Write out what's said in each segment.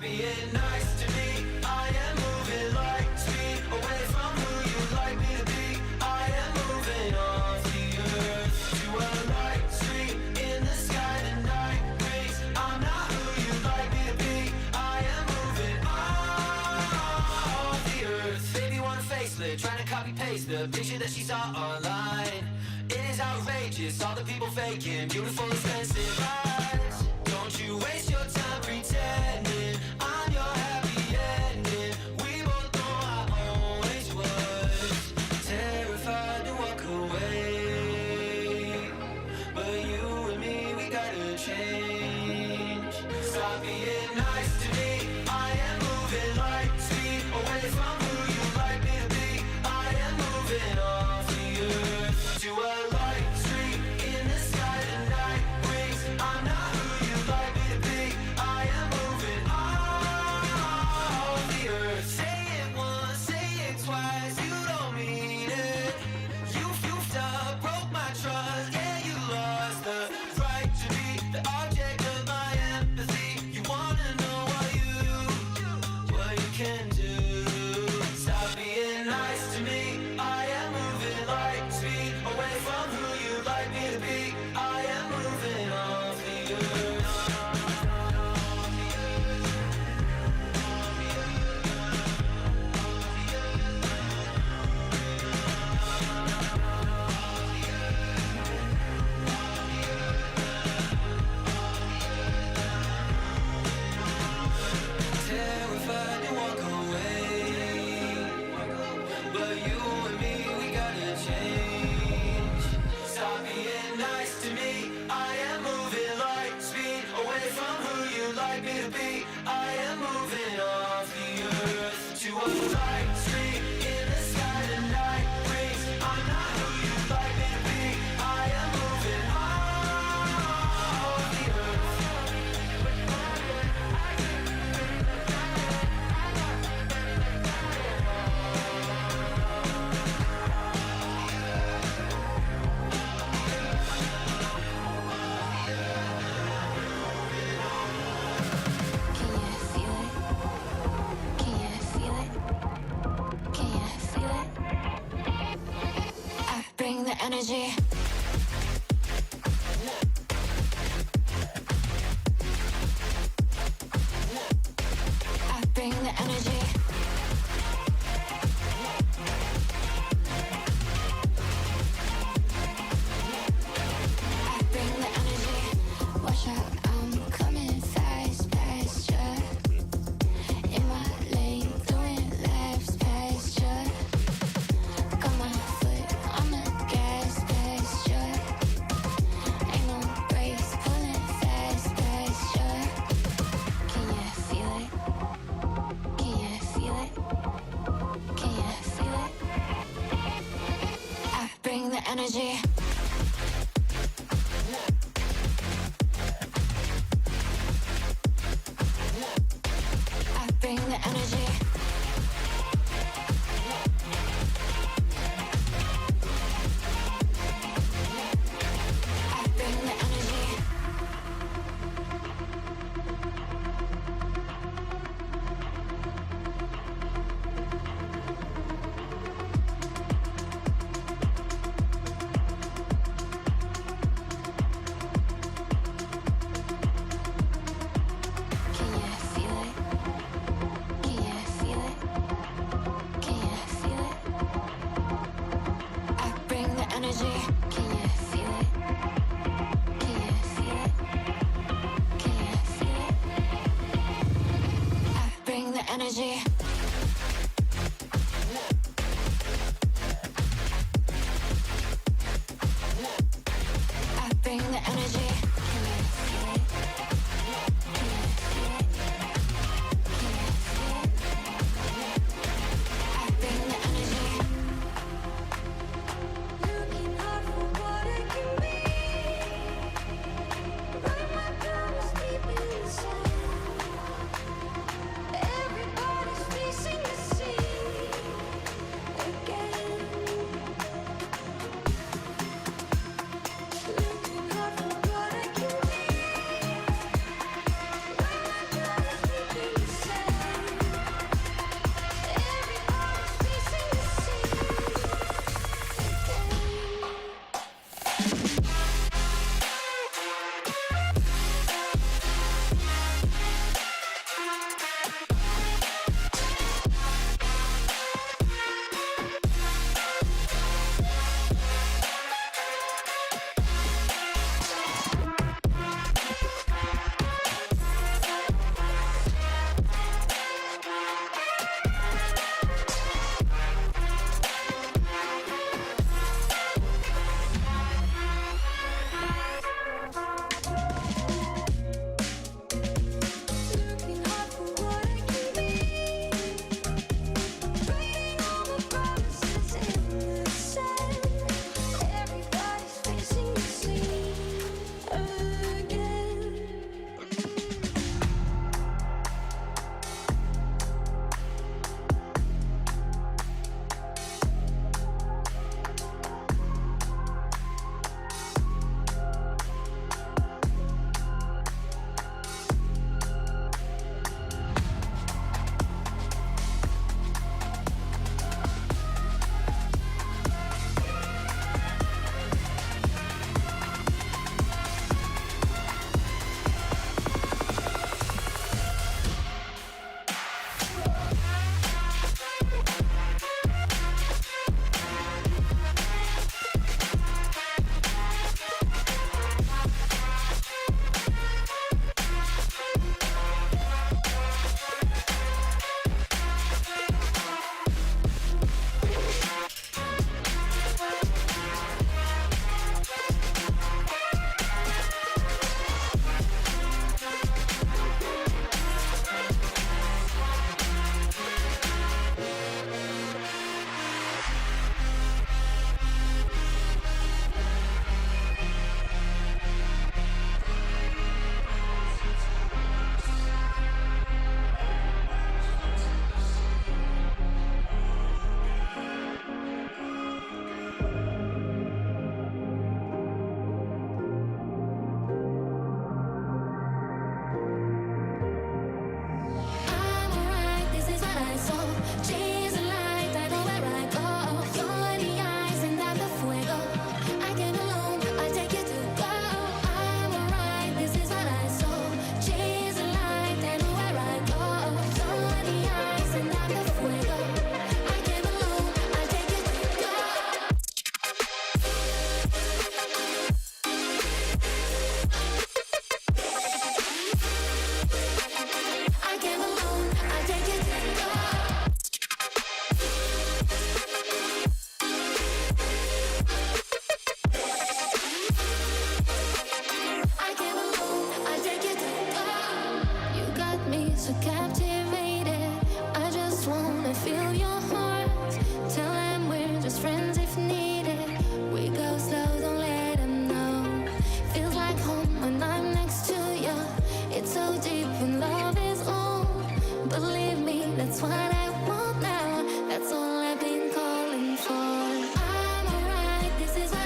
being nice to me. I am moving light speed away from who you'd like me to be. I am moving off the earth to a light street in the sky. The night brings. I'm not who you'd like me to be. I am moving off the earth. Baby want a facelift, trying to copy paste the picture that she saw online. It is outrageous, all the people faking beautiful, expensive lives. Don't you waste your time pretending I'm your happy ending. We both know I always was terrified to walk away, but you and me, we gotta change. Stop being nice to me. I am moving light speed away from who you'd like me to be. I am moving off the earth to a light street in the sky. The night brings. I'm not who you'd like me to be. I am moving off the earth. Say it once, say it twice. You don't mean it. You fused up, broke my trust. Yeah, you lost the right to be the object of my empathy. You wanna know what you can do. Stop being nice to me. I am moving light speed away from who you'd like me to be. I am moving off the earth. Terrified to walk away, but you and me, we gotta change. Stop being nice to me. I am moving light speed away from who you'd like me to be. I am moving off the earth to a light street in the sky. The night brings. I'm not who you'd like me to be. I am moving off the earth. Bring the energy. I bring the energy. I bring the energy. Watch out, I'm coming fast past ya. In my lane, doing laps past ya. Got my foot on the gas past ya. Ain't no brakes, pulling fast past ya. Can you feel it? Can you feel it? Can you feel it? I bring the energy. I bring the energy. I bring the energy. Can you feel it? Can you feel it? Can you feel it? I bring the energy. Can you feel it? Can you feel it? Can you feel it? I bring the energy. I bring the energy. Can you feel it? Can you feel it? Can you feel it? I bring the energy. Looking hard for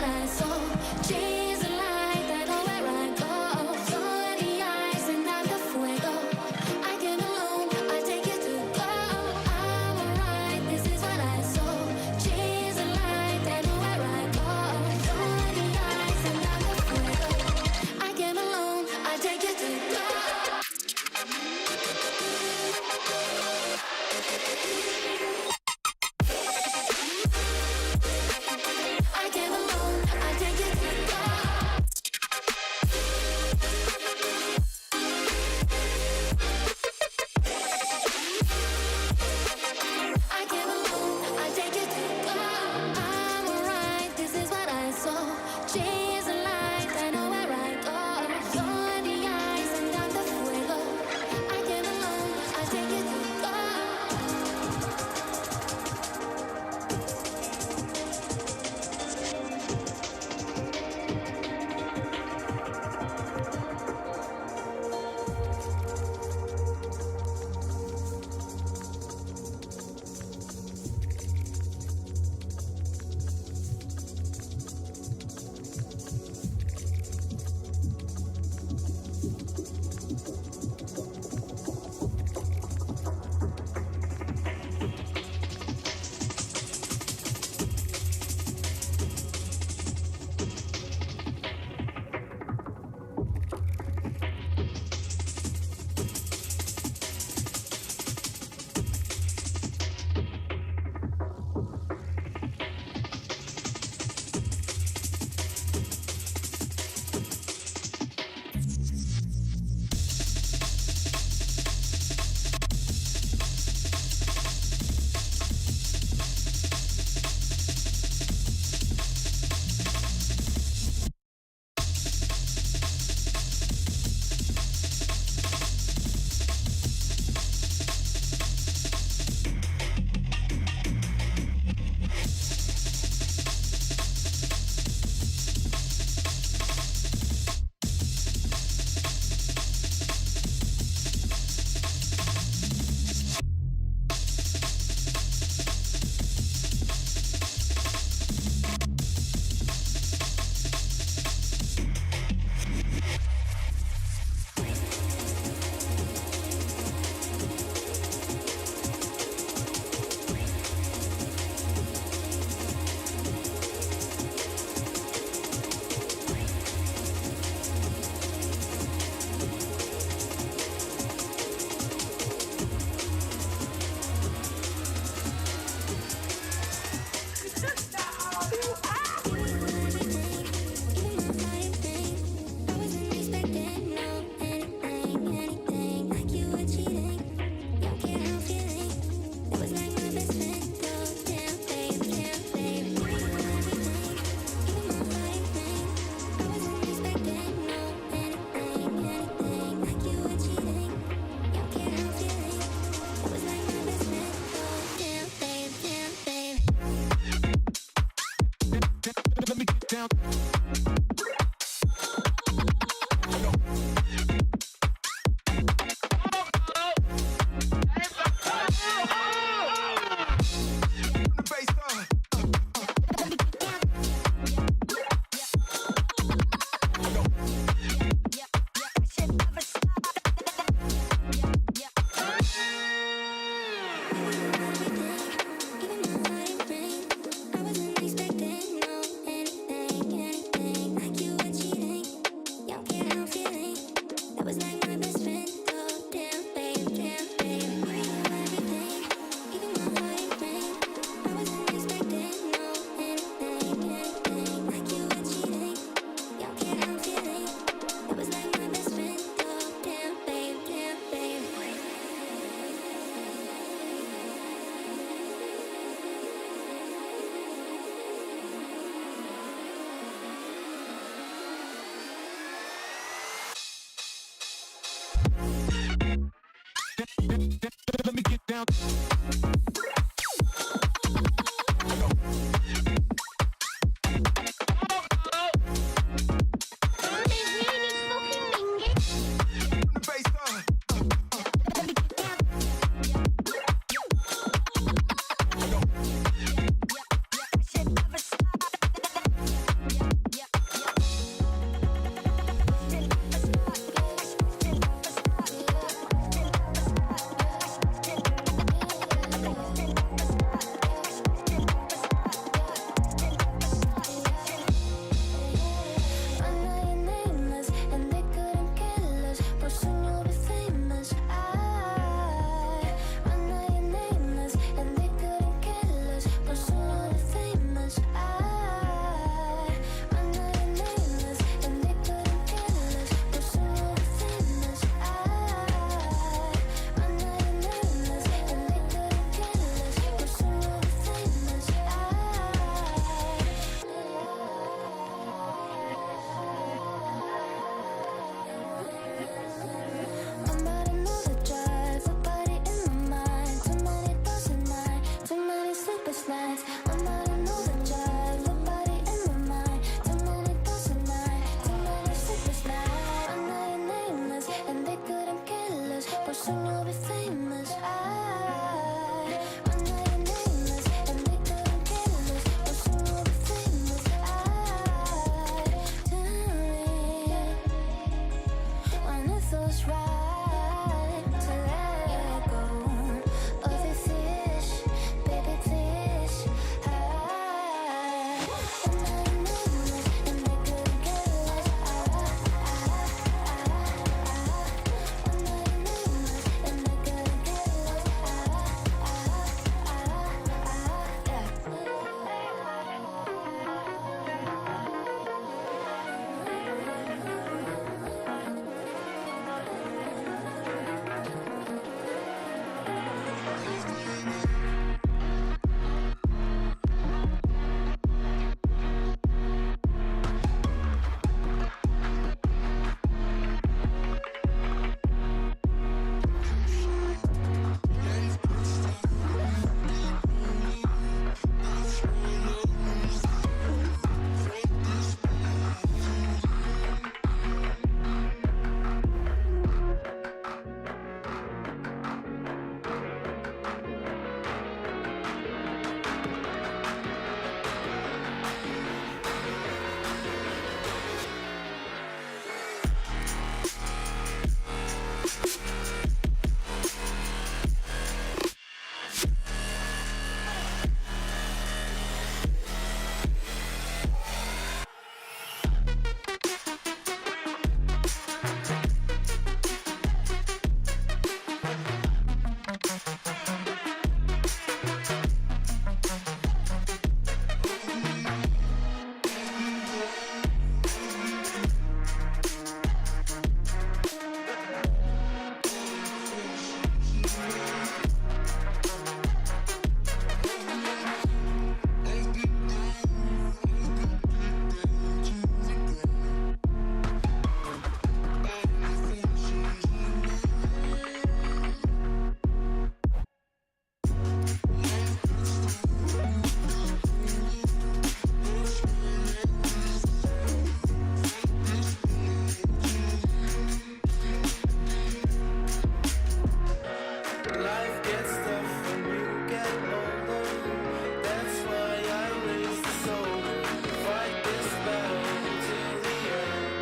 I saw. She's a light, I know where I go. So are the eyes and not the fuego. I came alone, I take you to go. I'm alright, this is what I saw. She's a light, I know where I go. So are the eyes and not the fuego. I came alone, I take you to go. I came alone, I take you to go. I came alone, I take you to go. I'm alright, this is what I saw. She's a light, I know where I go. You're the eyes and I'm the fuego. I came alone, I take you to go. Life gets tough when you get older. That's why I raise the soldier. Fight this battle till the end.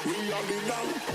We are the land.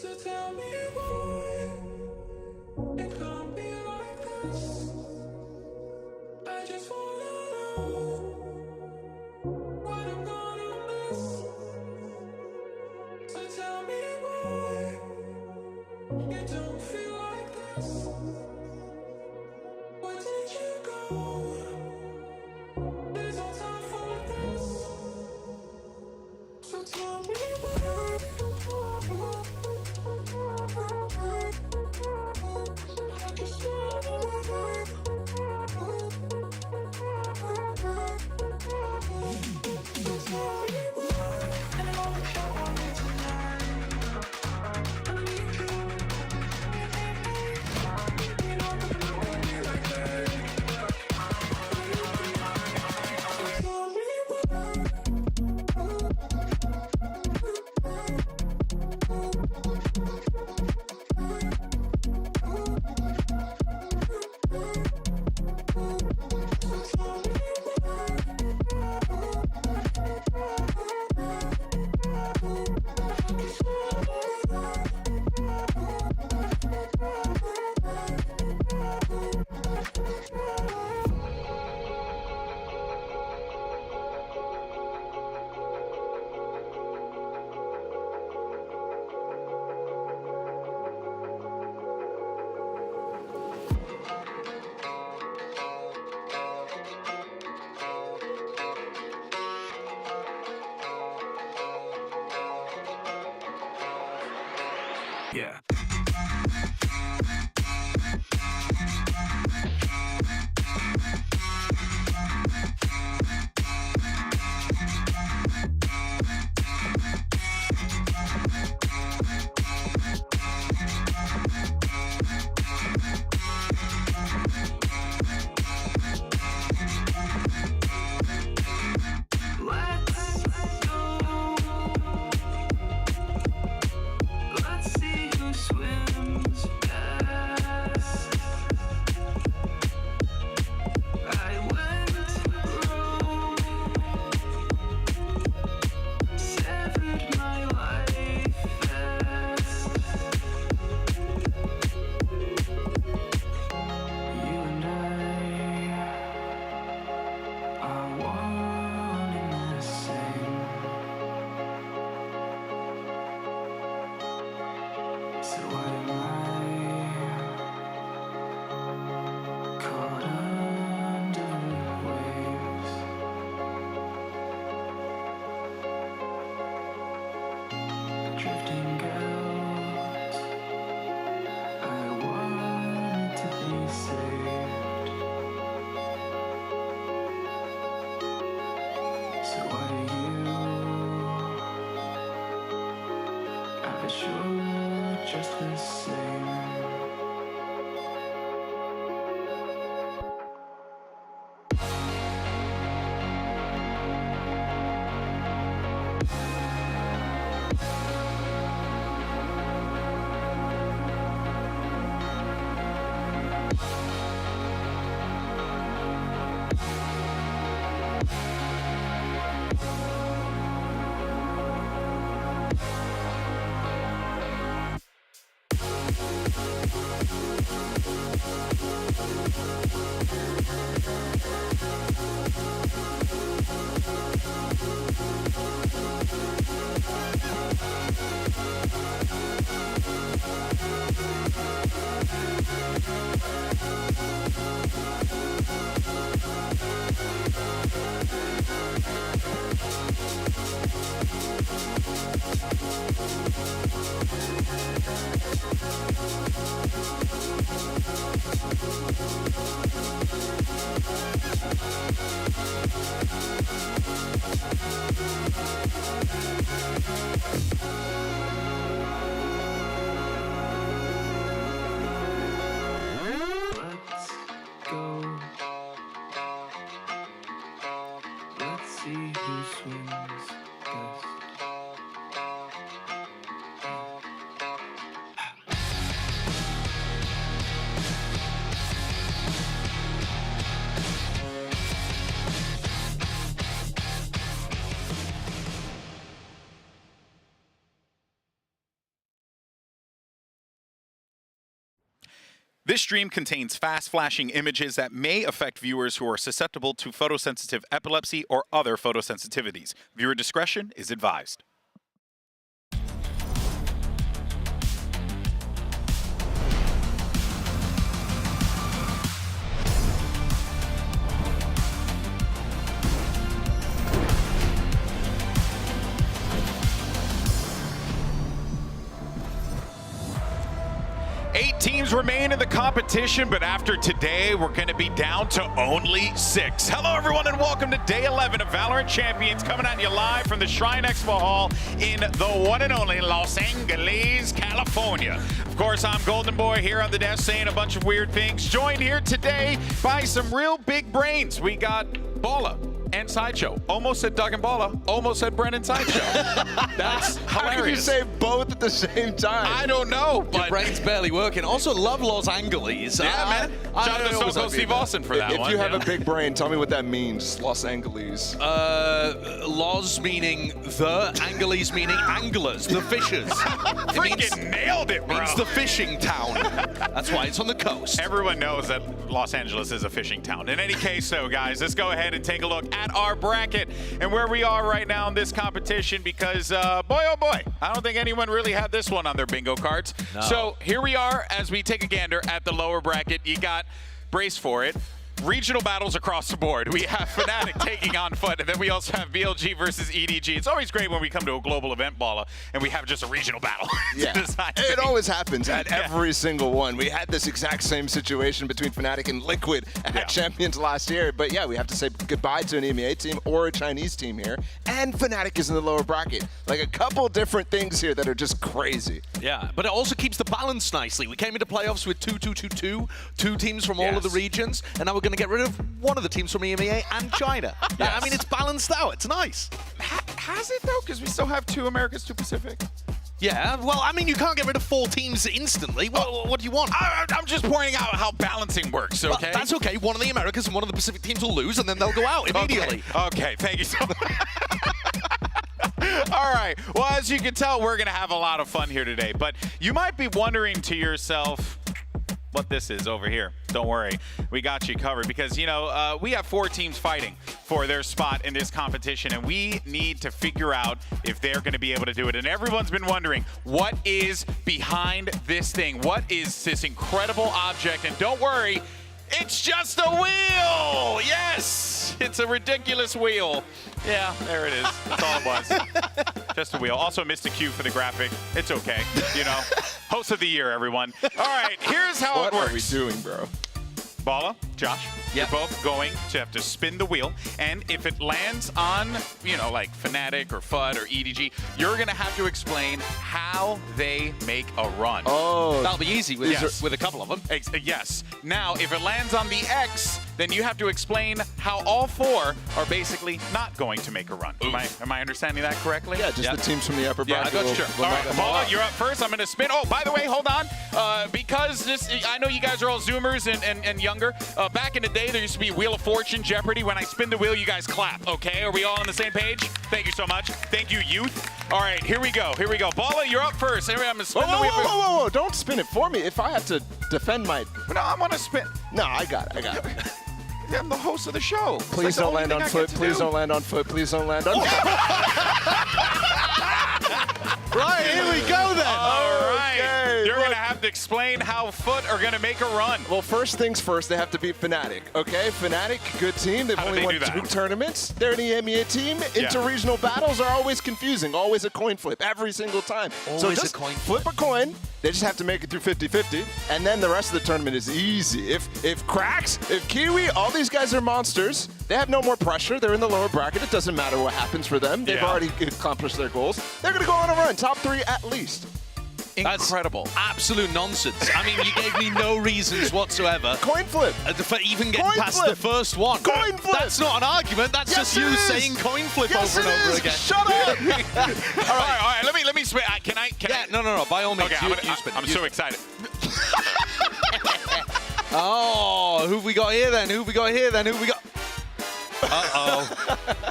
So tell me why it can't be like this. I just wanna know what I'm gonna miss. So tell me why you don't feel like this. Where did you go? There's no time for this. So tell me why. I just wanna know. So tell me why. And I wanna show on me tonight. I need you. You know I'm gonna hold me like that. So tell me why. Yeah. Let's see who swims best. I went rogue, severed my life fast. You and I are one and the same. So why am I caught under waves? Drifting out, I wanted to be saved. So why do you have a sure just the same? Let's go. Let's see who swims best. This stream contains fast-flashing images that may affect viewers who are susceptible to photosensitive epilepsy or other photosensitivities. Viewer discretion is advised. Eight teams remain in the competition, but after today, we're going to be down to only 6. Hello, everyone, and welcome to Day 11 of VALORANT Champions, coming at you live from the Shrine Expo Hall in the one and only Los Angeles, California. Of course, I'm Golden Boy here on the desk saying a bunch of weird things, joined here today by some real big brains. We got Bala and Sideshow. Almost said Doug and Bala, almost said Brennan Sideshow. That's hilarious. How can you say both at the same time? I don't know, Your but brain's barely working. Also, love Los Angeles. yeah, man. Shout out to Soko Steve Austin for that If one. you have a big brain, tell me what that means. Los Angeles. Los meaning the, Angeles meaning anglers, the fishers. freaking nailed it, bro. It's the fishing town. That's why it's on the coast. Everyone knows that Los Angeles is a fishing town. In any case, so guys, let's go ahead and take a look at our bracket and where we are right now in this competition because, boy, oh boy, I don't think anyone really had this one on their bingo cards. No. So here we are as we take a gander at the lower bracket. You got, brace for it, regional battles across the board. We have Fnatic taking on FUT, and then we also have BLG versus EDG. It's always great when we come to a global event, Bala, and we have just a regional battle. Yeah, it always happens at every single one. We had this exact same situation between Fnatic and Liquid at Champions last year, but yeah, we have to say goodbye to an EMEA team or a Chinese team here, and Fnatic is in the lower bracket. Like a couple different things here that are just crazy. Yeah, but it also keeps the balance nicely. We came into playoffs with 2-2-2-2, two teams from all of the regions, and now we're going to get rid of one of the teams from EMEA and China. Yeah, I mean, it's balanced out. It's nice. Has it, though? Because we still have 2 Americas, 2 Pacific. Yeah, well, I mean, you can't get rid of 4 teams instantly. What do you want? I'm just pointing out how balancing works, okay? Well, that's okay. One of the Americas and one of the Pacific teams will lose, and then they'll go out immediately. Okay, thank you so much. All right, well, as you can tell, we're going to have a lot of fun here today. But you might be wondering to yourself what this is over here. Don't worry, we got you covered because, you know, we have 4 teams fighting for their spot in this competition, and we need to figure out if they're going to be able to do it. And everyone's been wondering, what is behind this thing? What is this incredible object? And don't worry, it's just a wheel! Yes! It's a ridiculous wheel. Yeah, there it is. That's all it was. Just a wheel. Also missed a cue for the graphic. It's okay, you know. Host of the year, everyone. All right, here's how it works. What are we doing, bro? Bala, Josh, you're both going to have to spin the wheel, and if it lands on, you know, like Fnatic or FUT or EDG, you're going to have to explain how they make a run. Oh. That'll be easy with a couple of them. Yes. Now, if it lands on the X, then you have to explain how all 4 are basically not going to make a run. Am I understanding that correctly? Yeah, just the teams from the upper bracket. Yeah, I got you. Sure. All right, Bala, you're up first. I'm going to spin. Oh, by the way, hold on. Because this, I know you guys are all Zoomers and younger. Back in the day, there used to be Wheel of Fortune, Jeopardy. When I spin the wheel, you guys clap, okay? Are we all on the same page? Thank you so much. Thank you, youth. All right, here we go. Here we go. Bala, you're up first. Anyway, I'm going to spin the wheel. Whoa. Don't spin it for me. If I have to defend my... No, I'm going to spin. No, I got it. I'm the host of the show. Please don't land on foot. Please don't land on foot. Please don't land on foot. Right, here we go then. All right. Okay, You're going to have to explain how FUT are going to make a run. Well, first things first, they have to beat Fnatic, okay? Fnatic, good team. They've only won 2 tournaments. They're an EMEA team. Inter-regional battles are always confusing, always a coin flip, every single time. So just flip a coin. They just have to make it through 50-50, and then the rest of the tournament is easy. If Cracks, if Kiwi, all these guys are monsters. They have no more pressure. They're in the lower bracket. It doesn't matter what happens for them. They've already accomplished their goals. They're going to go on a run, top 3 at least. Incredible. That's absolute nonsense. I mean, you gave me no reasons whatsoever. Coin flip. For even getting past the first one. Coin flip. That's not an argument. That's just you saying coin flip over and over again. Shut up. All right. Let me spin. Can I? No. By all means, okay, you spin. I'm so excited. Oh, who have we got here then? Who have we got?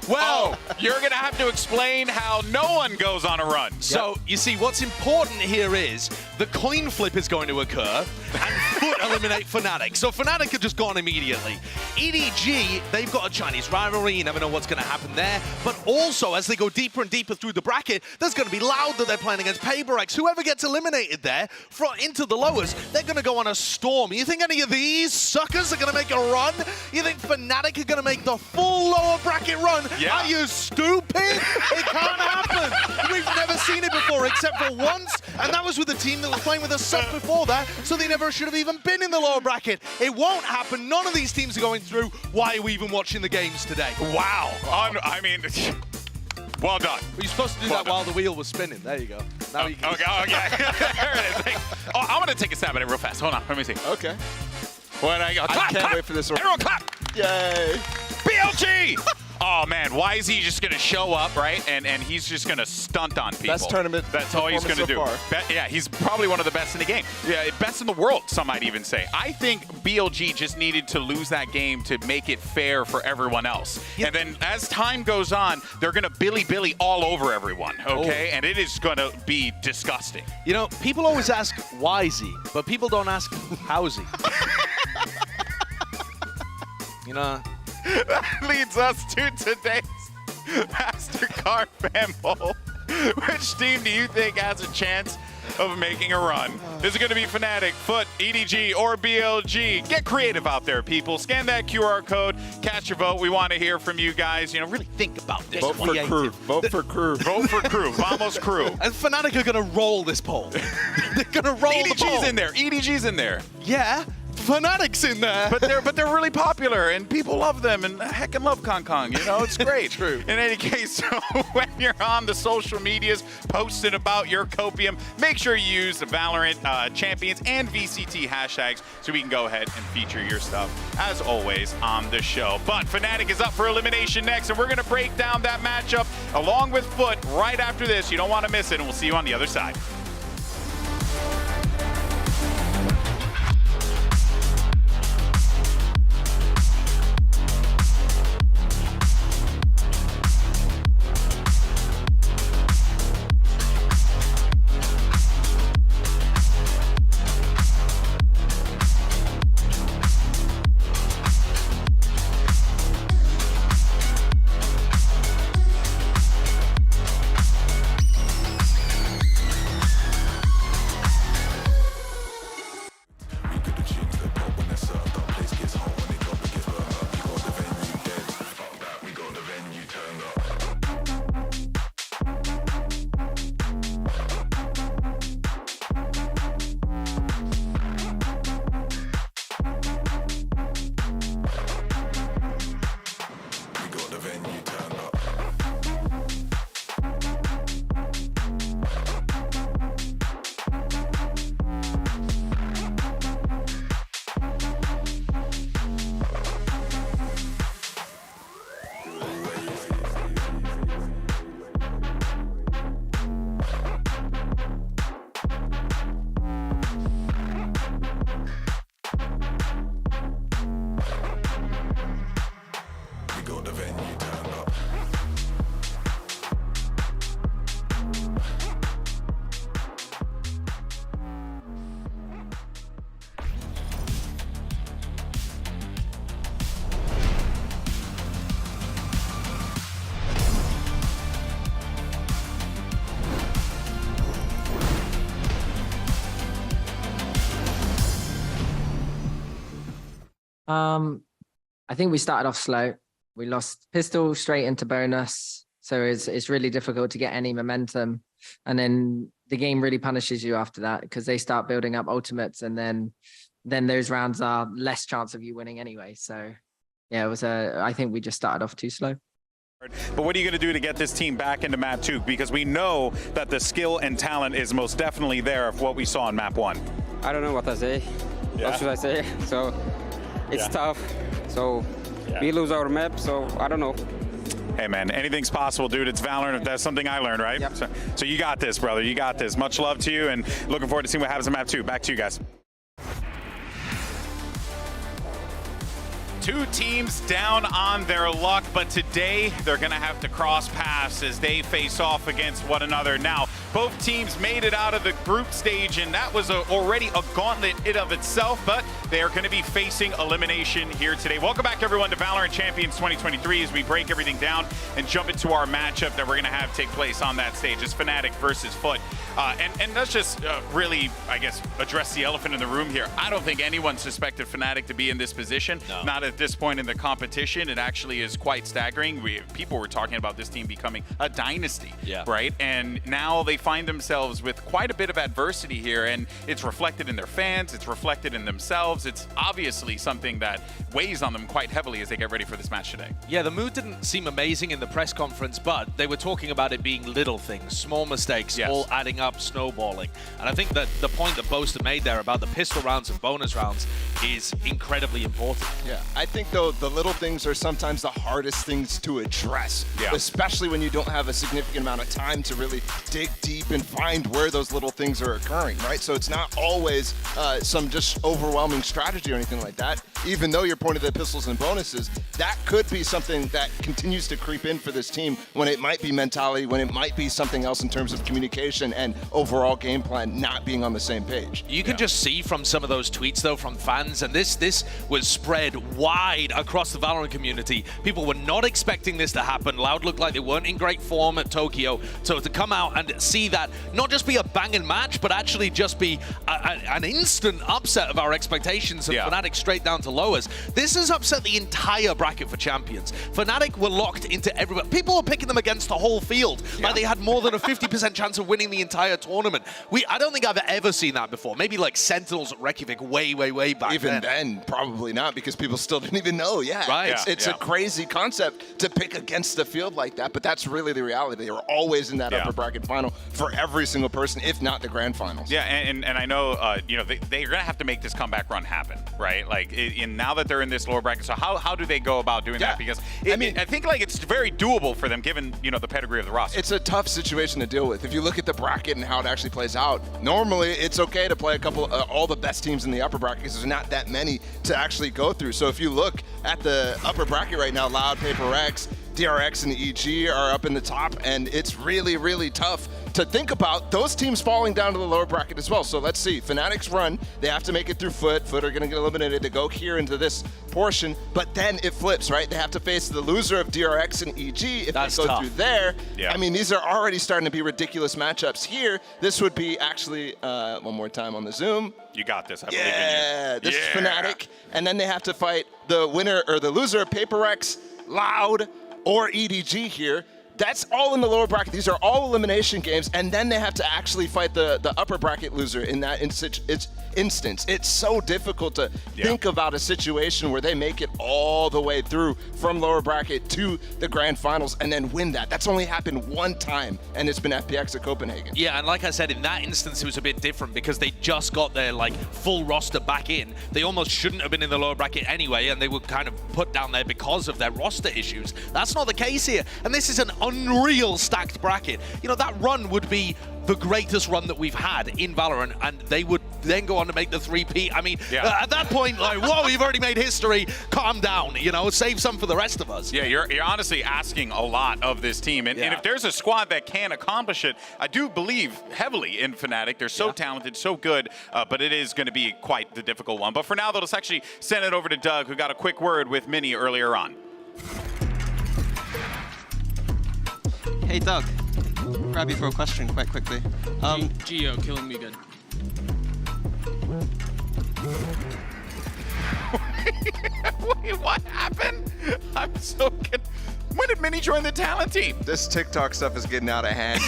Well, you're going to have to explain how no one goes on a run. So, you see, what's important here is the coin flip is going to occur and Foot eliminate Fnatic. So Fnatic are just gone immediately. EDG, they've got a Chinese rivalry. You never know what's going to happen there. But also, as they go deeper and deeper through the bracket, there's going to be Loud that they're playing against Paperex. Whoever gets eliminated there into the lowers, they're going to go on a storm. You think any of these suckers are going to make a run? You think Fnatic are going to make the full lower bracket run? Yeah. Are you stupid? It can't happen. We've never seen it before, except for once, and that was with a team that was playing with a sub before that, so they never should have even been in the lower bracket. It won't happen. None of these teams are going through. Why are we even watching the games today? Wow. I mean, well done. Well, you're supposed to do that while the wheel was spinning. There you go. Now you can... Okay. There it is. Oh, I'm going to take a stab at it real fast. Hold on. Let me see. Okay. When I go, clap, can't clap. wait for this one. Everyone clap. Yay. BLG! Oh, man. Why is he just going to show up, right? And he's just going to stunt on people. Best tournament That's all he's going to do. Yeah, he's probably one of the best in the game. Yeah, best in the world, some might even say. I think BLG just needed to lose that game to make it fair for evereveryone else. Yeah. And then as time goes on, they're going to Billy all over everyone, okay? And it is going to be disgusting. You know, people always ask, why is he? But people don't ask, how's he? You know... That leads us to today's MasterCard fan poll. Which team do you think has a chance of making a run? Is it going to be Fnatic, Foot, EDG, or BLG? Get creative out there, people. Scan that QR code, cast your vote. We want to hear from you guys. You know, really think about this. Vote for crew. Vote for crew. Vote for crew. Vamos crew. And Fnatic are going to roll this poll. They're going to roll the poll. EDG's in there. EDG's in there. Yeah. Fnatic's in there. But they're really popular, and people love them, and heckin' love Kong. You know, it's great. True. In any case, so when you're on the social medias posting about your copium, make sure you use the VALORANT Champions and VCT hashtags so we can go ahead and feature your stuff, as always, on the show. But Fnatic is up for elimination next, and we're going to break down that matchup along with Foot right after this. You don't want to miss it, and we'll see you on the other side. I think we started off slow. We lost pistol straight into bonus. So it's really difficult to get any momentum. And then the game really punishes you after that because they start building up ultimates, and then those rounds are less chance of you winning anyway. So yeah, I think we just started off too slow. But what are you going to do to get this team back into map 2? Because we know that the skill and talent is most definitely there of what we saw in map 1. I don't know what I say. Yeah. What should I say? So it's tough. So we lose our map, so I don't know. Hey, man, anything's possible, dude. It's VALORANT. That's something I learned, right? Yep. So you got this, brother. You got this. Much love to you, and looking forward to seeing what happens in map 2. Back to you guys. Two teams down on their luck, but today they're going to have to cross paths as they face off against one another. Now, both teams made it out of the group stage, and that was already a gauntlet in of itself, but they are going to be facing elimination here today. Welcome back, everyone, to VALORANT Champions 2023 as we break everything down and jump into our matchup that we're going to have take place on that stage. It's Fnatic versus Foot. And let's just really, I guess, address the elephant in the room here. I don't think anyone suspected Fnatic to be in this position. No. Not at this point in the competition. It actually is quite staggering. People were talking about this team becoming a dynasty, right? And now they find themselves with quite a bit of adversity here, and it's reflected in their fans. It's reflected in themselves. It's obviously something that weighs on them quite heavily as they get ready for this match today. Yeah, the mood didn't seem amazing in the press conference, but they were talking about it being little things, small mistakes, all adding up, snowballing. And I think that the point that Boaster made there about the pistol rounds and bonus rounds is incredibly important. Yeah, I think though the little things are sometimes the hardest things to address, especially when you don't have a significant amount of time to really dig deep and find where those little things are occurring, right? So it's not always some just overwhelming strategy or anything like that. Even though you're pointing to the pistols and bonuses, that could be something that continues to creep in for this team when it might be mentality, when it might be something else in terms of communication and overall game plan not being on the same page. You can just see from some of those tweets though from fans, and this was spread wide across the VALORANT community. People were not expecting this to happen. Loud looked like they weren't in great form at Tokyo. So to come out and see that not just be a banging match, but actually just be an instant upset of our expectations and Fnatic straight down to lowers. This has upset the entire bracket for champions. Fnatic were locked into everybody. People were picking them against the whole field. Like they had more than a 50% chance of winning the entire tournament. I don't think I've ever seen that before. Maybe like Sentinels at Reykjavik way back even then, probably not, because people still didn't even know. It's a crazy concept to pick against the field like that, but that's really the reality. They were always in that upper bracket final for every single person, if not the grand finals. Yeah, and I know they're going to have to make this comeback run happen, right? Like, now that they're in this lower bracket, so how do they go about doing that? Because I think like it's very doable for them, given the pedigree of the roster. It's a tough situation to deal with. If you look at the bracket and how it actually plays out, normally it's okay to play a couple all the best teams in the upper bracket because there's not that many to actually go through. So if you look at the upper bracket right now, Loud, Paper X, DRX, and EG are up in the top, and it's really tough to think about those teams falling down to the lower bracket as well. So let's see. Fnatic's run, they have to make it through Foot. Foot are going to get eliminated to go here into this portion, but then it flips, right? They have to face the loser of DRX and EG if they go through there. I mean, these are already starting to be ridiculous matchups here. This would be actually, one more time on the Zoom. You got this. I believe in you. This is Fnatic. And then they have to fight the winner or the loser of Paper X, Loud, or EDG here. That's all in the lower bracket. These are all elimination games, and then they have to actually fight the upper bracket loser in that instance. It's so difficult to think about a situation where they make it all the way through from lower bracket to the grand finals and then win that. That's only happened one time, and it's been FPX at Copenhagen. Yeah, and like I said, in that instance, it was a bit different because they just got their full roster back in. They almost shouldn't have been in the lower bracket anyway, and they were kind of put down there because of their roster issues. That's not the case here, and this is an unreal stacked bracket. That run would be the greatest run that we've had in VALORANT, and they would then go on to make the 3P. I mean, at that point, whoa, you've already made history. Calm down, save some for the rest of us. Yeah, you're honestly asking a lot of this team. And if there's a squad that can accomplish it, I do believe heavily in Fnatic. They're so talented, so good, but it is going to be quite the difficult one. But for now, though, let's actually send it over to Doug, who got a quick word with Mini earlier on. Hey, Doug. Grab you for a question quite quickly. Geo killing me good. Wait, what happened? I'm so good. When did Mini join the talent team? This TikTok stuff is getting out of hand.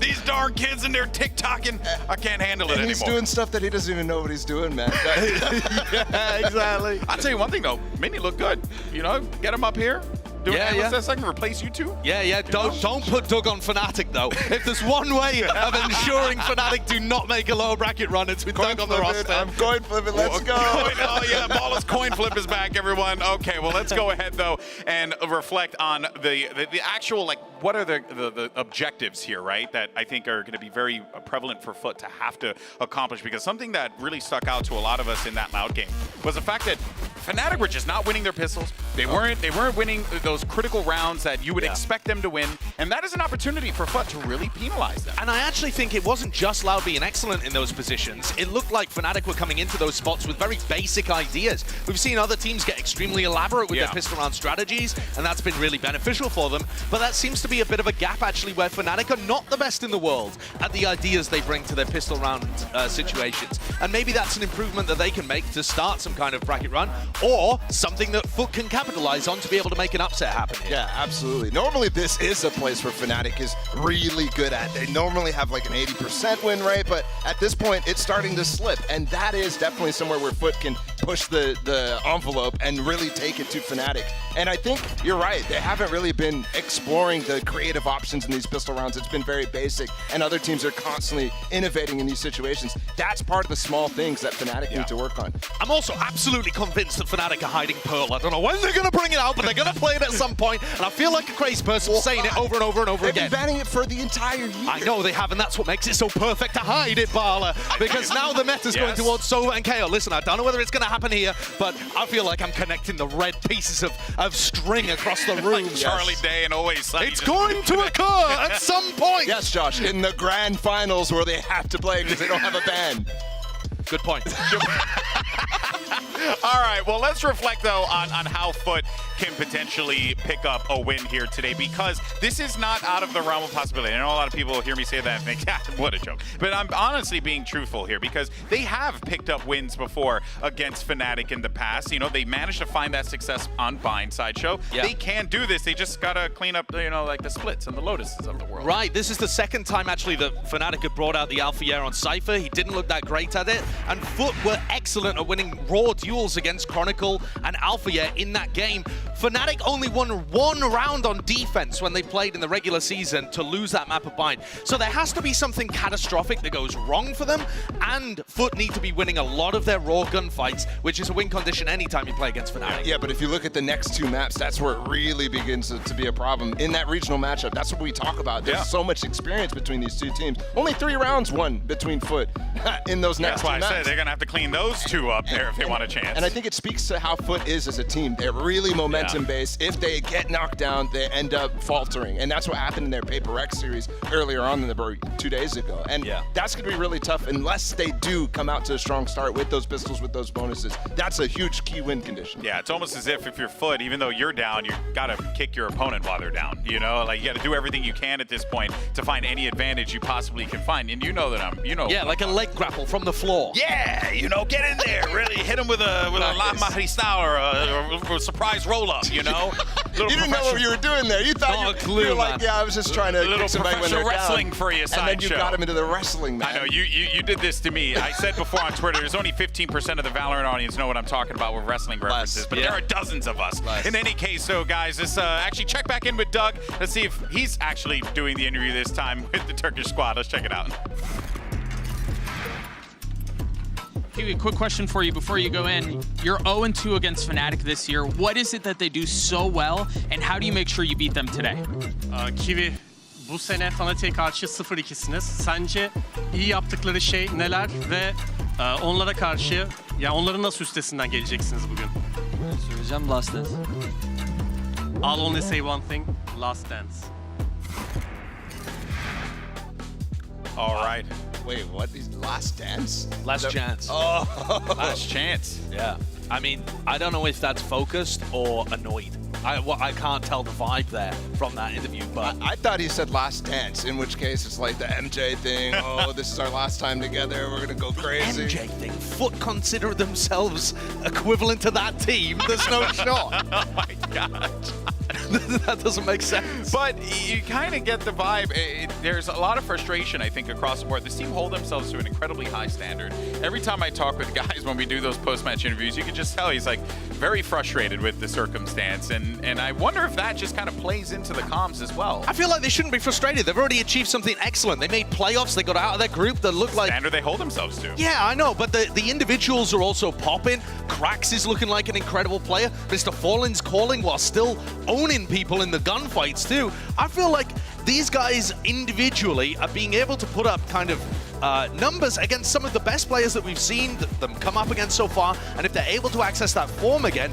These darn kids and their TikToking, I can't handle it anymore. He's doing stuff that he doesn't even know what he's doing, man. Yeah, exactly. I'll tell you one thing, though. Mini looked good. Get him up here. doing Yeah, analyst yeah. this? I can replace you two? Yeah. Don't put Doug on Fnatic, though. If there's one way of ensuring Fnatic do not make a lower bracket run, it's with Doug on the roster. I'm coin flipping. Let's go. Oh, yeah, Ball's coin flip is back, everyone. Okay, well, let's go ahead, though, and reflect on the actual, like, what are the objectives here, right, that I think are going to be very prevalent for Foot to have to accomplish, because something that really stuck out to a lot of us in that Loud game was the fact that Fnatic were just not winning their pistols. They weren't winning those critical rounds that you would expect them to win, and that is an opportunity for Foot to really penalize them. And I actually think it wasn't just Loud being excellent in those positions. It looked like Fnatic were coming into those spots with very basic ideas. We've seen other teams get extremely elaborate with their pistol round strategies, and that's been really beneficial for them. But that seems to be a bit of a gap, actually, where Fnatic are not the best in the world at the ideas they bring to their pistol round situations. And maybe that's an improvement that they can make to start some kind of bracket run, or something that Foot can capitalize on to be able to make an upset happen here. Yeah, absolutely. Normally, this is a place where Fnatic is really good at. They normally have like an 80% win rate, but at this point, it's starting to slip. And that is definitely somewhere where Foot can push the envelope and really take it to Fnatic. And I think you're right. They haven't really been exploring the creative options in these pistol rounds. It's been very basic, and other teams are constantly innovating in these situations. That's part of the small things that Fnatic need to work on. I'm also absolutely convinced that Fnatic are hiding Pearl. I don't know when they're going to bring it out, but they're going to play it at some point, and I feel like a crazy person saying it over and over and over again. They've been banning it for the entire year. I know they have, and that's what makes it so perfect to hide it, Bala, because now the meta's going towards Sova and KO. Listen, I don't know whether it's going to happen here, but I feel like I'm connecting the red pieces of string across the room. Like Charlie Day and Always Sunny. It's going to occur at some point. Yes, Josh, in the grand finals where they have to play because they don't have a ban. Good point. All right, well, let's reflect, though, on how Foot can potentially pick up a win here today, because this is not out of the realm of possibility. I know a lot of people hear me say that and think, yeah, what a joke. But I'm honestly being truthful here, because they have picked up wins before against Fnatic in the past. You know, they managed to find that success on Bind Sideshow. Yeah. They can do this. They just got to clean up, you know, like the splits and the Lotuses of the world. Right, this is the second time, actually, that Fnatic had brought out the Alpha Year on Cypher. He didn't look that great at it, and Foot were excellent at winning raw duels against Chronicle and Alpha Year in that game. Fnatic only won one round on defense when they played in the regular season to lose that map of Bind. So there has to be something catastrophic that goes wrong for them, and Foot need to be winning a lot of their raw gunfights, which is a win condition anytime you play against Fnatic. Yeah, but if you look at the next two maps, that's where it really begins to be a problem. In that regional matchup, that's what we talk about. There's so much experience between these two teams. Only 3 rounds won between Foot in those next two maps. That's why I said they're going to have to clean those two up there if they want a chance. And I think it speaks to how Foot is as a team. They're really momentum-based. If they get knocked down, they end up faltering. And that's what happened in their Paper X series earlier on in the 2 days ago. And that's going to be really tough unless they do come out to a strong start with those pistols, with those bonuses. That's a huge key win condition. Yeah, it's almost as if you're Foot, even though you're down, you got to kick your opponent while they're down. You know, like you got to do everything you can at this point to find any advantage you possibly can find. And you know that Yeah, like a leg grapple from the floor. Yeah, you know, get in there, really hit him with a La Maristal or a surprise roll-up, you know? You didn't know what you were doing there. You thought you were like, yeah, I was just trying to kick somebody when they're wrestling down. For you, and then you got him into the wrestling match. I know, you did this to me. I said before on Twitter, there's only 15% of the Valorant audience know what I'm talking about with wrestling references, but there are dozens of us. In any case, so guys, let's actually check back in with Doug. Let's see if he's actually doing the interview this time with the Turkish squad. Let's check it out. Kiwi, a quick question for you before you go in. You're 0-2 against Fnatic this year. What is it that they do so well, and how do you make sure you beat them today? Kiwi, bu sene Fnatic'e karşı 0-2'siniz. Sence iyi yaptıkları şey neler ve onlara karşı, yani onların nasıl üstesinden geleceksiniz bugün? Söyleyeceğim Last Dance. I'll only say one thing, Last Dance. All right. Wait, what? Last Dance? Last chance. Oh. Last chance. Yeah. I mean, I don't know if that's focused or annoyed. I can't tell the vibe there from that interview, but... I thought he said last dance, in which case it's like the MJ thing. Oh, this is our last time together. We're going to go crazy. MJ thing. Foot consider themselves equivalent to that team. There's no shot. Oh, my gosh. That doesn't make sense. But you kind of get the vibe. There's a lot of frustration, I think, across the board. This team hold themselves to an incredibly high standard. Every time I talk with guys when we do those post-match interviews, you can just tell he's like very frustrated with the circumstance. And I wonder if that just kind of plays into the comms as well. I feel like they shouldn't be frustrated. They've already achieved something excellent. They made playoffs. They got out of their group that looked like... Standard they hold themselves to. Yeah, I know, but the individuals are also popping. Krax is looking like an incredible player. Mr. Fallen's calling while still owning people in the gunfights too. I feel like these guys individually are being able to put up kind of numbers against some of the best players that we've seen them come up against so far, and if they're able to access that form again,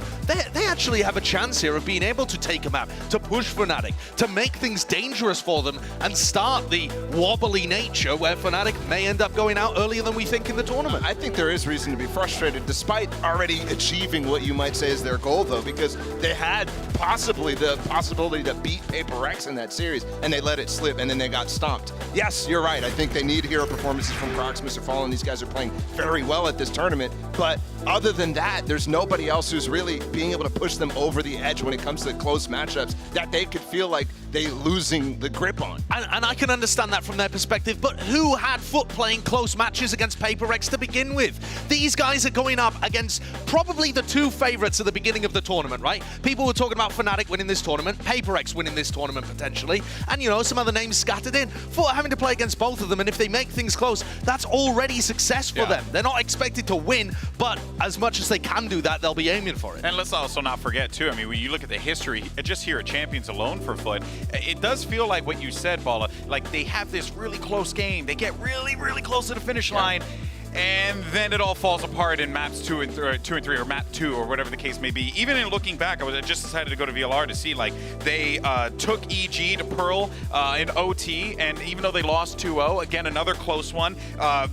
they actually have a chance here of being able to take a map, to push Fnatic, to make things dangerous for them, and start the wobbly nature where Fnatic may end up going out earlier than we think in the tournament. I think there is reason to be frustrated, despite already achieving what you might say is their goal, though, because they had possibly the possibility to beat Paper X in that series, and they let it slip, and then they got stomped. Yes, you're right. I think they need hero performances from Crocs, Mr. Fallen. These guys are playing very well at this tournament, but other than that, there's nobody else who's really being able to push them over the edge when it comes to close matchups that they could feel like they losing the grip on. And I can understand that from their perspective, but who had Foot playing close matches against Paper X to begin with? These guys are going up against probably the two favorites at the beginning of the tournament, right? People were talking about Fnatic winning this tournament, Paper X winning this tournament potentially, and you know, some other names scattered in. Foot having to play against both of them, and if they make things close, that's already success for them. They're not expected to win, but as much as they can do that, they'll be aiming for it. And let's also not forget, too, I mean, when you look at the history, just here at Champions alone for Foot, it does feel like what you said, Bala, like they have this really close game. They get really, really close to the finish line. And then it all falls apart in maps 2 and 3, or map 2, or whatever the case may be. Even in looking back, I just decided to go to VLR to see, like, they took EG to Pearl in OT, and even though they lost 2-0, again, another close one,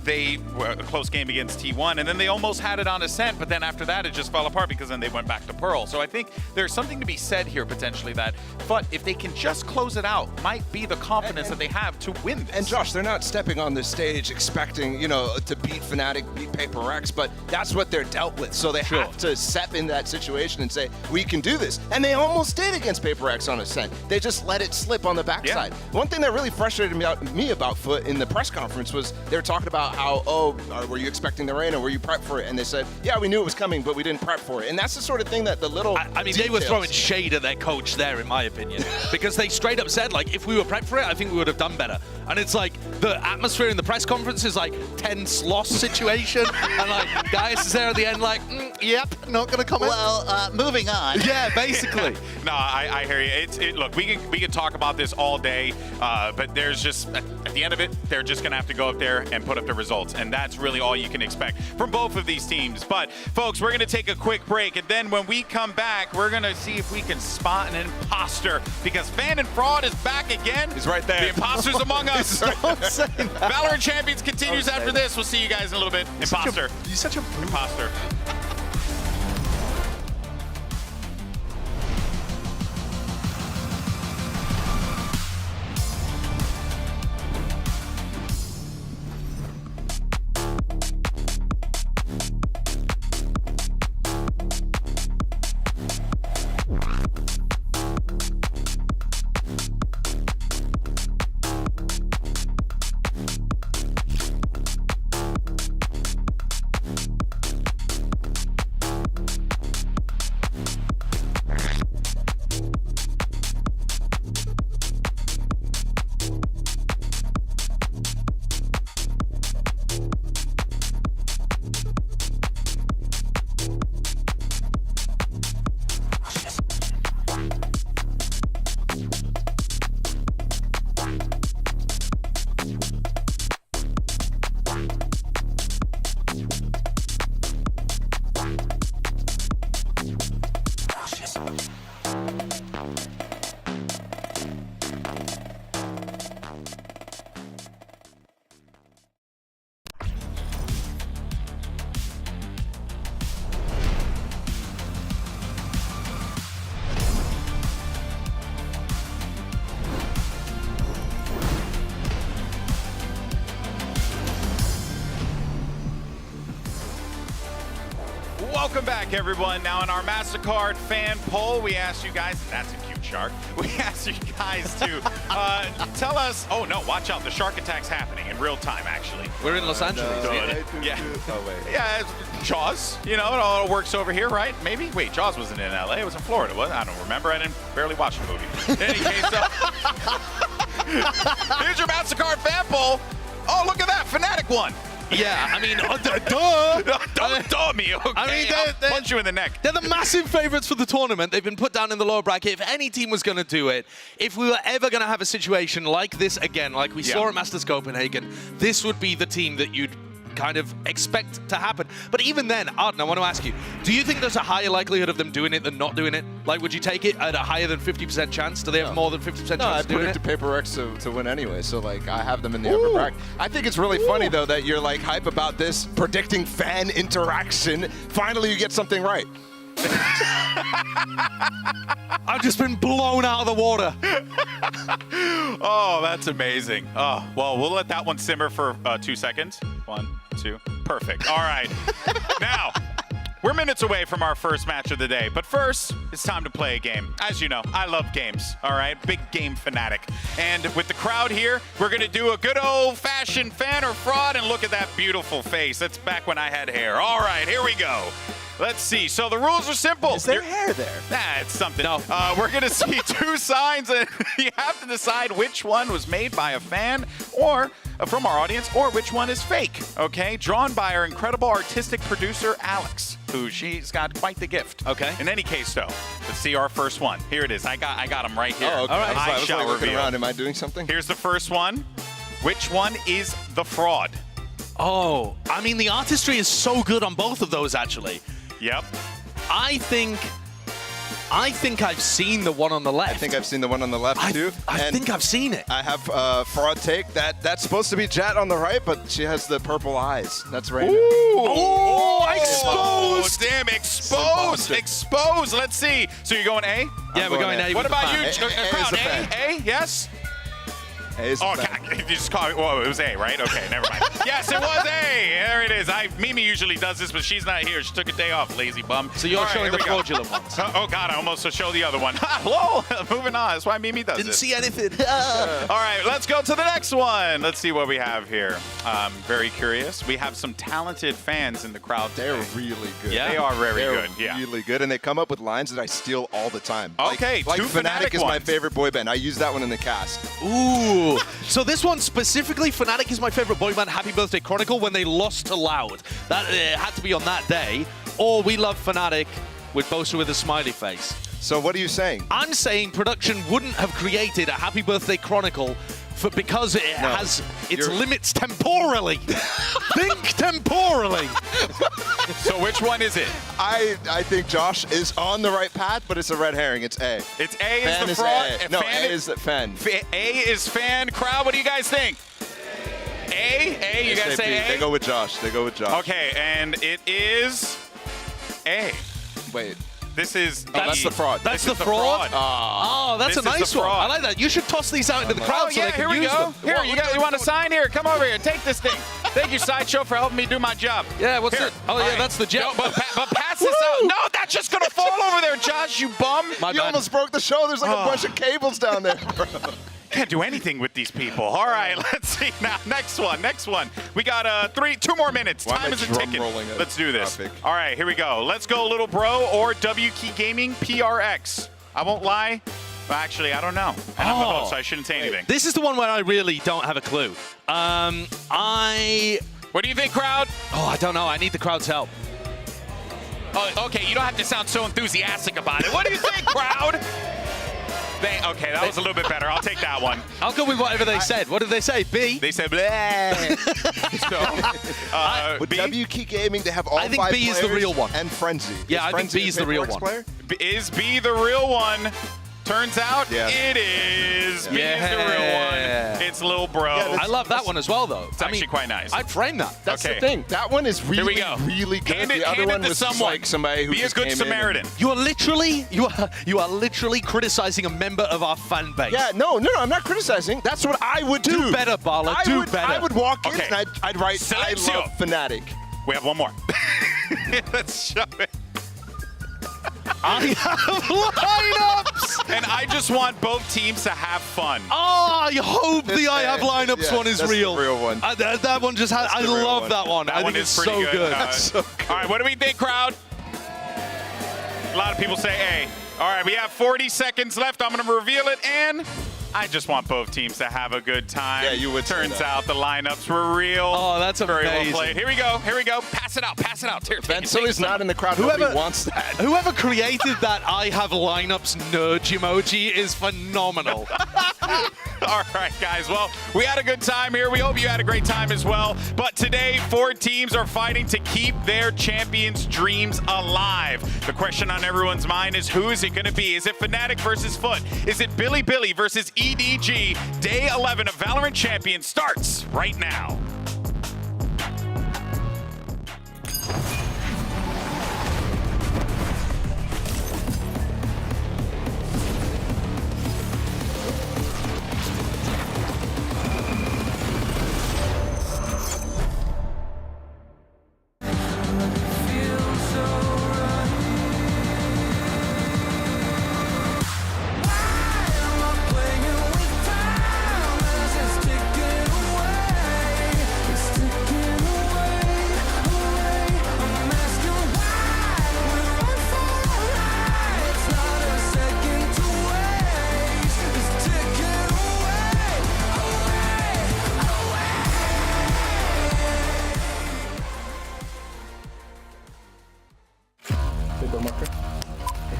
they were a close game against T1, and then they almost had it on Ascent, but then after that, it just fell apart because then they went back to Pearl. So I think there's something to be said here, potentially, that, but if they can just close it out, might be the confidence that they have to win this. And Josh, they're not stepping on this stage expecting, you know, to beat Fnatic, beat Paper X, but that's what they're dealt with. So they have to step in that situation and say, we can do this. And they almost did against Paper X on Ascent. They just let it slip on the backside. One thing that really frustrated me about Foot in the press conference was they were talking about how, were you expecting the rain, or were you prepped for it? And they said, yeah, we knew it was coming, but we didn't prep for it. And that's the sort of thing that the little I mean, they were throwing shade at their coach there, in my opinion, because they straight up said, like, if we were prepped for it, I think we would have done better. And it's like, the atmosphere in the press conference is like tense loss situation. And like, guys is there at the end like, yep, not going to comment. Well, moving on. Yeah, basically. No, I hear you. Look, we can talk about this all day, but there's just, at the end of it, they're just going to have to go up there and put up the results. And that's really all you can expect from both of these teams. But, folks, we're going to take a quick break. And then when we come back, we're going to see if we can spot an imposter. Because Fan and Fraud is back again. He's right there. The imposter's among us. VALORANT Champions continues after this. We'll see you guys in a little bit. Imposter. You're such a imposter. Welcome back, everyone. Now in our MasterCard fan poll, we asked you guys, and that's a cute shark. We asked you guys to tell us. Oh no, watch out! The shark attack's happening in real time. Actually, We're in Los Angeles. Yeah. Oh, wait. Yeah, it's Jaws. You know, it all works over here, right? Maybe. Wait, Jaws wasn't in LA. It was in Florida. What? I don't remember. I didn't barely watch the movie. In any case, here's your MasterCard fan poll. Oh, look at that! Fnatic won. Yeah, I mean, Don't duh me, okay? I mean, I'll punch you in the neck. They're the massive favorites for the tournament. They've been put down in the lower bracket. If any team was going to do it, if we were ever going to have a situation like this again, like we saw at Masters Copenhagen, this would be the team that you'd kind of expect to happen. But even then, Arden, I want to ask you, do you think there's a higher likelihood of them doing it than not doing it? Like, would you take it at a higher than 50% chance? Do they have more than 50% chance I of doing put it to Paper X to win anyway, so like I have them in the upper bracket. I think it's really funny though that you're like hype about this, predicting fan interaction. Finally, you get something right. I've just been blown out of the water. Oh, that's amazing. Oh, well, we'll let that one simmer for 2 seconds. 1, 2, perfect. All right. Now, we're minutes away from our first match of the day, but first, it's time to play a game. As you know, I love games, all right? Big game fanatic. And with the crowd here, we're gonna do a good old-fashioned fan or fraud, and look at that beautiful face. That's back when I had hair. All right, here we go. Let's see. So the rules are simple. Is there hair there? Nah, it's something. No. We're going to see 2 signs, and you have to decide which one was made by a fan or from our audience, or which one is fake, okay? Drawn by our incredible artistic producer, Alex, who she's got quite the gift. Okay. In any case, though, let's see our first one. Here it is. I got him right here. Oh, okay. All right. I I was shall like looking reveal. around. Am I doing something? Here's the first one. Which one is the fraud? Oh, I mean, the artistry is so good on both of those, actually. Yep. I think I've seen the one on the left. I think I've seen the one on the left too. I think I've seen it. I have fraud take. That's supposed to be Jet on the right, but she has the purple eyes. That's right. Oh, Oh, exposed! damn, exposed, exposed. Let's see. So you're going A? Yeah, we're going A. What with the about you, fan. crowd? is the fan. A? Yes? Is Oh, the fan. God, you just called it. Whoa, it was A, right? Okay, never mind. Yes, it was A. There it is. Mimi usually does this, but she's not here. She took a day off, lazy bum. So you're All right, showing here the we go. fraudulent ones. Oh, God, I almost show the other one. Hello. Moving on. That's why Mimi does Didn't this. see anything. All right, let's go to the next one. Let's see what we have here. Very curious. We have some talented fans in the crowd today. They're really good. Yeah. They are very They're good. Yeah. really good, and they come up with lines that I steal all the time. Okay, like 2 Fnatic is my ones. favorite boy band. I use that one in the cast. Ooh. So this one specifically, Fnatic is my favorite boy band, Happy Birthday Chronicle, when they lost to Loud. That had to be on that day. Or We Love Fnatic with Bosa with a smiley face. So what are you saying? I'm saying production wouldn't have created a Happy Birthday Chronicle because it has its you're- limits temporally. Think temporally. So which one is it? I think Josh is on the right path, but it's a red herring. It's A. It's A Fan is the is fraud. A. No, Fan A is the fan. A is fan. Crowd, what do you guys think? A? You guys say A? They go with Josh. They go with Josh. Okay, and it is A. Wait. This is that's the fraud. That's This the is the fraud? fraud. Oh, that's This a is the nice one. fraud. I like that. You should toss these out into the crowd Oh, so yeah, they can here we use go. them. Here, you want a sign here? Come over here. Take this thing. Thank you, Sideshow, for helping me do my job. Yeah, what's Here. it? Oh, All yeah, right. that's the jet. No, but pass this out. No, that's just going to fall over there, Josh, you bum. My You bad. almost broke the show. There's like a bunch of cables down there. Can't do anything with these people. All right, let's see now. Next one. We got 2 more minutes. Why am Time I isn't drum ticking. rolling a Let's do this. topic? All right, here we go. Let's go, Little Bro or W Key Gaming PRX. I won't lie. Well, actually, I don't know. And I'm the Oh. host, so I shouldn't say anything. This is the one where I really don't have a clue. What do you think, crowd? I don't know. I need the crowd's help. Oh, okay, you don't have to sound so enthusiastic about it. What do you think, crowd? Okay, that was a little bit better. I'll take that one. I'll go with whatever they said. What did they say? B? They said, bleh. So, With B? W Key Gaming, they have all I think 5 B is the players real one. And Frenzy. Yeah, I think Frenzy B is a the real Paper X one. player? Is B the real one? Turns out Yeah. it is. B is the Yeah. real one. It's Lil Bro. Yeah, I love that one as well, though. It's actually quite nice. I'd frame that. That's Okay. the thing. That one is really, we go. really good. Hand it, the other hand one it to was just someone. like somebody who Be a just good came Samaritan. You are literally criticizing a member of our fan base. Yeah, no, I'm not criticizing. That's what I would do. Do better, Bala. Do better. I would walk in Okay. and I'd write, I Silencio. love Fnatic. We have one more. Let's show it. I have lineups! And I just want both teams to have fun. Oh, I hope the I have lineups one is that's real. The real one. That one just had. I love that one. That I one think is it's pretty so good. good. That's so good. All right, what do we think, crowd? A lot of people say A. All right, we have 40 seconds left. I'm going to reveal it, and I just want both teams to have a good time. Yeah, you would say Turns that. out the lineups were real. Oh, that's Very amazing. well played. Here we go. Here we go. Pass it out. Pass it out. Here, Ben Silly's not in the crowd. Nobody wants that. Whoever created that I have lineups nudge emoji is phenomenal. All right, guys. Well, we had a good time here. We hope you had a great time as well. But today, 4 teams are fighting to keep their champions' dreams alive. The question on everyone's mind is, who is it going to be? Is it Fnatic versus Foot? Is it Billy versus EDG? Day 11 of VALORANT Champions starts right now.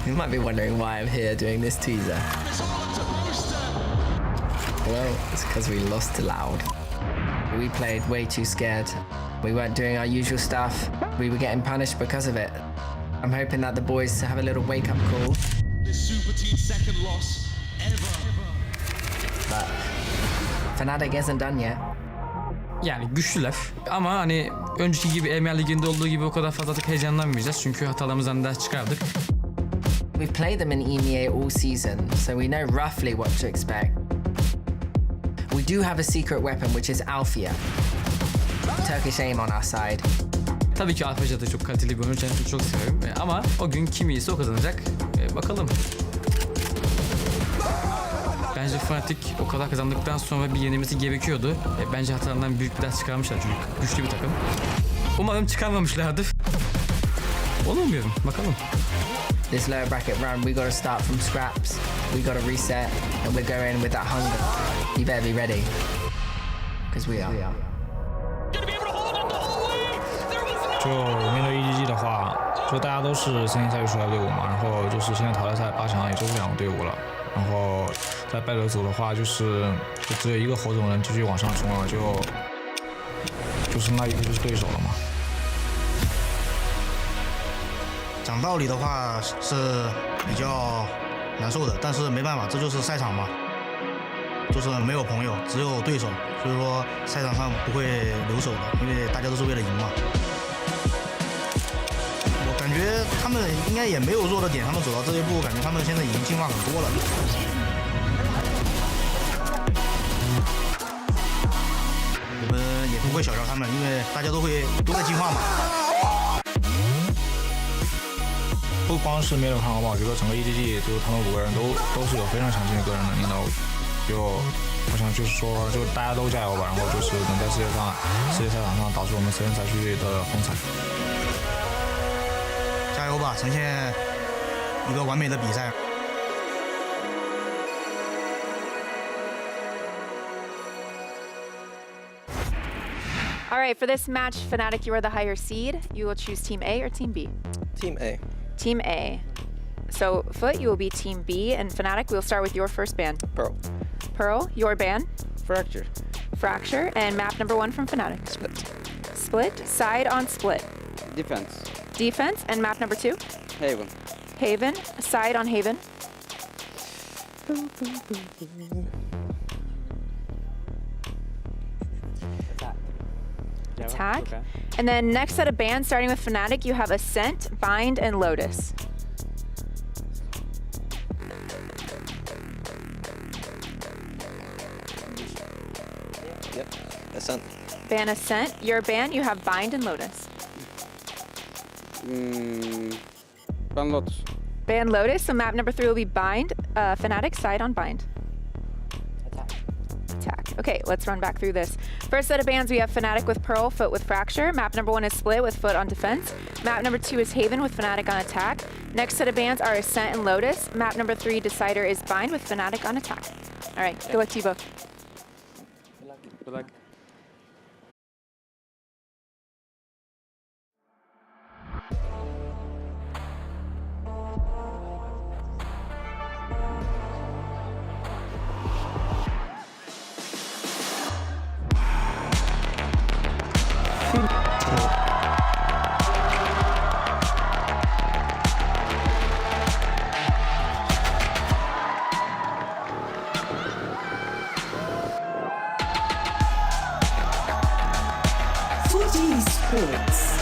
You might be wondering why I'm here doing this teaser. Well, it's because we lost to Loud. We played way too scared. We weren't doing our usual stuff. We were getting punished because of it. I'm hoping that the boys have a little wake-up call. This Super Team's second loss ever. But Fnatic isn't done yet. Yani güçlüler ama hani önceki gibi EMEA Ligi'nde olduğu gibi o kadar fazla heyecanlanmayacağız çünkü hatalarımızdan ders çıkardık. We've played them in EMEA all season, so we know roughly what to expect. We do have a secret weapon, which is Althea. Turkish aim on our side. Tabii ki Alpaca'da çok kaliteli bir oyun, kendisini çok severim ama o gün kim iyiyse o kazanacak. Bakalım. Bence Fnatic o kadar kazandıktan sonra bir yenilmesi gerekiyordu. Bence hatalarından büyük bir ders çıkarmışlar çünkü güçlü bir takım. Umarım çıkarmamışlardır. Onu umuyorum. Bakalım. This lower bracket run, we gotta start from scraps. We gotta reset, and we're going with that hunger. You better be ready, because we are. 就面对 EDG 的话，就大家都是先前赛季出来的队伍嘛，然后就是现在淘汰赛8强也就是2个队伍了，然后在败者组的话，就只有一个火种人继续往上冲了，就是那一个就是对手了嘛。讲道理的话是比较难受的，但是没办法，这就是赛场嘛，就是没有朋友，只有对手，所以说赛场上不会留手的，因为大家都是为了赢嘛。我感觉他们应该也没有弱的点，他们走到这一步，感觉他们现在已经进化很多了。我们也不会小瞧他们，因为大家都在进化嘛。 不光是面对看好吧，我觉得整个 EDG 就是他们5个人都是有非常强劲的个人能力的。就我想就是说，就大家都加油吧，然后就是能在世界赛场上导致我们职业赛区的风采。加油吧，呈现一个完美的比赛。 All right, for this match, Fnatic, you are the higher seed. You will choose Team A or Team B? Team A. Team A. So, Foot, you will be Team B, and Fnatic, we'll start with your first ban. Pearl. Pearl, your ban? Fracture. Fracture, and map number 1 from Fnatic. Split, side on split. Defense. Defense, and map number 2? Haven. Haven, side on Haven. Attack. Okay. And then next set of bans, starting with Fnatic, you have Ascent, Bind, and Lotus. Yep. Ascent. Ban Ascent. Your ban, you have Bind and Lotus. Ban Lotus. Ban Lotus, so map number 3 will be Bind. Fnatic, side on Bind. Attack. Okay, let's run back through this. First set of bans, we have Fnatic with Pearl, Foot with Fracture. Map number 1 is Split with Foot on defense. Map number 2 is Haven with Fnatic on attack. Next set of bans are Ascent and Lotus. Map number 3, Decider, is Bind with Fnatic on attack. All right, good luck to you both. Good luck. Sports.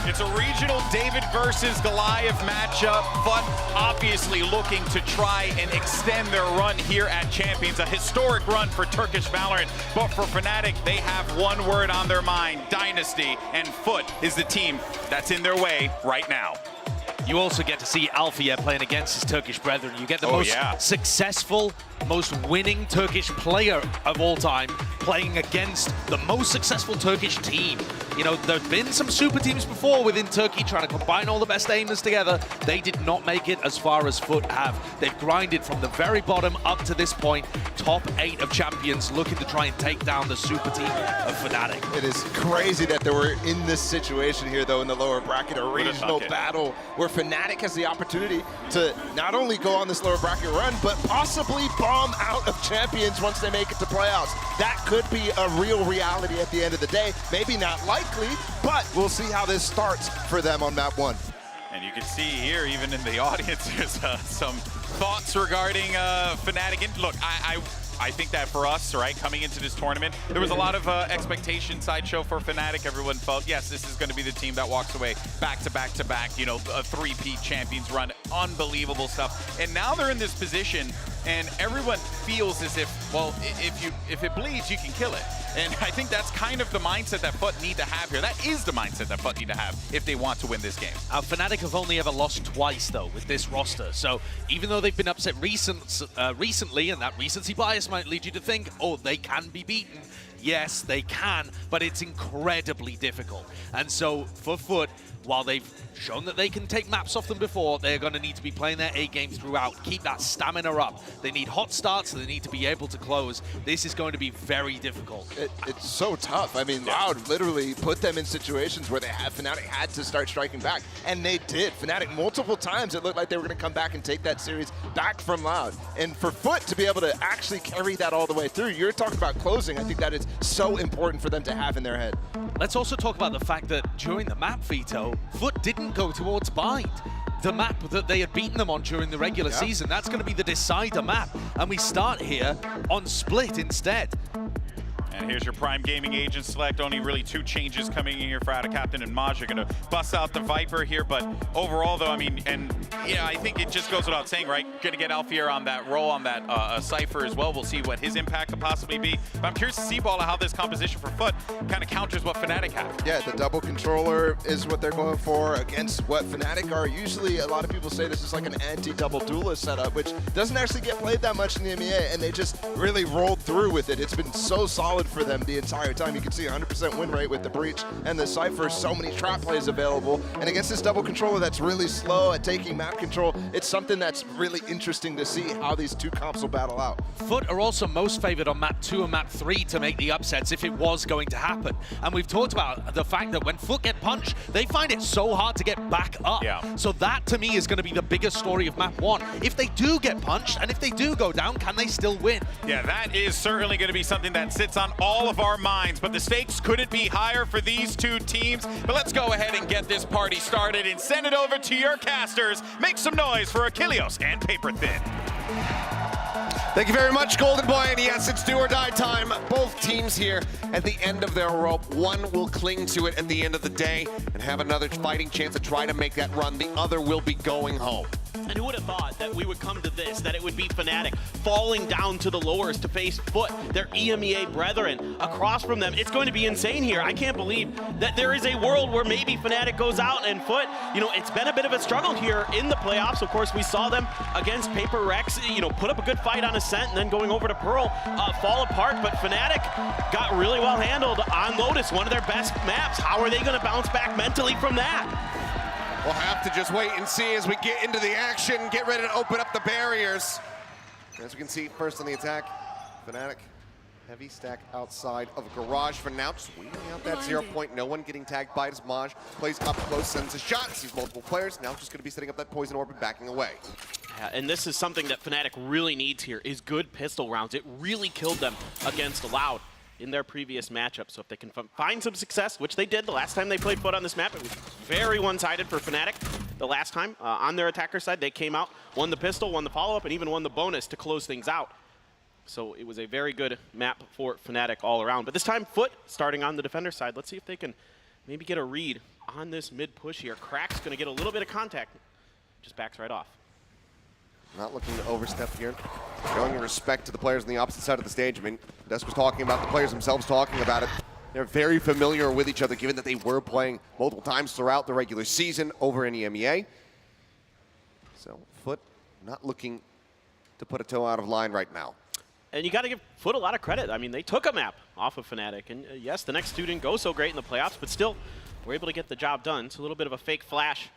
It's a regional David versus Goliath matchup. Fun obviously looking to try and extend their run here at Champions. A historic run for Turkish Valorant. But for Fnatic, they have one word on their mind, Dynasty. And Foot is the team that's in their way right now. You also get to see Alfia playing against his Turkish brethren. You get the most successful, most winning Turkish player of all time playing against the most successful Turkish team. You know, there have been some super teams before within Turkey trying to combine all the best aimers together. They did not make it as far as Foot have. They've grinded from the very bottom up to this point. Top 8 of champions looking to try and take down the super team of Fnatic. It is crazy that they were in this situation here, though, in the lower bracket, a regional battle where Fnatic has the opportunity to not only go on this lower bracket run, but possibly bomb out of champions once they make it to playoffs. That could be a real reality at the end of the day. Maybe not likely, but we'll see how this starts for them on map 1. And you can see here, even in the audience, there's some thoughts regarding Fnatic. And look, I think that for us, right, coming into this tournament, there was a lot of expectation sideshow for Fnatic. Everyone felt, yes, this is going to be the team that walks away back to back to back, you know, a 3-peat champions run, unbelievable stuff. And now they're in this position, and everyone feels as if, well, if it bleeds, you can kill it. And I think that's kind of the mindset that Foot need to have here. That is the mindset that Foot need to have if they want to win this game. Fnatic have only ever lost twice, though, with this roster. So even though they've been upset recently, and that recency bias might lead you to think, oh, they can be beaten. Yes, they can, but it's incredibly difficult. And so for Foot, while they've shown that they can take maps off them before, they're going to need to be playing their A game throughout, keep that stamina up. They need hot starts, so they need to be able to close. This is going to be very difficult. It's so tough. I mean, Loud literally put them in situations where Fnatic had to start striking back, and they did. Fnatic, multiple times, it looked like they were going to come back and take that series back from Loud. And for Foot to be able to actually carry that all the way through, you're talking about closing. I think that is so important for them to have in their head. Let's also talk about the fact that during the map veto, Foot didn't go towards Bind. The map that they had beaten them on during the regular season, that's going to be the decider map. And we start here on Split instead. And here's your Prime Gaming agent select. Only really 2 changes coming in here for Ada Captain and Maj. Are going to bust out the Viper here. But overall, though, I mean, and yeah, I think it just goes without saying, right? Going to get Alfia on that role on that Cypher as well. We'll see what his impact could possibly be. But I'm curious to see, Balla, how this composition for Foot kind of counters what Fnatic have. Yeah, the double controller is what they're going for against what Fnatic are. Usually, a lot of people say this is like an anti-double duelist setup, which doesn't actually get played that much in the MEA, and they just really rolled through with it. It's been so solid for them the entire time. You can see 100% win rate with the Breach and the Cypher. So many trap plays available. And against this double controller that's really slow at taking map control, it's something that's really interesting to see how these 2 comps will battle out. Foot are also most favored on map 2 and map 3 to make the upsets if it was going to happen. And we've talked about the fact that when Foot get punched, they find it so hard to get back up. So that, to me, is going to be the biggest story of map 1. If they do get punched, and if they do go down, can they still win? Yeah, that is certainly going to be something that sits on all of our minds, but the stakes couldn't be higher for these 2 teams. But let's go ahead and get this party started and send it over to your casters. Make some noise for Achilles and Paper Thin. Thank you very much, Golden Boy. And yes, it's do or die time. Both teams here at the end of their rope. One will cling to it at the end of the day and have another fighting chance to try to make that run. The other will be going home. And who would have thought that we would come to this, that it would be Fnatic falling down to the lowers to face Foot, their EMEA brethren, across from them. It's going to be insane here. I can't believe that there is a world where maybe Fnatic goes out and Foot, you know, it's been a bit of a struggle here in the playoffs. Of course, we saw them against Paper Rex, you know, put up a good fight on Ascent and then going over to Pearl, fall apart. But Fnatic got really well handled on Lotus, one of their best maps. How are they going to bounce back mentally from that? We'll have to just wait and see as we get into the action, get ready to open up the barriers. As we can see, first on the attack, Fnatic, heavy stack outside of Garage for now, just waiting out that 0 point. No one getting tagged by it as Maj plays up close, sends a shot, sees multiple players, now just gonna be setting up that poison orb and backing away. Yeah, and this is something that Fnatic really needs here, is good pistol rounds. It really killed them against Loud in their previous matchup. So if they can find some success, which they did the last time they played Foot on this map, it was very one-sided for Fnatic the last time. On their attacker side, they came out, won the pistol, won the follow-up, and even won the bonus to close things out. So it was a very good map for Fnatic all around. But this time, Foot starting on the defender side. Let's see if they can maybe get a read on this mid-push here. Crack's going to get a little bit of contact. Just backs right off. Not looking to overstep here. Showing respect to the players on the opposite side of the stage. I mean, Desk was talking about the players themselves talking about it. They're very familiar with each other, given that they were playing multiple times throughout the regular season over in EMEA. So Foot not looking to put a toe out of line right now. And you got to give Foot a lot of credit. I mean, they took a map off of Fnatic. And yes, the next two didn't go so great in the playoffs, but still, were able to get the job done. It's a little bit of a fake flash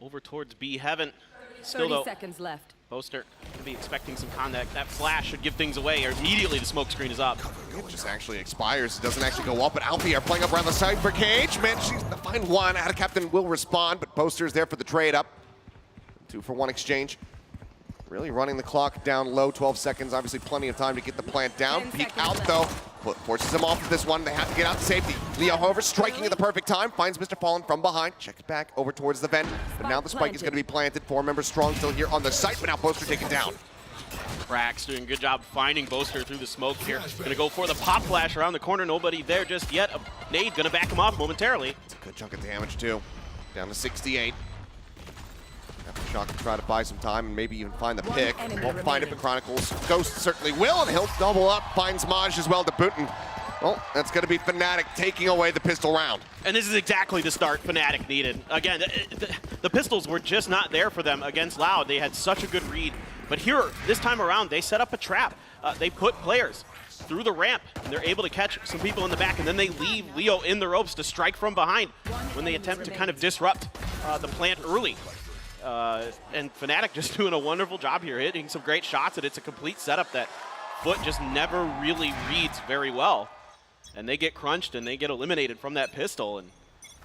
over towards B Heaven. Still, 30 seconds left. Boaster could be expecting some contact. That flash should give things away, or immediately the smoke screen is up. It just actually expires. It doesn't actually go up, but Alfie are playing up around the side for Cage. Manages to find one. Out of Captain will respond, but Boaster's there for the trade up. 2-for-1 exchange. Really running the clock down low, 12 seconds. Obviously plenty of time to get the plant down. Peek out though. Forces him off of this one. They have to get out to safety. Leo, however, striking at the perfect time. Finds Mr. Fallen from behind. Checks back over towards the vent. But now the spike is going to be planted. 4 members strong still here on the site, but now Boaster taken down. Crack's doing a good job finding Boaster through the smoke here. Going to go for the pop flash around the corner. Nobody there just yet. A nade going to back him off momentarily. It's a good chunk of damage too. Down to 68. Shock to try to buy some time and maybe even find the pick. Won't find it, but Chronicles Ghost certainly will, and he'll double up. Finds Maj as well to boot, and well, that's going to be Fnatic taking away the pistol round. And this is exactly the start Fnatic needed. Again, the pistols were just not there for them against Loud. They had such a good read. But here, this time around, they set up a trap. They put players through the ramp, and they're able to catch some people in the back, and then they leave Leo in the ropes to strike from behind when they attempt to kind of disrupt the plant early. And Fnatic just doing a wonderful job here, hitting some great shots, and it's a complete setup that Foot just never really reads very well. And they get crunched and they get eliminated from that pistol, and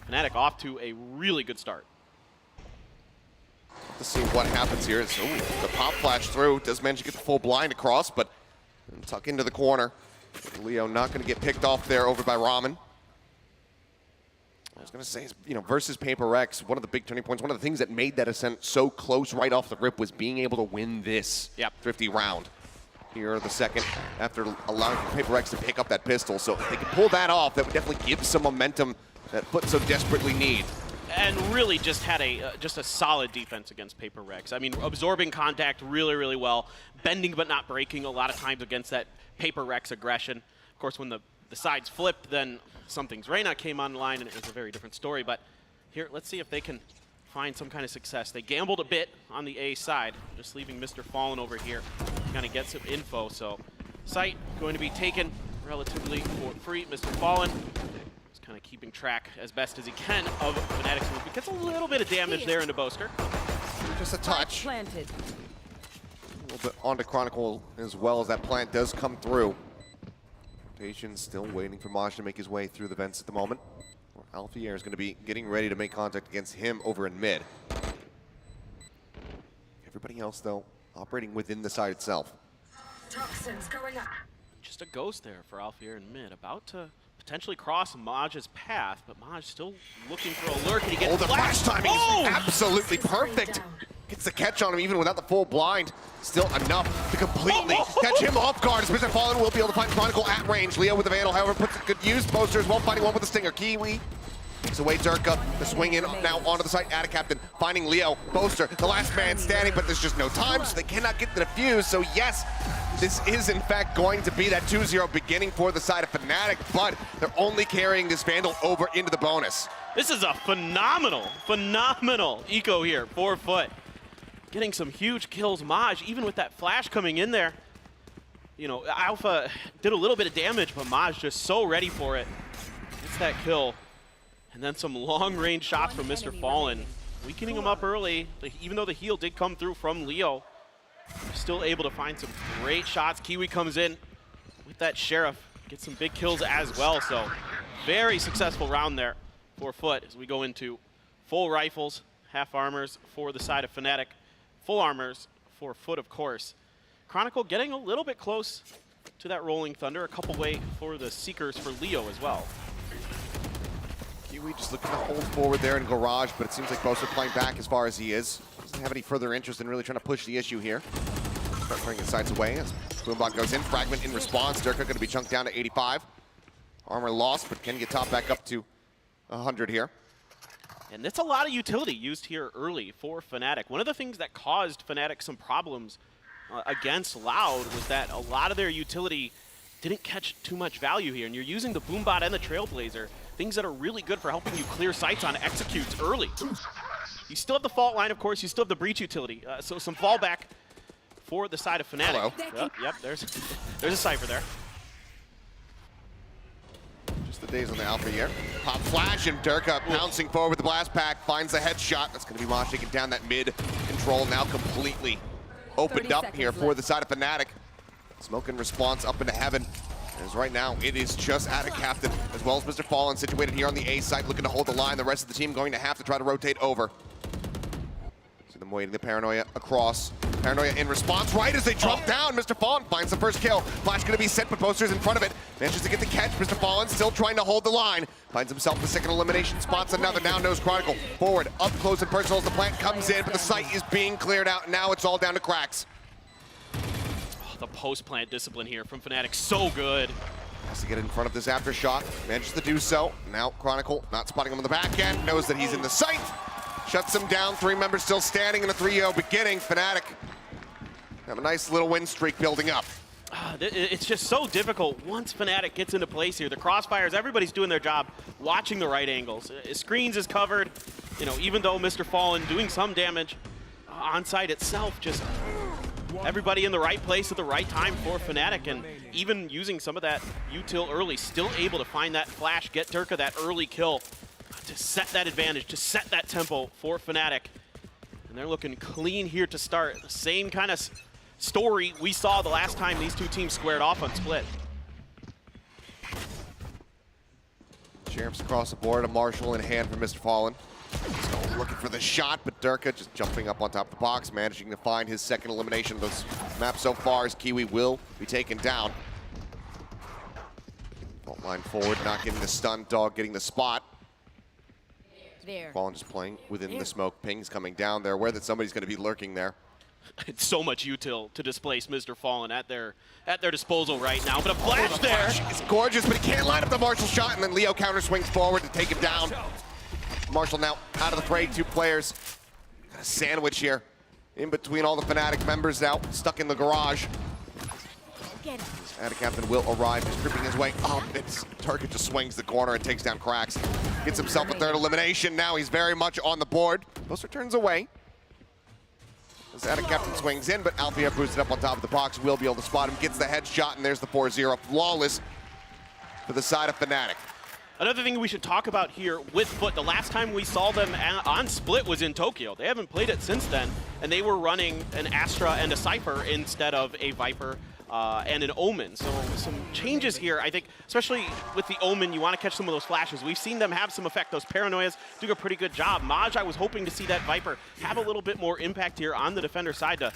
Fnatic off to a really good start. Let's see what happens here. It's, the pop flash through, does manage to get the full blind across, but tuck into the corner. Leo not going to get picked off there over by Ramen. I was going to say, you know, versus Paper Rex, one of the big turning points, one of the things that made that Ascent so close right off the rip was being able to win this Thrifty round. Here the second, after allowing Paper Rex to pick up that pistol. So if they can pull that off, that would definitely give some momentum that Foot so desperately need. And really just had just a solid defense against Paper Rex. I mean, absorbing contact really, really well, bending but not breaking a lot of times against that Paper Rex aggression. Of course, when the sides flipped, then Something's Reyna came online, and it was a very different story. But here, let's see if they can find some kind of success. They gambled a bit on the A side, just leaving Mr. Fallen over here to kind of get some info. So site going to be taken relatively for free. Mr. Fallen is kind of keeping track as best as he can of Fnatic's move. He gets a little bit of damage there into Boaster. Just a touch. A little bit onto Chronicle as well as that plant does come through. Rotation still waiting for Maj to make his way through the vents at the moment. Alfier is going to be getting ready to make contact against him over in mid. Everybody else, though, operating within the site itself. Toxins going up. Just a ghost there for Alfier in mid, about to potentially cross Maj's path, but Maj still looking for a lurk, and he gets the flash timing is absolutely perfect. Gets the catch on him even without the full blind. Still enough to completely catch him off guard. As Mr. Fallen will be able to find Chronicle at range. Leo with the Vandal, however, puts a good use. Boaster as well, finding one with the Stinger. Kiwi Takes away Durka. The swing in now onto the side. Ada Captain finding Leo. Boaster, the last man standing, but there's just no time, so they cannot get the defuse. So yes, this is in fact going to be that 2-0 beginning for the side of Fnatic, but they're only carrying this Vandal over into the bonus. This is a phenomenal eco here, 4 foot. Getting some huge kills. Maj, even with that flash coming in there, you know, Alpha did a little bit of damage, but Maj just so ready for it. Gets that kill. And then some long-range shots from Mr. Fallen, weakening him up early. Even though the heal did come through from Leo, still able to find some great shots. Kiwi comes in with that Sheriff, gets some big kills as well. So very successful round there for Foot as we go into full rifles, half armors for the side of Fnatic, full armors for Foot, of course. Chronicle getting a little bit close to that Rolling Thunder, a couple way for the Seekers for Leo as well. Kiwi just looking to hold forward there in Garage, but it seems like Boaster playing back as far as he is. Doesn't have any further interest in really trying to push the issue here. Start bringing sights away as Boombot goes in. Fragment in response. Durka going to be chunked down to 85. Armor lost, but can get top back up to 100 here. And it's a lot of utility used here early for Fnatic. One of the things that caused Fnatic some problems against Loud was that a lot of their utility didn't catch too much value here. And you're using the Boombot and the Trailblazer, things that are really good for helping you clear sights on executes early. You still have the fault line, of course. You still have the breach utility. So some fallback for the side of Fnatic. Hello. Yep, there's a Cypher there. Just the days on the Alpha here. Pop flash and Durka pouncing forward with the blast pack. Finds the headshot. That's going to be Mosh taking down that mid control. Now completely opened up here for the side of Fnatic. Smoke in response up into heaven. As right now, it is just Ada Captain, as well as Mr. Fallen, situated here on the A side, looking to hold the line. The rest of the team going to have to try to rotate over. See them waiting the Paranoia across. Paranoia in response, right as they drop down. Mr. Fallen finds the first kill. Flash going to be set, but Boaster's in front of it. Manages to get the catch. Mr. Fallen still trying to hold the line. Finds himself the second elimination, spots another. Now knows Chronicle. Forward, up close and personal as the plant comes in, but the site is being cleared out. Now it's all down to cracks. The post-plant discipline here from Fnatic, so good. Has to get in front of this after shot, manages to do so. Now Chronicle not spotting him on the back end, knows that he's in the site. Shuts him down, 3 members still standing in a 3-0 beginning. Fnatic have a nice little win streak building up. It's just so difficult once Fnatic gets into place here. The crossfires, everybody's doing their job, watching the right angles. Screens is covered, you know, even though Mr. Fallen doing some damage on site itself, just everybody in the right place at the right time for Fnatic, and even using some of that util early, still able to find that flash, get Durka that early kill to set that advantage, to set that tempo for Fnatic. And they're looking clean here to start. The same kind of story we saw the last time these two teams squared off on Split. Sheriff's across the board, a Marshall in hand for Mr. Fallen. So looking for the shot, but Durka just jumping up on top of the box, managing to find his second elimination of this map so far, as Kiwi will be taken down. Fault line forward, not getting the stun, Dog getting the spot. Fallen just playing within the smoke. Ping's coming down. They're aware that somebody's going to be lurking there. It's so much util to displace Mr. Fallen at their disposal right now, but a flash there. It's gorgeous, but he can't line up the Marshall shot, and then Leo counter swings forward to take him down. Marshall now out of the fray, 2 players. Got a sandwich here in between all the Fnatic members now, stuck in the garage. Ada Captain will arrive, just tripping his way up. Durka just swings the corner and takes down Cracks. Gets himself a 3rd elimination. Now he's very much on the board. Boaster turns away as Ada Captain swings in, but Alfia boosted up on top of the box, will be able to spot him, gets the headshot, and there's the 4-0. Flawless for the side of Fnatic. Another thing we should talk about here with Foot, the last time we saw them on Split was in Tokyo. They haven't played it since then, and they were running an Astra and a Cypher instead of a Viper and an Omen. So some changes here, I think, especially with the Omen, you want to catch some of those flashes. We've seen them have some effect. Those Paranoias do a pretty good job. Maj, I was hoping to see that Viper have a little bit more impact here on the defender side to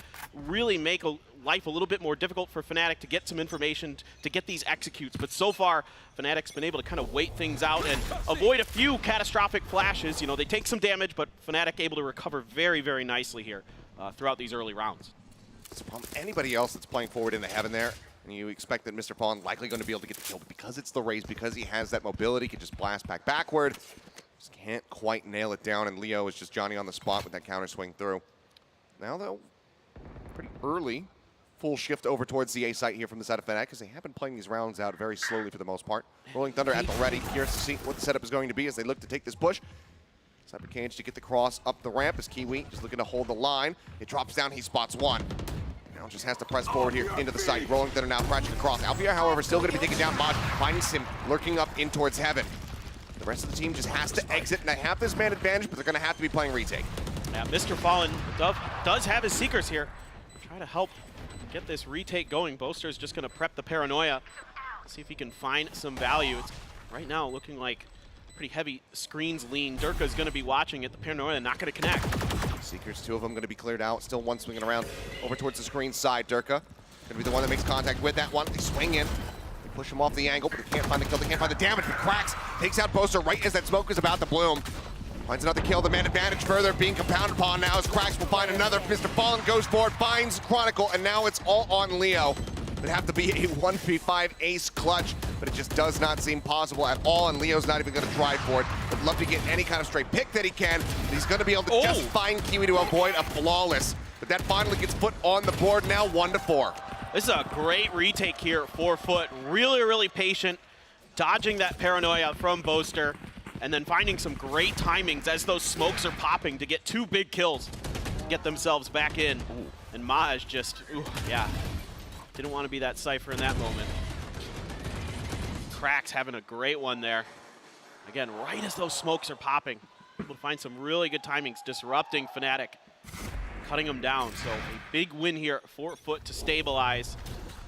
really make life a little bit more difficult for Fnatic to get some information, to get these executes. But so far, Fnatic's been able to kind of wait things out and avoid a few catastrophic flashes. You know, they take some damage, but Fnatic able to recover very, very nicely here throughout these early rounds. Anybody else that's playing forward into heaven there, and you expect that Mr. Fallen likely going to be able to get the kill, but because it's the Raze, because he has that mobility, he can just blast back backward. Just can't quite nail it down, and Leo is just Johnny on the spot with that counter swing through. Now, though, pretty early. Full shift over towards the A site here from the side of Fnatic, because they have been playing these rounds out very slowly for the most part. Rolling Thunder at the ready. Curious to see what the setup is going to be as they look to take this push. Cyber Cage to get the cross up the ramp as Kiwi just looking to hold the line. It drops down, he spots one. Now just has to press forward here into the site. Rolling Thunder now crashing across. Alfia, however, still going to be taken down. Maj finds him lurking up in towards heaven. The rest of the team just has to exit, and they have this man advantage, but they're going to have to be playing retake. Yeah, Mr. Fallen does have his Seekers here. Try to help get this retake going. Boaster's just going to prep the Paranoia, see if he can find some value. It's right now looking like pretty heavy screens lean. Durka's going to be watching it. The Paranoia not going to connect. Seekers, two of them going to be cleared out. Still one swinging around over towards the screen side. Durka going to be the one that makes contact with that one. They swing in. They push him off the angle, but they can't find the kill. They can't find the damage. But Cracks takes out Boaster right as that smoke is about to bloom. Finds another kill. The man advantage further being compounded upon now as Cracks will find another. Mr. Fallen goes for it, finds Chronicle, and now it's all on Leo. It'd have to be a 1v5 ace clutch, but it just does not seem possible at all, and Leo's not even going to try for it. Would love to get any kind of straight pick that he can, but he's going to be able to just find Kiwi to avoid a flawless. But that finally gets put on the board now, 1-4. This is a great retake here for Foot. Really, really patient, dodging that Paranoia from Boaster, and then finding some great timings as those smokes are popping to get two big kills to get themselves back in. And Maj just, yeah. Didn't want to be that Cypher in that moment. Cracks having a great one there. Again, right as those smokes are popping. Able to find some really good timings, disrupting Fnatic, cutting them down. So a big win here for Foot to stabilize.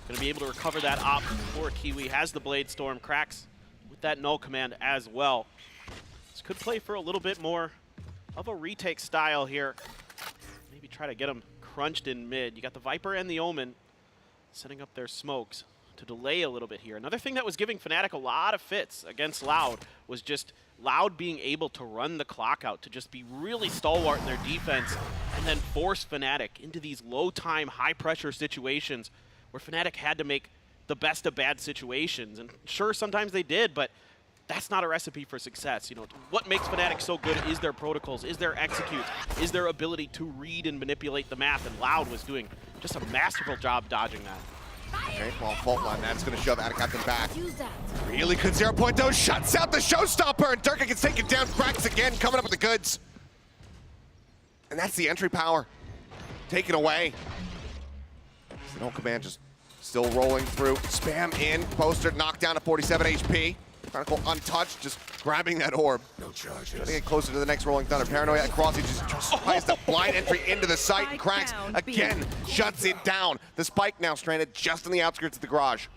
Gonna be able to recover that op for Kiwi. Has the Blade Storm. Cracks with that null command as well. This could play for a little bit more of a retake style here. Maybe try to get them crunched in mid. You got the Viper and the Omen setting up their smokes to delay a little bit here. Another thing that was giving Fnatic a lot of fits against Loud was just Loud being able to run the clock out, to just be really stalwart in their defense and then force Fnatic into these low-time, high-pressure situations where Fnatic had to make the best of bad situations. And sure, sometimes they did, but that's not a recipe for success. You know, what makes Fnatic so good is their protocols, is their execute, is their ability to read and manipulate the map, and Loud was doing just a masterful job dodging that. Okay, well, fault line, that's going to shove Adicaptain back. Really good 0.0, shuts out the showstopper, and Durka gets taken down. Cracks again, coming up with the goods. And that's the entry power. Taken away. No command just still rolling through. Spam in, Boaster knocked down to 47 HP. Chronicle untouched, just grabbing that orb. No charges. Trying to get closer to the next Rolling Thunder. Paranoia across, he just tries the blind entry into the site, and Cracks again shuts it down. The spike now stranded just on the outskirts of the garage.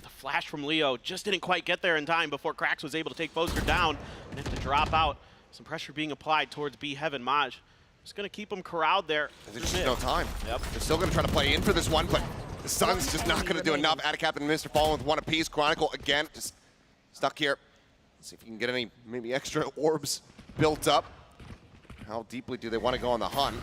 The flash from Leo just didn't quite get there in time before Cracks was able to take Boaster down and have to drop out. Some pressure being applied towards B Heaven. Maj just going to keep him corralled there. There's just no time. Yep. They're still going to try to play in for this one, but the Sun's just not going to do enough. Adicaptain and Mr. Fallen with one apiece. Chronicle again just stuck here. Let's see if you can get any maybe extra orbs built up. How deeply do they want to go on the hunt?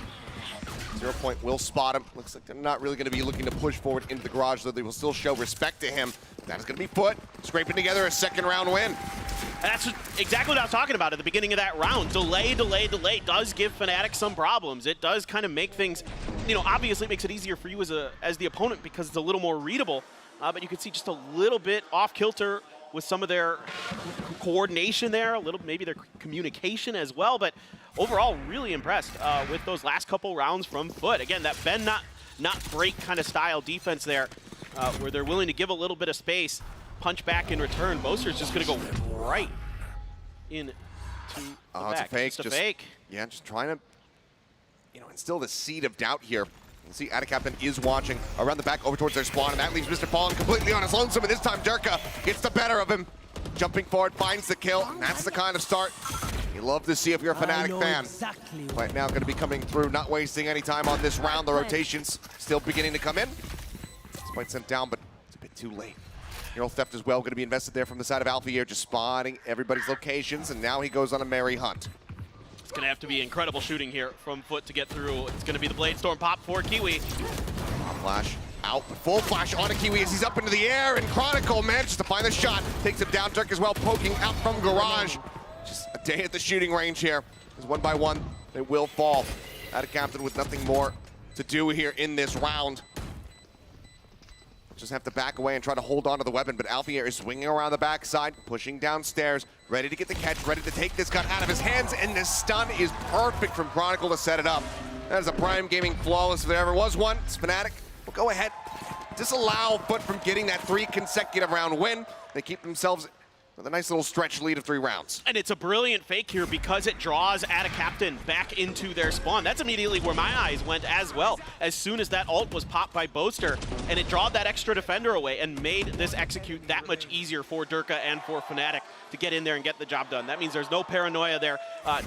0 Point will spot him. Looks like they're not really going to be looking to push forward into the garage, though they will still show respect to him. That is going to be Foot scraping together a second round win. And that's exactly what I was talking about at the beginning of that round. Delay, delay, delay does give Fnatic some problems. It does kind of make things, you know, obviously it makes it easier for you as the opponent because it's a little more readable. But you can see just a little bit off kilter with some of their coordination there, a little maybe their communication as well. But overall, really impressed with those last couple rounds from Foot. Again, that bend not break kind of style defense there, where they're willing to give a little bit of space, punch back in return. Boaster's just going to go right into the back. It's a fake. Just a fake. Yeah, just trying to, you know, instill the seed of doubt here. You see Adicaptain is watching around the back over towards their spawn, and that leaves Mr. Fallen completely on his lonesome, and this time Durka gets the better of him. Jumping forward, finds the kill, and that's the kind of start you love to see if you're a Fnatic fan. Right now going to be coming through, not wasting any time on this round. The rotations still beginning to come in. Despite sent down, but it's a bit too late. Hero Theft as well going to be invested there from the side of Alpha here, just spotting everybody's locations, and now he goes on a merry hunt. It's going to have to be incredible shooting here from Foot to get through. It's going to be the Blade Storm pop for Kiwi. Flash out, but full flash onto Kiwi as he's up into the air, and Chronicle manages to find the shot. Takes him down, Dirk as well, poking out from Garage. Just a day at the shooting range here. Because one by one, they will fall. Captain with nothing more to do here in this round. Just have to back away and try to hold on to the weapon, but Alfier is swinging around the backside, pushing downstairs, ready to get the catch, ready to take this gun out of his hands, and this stun is perfect from Chronicle to set it up. That is a Prime Gaming flawless if there ever was one. It's Fnatic will go ahead, disallow Foot from getting that 3 consecutive round win. They keep themselves with a nice little stretch lead of 3 rounds. And it's a brilliant fake here because it draws Captain back into their spawn. That's immediately where my eyes went as well. As soon as that ult was popped by Boaster, and it drawed that extra defender away and made this execute that much easier for Durka and for Fnatic to get in there and get the job done. That means there's no paranoia there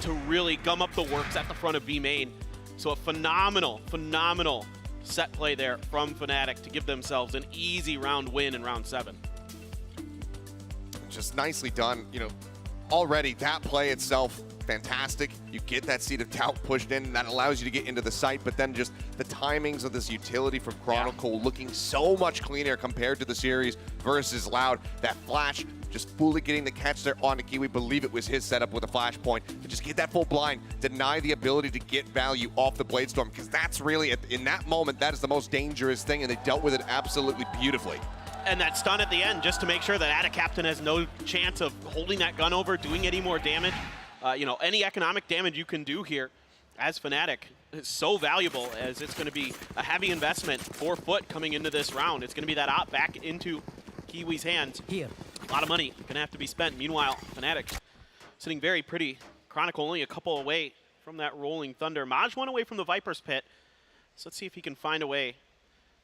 to really gum up the works at the front of B main. So a phenomenal, phenomenal set play there from Fnatic to give themselves an easy round win in round 7. Just nicely done. You know, already that play itself, fantastic. You get that seed of doubt pushed in, and that allows you to get into the site, but then just the timings of this utility from Chronicle looking so much cleaner compared to the series versus Loud. That flash, just fully getting the catch there on Kiwi. Believe it was his setup with a flashpoint to just get that full blind, deny the ability to get value off the Bladestorm, because that's really, in that moment, that is the most dangerous thing, and they dealt with it absolutely beautifully. And that stun at the end, just to make sure that Captain has no chance of holding that gun over, doing any more damage. You know, any economic damage you can do here as Fnatic is so valuable, as it's going to be a heavy investment for Foot coming into this round. It's going to be that op back into Kiwi's hands. Here. A lot of money going to have to be spent. Meanwhile, Fnatic sitting very pretty. Chronicle only a couple away from that Rolling Thunder. Maj one away from the Viper's Pit. So let's see if he can find a way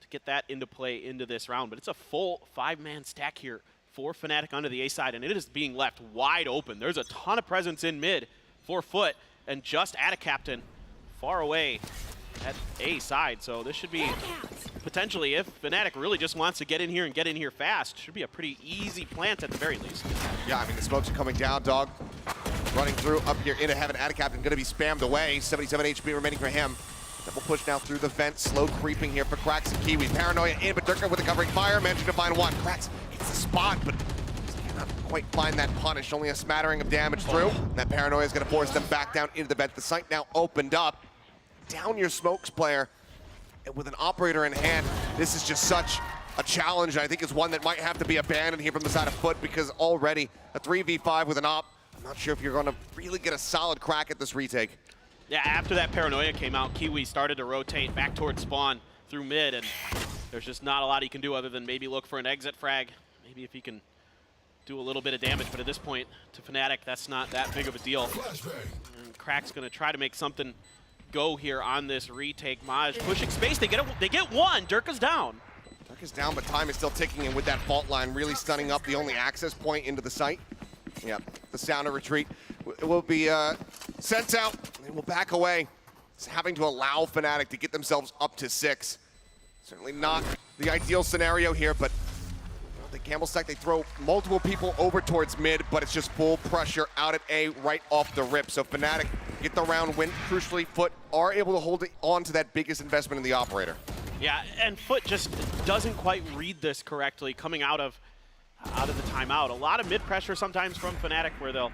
to get that into play into this round. But it's a full 5-man stack here for Fnatic onto the A side, and it is being left wide open. There's a ton of presence in mid for Foot, and just Captain far away at A side. So this should be potentially, if Fnatic really just wants to get in here and get in here fast, should be a pretty easy plant at the very least. Yeah, I mean, the smokes are coming down, dog. Running through up here into heaven. Captain going to be spammed away. 77 HP remaining for him. Double push now through the fence, slow creeping here for Krax and Kiwi. Paranoia in, but Durka with a covering fire, managing to find one. Krax hits the spot, but cannot quite find that punish. Only a smattering of damage through. And that Paranoia is going to force them back down into the vent. The site now opened up. Down your smokes, player. And with an operator in hand, this is just such a challenge. I think it's one that might have to be abandoned here from the side of Foot, because already a 3v5 with an op. I'm not sure if you're going to really get a solid crack at this retake. Yeah, after that Paranoia came out, Kiwi started to rotate back towards spawn through mid, and there's just not a lot he can do other than maybe look for an exit frag. Maybe if he can do a little bit of damage, but at this point, to Fnatic, that's not that big of a deal. And Crack's gonna try to make something go here on this retake. Maj pushing space, they get one, Durka's down. Durka's down, but time is still ticking, and with that fault line really stunning up the only access point into the site. Yep, the sound of retreat will be sent out, and will back away. It's having to allow Fnatic to get themselves up to 6. Certainly not the ideal scenario here, but the Camel Stack, they throw multiple people over towards mid, but it's just full pressure out at A right off the rip. So Fnatic get the round win. Crucially, Foot are able to hold on to that biggest investment in the operator. Yeah, and Foot just doesn't quite read this correctly coming out of the timeout. A lot of mid pressure sometimes from Fnatic, where they'll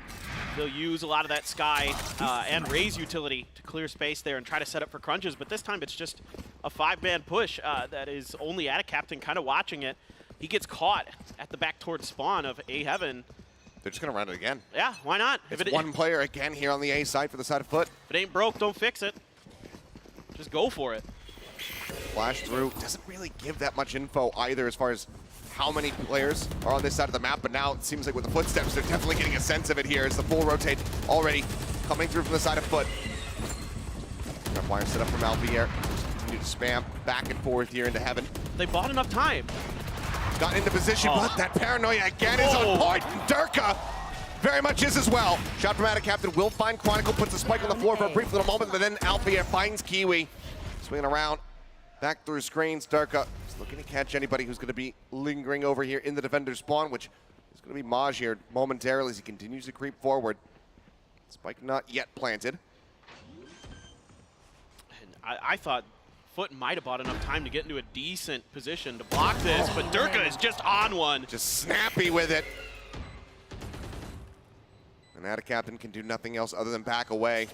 use a lot of that Sky and Raze utility to clear space there and try to set up for crunches, but this time it's just a 5-man push that is only Captain kind of watching it. He gets caught at the back towards spawn of A Heaven. They're just going to run it again. Yeah, why not? It's one player again here on the A side for the side of Foot. If it ain't broke, don't fix it. Just go for it. Flash through. Doesn't really give that much info either as far as how many players are on this side of the map, but now it seems like with the footsteps, they're definitely getting a sense of it here. It's the full rotate already coming through from the side of Foot. Wire set up from Alvier. Continue to spam back and forth here into heaven. They bought enough time. Got into position, but that Paranoia again is on point. Durka very much is as well. Shot from Captain will find Chronicle, puts a spike on the floor for a brief little moment, but then Alvier finds Kiwi. Swinging around, back through screens. Durka is looking to catch anybody who's going to be lingering over here in the defender's spawn, which is going to be Maj here momentarily as he continues to creep forward. Spike not yet planted. And I thought Foot might have bought enough time to get into a decent position to block this, but Durka is just on one. Just snappy with it. Fnatic captain can do nothing else other than back away.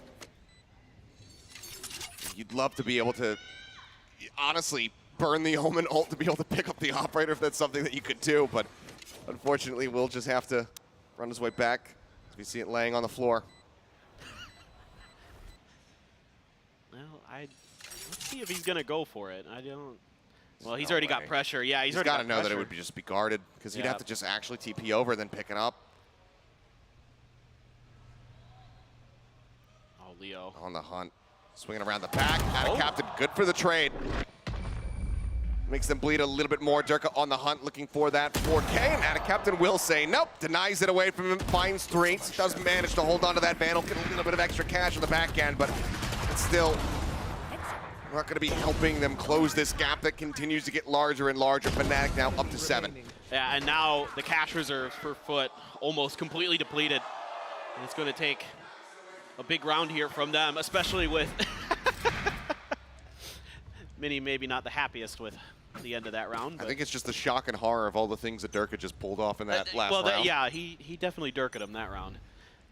You'd love to be able to, honestly, burn the Omen ult to be able to pick up the operator if that's something that you could do, but unfortunately, we'll just have to run his way back as we see it laying on the floor. Well, let's see if he's gonna go for it. I don't. Well, he's already got pressure. Yeah, he's already got got to know pressure. that it would just be guarded because he'd have to just actually TP over and then pick it up. Oh, Leo. On the hunt. Swinging around the back. Fnatic captain, good for the trade. Makes them bleed a little bit more. Durka on the hunt looking for that 4K. And Fnatic captain will say nope. Denies it away from him. Finds 3. Does manage to hold on to that Vandal. Get a little bit of extra cash on the back end, but it's still not going to be helping them close this gap that continues to get larger and larger. Fnatic now up to 7. Yeah, and now the cash reserves for Foot almost completely depleted. And it's going to take a big round here from them, especially with Mini maybe not the happiest with the end of that round. I think it's just the shock and horror of all the things that Durka just pulled off in that last round. Yeah, he definitely Durka'd him that round.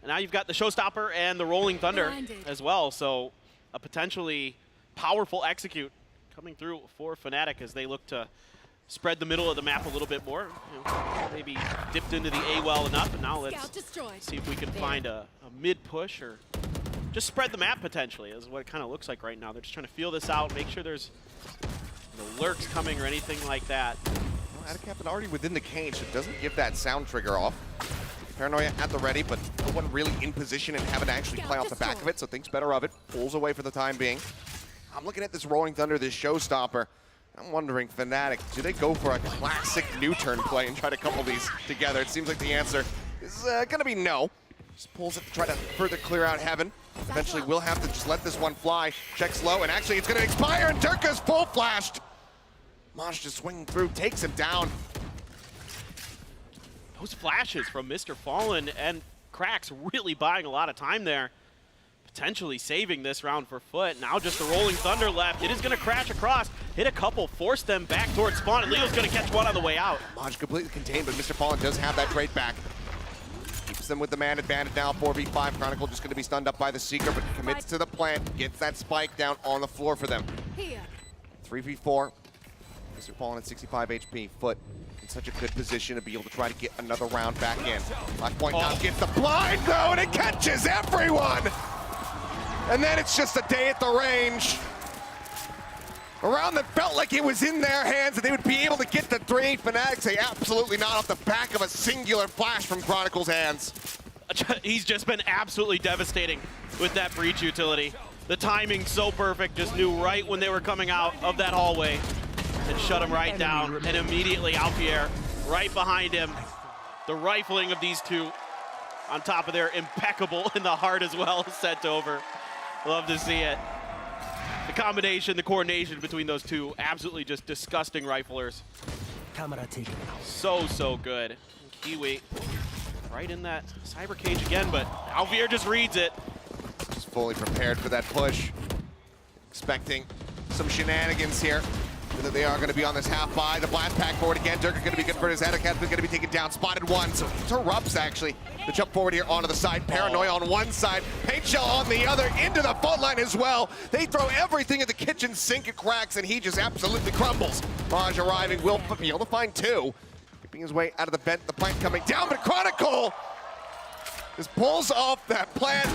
And now you've got the Showstopper and the Rolling Thunder as well, so a potentially powerful execute coming through for Fnatic as they look to spread the middle of the map a little bit more. You know, maybe dipped into the A well enough, and now let's see if we can find a mid push or just spread the map potentially, is what it kind of looks like right now. They're just trying to feel this out, make sure there's no lurks coming or anything like that. Well, Fnatic captain already within the cage, so it doesn't give that sound trigger off. Paranoia at the ready, but no one really in position and having to actually play off the back of it, so thinks better of it. Pulls away for the time being. I'm looking at this Rolling Thunder, this Showstopper. I'm wondering, Fnatic, do they go for a classic new turn play and try to couple these together? It seems like the answer is going to be no. Just pulls it to try to further clear out Heaven. Eventually, we'll have to just let this one fly. Checks low, and actually it's going to expire, and Durka's full flashed. Maj just swinging through, takes him down. Those flashes from Mr. Fallen and Cracks really buying a lot of time there. Potentially saving this round for Foot. Now just the Rolling Thunder left. It is going to crash across, hit a couple, force them back towards spawn, and Leo's going to catch one on the way out. Maj completely contained, but Mr. Fallen does have that trade back. Keeps them with the man advantage now. 4v5. Chronicle just going to be stunned up by the Seeker, but commits to the plant, gets that spike down on the floor for them. 3v4. Mr. Fallen at 65 HP. Foot in such a good position to be able to try to get another round back in. Black Point now gets the blind though, and it catches everyone! And then it's just a day at the range. A round that felt like it was in their hands and they would be able to get the 3. Fnatic say absolutely not off the back of a singular flash from Chronicle's hands. He's just been absolutely devastating with that breach utility. The timing so perfect, just knew right when they were coming out of that hallway and shut him right down. And immediately Alpier right behind him. The rifling of these two on top of their impeccable in the heart as well sent over. Love to see it. The combination, the coordination between those two, absolutely just disgusting riflers. So good. Kiwi right in that cyber cage again, but Alvier just reads it. Just fully prepared for that push. Expecting some shenanigans here. That they are going to be on this half buy. The blast pack forward again. Durka going to be good for his head. Cat's going to be taken down. Spotted one. So interrupts actually the jump forward here onto the side. Paranoia on one side. Paint Shell on the other. Into the fault line as well. They throw everything at the kitchen sink at Cracks, and he just absolutely crumbles. Maj arriving. Will be able to find 2. Keeping his way out of the vent. The plant coming down, but Chronicle just pulls off that plant.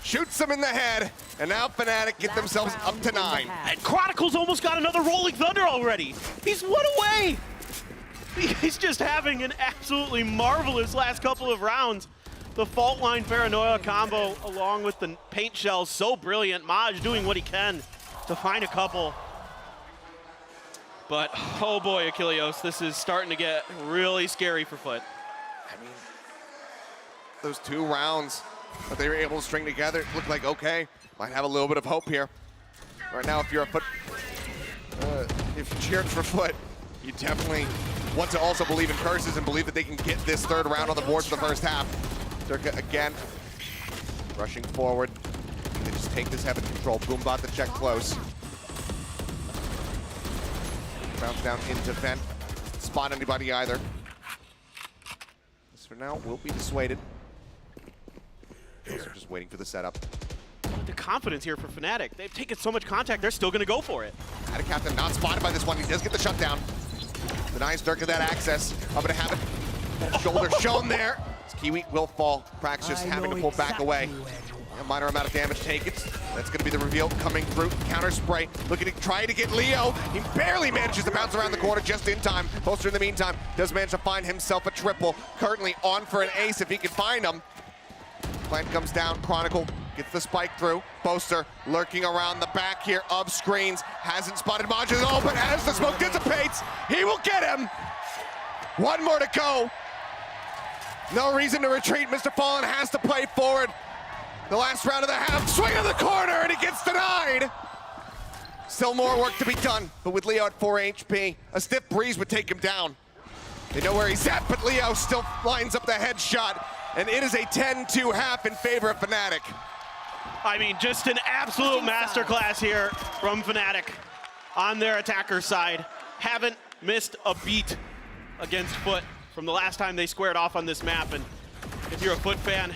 Shoots him in the head, and now Fnatic get themselves up to 9. And Chronicle's almost got another Rolling Thunder already. He's 1 away. He's just having an absolutely marvelous last couple of rounds. The Fault Line Paranoia combo along with the Paint Shells, so brilliant. Maj doing what he can to find a couple. But, oh boy, Achilleos, this is starting to get really scary for Foot. I mean, those 2 rounds that they were able to string together looked like, okay, might have a little bit of hope here. Right now, if you're a Foot, if you cheered for Foot, you definitely want to also believe in curses and believe that they can get this 3rd round on the board for the first half. Durka again, rushing forward. They just take this Heaven control. Boombot the check close. Bounce down into vent. Spot anybody either. This for now will be dissuaded. just waiting for the setup. The confidence here for Fnatic. They've taken so much contact, they're still going to go for it. Captain not spotted by this one. He does get the shutdown. Denies Durka that access. I'm going to have it. Shoulder shown there. Kiwi will fall. Prax just having to pull back away. A minor amount of damage taken. That's going to be the reveal coming through. Counter spray. Looking to try to get Leo. He barely manages to bounce around the corner just in time. Bolster in the meantime does manage to find himself a triple. Currently on for an ace if he can find him. Plant comes down. Chronicle gets the spike through. Boaster lurking around the back here of screens. Hasn't spotted Maj at all, but as the smoke dissipates, he will get him. One more to go. No reason to retreat. Mr. Fallen has to play forward. The last round of the half, swing of the corner, and he gets denied. Still more work to be done, but with Leo at 4 HP, a stiff breeze would take him down. They know where he's at, but Leo still lines up the headshot, and it is a 10-2 half in favor of Fnatic. I mean, just an absolute masterclass here from Fnatic on their attacker side. Haven't missed a beat against Foot from the last time they squared off on this map, and if you're a Foot fan,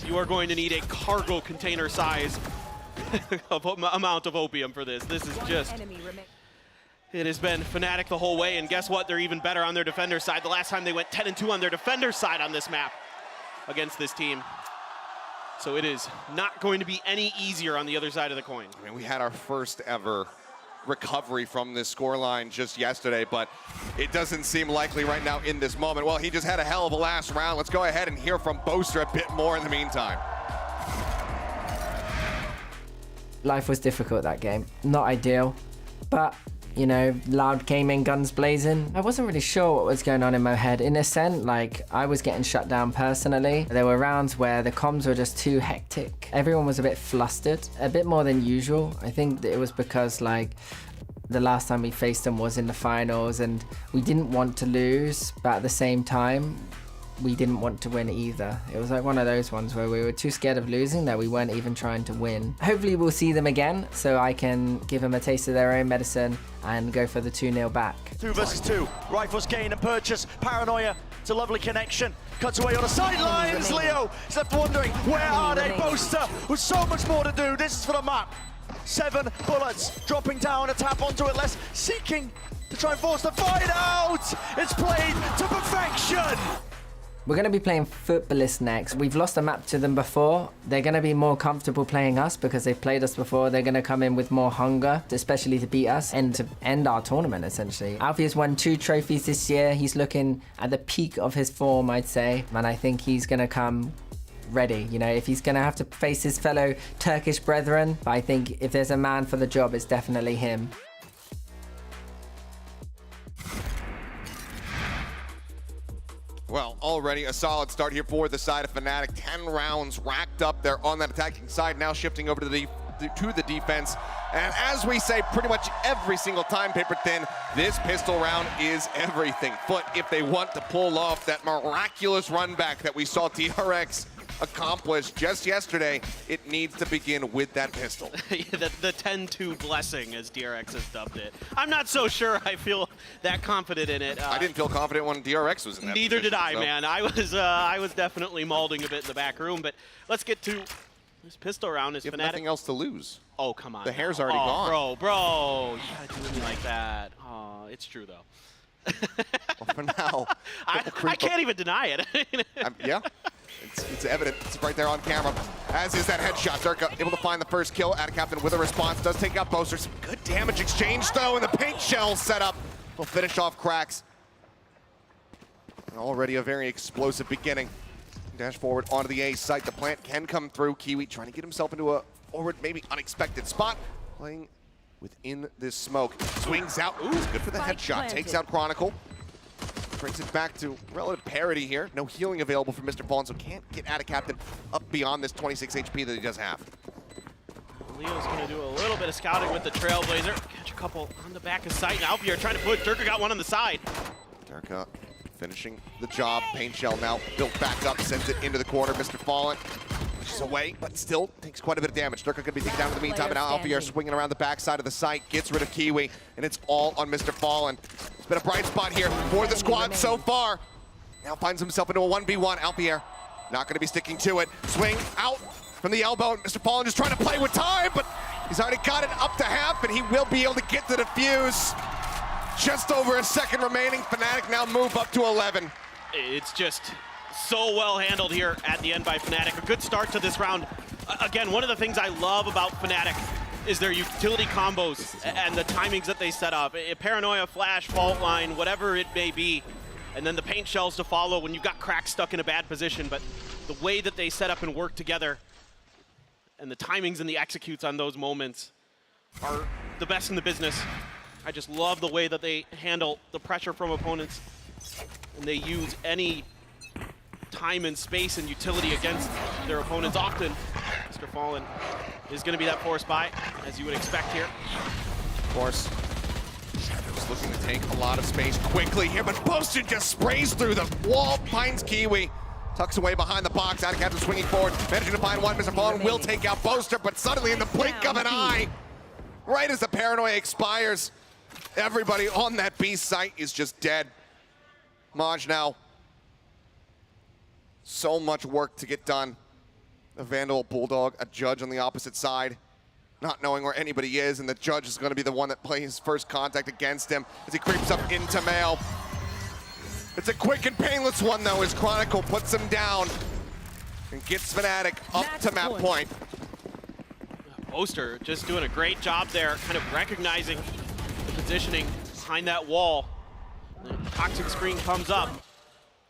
you are going to need a cargo container size amount of opium for this. This is just, it has been Fnatic the whole way, and guess what? They're even better on their defender side. The last time they went 10-2 on their defender side on this map against this team. So it is not going to be any easier on the other side of the coin. I mean, we had our first ever recovery from this scoreline just yesterday, but it doesn't seem likely right now in this moment. Well, he just had a hell of a last round. Let's go ahead and hear from Boaster a bit more in the meantime. Life was difficult that game. Not ideal, but you know, Loud came in guns blazing. I wasn't really sure what was going on in my head. In a sense, like, I was getting shut down personally. There were rounds where the comms were just too hectic. Everyone was a bit flustered, a bit more than usual. I think that it was because, like, the last time we faced them was in the finals and we didn't want to lose, but at the same time, we didn't want to win either. It was like one of those ones where we were too scared of losing that we weren't even trying to win. Hopefully we'll see them again so I can give them a taste of their own medicine and go for the 2-0 back. 2 versus 2. Rifles gain and purchase. Paranoia. It's a lovely connection. Cuts away on the sidelines. Leo is left wondering, where are they? Boaster with so much more to do. This is for the map. 7 bullets dropping down, a tap onto it less, seeking to try and force the fight out. It's played to perfection. We're going to be playing Footballists next. We've lost a map to them before. They're going to be more comfortable playing us because they've played us before. They're going to come in with more hunger, especially to beat us and to end our tournament, essentially. Alfie's won 2 trophies this year. He's looking at the peak of his form, I'd say. And I think he's going to come ready. You know, if he's going to have to face his fellow Turkish brethren, but I think if there's a man for the job, it's definitely him. Well, already a solid start here for the side of Fnatic. 10 rounds racked up there on that attacking side. Now shifting over to the defense. And as we say pretty much every single time, Paper Thin, this pistol round is everything. Foot, if they want to pull off that miraculous run back that we saw DRX accomplish just yesterday, it needs to begin with that pistol. The 10-2 blessing, as DRX has dubbed it. I'm not so sure I feel that confident in it. I didn't feel confident when DRX was in that Neither position, did I, so. man. I was definitely mauling a bit in the back room, but let's get to this pistol round. Is you have Fnatic nothing else to lose. Oh, come on. The hair's now. already gone. Bro, you gotta do me like that. Oh, it's true, though. Well, for now. I can't even deny it. Yeah. It's evident. It's right there on camera. As is that headshot. Durka able to find the first kill. Captain with a response. Does take out Boaster. Some good damage exchange, though, and the paint shell setup will finish off Cracks. And already a very explosive beginning. Dash forward onto the A site. The plant can come through. Kiwi trying to get himself into a forward, maybe unexpected spot. Playing within this smoke. Swings out. Ooh, good for the headshot. Takes out Chronicle. Brings it back to relative parity here. No healing available for Mr. Fallen, so can't get Captain up beyond this 26 HP that he does have. Leo's going to do a little bit of scouting with the Trailblazer. Catch a couple on the back of sight. Now here trying to push. Durka got one on the side. Durka finishing the job. Paint shell now built back up, sends it into the corner. Mr. Fallen pushes away, but still takes quite a bit of damage. Durka could be taken down in the meantime, and now Alfie swinging around the backside of the site, gets rid of Kiwi, and it's all on Mr. Fallen. It's been a bright spot here for the squad so far. Now finds himself into a 1v1. Alfier Not going to be sticking to it. Swing out from the elbow. Mr. Fallen just trying to play with time, but he's already got it up to half, and he will be able to get the defuse. Just over a second remaining. Fnatic now move up to 11. It's just so well handled here at the end by Fnatic. A good start to this round. Again, one of the things I love about Fnatic is their utility combos and the timings that they set up. Paranoia, flash, fault line, whatever it may be. And then the paint shells to follow when you've got cracks stuck in a bad position. But the way that they set up and work together and the timings and the executes on those moments are the best in the business. I just love the way that they handle the pressure from opponents. And they use any time and space and utility against their opponents often. Mr. Fallen is going to be that forced buy, as you would expect here. Of course. Just looking to take a lot of space quickly here, but Boasted just sprays through the wall, finds Kiwi. Tucks away behind the box, out of captain swinging forward, managing to find one. Mr. Fallen will take out Boaster, but suddenly in the blink of an eye, right as the Paranoia expires, everybody on that B site is just dead. Maj now. So much work to get done. A Vandal, Bulldog, a Judge on the opposite side, not knowing where anybody is, and the Judge is going to be the one that plays first contact against him as he creeps up into Mail. It's a quick and painless one, though, as Chronicle puts him down and gets Fnatic up to map point. Boaster just doing a great job there, kind of recognizing the positioning behind that wall. The toxic screen comes up.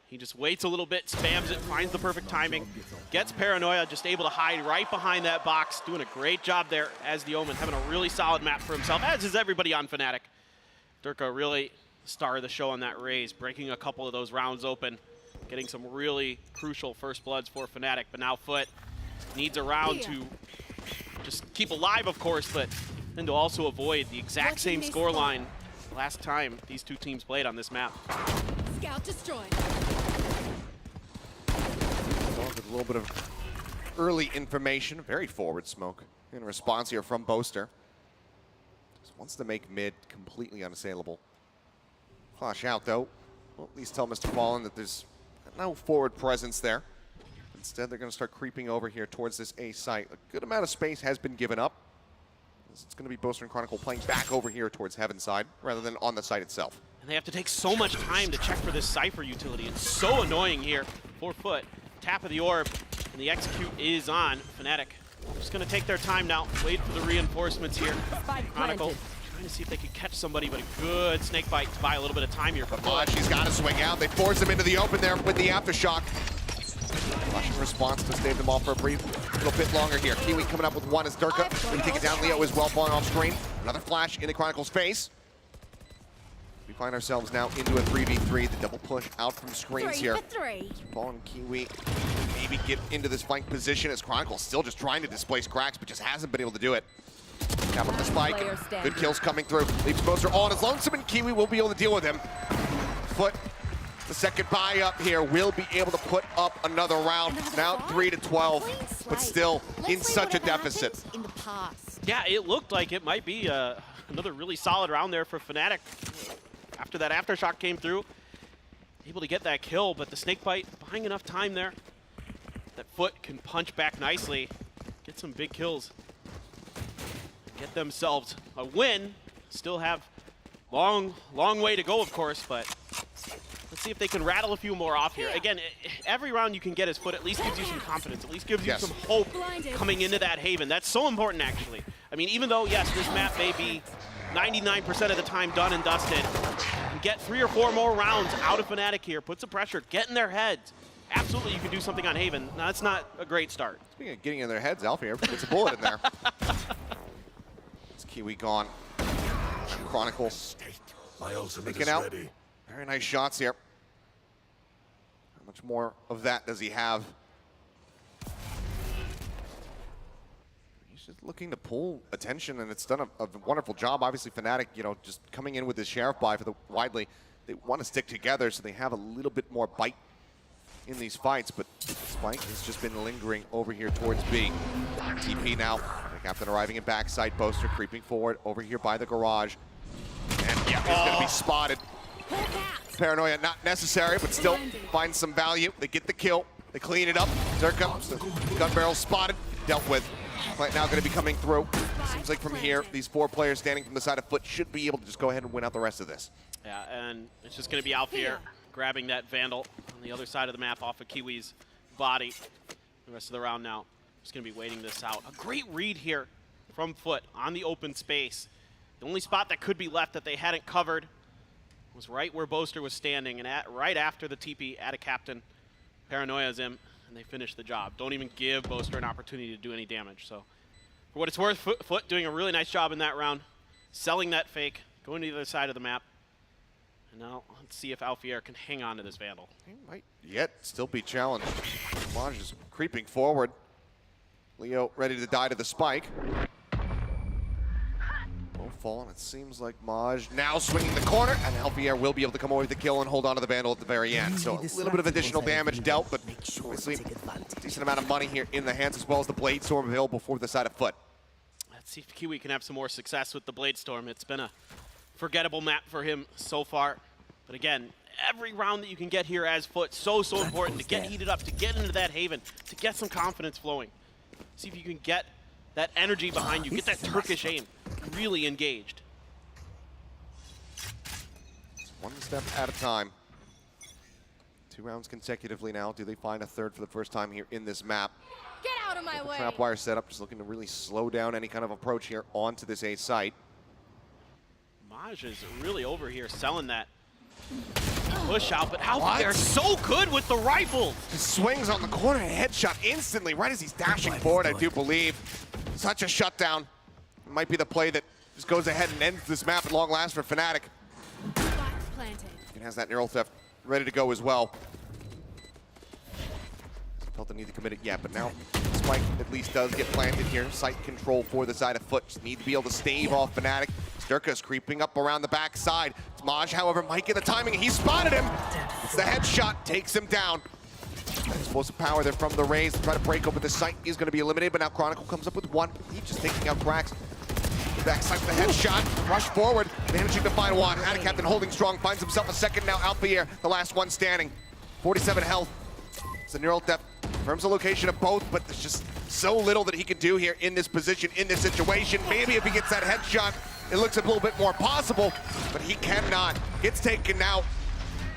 He just waits a little bit, spams it, finds the perfect timing, gets Paranoia, just able to hide right behind that box, doing a great job there as the Omen, having a really solid map for himself, as is everybody on Fnatic. Durka really star of the show on that raise, breaking a couple of those rounds open, getting some really crucial first bloods for Fnatic, but now Foot needs a round to just keep alive, of course, but then to also avoid the exact same scoreline last time these two teams played on this map. Scout destroyed. With a little bit of early information, very forward smoke in response here from Boaster. Just wants to make mid completely unassailable. Flash out though. Well, at least tell Mr. Fallen that there's no forward presence there. Instead, they're going to start creeping over here towards this A site. A good amount of space has been given up. It's going to be Boaster and Chronicle playing back over here towards Heaven's side rather than on the site itself. And they have to take so much time to check for this Cypher utility. It's so annoying here for Foot. Tap of the orb, and the execute is on. Fnatic just going to take their time now, wait for the reinforcements here. Chronicle trying to see if they can catch somebody, but a good snake bite to buy a little bit of time here. He's got to swing out. They force him into the open there with the aftershock. Russian response to stave them off for a brief little bit longer here. Kiwi coming up with one as Durka. We take it down. Leo as well, falling off screen. Another flash into Chronicle's face. We find ourselves now into a 3v3. The double push out from screens here. Paul and Kiwi maybe get into this flank position as Chronicle still just trying to displace cracks, but just hasn't been able to do it. Cap on the spike. Good kills coming through. Leaves Boaster all on his lonesome, and Kiwi will be able to deal with him. Foot, the second buy up here, will be able to put up another round. Now 3-12, but still in such a deficit. Yeah, it looked like it might be another really solid round there for Fnatic. After that aftershock came through, able to get that kill, but the snake bite buying enough time there. That Foot can punch back nicely, get some big kills, get themselves a win. Still have long way to go, of course, but let's see if they can rattle a few more off here. Again, every round you can get his Foot at least gives you some confidence, at least gives you some hope coming into that Haven. That's so important, actually. I mean, even though, yes, this map may be 99% of the time done and dusted, and get 3 or 4 more rounds out of Fnatic here, put some pressure, get in their heads. Absolutely, you can do something on Haven. Now, that's not a great start. Speaking of getting in their heads, Alfie gets a bullet in there. It's Kiwi gone. Chronicle taking out. Very nice shots here. How much more of that does he have? He's just looking to pull attention, and it's done a wonderful job. Obviously, Fnatic, you know, just coming in with this Sheriff buy for the Widely. They want to stick together so they have a little bit more bite in these fights, but Spike has just been lingering over here towards B. TP now. The Captain arriving in backside. Boaster creeping forward over here by the garage. And he's going to be spotted. Paranoia not necessary, but still finds some value. They get the kill. They clean it up. Zerka, gun barrel spotted, dealt with. Plant now going to be coming through. Seems like from here, these 4 players standing from the side of Foot should be able to just go ahead and win out the rest of this. Yeah, and it's just going to be Alfier grabbing that Vandal on the other side of the map off of Kiwi's body. The rest of the round now, just going to be waiting this out. A great read here from Foot on the open space. The only spot that could be left that they hadn't covered was right where Boaster was standing, and right after the TP at a captain. Paranoia's in, and they finish the job. Don't even give Boaster an opportunity to do any damage. So for what it's worth, Foot doing a really nice job in that round, selling that fake, going to the other side of the map. And now let's see if Alfier can hang on to this Vandal. He might yet still be challenged. Maj is creeping forward. Leo ready to die to the spike. Both fall, and it seems like Maj now swinging the corner, and Alfier will be able to come away with the kill and hold on to the Vandal at the very end. So a little bit of additional damage dealt, but obviously a decent amount of money here in the hands, as well as the Blade Storm available for the side of Foot. Let's see if Kiwi can have some more success with the Blade Storm. It's been a forgettable map for him so far. But again, every round that you can get here as Foot, so important to get heated up, to get into that haven, to get some confidence flowing. See if you can get that energy behind you, get that Turkish aim really engaged. One step at a time. 2 rounds consecutively now. Do they find a third for the first time here in this map? Get out of my way. Trap wire setup, just looking to really slow down any kind of approach here onto this A site. Maj is really over here selling that push out, but they're so good with the rifle. He swings on the corner, headshot instantly, right as he's dashing forward, I do believe. Such a shutdown. Might be the play that just goes ahead and ends this map at long last for Fnatic. He has that neural theft ready to go as well. Felt the need to commit it yet, but now Spike at least does get planted here. Sight control for the side of Foot. Just need to be able to stave off Fnatic. Sturka's creeping up around the backside. Maj, however, might get the timing. He spotted him. It's the headshot, takes him down. Explosive power there from the Rays to try to break open the site. Is going to be eliminated, but now Chronicle comes up with 1. He's just taking out cracks. The backside with the headshot. Rush forward, managing to find one. Ada Captain holding strong, finds himself a second now. Alfier, the last one standing. 47 health. It's a neural theft. Confirms the location of both, but there's just so little that he can do here in this position, in this situation. Maybe if he gets that headshot, it looks a little bit more possible, but he cannot. Gets taken out.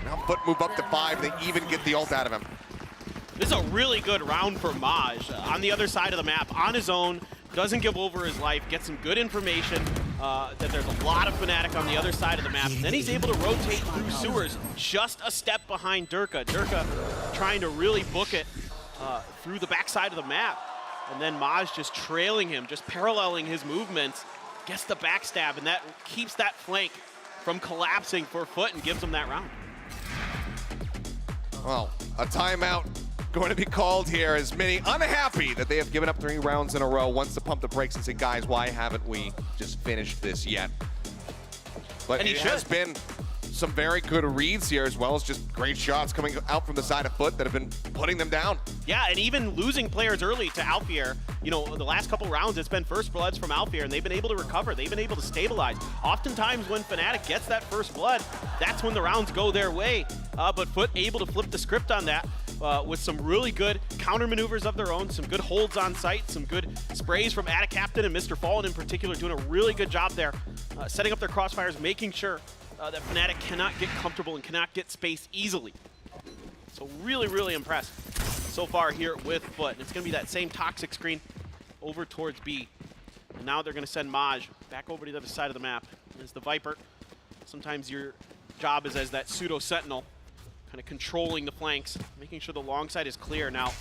Now Foot move up to 5. They even get the ult out of him. This is a really good round for Maj. On the other side of the map, on his own, doesn't give over his life, gets some good information that there's a lot of Fnatic on the other side of the map. Then he's able to rotate through sewers, just a step behind Durka. Durka trying to really book it through the backside of the map. And then Maj just trailing him, just paralleling his movements, gets the backstab, and that keeps that flank from collapsing for Foot and gives him that round. Well, a timeout going to be called here, as many unhappy that they have given up 3 rounds in a row, wants to pump the brakes and say, guys, why haven't we just finished this yet? But it has been some very good reads here, as well as just great shots coming out from the side of Foot that have been putting them down. Yeah, and even losing players early to Alfier. You know, the last couple rounds, it's been first bloods from Alfier, and they've been able to recover. They've been able to stabilize. Oftentimes when Fnatic gets that first blood, that's when the rounds go their way. But Foot able to flip the script on that with some really good counter maneuvers of their own, some good holds on site, some good sprays from Ada Captain and Mr. Fallen in particular, doing a really good job there, setting up their crossfires, making sure that Fnatic cannot get comfortable and cannot get space easily. So really, really impressed so far here with Foot. And it's going to be that same toxic screen over towards B. And now they're going to send Maj back over to the other side of the map. As the Viper, sometimes your job is as that pseudo-sentinel, kind of controlling the flanks, making sure the long side is clear. Now,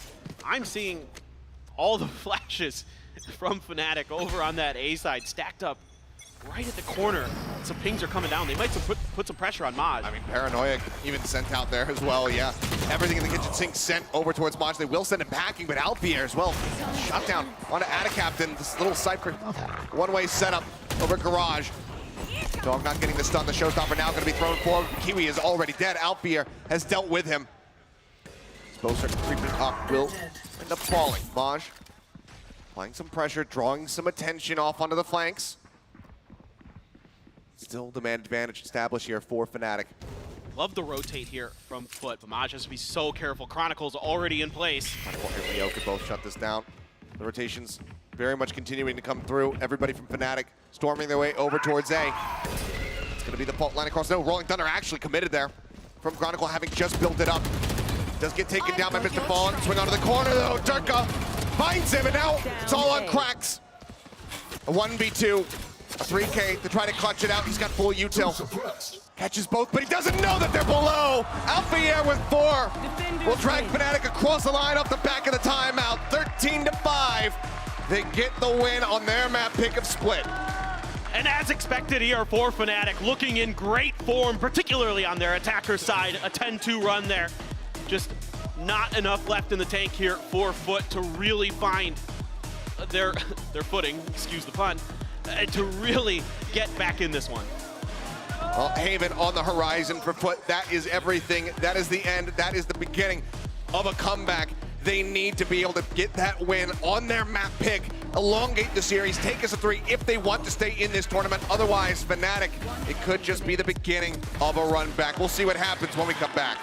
I'm seeing all the flashes from Fnatic over on that A side stacked up right at the corner. Some pings are coming down. They might put some pressure on Maj. I mean, Paranoia even sent out there as well, yeah. Everything in the kitchen sink sent over towards Maj. They will send him packing, but Alfier as well. Shot down onto Ada Captain. This little cypher one-way setup over Garage. Dog not getting the stun. The showstopper now going to be thrown forward. Kiwi is already dead. Alfier has dealt with him. Boaster creeping up, will end up falling. Maj applying some pressure, drawing some attention off onto the flanks. Still demand advantage established here for Fnatic. Love the rotate here from Foot, but Maj has to be so careful. Chronicle's already in place. Chronicle and Leo could both shut this down. The rotations very much continuing to come through. Everybody from Fnatic storming their way over towards A. It's going to be the fault line across. No, Rolling Thunder actually committed there from Chronicle, having just built it up. Does get taken down by Mr. Fallen. Swing onto the corner though. Durka finds him, and now it's all on cracks. A 1v2, a 3K to try to clutch it out. He's got full util. Catches both, but he doesn't know that they're below. Alfier with 4 will drag Fnatic across the line off the back of the timeout. 13-5. They get the win on their map pick of Split. And as expected here for Fnatic, looking in great form, particularly on their attacker side. A 10-2 run there. Just not enough left in the tank here for Foot to really find their footing, excuse the pun, to really get back in this one. Well, Haven on the horizon for Foot. That is everything. That is the end. That is the beginning of a comeback. They need to be able to get that win on their map pick, elongate the series, take us a 3 if they want to stay in this tournament. Otherwise, Fnatic, it could just be the beginning of a run back. We'll see what happens when we come back.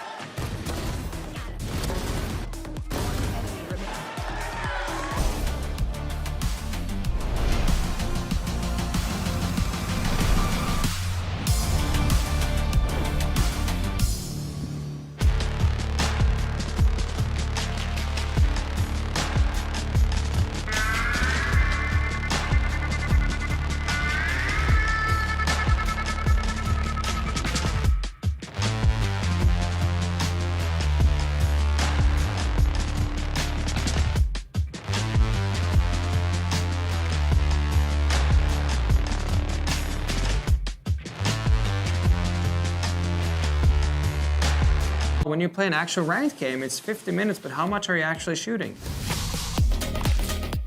When you play an actual ranked game, it's 50 minutes, but how much are you actually shooting?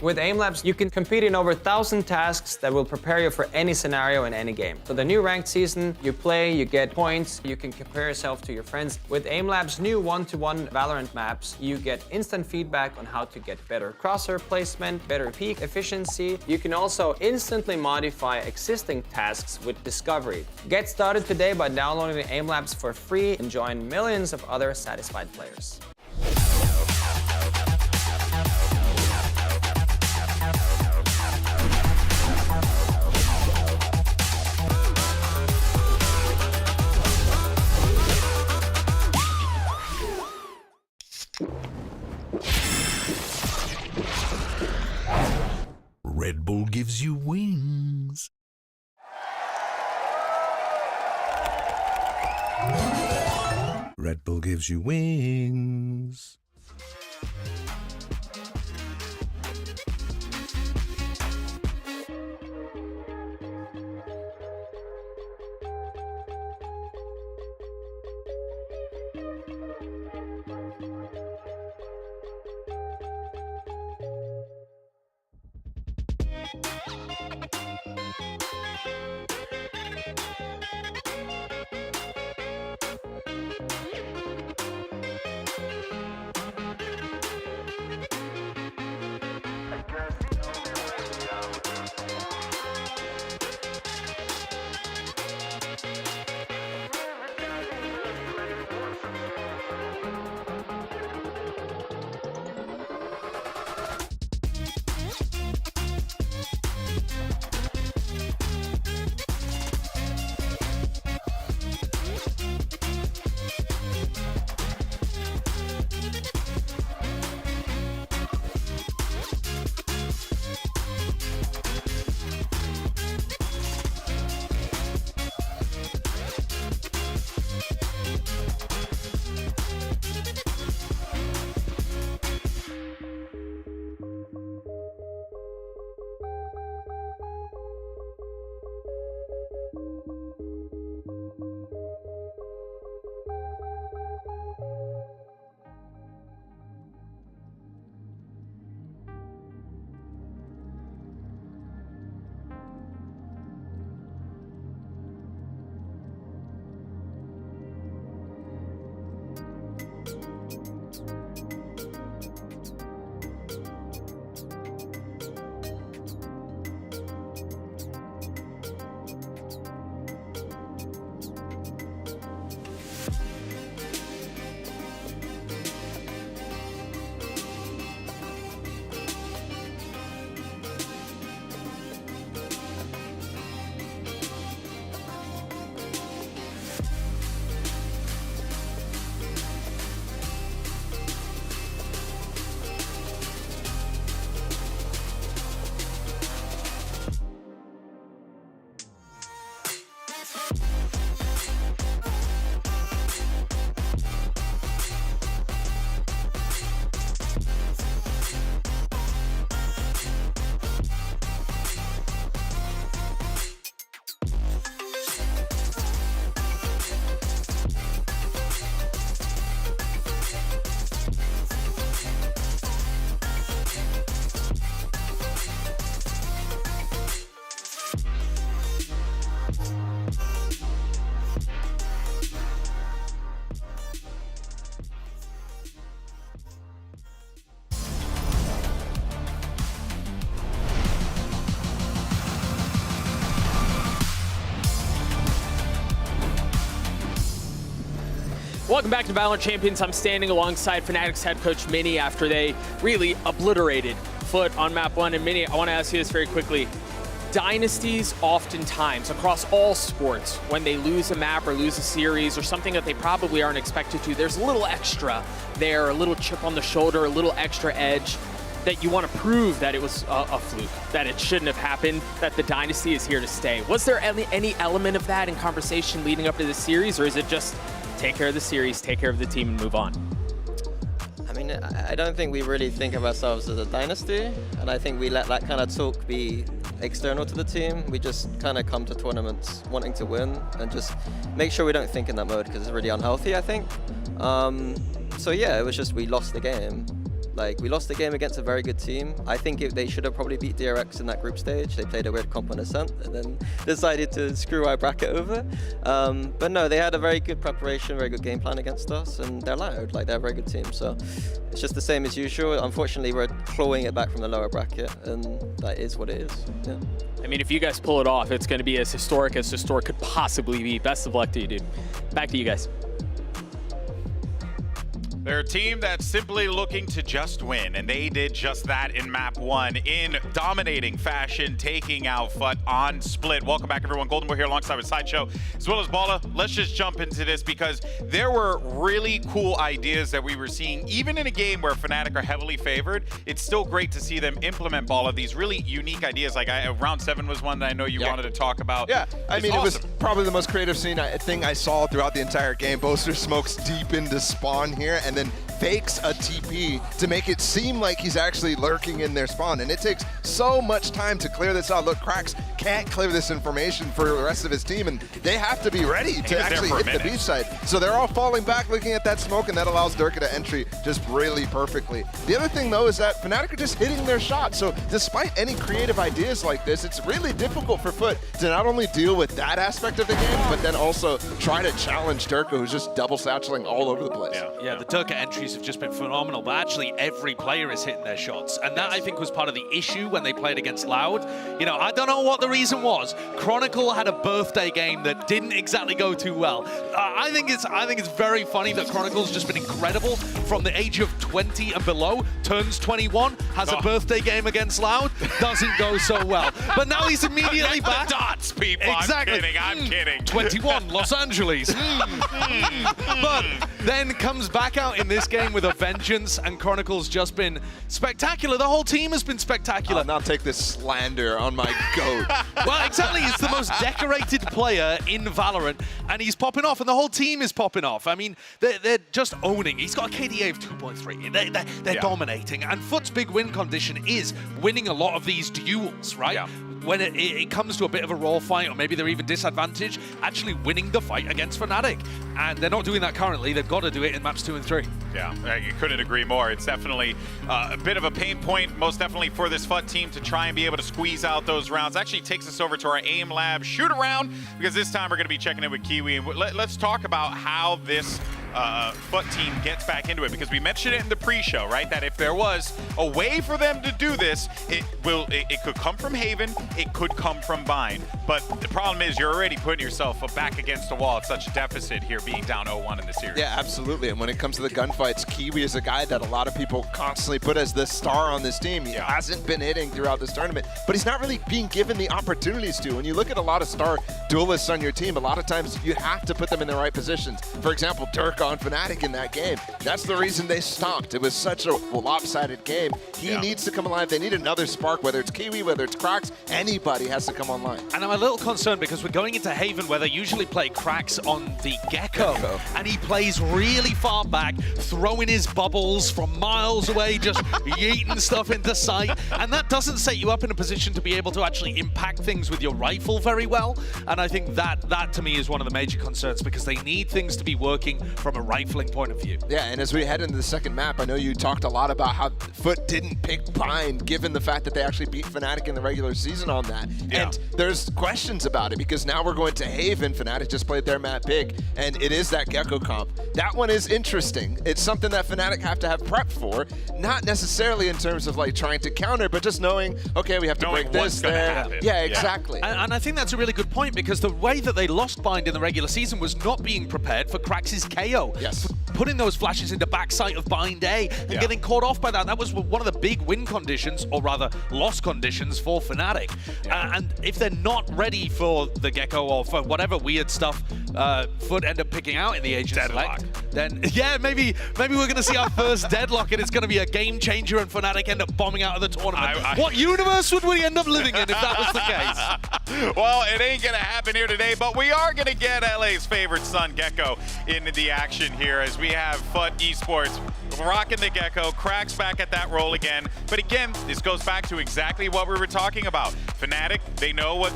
With Aim Labs, you can compete in over 1,000 tasks that will prepare you for any scenario in any game. So the new ranked season, you play, you get points, you can compare yourself to your friends. With Aim Labs' new one-to-one Valorant maps, you get instant feedback on how to get better crosshair placement, better peak efficiency. You can also instantly modify existing tasks with Discovery. Get started today by downloading the Aim Labs for free and join millions of other satisfied players. Red Bull gives you wings. Red Bull gives you wings. Welcome back to VALORANT Champions. I'm standing alongside Fnatic's head coach, Mini, after they really obliterated Foot on map 1. And Mini, I want to ask you this very quickly. Dynasties oftentimes, across all sports, when they lose a map or lose a series or something that they probably aren't expected to, there's a little extra there, a little chip on the shoulder, a little extra edge that you want to prove that it was a fluke, that it shouldn't have happened, that the dynasty is here to stay. Was there any element of that in conversation leading up to the series, or is it just take care of the series, take care of the team, and move on? I mean, I don't think we really think of ourselves as a dynasty, and I think we let that kind of talk be external to the team. We just kind of come to tournaments wanting to win and just make sure we don't think in that mode because it's really unhealthy, I think. So yeah, it was just we lost the game. Like, we lost the game against a very good team. I think they should have probably beat DRX in that group stage. They played a weird comp on Ascent and then decided to screw our bracket over. But no, they had a very good preparation, very good game plan against us, and they're loud. Like, they're a very good team. So it's just the same as usual. Unfortunately, we're clawing it back from the lower bracket, and that is what it is. Yeah. I mean, if you guys pull it off, it's going to be as historic could possibly be. Best of luck to you, dude. Back to you guys. They're a team that's simply looking to just win, and they did just that in map 1 in dominating fashion, taking out FUT on split. Welcome back, everyone. Golden Boy here alongside with Sideshow, as well as Balla. Let's just jump into this because there were really cool ideas that we were seeing, even in a game where Fnatic are heavily favored. It's still great to see them implement, Balla, these really unique ideas. Like round 7 was one that I know you wanted to talk about. Yeah, I mean, awesome. It was probably the most creative thing I saw throughout the entire game. Boaster smokes deep into spawn here, and then fakes a TP to make it seem like he's actually lurking in their spawn. And it takes so much time to clear this out. Look, Krax can't clear this information for the rest of his team, and they have to be ready to actually hit the B side. So they're all falling back looking at that smoke, and that allows Durka to entry just really perfectly. The other thing, though, is that Fnatic are just hitting their shot. So despite any creative ideas like this, it's really difficult for Foot to not only deal with that aspect of the game, but then also try to challenge Durka, who's just double satcheling all over the place. Yeah, the Durka entries have just been phenomenal, but actually every player is hitting their shots. And that, I think, was part of the issue when they played against Loud. You know, I don't know what the reason was. Chronicle had a birthday game that didn't exactly go too well. I think it's very funny that Chronicle's just been incredible from the age of 20 and below, turns 21, has a birthday game against Loud, doesn't go so well. But now he's immediately back. Dots, people. Exactly. I'm kidding. 21, Los Angeles. But then comes back out in this game with a vengeance, and Chronicle's just been spectacular. The whole team has been spectacular. I'll now take this slander on my goat. Well, exactly. He's the most decorated player in Valorant, and he's popping off, and the whole team is popping off. I mean, they're just owning. He's got a KDA of 2.3. They're dominating, and Foot's big win condition is winning a lot of these duels, right? Yeah. When it comes to a bit of a raw fight, or maybe they're even disadvantaged, actually winning the fight against Fnatic. And they're not doing that currently. They've got to do it in maps 2 and 3. Yeah, I couldn't agree more. It's definitely a bit of a pain point, most definitely for this FUT team to try and be able to squeeze out those rounds. Actually takes us over to our AIM Lab shoot around, because this time we're going to be checking in with Kiwi. And let's talk about how this FUT team gets back into it, because we mentioned it in the pre-show, right? That if there was a way for them to do this, it could come from Haven, it could come from Bind. But the problem is you're already putting yourself back against the wall at such a deficit here, being down 0-1 in the series. Yeah, absolutely. And when it comes to the gunfights, Kiwi is a guy that a lot of people constantly put as the star on this team. He hasn't been hitting throughout this tournament, but he's not really being given the opportunities to. When you look at a lot of star duelists on your team, a lot of times you have to put them in the right positions. For example, Durka on Fnatic in that game. That's the reason they stopped. It was such a lopsided game. He needs to come alive. They need another spark, whether it's Kiwi, whether it's Krax, anybody has to come online. And I'm a little concerned because we're going into Haven where they usually play Krax on the Gecko. And he plays really far back, throwing his bubbles from miles away, just yeeting stuff into sight. And that doesn't set you up in a position to be able to actually impact things with your rifle very well. And I think that to me is one of the major concerns, because they need things to be working from a rifling point of view. Yeah, and as we head into the second map, I know you talked a lot about how Foot didn't pick Bind, given the fact that they actually beat Fnatic in the regular season on that. Yeah. And there's questions about it, because now we're going to Haven. Fnatic just played their map big, and it is that Gecko comp. That one is interesting. It's something that Fnatic have to have prep for, not necessarily in terms of like trying to counter, but just knowing, okay, we have to break this there. Yeah, exactly. And I think that's a really good point, because the way that they lost Bind in the regular season was not being prepared for Krax's KO. Leo. Yes. Putting those flashes into backside of Bind A and getting caught off by that. That was one of the big win conditions, or rather loss conditions for Fnatic. And if they're not ready for the Gecko or for whatever weird stuff Foot end up picking out in the Asian Select, then yeah, maybe we're going to see our first deadlock and it's going to be a game changer and Fnatic end up bombing out of the tournament. What universe would we end up living in if that was the case? Well, it ain't going to happen here today, but we are going to get LA's favorite son, Gecko, into the action here as we have Foot Esports rocking the Gecko, cracks back at that role again. But again, this goes back to exactly what we were talking about. Fnatic, they know what,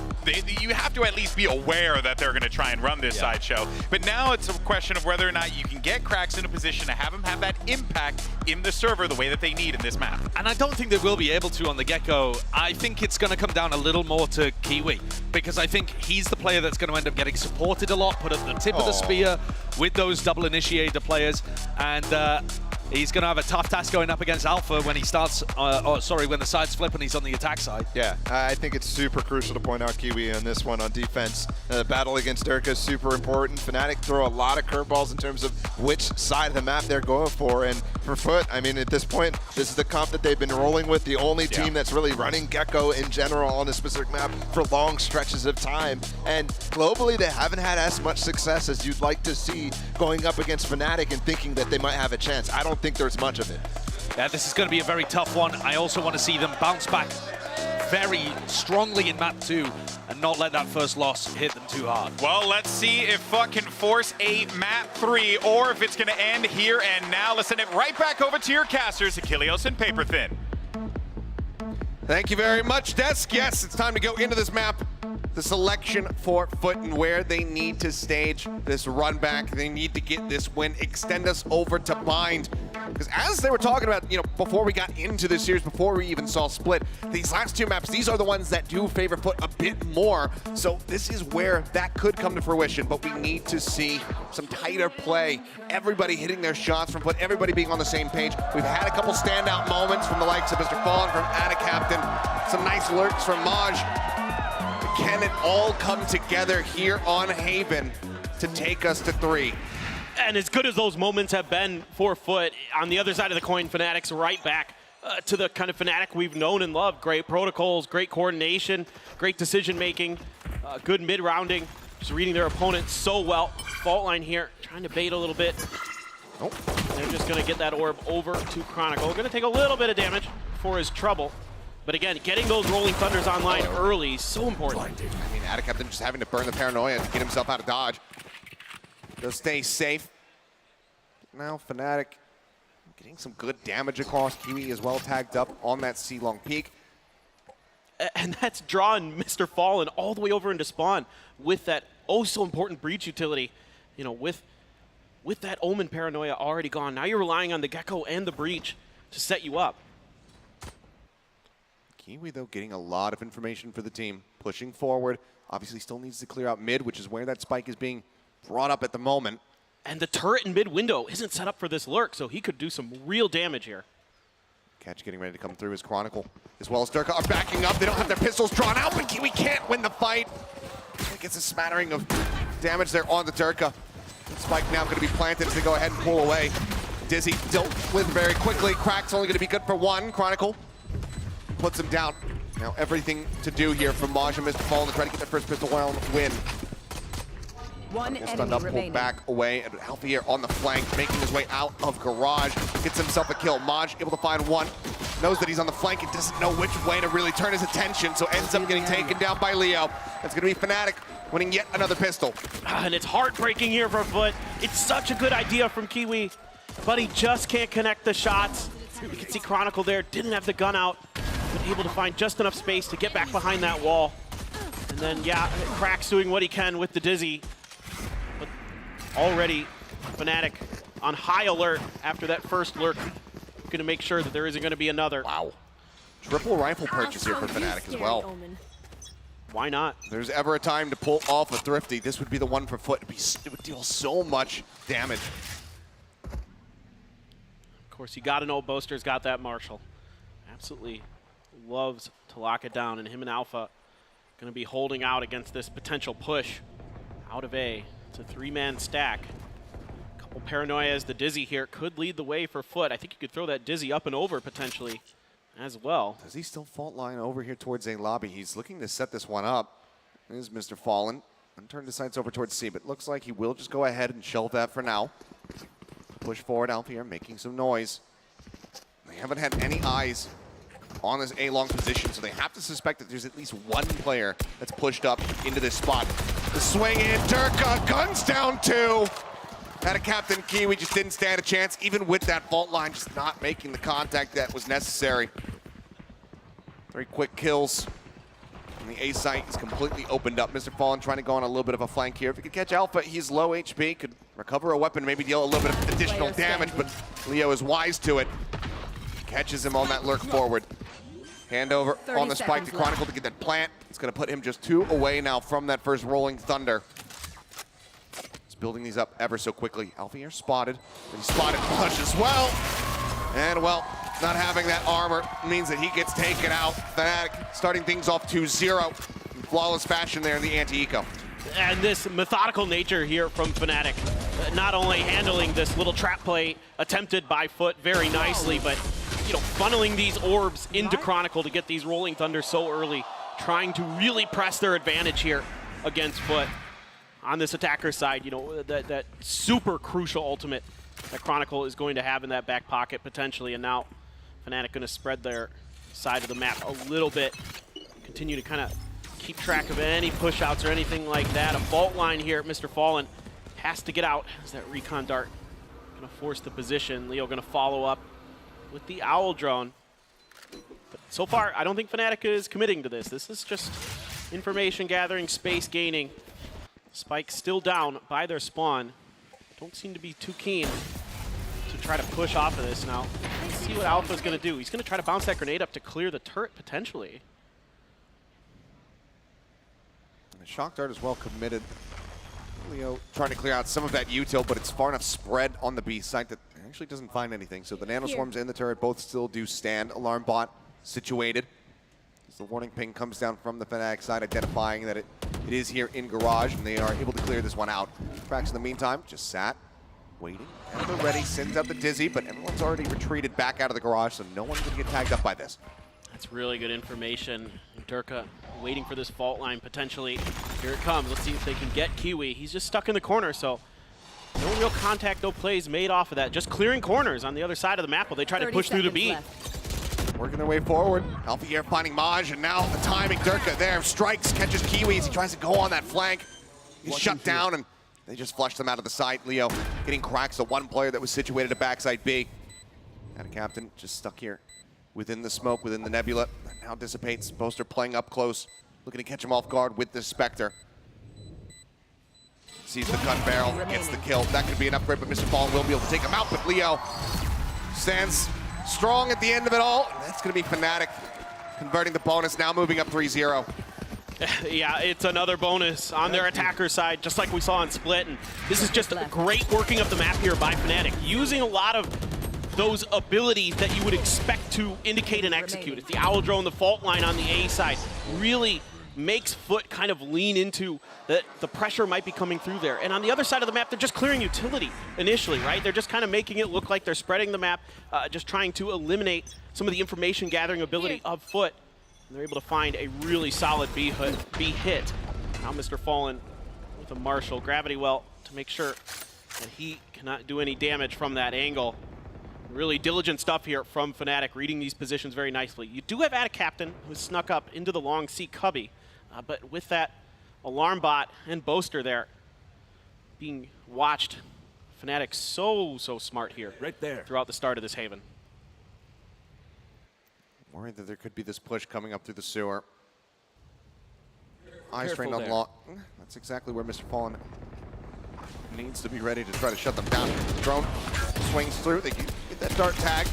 you have to at least be aware that they're going to try and run this sideshow. But now it's a question of whether or not you can get Cracks in a position to have him have that impact in the server the way that they need in this map. And I don't think they will be able to on the Gecko. I think it's going to come down a little more to Kiwi, because I think he's the player that's going to end up getting supported a lot, put at the tip of the spear with those double initiator players, and he's going to have a tough task going up against Alpha when he starts, when the sides flip and he's on the attack side. Yeah, I think it's super crucial to point out Kiwi on this one on defense. The battle against Durka is super important. Fnatic throw a lot of curveballs in terms of which side of the map they're going for. And for Foot, I mean, at this point, this is the comp that they've been rolling with, the only team that's really running Gecko in general on a specific map for long stretches of time. And globally, they haven't had as much success as you'd like to see going up against Fnatic and thinking that they might have a chance. I don't think there's much of it. Yeah, this is going to be a very tough one. I also want to see them bounce back very strongly in map 2 and not let that first loss hit them too hard. Well, let's see if Foot can force a map 3 or if it's going to end here and now. Let's send it right back over to your casters, Achilleos and Paperthin. Thank you very much, Desk. Yes, it's time to go into this map. The selection for Foot and where they need to stage this run back. They need to get this win, extend us over to Bind. Because as they were talking about, before we got into this series, before we even saw Split, these last two maps, these are the ones that do favor Foot a bit more. So this is where that could come to fruition, but we need to see some tighter play. Everybody hitting their shots from Foot, everybody being on the same page. We've had a couple standout moments from the likes of Mr. Fallen, from Ada Captain, some nice lurks from Maj. Can it all come together here on Haven to take us to 3? And as good as those moments have been for Foot, on the other side of the coin, Fnatic's right back to the kind of Fnatic we've known and loved. Great protocols, great coordination, great decision-making, good mid-rounding, just reading their opponent so well. Fault line here, trying to bait a little bit. They're just going to get that orb over to Chronicle. Going to take a little bit of damage for his trouble. But again, getting those Rolling Thunders online early is so important. I mean, Ada Captain just having to burn the paranoia to get himself out of dodge. They'll stay safe. Now Fnatic getting some good damage across. Kiwi as well tagged up on that C-Long peak. And that's drawing Mr. Fallen all the way over into spawn with that so important breach utility. With that Omen paranoia already gone, now you're relying on the Gecko and the breach to set you up. Kiwi, though, getting a lot of information for the team, pushing forward. Obviously still needs to clear out mid, which is where that spike is being brought up at the moment. And the turret in mid window isn't set up for this lurk, so he could do some real damage here. Catch getting ready to come through as Chronicle, as well as Durka are backing up. They don't have their pistols drawn out, but Kiwi can't win the fight. It gets a smattering of damage there on the Durka. Spike now going to be planted as they go ahead and pull away. Dizzy dealt with very quickly. Crack's only going to be good for one. Chronicle puts him down. Now everything to do here from Maj and Mr. Fallen to try to get their first pistol round win. One Stunned up, pulled back away, and Alpha here on the flank, making his way out of Garage. Gets himself a kill. Maj able to find one. Knows that he's on the flank and doesn't know which way to really turn his attention, so ends up getting taken down by Leo. That's going to be Fnatic winning yet another pistol. And it's heartbreaking here for Foot. It's such a good idea from Kiwi, but he just can't connect the shots. You can see Chronicle there, didn't have the gun out, but able to find just enough space to get back behind that wall. And then, Crack's doing what he can with the Dizzy. But already, Fnatic on high alert after that first lurk. Going to make sure that there isn't going to be another. Wow. Triple rifle purchase here for Fnatic as well. Why not? If there's ever a time to pull off a Thrifty, this would be the one for Foot. It would deal so much damage. Of course, you got to know Boaster's got that Marshall. Absolutely loves to lock it down, and him and Alpha going to be holding out against this potential push out of A. It's a three-man stack. Well, Paranoia as the Dizzy here could lead the way for Foot. I think you could throw that Dizzy up and over potentially as well. Does he still fault line over here towards A lobby? He's looking to set this one up. There's Mr. Fallen. And turn the sights over towards C, but looks like he will just go ahead and shelve that for now. Push forward, Alpha here making some noise. They haven't had any eyes on this A-long position, so they have to suspect that there's at least one player that's pushed up into this spot. The swing in, Durka, guns down two. Had a Captain Kiwi, just didn't stand a chance, even with that fault line, just not making the contact that was necessary. 3 quick kills. And the A site is completely opened up. Mr. Fallen trying to go on a little bit of a flank here. If he could catch Alpha, he's low HP, could recover a weapon, maybe deal a little bit of additional damage, but Leo is wise to it. Catches him on that lurk forward. Handover on the spike to Chronicle to get that plant. It's going to put him just 2 away now from that first Rolling Thunder. He's building these up ever so quickly. Alpha here spotted, but he spotted Push as well. And well, not having that armor means that he gets taken out. Fnatic starting things off 2-0 in flawless fashion there in the anti-eco. And this methodical nature here from Fnatic, not only handling this little trap play attempted by Foot very nicely, but funneling these orbs into Chronicle to get these Rolling Thunder so early, trying to really press their advantage here against Foot. On this attacker side, that super crucial ultimate that Chronicle is going to have in that back pocket potentially, and now Fnatic going to spread their side of the map a little bit, continue to kind of keep track of any push-outs or anything like that. A fault line here, Mr. Fallen has to get out as that recon dart going to force the position. Leo going to follow up with the Owl drone. But so far, I don't think Fnatic is committing to this. This is just information gathering, space gaining. Spike still down by their spawn. Don't seem to be too keen to try to push off of this now. Let's see what Alpha's going to do. He's going to try to bounce that grenade up to clear the turret potentially. And the shock dart is well committed. Leo trying to clear out some of that util, but it's far enough spread on the B site that it actually doesn't find anything. So the nanoswarms and the turret both still do stand. Alarm bot situated. As the warning ping comes down from the Fnatic side, identifying that it is here in garage, and they are able to clear this one out. Frax in the meantime just sat, waiting, and they're ready, sends out the Dizzy, but everyone's already retreated back out of the garage, so no one's gonna get tagged up by this. That's really good information. Durka waiting for this fault line potentially. Here it comes. Let's see if they can get Kiwi. He's just stuck in the corner, so no real contact, no plays made off of that. Just clearing corners on the other side of the map while they try to push through the B. Working their way forward. Alpha here finding Maj, and now the timing. Durka there strikes, catches Kiwi as he tries to go on that flank. He's shut down, and they just flush them out of the site. Leo getting cracks, the one player that was situated at backside B. And a captain just stuck here within the smoke, within the nebula. That now dissipates. Boaster playing up close, looking to catch him off guard with this Spectre. Sees the gun barrel, gets the kill. That could be an upgrade, but Mr. Fallen will be able to take him out. But Leo stands strong at the end of it all. That's going to be Fnatic converting the bonus, now moving up 3-0. Yeah, it's another bonus on their attacker side, just like we saw in Split. And this is just great working of the map here by Fnatic, using a lot of those abilities that you would expect to indicate and execute. It's the Owl drone, the fault line on the A side, really makes Foot kind of lean into that the pressure might be coming through there. And on the other side of the map, they're just clearing utility initially, right? They're just kind of making it look like they're spreading the map, just trying to eliminate some of the information gathering ability of Foot. And they're able to find a really solid B hit. Now Mr. Fallen with a Marshall Gravity Well to make sure that he cannot do any damage from that angle. Really diligent stuff here from Fnatic, reading these positions very nicely. You do have Attic Captain who snuck up into the long C cubby, but with that alarm bot and Boaster there being watched, Fnatic so smart here right there throughout the start of this Haven. Worried that there could be this push coming up through the sewer. Eye strain unlocked. That's exactly where Mr. Fallen needs to be ready to try to shut them down. Drone swings through. They get that dart tag.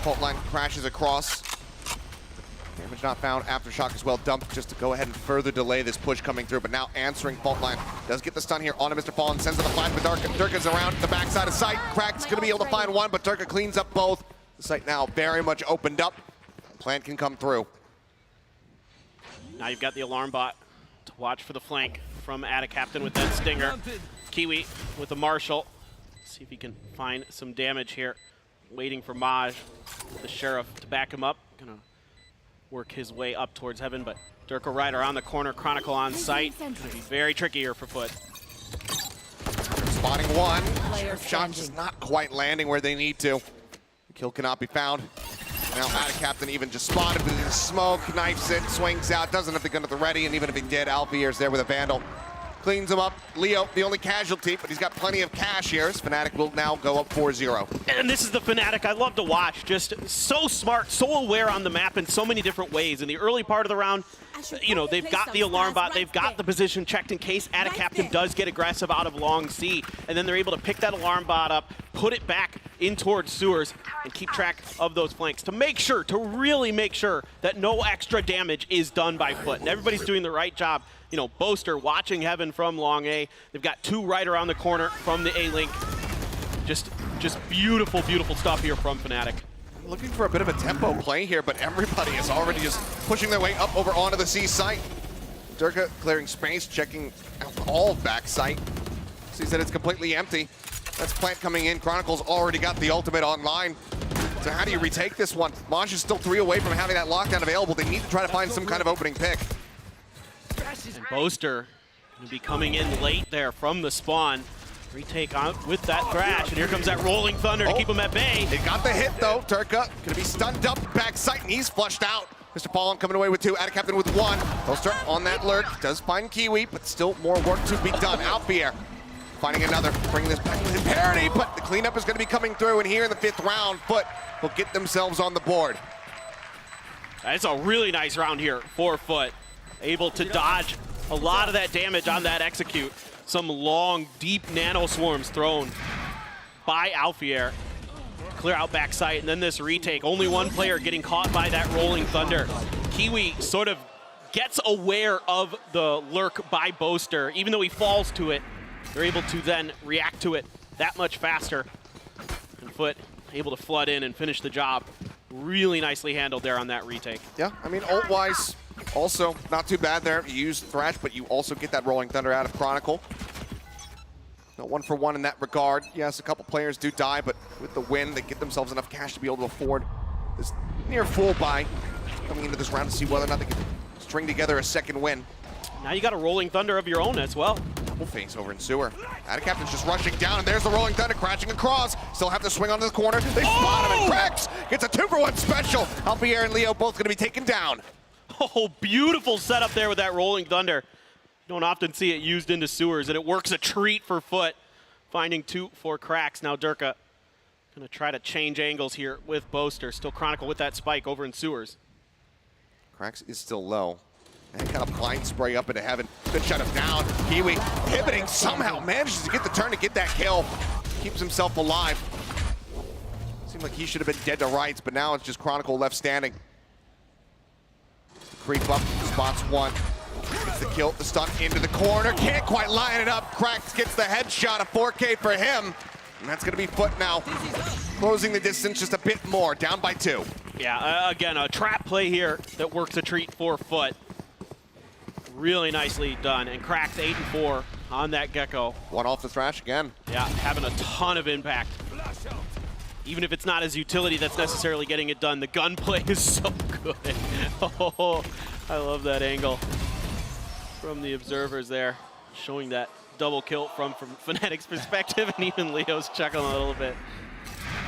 Fault line crashes across. Damage not found. Aftershock as well dumped just to go ahead and further delay this push coming through. But now answering fault line does get the stun here onto Mr. Fallen. Sends it a flash, but Durka's around the backside of sight. Crack's going to be able to find one, but Durka cleans up both. The site now very much opened up. Plan can come through. Now you've got the alarm bot to watch for the flank from Attic Captain with that Stinger. Kiwi with the Marshall. See if he can find some damage here. Waiting for Maj, the Sheriff, to back him up. Gonna work his way up towards heaven, but Durka right around the corner, Chronicle on site. Gonna be very tricky here for Foot. Spotting one. Shot just not quite landing where they need to. The kill cannot be found. Now Captain even just spotted with his smoke, knifes it, swings out, doesn't have the gun at the ready, and even if he did, Alfier's there with a Vandal. Cleans him up. Leo, the only casualty, but he's got plenty of cash here. Fnatic will now go up 4-0. And this is the Fnatic I love to watch. Just so smart, so aware on the map in so many different ways. In the early part of the round, you know, they've got the alarm bot, they've got the position checked in case Captain does get aggressive out of long C. And then they're able to pick that alarm bot up, put it back in towards sewers, and keep track of those flanks to make sure, to really make sure that no extra damage is done by Foot. And everybody's doing the right job. You know, Boaster watching heaven from long A. They've got two right around the corner from the A-Link. Just beautiful, beautiful stuff here from Fnatic. Looking for a bit of a tempo play here, but everybody is already just pushing their way up over onto the C site. Durka clearing space, checking out all back site. Sees that it's completely empty. That's Plant coming in. Chronicle's already got the ultimate online. So how do you retake this one? Maj is still 3 away from having that lockdown available. They need to try to find some kind of opening pick. And Boaster going to be coming in late there from the spawn. Retake on with that Thrash, and here comes that Rolling Thunder to keep him at bay. It got the hit though. Durka gonna be stunned up back sight, and he's flushed out. Mr. Paulin coming away with 2, Captain with 1. Boaster on that lurk, does find Kiwi, but still more work to be done. Alfier finding another, bringing this back to parity, but the cleanup is gonna be coming through, and here in the 5th round, Foot will get themselves on the board. It's a really nice round here for Foot. Able to dodge a lot of that damage on that execute. Some long, deep nano swarms thrown by Alfier. Clear out backside, and then this retake. Only one player getting caught by that Rolling Thunder. Kiwi sort of gets aware of the lurk by Boaster. Even though he falls to it, they're able to then react to it that much faster. And Foot able to flood in and finish the job. Really nicely handled there on that retake. Yeah, I mean, ult-wise, also not too bad there. You use Thrash, but you also get that Rolling Thunder out of Chronicle. No 1-for-1 in that regard. Yes, a couple players do die, but with the win, they get themselves enough cash to be able to afford this near full buy coming into this round to see whether or not they can string together a second win. Now you got a Rolling Thunder of your own as well. Double face over in sewer. Captain's just rushing down, and there's the Rolling Thunder crashing across. Still have to swing onto the corner. They spot him, and cracks. Gets a 2-for-1 special. Alfier and Leo both going to be taken down. Oh, beautiful setup there with that Rolling Thunder. You don't often see it used into sewers, and it works a treat for Foot. Finding 2 for cracks. Now Durka gonna try to change angles here with Boaster. Still Chronicle with that spike over in sewers. Cracks is still low. And kind of blind spray up into heaven. Good shut him down. Kiwi pivoting somehow manages to get the turn to get that kill. Keeps himself alive. Seemed like he should have been dead to rights, but now it's just Chronicle left standing. Creep up, spots 1. Gets the kill, the stun into the corner. Can't quite line it up. Cracks gets the headshot, a 4K for him. And that's gonna be Foot now. Closing the distance just a bit more, down by 2. Yeah, again, a trap play here that works a treat for Foot. Really nicely done, and Cracks 8 and 4 on that Gecko. 1 off the Thrash again. Yeah, having a ton of impact. Even if it's not his utility that's necessarily getting it done, the gunplay is so good. Oh, I love that angle from the observers there, showing that double kill from Fnatic's perspective, and even Leo's chuckling a little bit.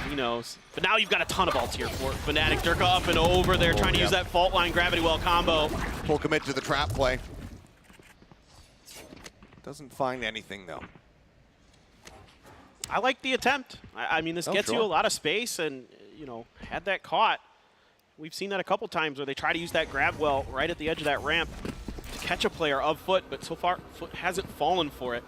He knows. But now you've got a ton of ults here for Fnatic. Durka up and over there, trying to use that fault line gravity well combo. Full commit to the trap play. Doesn't find anything though. I like the attempt. I mean, this gets you a lot of space, and you know, had that caught. We've seen that a couple times where they try to use that grab well right at the edge of that ramp to catch a player of Foot, but so far Foot hasn't fallen for it.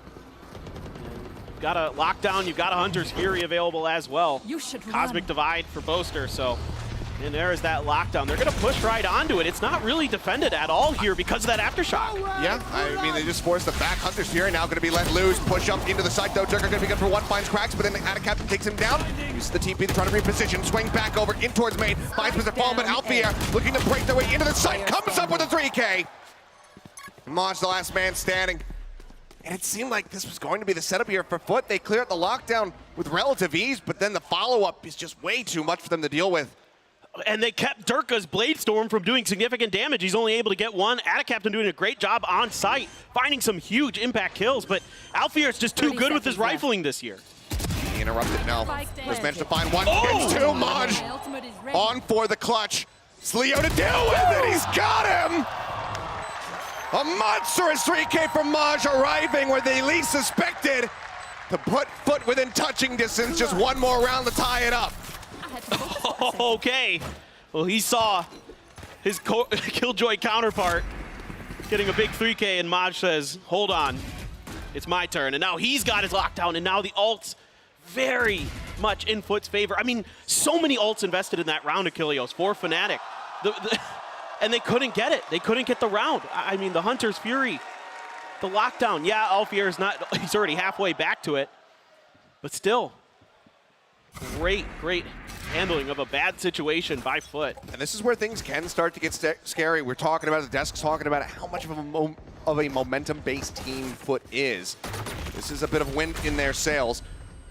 You've got a lockdown, you've got a Hunter's Fury available as well. You should Cosmic Divide for Boaster, so. And there is that lockdown. They're gonna push right onto it. It's not really defended at all here because of that aftershock. Yeah, I mean, they just forced the back. Hunter's Fury now gonna be let loose. Push up into the site though. Durka gonna be good for 1, finds Cracks, but then the Captain takes him down. Uses the TP to try to reposition. Swing back over in towards main. Finds Mr. Paul, but Alfier looking to break their way into the site. Comes up with a 3K. And Maj, the last man standing. And it seemed like this was going to be the setup here for Foot. They clear out the lockdown with relative ease, but then the follow-up is just way too much for them to deal with. And they kept Durka's Blade Storm from doing significant damage. He's only able to get one. Atacaptain doing a great job on site, finding some huge impact kills, but Alfier is just too good with his rifling this year. He interrupted now. Just managed to find one. Gets two. Maj on for the clutch. It's Leo to deal with it. He's got him. A monstrous 3K from Maj arriving where they least suspected to put Foot within touching distance. Just one more round to tie it up. Okay. Well, he saw his Killjoy counterpart getting a big 3K, and Maj says, hold on, it's my turn. And now he's got his lockdown, and now the ult's very much in Foot's favor. I mean, so many ults invested in that round of Kilios for Fnatic. And they couldn't get it. They couldn't get the round. I mean, the Hunter's Fury, the lockdown. Yeah, Alfier's not, he's already halfway back to it. But still, great handling of a bad situation by Foot. And this is where things can start to get scary. We're talking about, the desk's talking about how much of a momentum-based team Foot is. This is a bit of wind in their sails.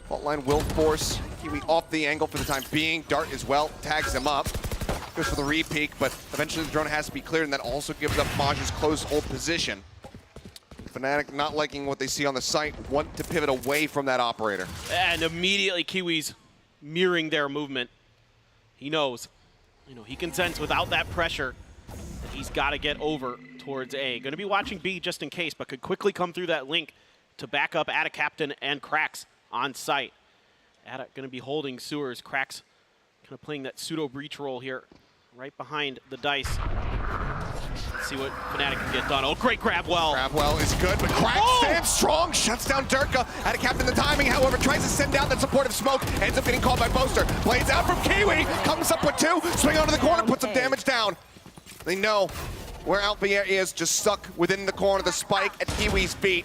Faultline will force Kiwi off the angle for the time being. Dart as well, tags him up. Goes for the re-peek, but eventually the drone has to be cleared, and that also gives up Maj's close hold position. Fnatic not liking what they see on the site, want to pivot away from that operator. And immediately Kiwi's mirroring their movement. He knows, he can sense without that pressure that he's got to get over towards A. Going to be watching B just in case, but could quickly come through that link to back up Atacaptain and Krax on site. Atta going to be holding Sewers. Krax kind of playing that pseudo breach role here, right behind the dice. Let's see what Fnatic can get done. Oh, great Grabwell. Grabwell is good, but Krax stands strong, shuts down Durka. Atacaptain the timing, however, tries to send down that supportive smoke, ends up getting called by Boaster. Blades out from Kiwi, comes up with two, swing onto the corner, puts some damage down. They know where Alfier is, just stuck within the corner, the spike at Kiwi's feet.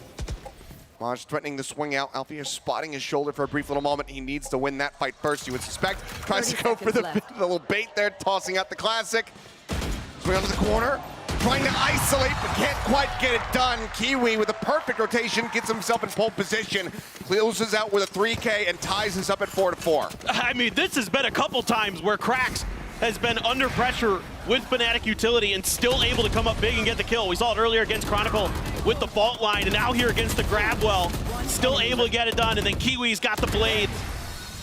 Maj threatening the swing out. Alfier spotting his shoulder for a brief little moment. He needs to win that fight first, you would suspect. Tries to go for the little bait there, tossing out the classic. Swing onto the corner, trying to isolate, but can't quite get it done. Kiwi with a perfect rotation gets himself in pole position, closes out with a 3K and ties us up at 4-4. I mean, this has been a couple times where Krax has been under pressure with Fnatic utility and still able to come up big and get the kill. We saw it earlier against Chronicle with the fault line, and now here against the Grabwell, still able to get it done, and then Kiwi's got the blades,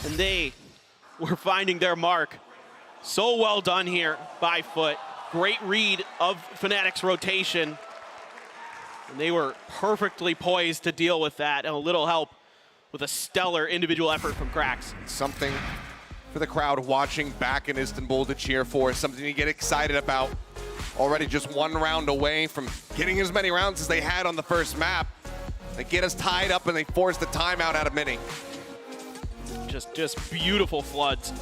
and they were finding their mark. So well done here by Foot. Great read of Fnatic's rotation, and they were perfectly poised to deal with that, and a little help with a stellar individual effort from Krax. Something for the crowd watching back in Istanbul to cheer for, something to get excited about. Already just one round away from getting as many rounds as they had on the first map. They get us tied up and they force the timeout out of Mini. Just beautiful floods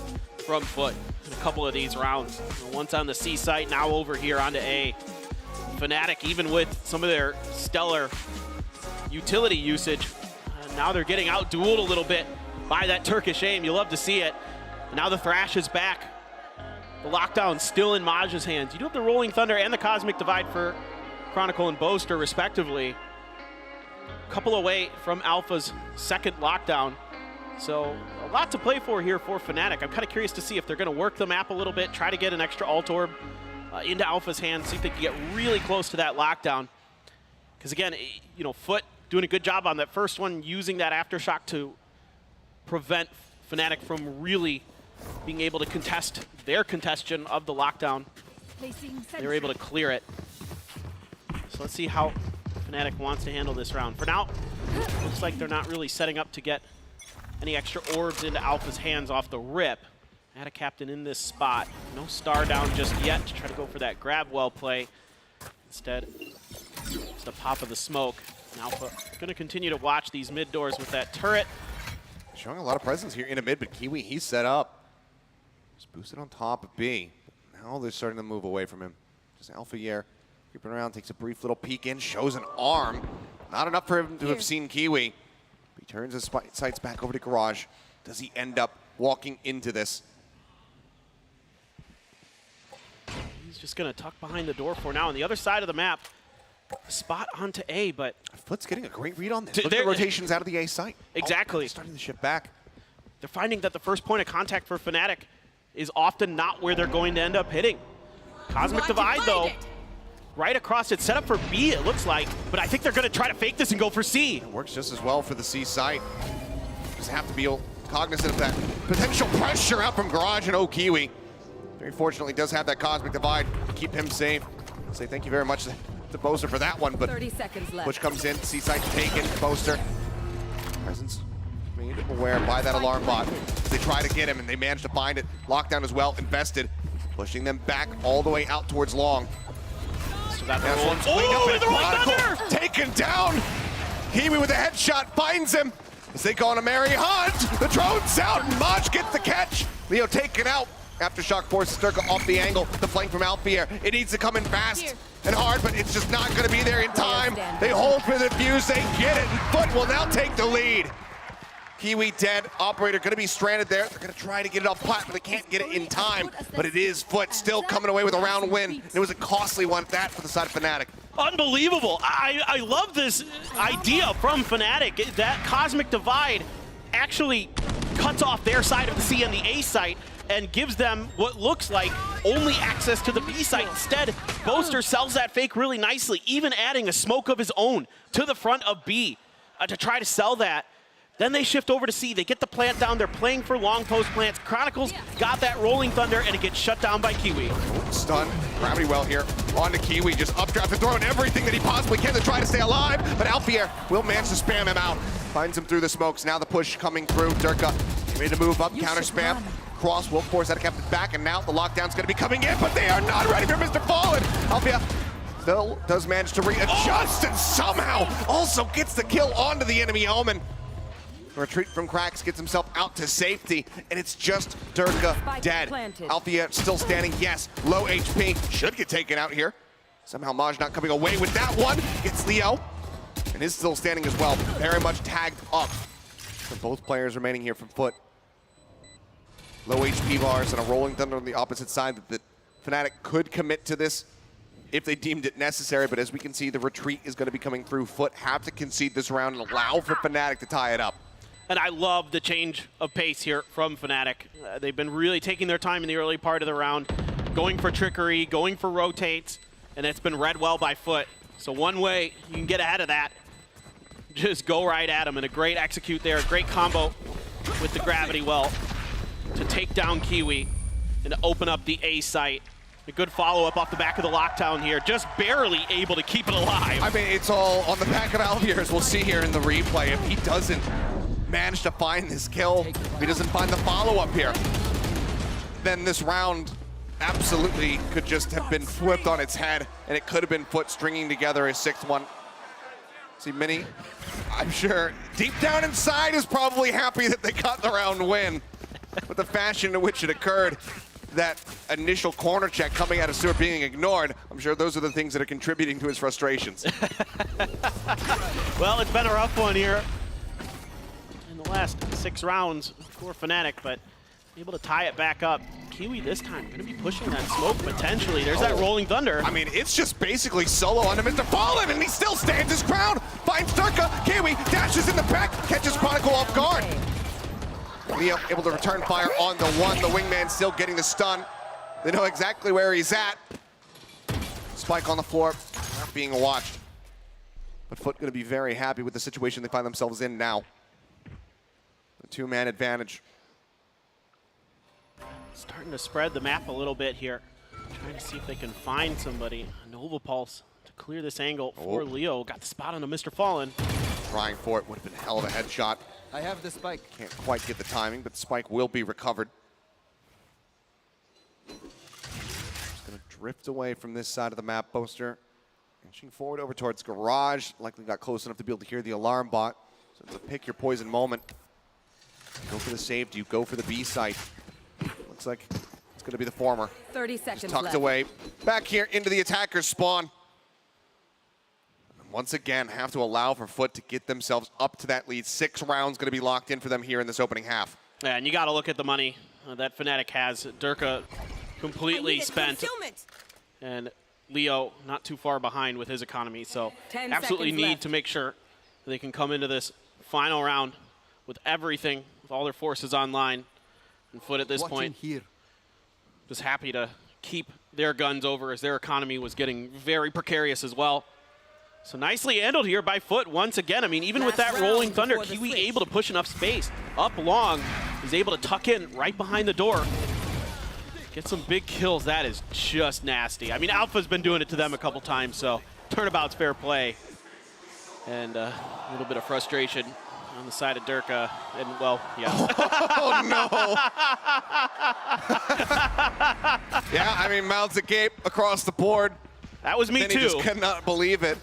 from Foot in a couple of these rounds. Once on the C site, now over here onto A. Fnatic, even with some of their stellar utility usage, now they're getting out-dueled a little bit by that Turkish aim. You love to see it. Now the Thrash is back. The lockdown still in Maj's hands. You do have the Rolling Thunder and the Cosmic Divide for Chronicle and Boaster, respectively. A couple away from Alpha's second lockdown. So a lot to play for here for Fnatic. I'm kind of curious to see if they're going to work the map a little bit, try to get an extra Alt Orb into Alpha's hands, see if they can get really close to that lockdown. Because again, Foot doing a good job on that first one, using that Aftershock to prevent Fnatic from really being able to contest their congestion of the lockdown. They were able to clear it. So let's see how Fnatic wants to handle this round. For now, looks like they're not really setting up to get any extra orbs into Alpha's hands off the rip. Atacaptain in this spot. No star down just yet to try to go for that Grabwell play. Instead, just a pop of the smoke. And Alpha going to continue to watch these mid doors with that turret. Showing a lot of presence here in a mid, but Kiwi, he's set up. Just boosted on top of B. Now they're starting to move away from him. Just Alfier creeping around, takes a brief little peek in, shows an arm. Not enough for him to have seen Kiwi. He turns his sights back over to Garage. Does he end up walking into this? He's just going to tuck behind the door for now. On the other side of the map, spot onto A, but Foot's getting a great read on this. Look at the rotations out of the A site. Exactly. Starting to shift back. They're finding that the first point of contact for Fnatic is often not where they're going to end up hitting. Cosmic Divide, though, right across it. Set up for B, it looks like, but I think they're going to try to fake this and go for C. It works just as well for the C site. Just have to be cognizant of that potential pressure out from Garage and Okiwi. Very fortunately does have that Cosmic Divide to keep him safe. Say thank you very much to Boaster for that one, but 30 seconds left. Push comes in, C site taken, Boaster. Presence made aware by that alarm bot. They try to get him and they manage to find it. Lockdown as well, invested. Pushing them back all the way out towards long. So that one's taken down. Kiwi with a headshot finds him. As they go on a merry hunt. The drone's out and Maj gets the catch. Leo taken out. Aftershock forces Durka off the angle. The flank from Alfier. It needs to come in fast and hard, but it's just not going to be there in time. They hold for the fuse. They get it, and Foot will now take the lead. Kiwi dead. Operator going to be stranded there. They're going to try to get it off plat, but they can't get it in time. But it is Foot still coming away with a round win. And it was a costly one, that for the side of Fnatic. Unbelievable. I love this idea from Fnatic. That Cosmic Divide actually cuts off their side of the C and the A site and gives them what looks like only access to the B site. Instead, Boaster sells that fake really nicely, even adding a smoke of his own to the front of B to try to sell that. Then they shift over to C. They get the plant down. They're playing for long post plants. Chronicles got that rolling thunder, and it gets shut down by Kiwi. Stun. Gravity well here. On to Kiwi. Just updraft and throwing everything that he possibly can to try to stay alive. But Alfier will manage to spam him out. Finds him through the smokes. Now the push coming through. Durka ready to move up. Counter spam. Cross will force that captain back. And now the lockdown's going to be coming in. But they are not ready for Mr. Fallen. Alfier still does manage to readjust and somehow also gets the kill onto the enemy Omen. Retreat from Cracks gets himself out to safety, and it's just Durka dead. Althea still standing, yes, low HP, should get taken out here. Somehow Maj not coming away with that one. Gets Leo, and is still standing as well, very much tagged up. So both players remaining here from Foot. Low HP bars and a rolling thunder on the opposite side that Fnatic could commit to this if they deemed it necessary, but as we can see, the retreat is going to be coming through. Foot have to concede this round and allow for Fnatic to tie it up. And I love the change of pace here from Fnatic. They've been really taking their time in the early part of the round, going for trickery, going for rotates, and it's been read well by Foot. So one way you can get ahead of that, just go right at him, and a great execute there, a great combo with the gravity well to take down Kiwi and to open up the A site. A good follow-up off the back of the lockdown here, just barely able to keep it alive. I mean, it's all on the back of Alvier, as we'll see here in the replay. If he doesn't manage to find this kill, if he doesn't find the follow-up here, then this round absolutely could just have been flipped on its head, and it could have been Foot stringing together a 6-1. See, Mini, I'm sure deep down inside is probably happy that they got the round win. But the fashion in which it occurred, that initial corner check coming out of Stewart being ignored, I'm sure those are the things that are contributing to his frustrations. Well, it's been a rough one here in the last 6 rounds for Fnatic, but able to tie it back up. Kiwi this time going to be pushing that smoke potentially. There's that rolling thunder. I mean, it's just basically solo onto Mr. Fallen, and he still stands his ground. Finds Durka. Kiwi dashes in the back, catches Chronicle off guard. Leo able to return fire on the one. The wingman still getting the stun. They know exactly where he's at. Spike on the floor, not being watched. But Foot going to be very happy with the situation they find themselves in now. The 2-man advantage. Starting to spread the map a little bit here. Trying to see if they can find somebody. Nova Pulse to clear this angle for Leo. Got the spot on a Mr. Fallen. Trying for it, would have been a hell of a headshot. I have the spike. Can't quite get the timing, but the spike will be recovered. Just gonna drift away from this side of the map, Boaster. Inching forward over towards Garage. Likely got close enough to be able to hear the alarm bot. So it's a pick your poison moment. Go for the save. Do you go for the B site? Looks like it's gonna be the former. 30 seconds Just tucked left. away. Back here into the attacker's spawn. Once again, have to allow for Foot to get themselves up to that lead. 6 rounds going to be locked in for them here in this opening half. Yeah, and you got to look at the money that Fnatic has. Durka completely spent. And Leo not too far behind with his economy, so 10 absolutely seconds need left. to make sure they can come into this final round with everything, with all their forces online. And Foot at this point just happy to keep their guns over as their economy was getting very precarious as well. So nicely handled here by Foot once again. I mean, even with that rolling thunder, Kiwi able to push enough space up long. He's able to tuck in right behind the door. Get some big kills. That is just nasty. I mean, Alpha's been doing it to them a couple times, so turnabout's fair play. And a little bit of frustration on the side of Durka. And, well, yeah. Oh, no. Yeah, I mean, mouths agape across the board. That was me, then too. He just could not believe it.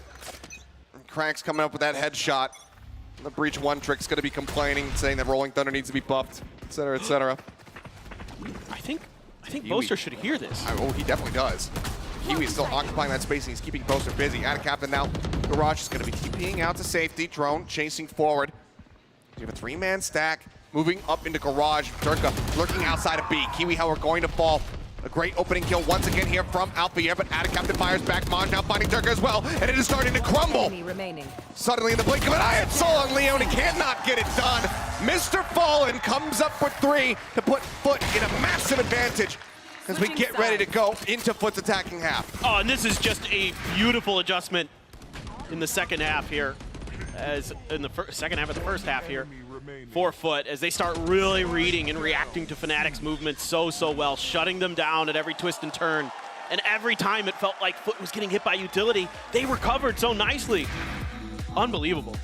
Crank's coming up with that headshot. The Breach 1 trick's going to be complaining, saying that Rolling Thunder needs to be buffed, et cetera, et cetera. I think Boaster should hear this. Oh, he definitely does. Kiwi's still occupying that space, and he's keeping Boaster busy. Out of captain now. Garage is going to be TPing out to safety. Drone chasing forward. You have a 3-man stack moving up into Garage. Durka lurking outside of B. Kiwi, however, going to fall. A great opening kill once again here from Alpha here, but out of captain fires back. Maj now finding Durka as well, and it is starting to crumble. Suddenly in the blink of an eye, it's Sol on Leone. He cannot get it done. Mr. Fallen comes up with 3 to put Foot in a massive advantage as we get ready to go into Foot's attacking half. Oh, and this is just a beautiful adjustment in the second half here, as in the second half of the first half here for Foot, as they start really reading and reacting to Fnatic's movements so well, shutting them down at every twist and turn. And every time it felt like Foot was getting hit by utility, they recovered so nicely. Unbelievable.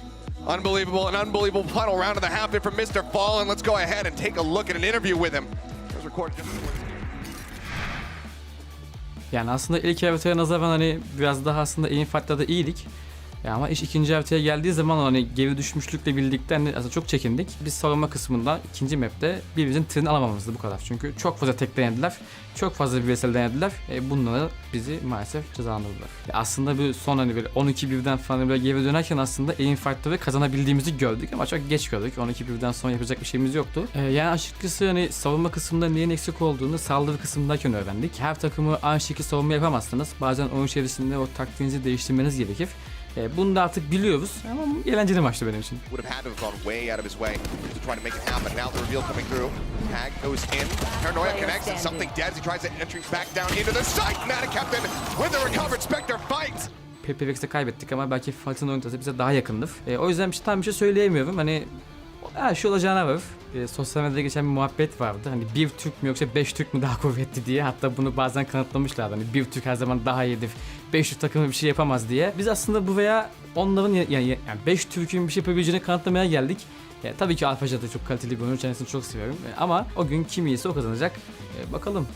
Unbelievable, an unbelievable final round of the half here from Mr. Fallen. Let's go ahead and take a look at an interview with him. It was recorded just before this game. Yani aslında ilk haritaya nazaran hani biraz daha aslında aim fight'larda iyiydik. Ya ama iş ikinci haritaya geldiği zaman hani geri düşmüşlükle birlikte hani aslında çok çekindik. Biz savunma kısmında ikinci map'te birbirimizin treni alamamızdı bu kadar. Çünkü çok fazla tek denediler. Çok fazla bir VSL denediler. Bunları bizi maalesef cezalandırdılar. Ya aslında bir son hani böyle 12-1'den falan böyle geri dönerken aslında aim fight'ları kazanabildiğimizi gördük ama çok geç gördük. 12-1'den sonra yapacak bir şeyimiz yoktu. Yani açıkçası hani savunma kısmında neyin eksik olduğunu saldırı kısmındayken öğrendik. Her takımı aynı şekilde savunma yapamazsınız. Bazen oyun içerisinde o taktiğinizi değiştirmeniz gerekir. Bunu da artık biliyoruz ama eğlenceli maçtı benim için. Would have had to have gone way out of his way to try to make it happen. Now the reveal coming through. Tag goes in. Paranoia connects and something dead as he tries to entry back down into the site. Fnatic captain with the recovered Spectre fights. PPVX'te kaybettik ama belki Fight'ın oyun bize daha yakındır. O yüzden tam bir şey söyleyemiyorum. Hani şu olacağına var. Sosyal medyada geçen bir muhabbet vardı. Hani bir Türk mü yoksa 5 Türk mü daha kuvvetli diye. Hatta bunu bazen kanıtlamışlardı. Hani bir Türk her zaman daha iyidir. 500 takımı bir şey yapamaz diye. Biz aslında bu veya onların yani 5 Türk'ün bir şey yapabileceğini kanıtlamaya geldik. Tabii ki Alfaca da çok kaliteli bir oyun. Kendisini çok seviyorum. Ama o gün kim iyiyse o kazanacak. Bakalım.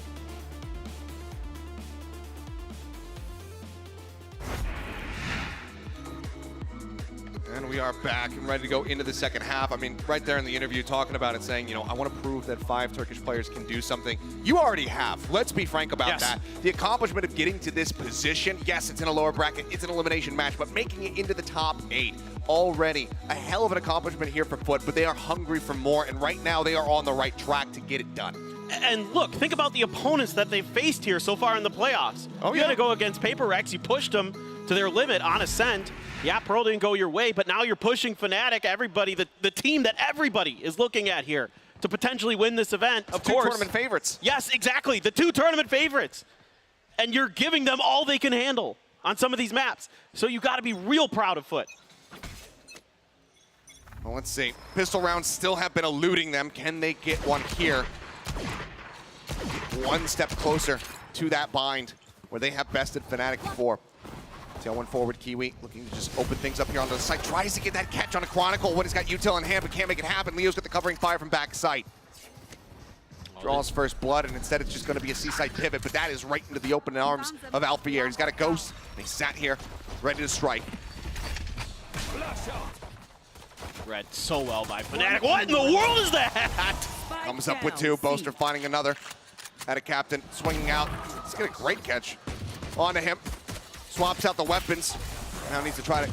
And we are back and ready to go into the second half. I mean, right there in the interview talking about it, saying, you know, I want to prove that 5 Turkish players can do something. You already have. Let's be frank about that. The accomplishment of getting to this position, yes, it's in a lower bracket, it's an elimination match, but making it into the top 8, already a hell of an accomplishment here for Foot, but they are hungry for more, and right now they are on the right track to get it done. And look, think about the opponents that they've faced here so far in the playoffs. You had to go against Paper Rex, you pushed them to their limit on Ascent. Yeah, Pearl didn't go your way, but now you're pushing Fnatic, everybody, the team that everybody is looking at here to potentially win this event, of course. 2 tournament favorites. Yes, exactly, the 2 tournament favorites. And you're giving them all they can handle on some of these maps. So you got to be real proud of Foot. Well, let's see. Pistol rounds still have been eluding them. Can they get one here? One step closer to that bind where they have bested Fnatic before. Tailwind forward, Kiwi looking to just open things up here on the side. Tries to get that catch on a Chronicle when he's got util in hand, but can't make it happen. Leo's got the covering fire from back sight. Draws first blood, and instead it's just going to be a seaside pivot, but that is right into the open arms of Alfier. He's got a ghost, and he sat here ready to strike. Read so well by Fnatic. What in the world is that? Comes up with 2. Boaster finding another. At a captain, swinging out. He's got a great catch onto him. Swaps out the weapons. Now needs to try to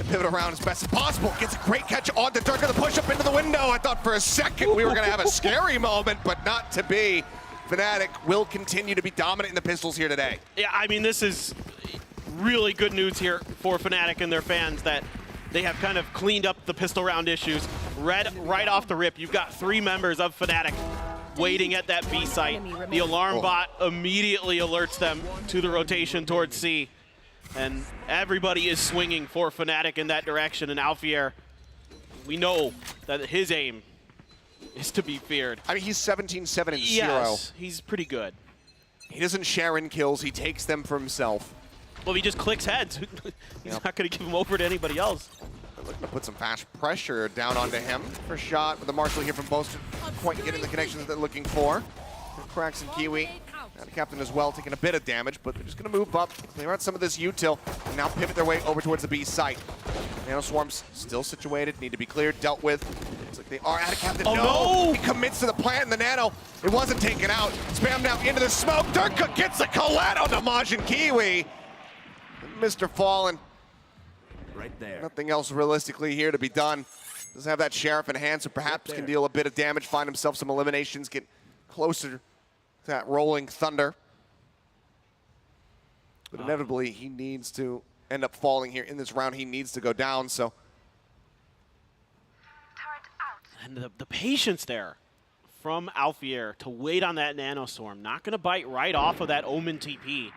pivot around as best as possible. Gets a great catch onto Durka, the push up into the window. I thought for a second we were going to have a scary moment, but not to be. Fnatic will continue to be dominant in the pistols here today. Yeah, I mean, this is really good news here for Fnatic and their fans that they have kind of cleaned up the pistol round issues. Right off the rip, you've got 3 members of Fnatic waiting at that B site. The alarm bot immediately alerts them to the rotation towards C. And everybody is swinging for Fnatic in that direction. And Alfier, we know that his aim is to be feared. I mean, he's 17-7 and 0. Yes, he's pretty good. He doesn't share in kills. He takes them for himself. Well, he just clicks heads. He's not going to give him over to anybody else. Looking to put some fast pressure down onto him. First shot with the Marshall here from Boaster. Not quite getting the connections that they're looking for. Cracks and Kiwi. And the captain as well, taking a bit of damage, but they're just going to move up, clear out some of this util, and now pivot their way over towards the B site. Nano Swarms still situated, need to be cleared, dealt with. Looks like they are at a captain. Oh, no! He commits to the plant, and the Nano, it wasn't taken out. Spam now into the smoke. Durka gets a collat onto Maj and Kiwi. And Mr. Fallen. Right there. Nothing else realistically here to be done. Doesn't have that Sheriff in hand, so perhaps can deal a bit of damage, find himself some eliminations, get closer to that rolling thunder. But inevitably, he needs to end up falling here in this round. He needs to go down, so. And the patience there from Alfier to wait on that Nanostorm. Not going to bite right off of that Omen TP.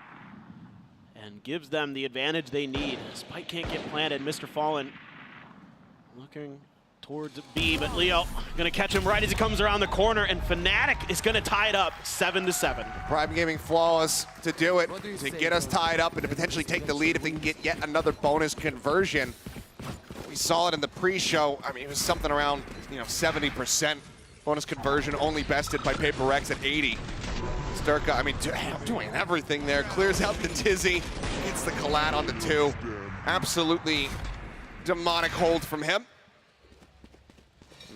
And gives them the advantage they need. Spike can't get planted. Mr. Fallen looking towards B, but Leo gonna catch him right as he comes around the corner, and Fnatic is gonna tie it up 7-7. Prime Gaming flawless to do it, to get us tied up and to potentially take the lead if they can get yet another bonus conversion. We saw it in the pre-show. I mean, it was something around 70% bonus conversion, only bested by Paper Rex at 80. Sturka, I mean, doing everything there. Clears out the Tizzy, gets the collat on the 2. Absolutely demonic hold from him.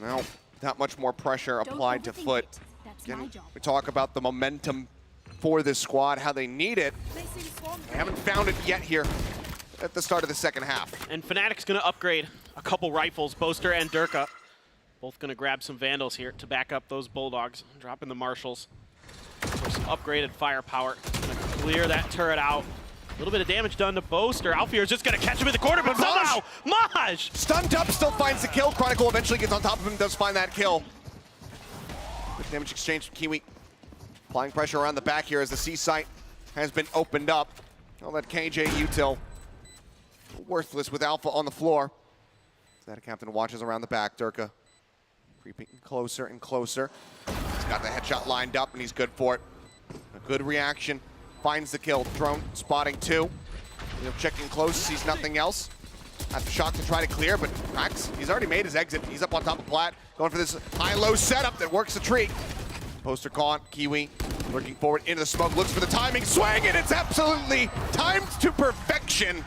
Now, not much more pressure applied to Foot. Again, we talk about the momentum for this squad, how they need it. They haven't found it yet here at the start of the second half. And Fnatic's gonna upgrade a couple rifles, Boaster and Durka. Both gonna grab some Vandals here to back up those Bulldogs, dropping the Marshals for some upgraded firepower. Gonna clear that turret out. A little bit of damage done to Boaster. Alfier's just gonna catch him in the corner, but somehow, Maj! Stunned up, still finds the kill. Chronicle eventually gets on top of him, does find that kill. Good damage exchange from Kiwi. Applying pressure around the back here as the C site has been opened up. All that KJ util worthless with Alpha on the floor. That captain watches around the back. Durka creeping closer and closer. He's got the headshot lined up and he's good for it. A good reaction. Finds the kill. Drone spotting 2. Checking close, sees nothing else. Has a shot to try to clear, but cracks. He's already made his exit. He's up on top of Plat, going for this high-low setup that works the treat. Poster caught. Kiwi looking forward into the smoke, looks for the timing, swing, and it's absolutely timed to perfection.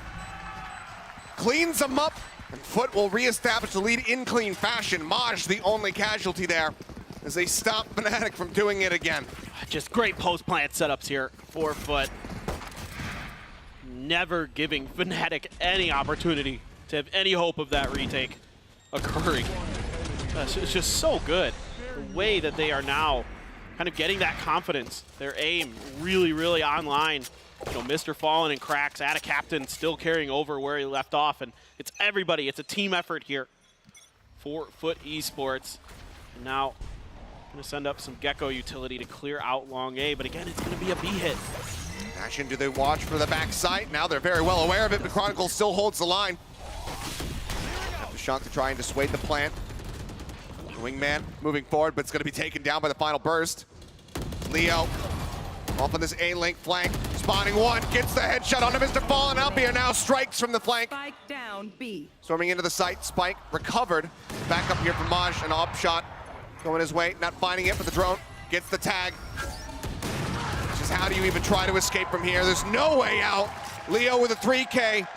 Cleans them up, and Foot will reestablish the lead in clean fashion. Maj, the only casualty there, as they stop Fnatic from doing it again. Just great post-plant setups here for Foot. Never giving Fnatic any opportunity to have any hope of that retake occurring. It's just so good. The way that they are now kind of getting that confidence. Their aim really, really online. Mr. Fallen and Cracks at a captain still carrying over where he left off. And it's everybody. It's a team effort here for Foot Esports. And now going to send up some Gecko utility to clear out long A, but again, it's going to be a B hit. Dash into the watch for the backside. Now they're very well aware of it, but Chronicle still holds the line. Got the shot to try and dissuade the plant. Wingman moving forward, but it's going to be taken down by the final burst. Leo off on this A-link flank. Spawning 1, gets the headshot onto Mr. Fallen. Albier now strikes from the flank. Spike down, B. Storming into the site, Spike recovered. Back up here from Maj, an op shot. Going his way, not finding it, but the drone gets the tag. Just how do you even try to escape from here? There's no way out. Leo with a 3K.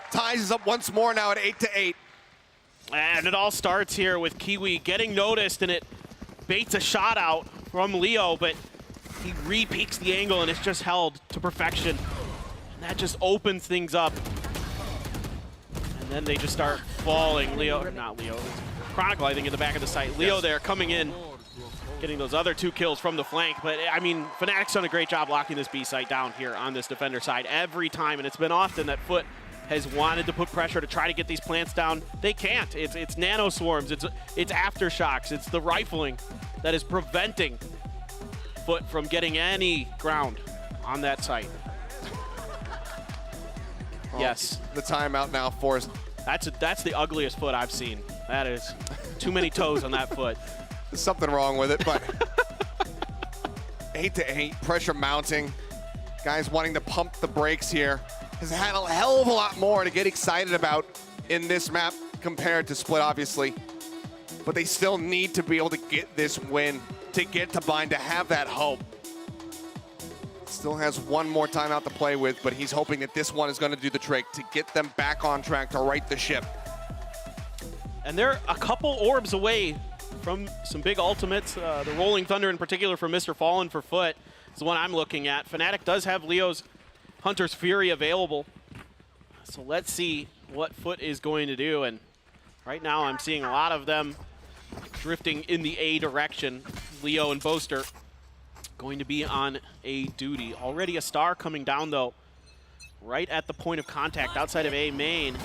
Ties us up once more now at 8-8. And it all starts here with Kiwi getting noticed, and it baits a shot out from Leo, but he re-peaks the angle and it's just held to perfection. And that just opens things up. And then they just start falling. Leo, or not Leo, Chronicle, I think, in the back of the site. Leo there coming in getting those other 2 kills from the flank. But, I mean, Fnatic's done a great job locking this B site down here on this defender side every time, and it's been often that Foot has wanted to put pressure to try to get these plants down. They can't. It's nano swarms, it's aftershocks, it's the rifling that is preventing Foot from getting any ground on that site. Yes. The timeout now forced. That's the ugliest Foot I've seen. That is too many toes on that foot. There's something wrong with it, but 8 to 8, pressure mounting. Guys wanting to pump the brakes here. Has had a hell of a lot more to get excited about in this map compared to Split, obviously. But they still need to be able to get this win, to get to bind, to have that hope. Still has one more timeout to play with, but he's hoping that this one is going to do the trick to get them back on track to right the ship. And they're a couple orbs away from some big ultimates. The Rolling Thunder in particular for Mr. Fallen for Foot is the one I'm looking at. Fnatic does have Leo's Hunter's Fury available. So let's see what Foot is going to do. And right now I'm seeing a lot of them drifting in the A direction. Leo and Boaster going to be on A duty. Already a star coming down though, right at the point of contact outside of A main.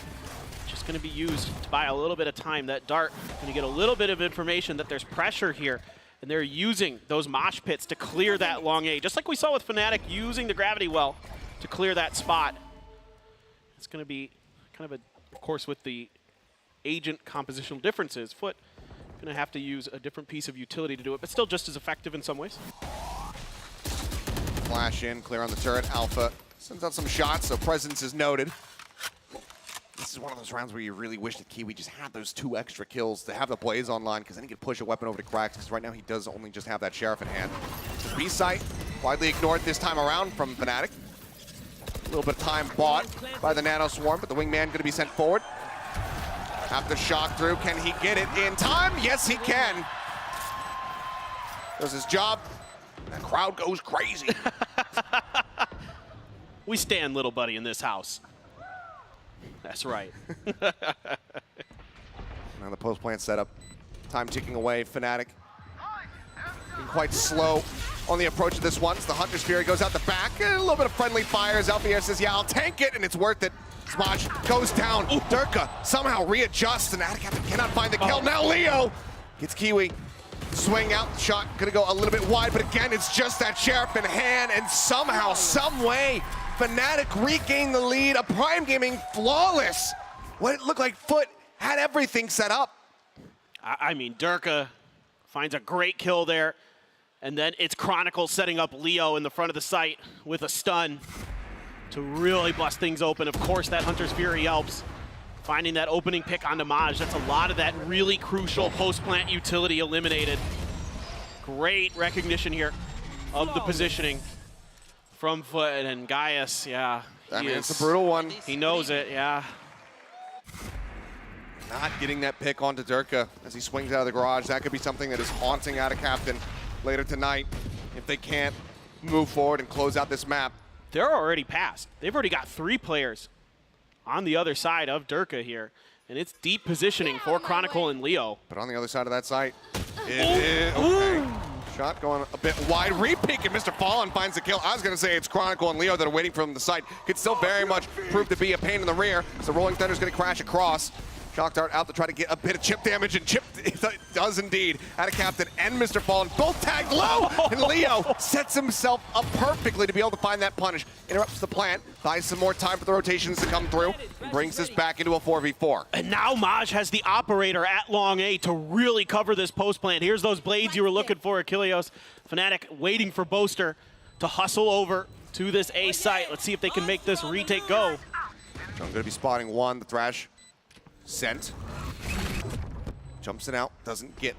Just going to be used to buy a little bit of time. That dart going to get a little bit of information that there's pressure here, and they're using those mosh pits to clear that long A, just like we saw with Fnatic using the gravity well to clear that spot. It's going to be kind of of course, with the agent compositional differences, Foot going to have to use a different piece of utility to do it, but still just as effective in some ways. Flash in, clear on the turret. Alpha sends out some shots, so presence is noted. This is one of those rounds where you really wish that Kiwi just had those 2 extra kills to have the Blaze online, because then he could push a weapon over to Cracks, because right now he does only just have that Sheriff in hand. The B site, widely ignored this time around from Fnatic. A little bit of time bought by the Nano Swarm, but the Wingman going to be sent forward. After shock through, can he get it in time? Yes, he can. Does his job. The crowd goes crazy. We stand little buddy in this house. That's right. Now the post plant setup. Time ticking away. Fnatic being quite slow on the approach of this one. So the Hunter's Fury goes out the back. A little bit of friendly fires. Alfier says, yeah, I'll tank it, and it's worth it. Smaj goes down. Durka somehow readjusts, and Adicaptain cannot find the kill. Now Leo gets Kiwi. Swing out, shot gonna go a little bit wide, but again, it's just that Sheriff in hand, and somehow, some way, Fnatic regained the lead. A Prime Gaming flawless. What it looked like Foot had everything set up. I mean, Durka finds a great kill there, and then it's Chronicle setting up Leo in the front of the site with a stun to really bust things open. Of course, that Hunter's Fury helps. Finding that opening pick on Damage, that's a lot of that really crucial post-plant utility eliminated. Great recognition here of the positioning from Foot, and Gaius, yeah. I mean, it's a brutal one. He knows it, yeah. Not getting that pick onto Durka as he swings out of the garage. That could be something that is haunting Adicaptain later tonight if they can't move forward and close out this map. They're already past. They've already got 3 players on the other side of Durka here, and it's deep positioning for Chronicle and Leo. But on the other side of that site, okay. Shot going a bit wide. Repeat, and Mr. Fallen finds the kill. I was going to say it's Chronicle and Leo that are waiting from the site. Could still very much prove to be a pain in the rear. So Rolling Thunder's going to crash across. Shock Dart out to try to get a bit of chip damage, and Chip does indeed. Adicaptain and Mr. Fallen both tagged low, and Leo sets himself up perfectly to be able to find that punish. Interrupts the plant, buys some more time for the rotations to come through, and brings this back into a 4v4. And now Maj has the operator at long A to really cover this post plant. Here's those blades you were looking for, Achilleos. Fnatic waiting for Boaster to hustle over to this A site. Let's see if they can make this retake go. So I'm going to be spotting one, the Thrash. Sent. Jumps it out, doesn't get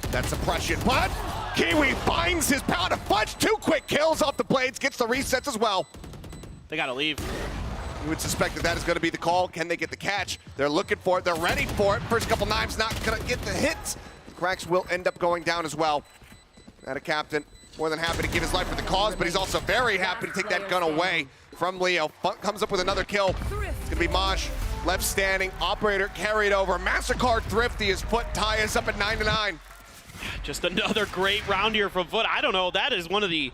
that suppression, but Kiwi finds his power to punch. 2 quick kills off the blades, gets the resets as well. They gotta leave. You would suspect that is going to be the call. Can they get the catch? They're looking for it, they're ready for it. First couple knives not gonna get the hits. Cracks will end up going down as well. Adicaptain more than happy to give his life for the cause, but he's also very happy to take that gun away from Leo. Comes up with another kill. It's gonna be Maj. Left standing, operator carried over. MasterCard Thrifty, his Foot tie is up at 9-9. Just another great round here from Foot. I don't know, that is one of the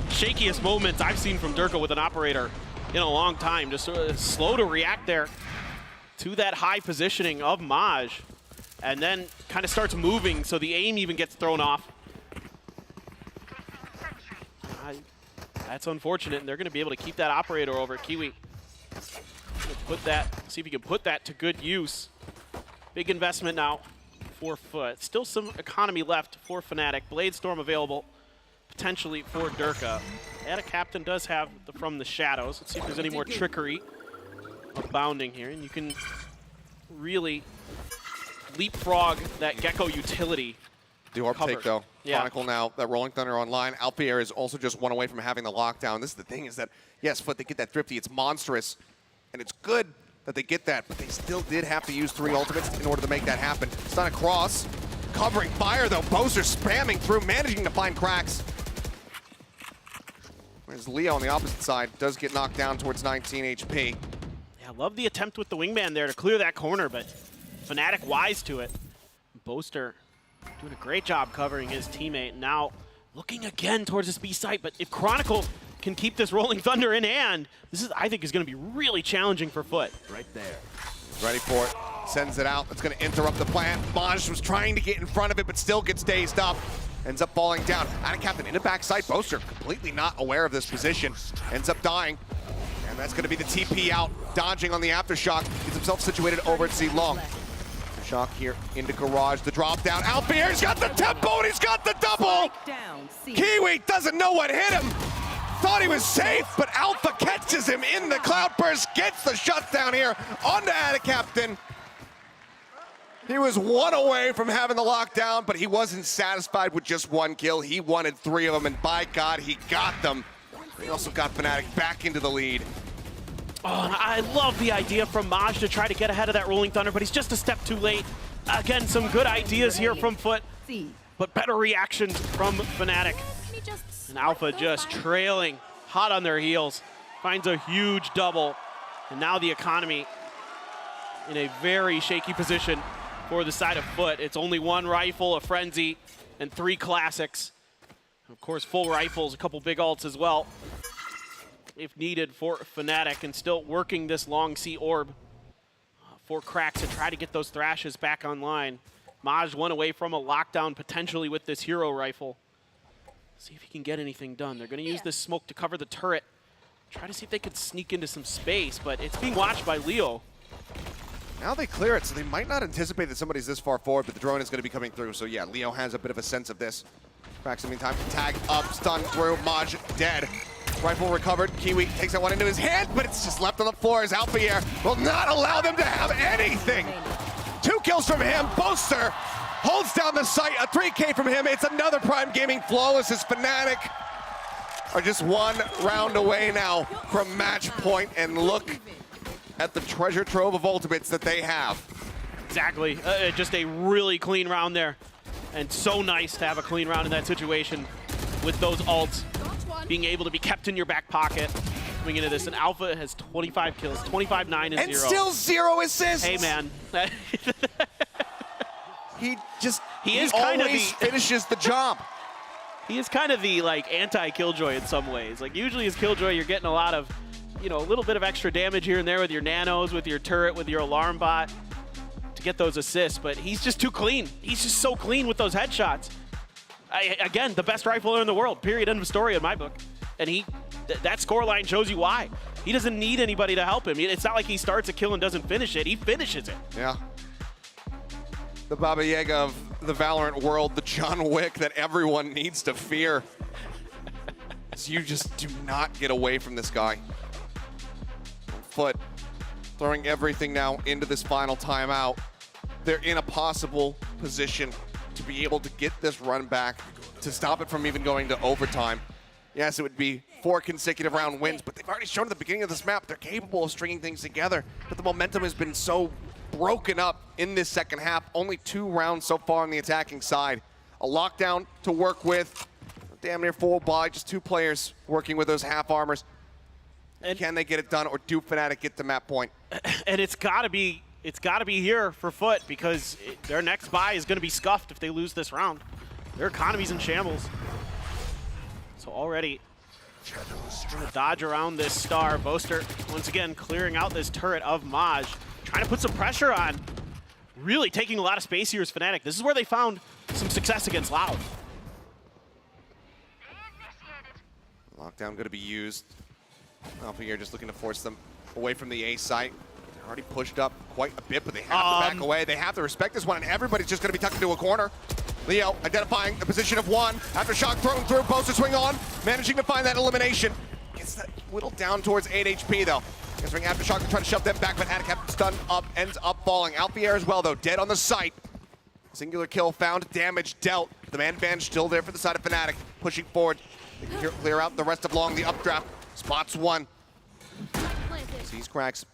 shakiest moments I've seen from Durka with an operator in a long time. Just slow to react there to that high positioning of Maj, and then kind of starts moving, so the aim even gets thrown off. That's unfortunate, and they're going to be able to keep that operator over. Kiwi, put that, see if he can put that to good use. Big investment now for Foot. Still some economy left for Fnatic. Bladestorm available potentially for Durka. And a captain does have from the shadows. Let's see if there's any more trickery abounding here. And you can really leapfrog that Gecko utility. The orb take though. Yeah. Chronicle now, that Rolling Thunder online. Alpier is also just one away from having the lockdown. This is the thing, is that, yes, Foot, they get that thrifty, it's monstrous, and it's good that they get that, but they still did have to use 3 ultimates in order to make that happen. Stun across, covering fire though, Boaster spamming through, managing to find cracks. Whereas Leo on the opposite side does get knocked down towards 19 HP. Yeah, love the attempt with the wingman there to clear that corner, but Fnatic wise to it. Boaster doing a great job covering his teammate. Now looking again towards this B site, but if Chronicle can keep this Rolling Thunder in hand, this is, I think, is going to be really challenging for Foot. Right there. Ready for it. Sends it out. It's going to interrupt the plan. Maj was trying to get in front of it, but still gets dazed up. Ends up falling down. Out of captain in the backside. Boaster completely not aware of this position. Ends up dying. And that's going to be the TP out. Dodging on the aftershock. Gets himself situated over at C long. Shock here into garage. The drop down. Alpier's got the tempo and he's got the double. Kiwi doesn't know what hit him. Thought he was safe, but Alpha catches him in the cloudburst, gets the shutdown here onto Ada Captain. He was 1 away from having the lockdown, but he wasn't satisfied with just 1 kill. He wanted 3 of them, and by God, he got them. He also got Fnatic back into the lead. Oh, and I love the idea from Maj to try to get ahead of that Rolling Thunder, but he's just a step too late. Again, some good ideas here from Foot, but better reaction from Fnatic. And Alpha just trailing, hot on their heels, finds a huge double. And now the economy in a very shaky position for the side of Foot. It's only 1 rifle, a frenzy, and 3 classics. Of course, full rifles, a couple big ults as well, if needed for Fnatic, and still working this long C orb for cracks to try to get those thrashes back online. Maj 1 away from a lockdown potentially with this hero rifle. See if he can get anything done. They're going to use this smoke to cover the turret. Try to see if they could sneak into some space, but it's being watched by Leo. Now they clear it, so they might not anticipate that somebody's this far forward, but the drone is going to be coming through. So yeah, Leo has a bit of a sense of this. Cracks in the meantime, tag up, stun through, Maj dead. Rifle recovered, Kiwi takes that one into his hand, but it's just left on the floor as Alpier will not allow them to have anything. 2 kills from him, Boaster holds down the site, a 3K from him. It's another Prime Gaming flawless as Fnatic are just 1 round away now from match point, and look at the treasure trove of ultimates that they have. Exactly, just a really clean round there. And so nice to have a clean round in that situation with those ults being able to be kept in your back pocket coming into this. And Alpha has 25 kills, 25, 9, and 0. And still 0 assists. Hey, man. He is kind of finishes the job. He is kind of the like anti-Killjoy in some ways. Like usually as Killjoy, you're getting a lot of, you know, a little bit of extra damage here and there with your nanos, with your turret, with your alarm bot to get those assists, but he's just too clean. He's just so clean with those headshots. Again, the best rifler in the world, period, end of story in my book. And that scoreline shows you why. He doesn't need anybody to help him. It's not like he starts a kill and doesn't finish it. He finishes it. Yeah. The Baba Yaga of the Valorant world, the John Wick that everyone needs to fear. So you just do not get away from this guy. Foot throwing everything now into this final timeout. They're in a possible position to be able to get this run back, to stop it from even going to overtime. Yes, it would be 4 consecutive round wins, but they've already shown at the beginning of this map they're capable of stringing things together, but the momentum has been so broken up in this second half. Only 2 rounds so far on the attacking side. A lockdown to work with, damn near full buy, just 2 players working with those half armors. And can they get it done, or do Fnatic get to map point? And it's gotta be here for Foot, because their next buy is gonna be scuffed if they lose this round. Their economy's in shambles. So already trying to dodge around this star. Boaster once again clearing out this turret of Maj, trying to put some pressure on. Really taking a lot of space here as Fnatic. This is where they found some success against Loud. Lockdown going to be used. Alpha here just looking to force them away from the A site. They're already pushed up quite a bit, but they have to back away. They have to respect this one, and everybody's just going to be tucked into a corner. Leo identifying the position of one. Aftershock thrown through, Boaster swing on, managing to find that elimination. Gets that whittled down towards 8 HP though. Answering Aftershock to try to shove them back, but Attic stun up, ends up falling. Alfier as well though, dead on the site. Singular kill found, damage dealt. The man advantage still there for the side of Fnatic. Pushing forward, they can clear out the rest of Long, the updraft. Spots one. Sees cracks.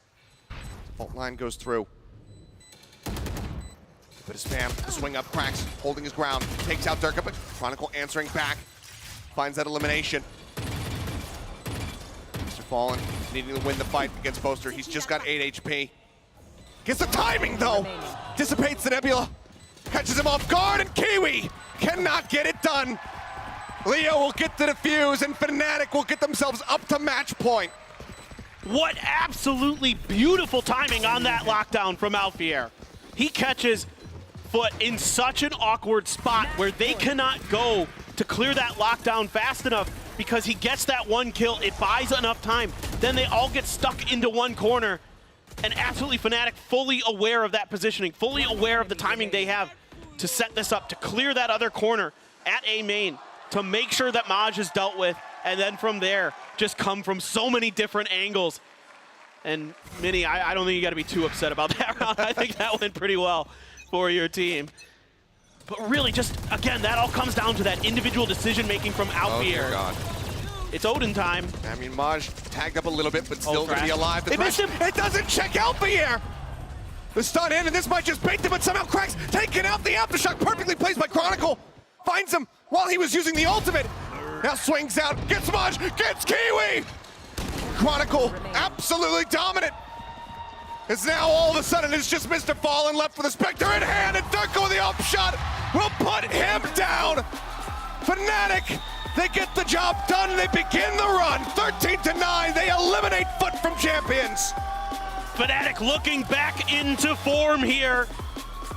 Fault line goes through. Bit of spam, swing up, cracks, holding his ground, takes out Durka, but Chronicle answering back. Finds that elimination. Mr. Fallen needing to win the fight against Boaster. He's just got 8 HP. Gets the timing though. Dissipates the Nebula. Catches him off guard, and Kiwi cannot get it done. Leo will get the defuse, and Fnatic will get themselves up to match point. What absolutely beautiful timing on that lockdown from Alfier. He catches Foot in such an awkward spot where they cannot go to clear that lockdown fast enough because he gets that one kill. It buys enough time. Then they all get stuck into one corner, and absolutely Fnatic fully aware of that positioning, fully aware of the timing they have to set this up, to clear that other corner at A main, to make sure that Maj is dealt with, and then from there, just come from so many different angles. And Minnie, I don't think you gotta be too upset about that round. I think that went pretty well for your team. But really just, again, that all comes down to that individual decision-making from Alfier. Oh, God. It's Odin time. I mean, Maj tagged up a little bit, but still gonna be alive. They missed him. It doesn't check Alfier. The stun in, and this might just bait them, but somehow cracks, taking out the Aftershock, perfectly placed by Chronicle. Finds him while he was using the ultimate. Now swings out, gets Maj, gets Kiwi! Chronicle, absolutely dominant. It's now all of a sudden it's just Mr. Fallen left with a Spectre in hand, and Durko with the upshot will put him down. Fnatic, they get the job done, they begin the run. 13-9, they eliminate Foot from Champions. Fnatic looking back into form here,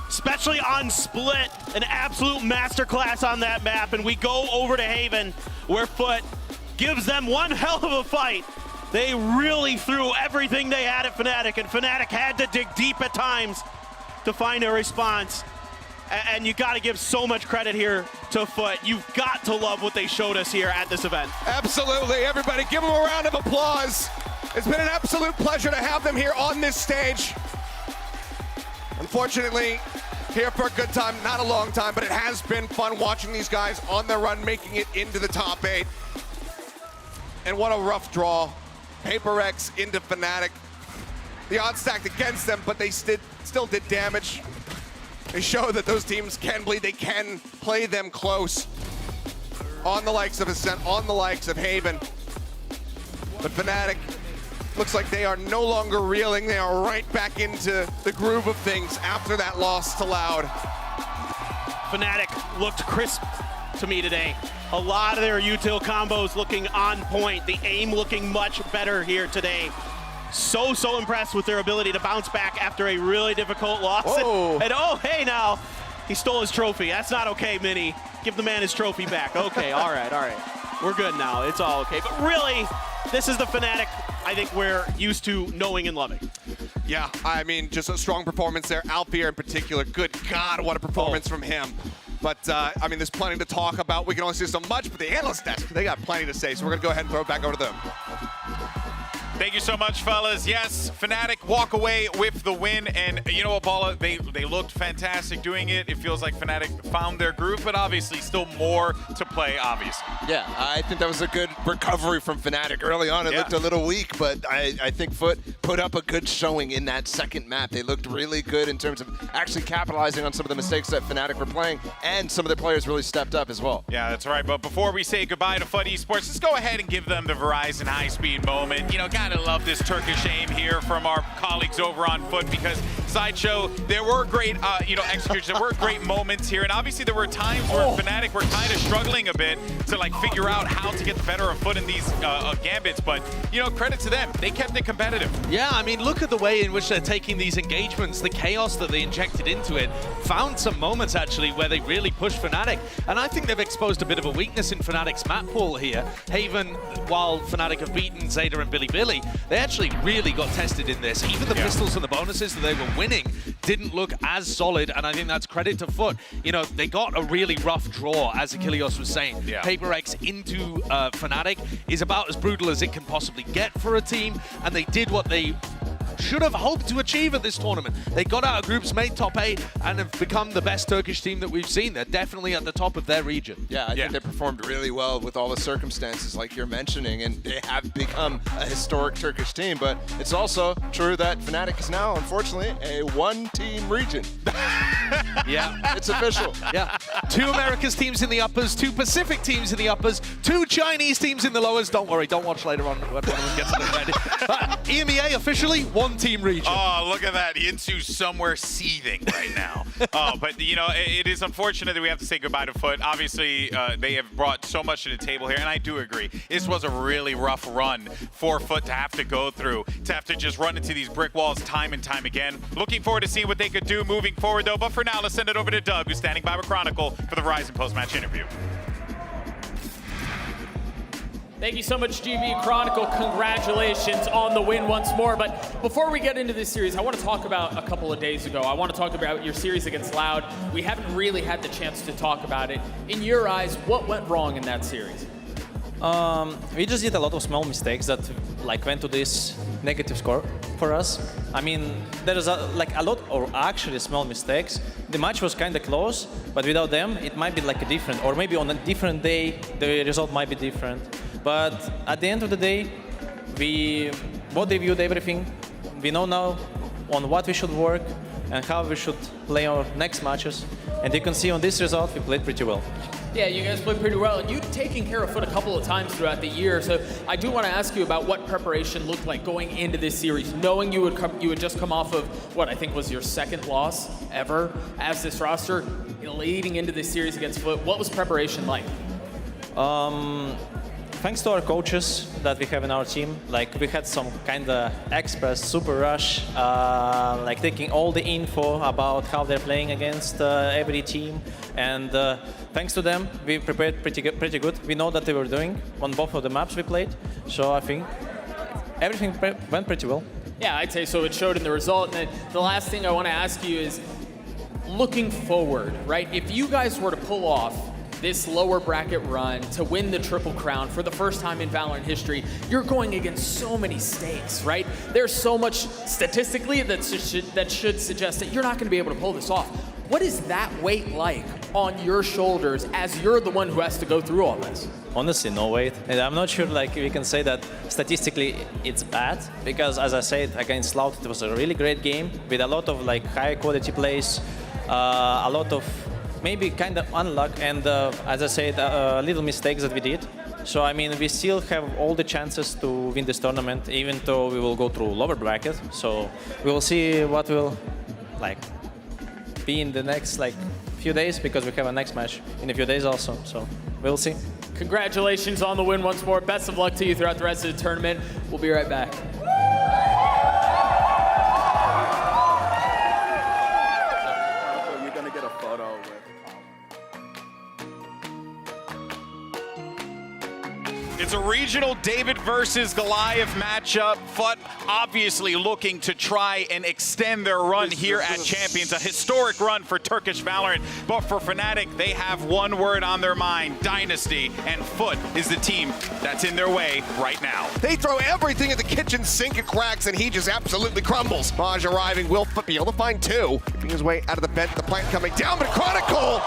especially on Split. An absolute masterclass on that map, and we go over to Haven, where Foot gives them one hell of a fight. They really threw everything they had at Fnatic, and Fnatic had to dig deep at times to find a response. And you got to give so much credit here to Foot. You've got to love what they showed us here at this event. Absolutely, everybody give them a round of applause. It's been an absolute pleasure to have them here on this stage. Unfortunately, here for a good time, not a long time, but it has been fun watching these guys on their run, making it into the top 8. And what a rough draw. Paper X into Fnatic. The odds stacked against them, but they still did damage. They show that those teams can bleed, they can play them close. On the likes of Ascent, on the likes of Haven. But Fnatic looks like they are no longer reeling. They are right back into the groove of things after that loss to Loud. Fnatic looked crisp to me today. A lot of their util combos looking on point. The aim looking much better here today. So impressed with their ability to bounce back after a really difficult loss. And oh, hey now, he stole his trophy. That's not okay, Minnie. Give the man his trophy back. Okay, all right. We're good now, it's all okay. But really, this is the Fnatic I think we're used to knowing and loving. Yeah, I mean, just a strong performance there. Alfier in particular, good God, what a performance from him. But, I mean, there's plenty to talk about. We can only say so much, but the analyst desk, they got plenty to say, so we're going to go ahead and throw it back over to them. Thank you so much, fellas. Yes, Fnatic walk away with the win, and you know what, Paula, they looked fantastic doing it. It feels like Fnatic found their groove, but obviously still more to play, obviously. Yeah, I think that was a good recovery from Fnatic. Early on, it looked a little weak, but I think Foot put up a good showing in that second map. They looked really good in terms of actually capitalizing on some of the mistakes that Fnatic were playing, and some of their players really stepped up as well. Yeah, that's right. But before we say goodbye to FUT Esports, let's go ahead and give them the Verizon high-speed moment. You know, gotta love this Turkish aim here from our colleagues over on FUT, because Sideshow, there were great, executions. There were great moments here, and obviously there were times where Fnatic were kind of struggling a bit to like figure out how to get the better of Foot in these gambits. But credit to them, they kept it competitive. Yeah, I mean, look at the way in which they're taking these engagements, the chaos that they injected into it. Found some moments actually where they really pushed Fnatic, and I think they've exposed a bit of a weakness in Fnatic's map pool here. Haven, while Fnatic have beaten Zeta and Billy, they actually really got tested in this. Even the pistols and the bonuses that they were winning didn't look as solid, and I think that's credit to Foot. They got a really rough draw, as Achilles was saying. Paper X into Fnatic is about as brutal as it can possibly get for a team, and they did what they should have hoped to achieve at this tournament. They got out of groups, made top 8, and have become the best Turkish team that we've seen. They're definitely at the top of their region. Yeah, I think they performed really well with all the circumstances like you're mentioning, and they have become a historic Turkish team. But it's also true that Fnatic is now, unfortunately, a one-team region. Yeah. It's official. Yeah. 2 Americas teams in the uppers, 2 Pacific teams in the uppers, 2 Chinese teams in the lowers. Don't worry, don't watch later on when one of them gets eliminated. EMEA officially one-team region. Oh, look at that. Yinsu's somewhere seething right now. But, it is unfortunate that we have to say goodbye to Foot. Obviously, they have brought so much to the table here, and I do agree. This was a really rough run for Foot to have to go through, to have to just run into these brick walls time and time again. Looking forward to seeing what they could do moving forward, though. But for now, let's send it over to Doug, who's standing by with Chronicle for the Verizon post-match interview. Thank you so much, GB Chronicle. Congratulations on the win once more. But before we get into this series, I want to talk about a couple of days ago. I want to talk about your series against Loud. We haven't really had the chance to talk about it. In your eyes, what went wrong in that series? We just did a lot of small mistakes that went to this negative score for us. I mean, there is a lot, or actually small mistakes. The match was kind of close, but without them, it might be different, or maybe on a different day, the result might be different. But at the end of the day, we both reviewed everything. We know now on what we should work and how we should play our next matches. And you can see on this result, we played pretty well. Yeah, you guys played pretty well, and you've taken care of Foot a couple of times throughout the year. So I do want to ask you about what preparation looked like going into this series, knowing you would just come off of what I think was your second loss ever as this roster, leading into this series against Foot. What was preparation like? Thanks to our coaches that we have in our team, we had some kind of express super rush, taking all the info about how they're playing against every team, and thanks to them, we prepared pretty good. We know that they were doing on both of the maps we played, so I think everything went pretty well. Yeah, I'd say so. It showed in the result. And the last thing I want to ask you is, looking forward, right? If you guys were to pull off this lower bracket run to win the Triple Crown for the first time in VALORANT history, you're going against so many stakes, right? There's so much statistically that should suggest that you're not going to be able to pull this off. What is that weight like on your shoulders as you're the one who has to go through all this? Honestly, no weight. And I'm not sure we can say that statistically it's bad, because as I said, against Loud, it was a really great game with a lot of high quality plays, a lot of maybe kind of unluck, and as I said, little mistakes that we did. So I mean, we still have all the chances to win this tournament, even though we will go through lower bracket. So we will see what will be in the next few days, because we have a next match in a few days also. So we'll see. Congratulations on the win once more. Best of luck to you throughout the rest of the tournament. We'll be right back. You're gonna get a photo with. It's a regional David versus Goliath matchup. Foot obviously looking to try and extend their run here at Champions. A historic run for Turkish VALORANT. But for Fnatic, they have one word on their mind: Dynasty. And Foot is the team that's in their way right now. They throw everything at the kitchen sink and cracks, and he just absolutely crumbles. Maj arriving. Will Foot be able to find 2? Keeping his way out of the vent. The plant coming down, but Chronicle!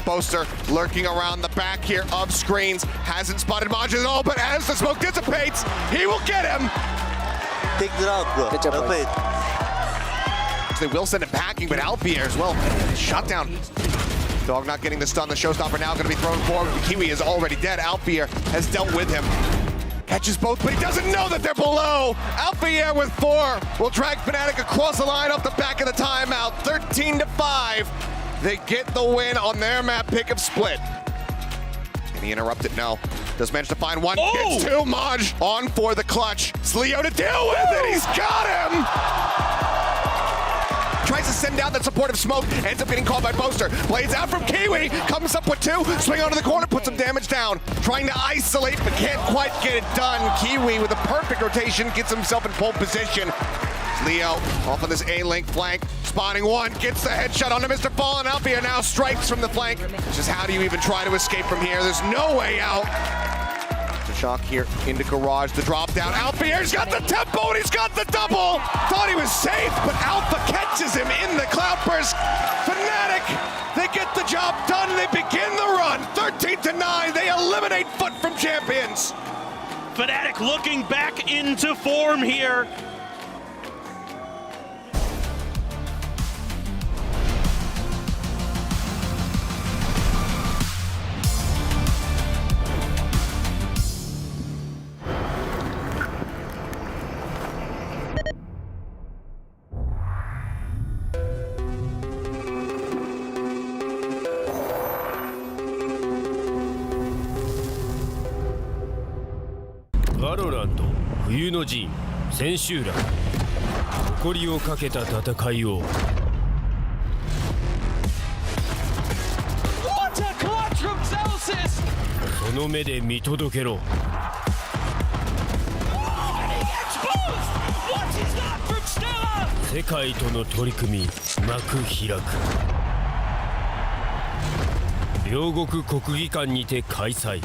Boaster lurking around the back here of screens. Hasn't spotted Maj at all, but as the smoke dissipates, he will get him! Take it out, bro. Good job, well played. They will send it packing, but Alpier as well. Shot down. Dog not getting the stun. The showstopper now going to be thrown forward. Kiwi is already dead. Alfier has dealt with him. Catches both, but he doesn't know that they're below. Alfier with 4 will drag Fnatic across the line off the back of the timeout. 13-5. They get the win on their map pick of Split. And he interrupted, no. Does manage to find one, gets 2, Maj on for the clutch. It's Leo to deal with it, he's got him! Tries to send down that supportive smoke, ends up getting caught by Boaster. Blades out from Kiwi, comes up with 2, swing onto the corner, puts some damage down. Trying to isolate, but can't quite get it done. Kiwi with a perfect rotation, gets himself in pole position. Leo off on this A-link flank, spawning 1, gets the headshot onto Mr. Fallen. Alfier now strikes from the flank. It's just how do you even try to escape from here? There's no way out. The shock here into Garage, the drop down. Alfier's got the tempo and he's got the double. Thought he was safe, but Alpha catches him in the cloudburst. Fnatic, they get the job done. They begin the run. 13-9, they eliminate Foot from Champions. Fnatic looking back into form here. VALORANT 冬の陣千秋楽誇りをかけた戦いを What a clutch from Celsius! その目で見届けろ What is that from Stella? 世界との取り組み幕開く両国国技館にて開催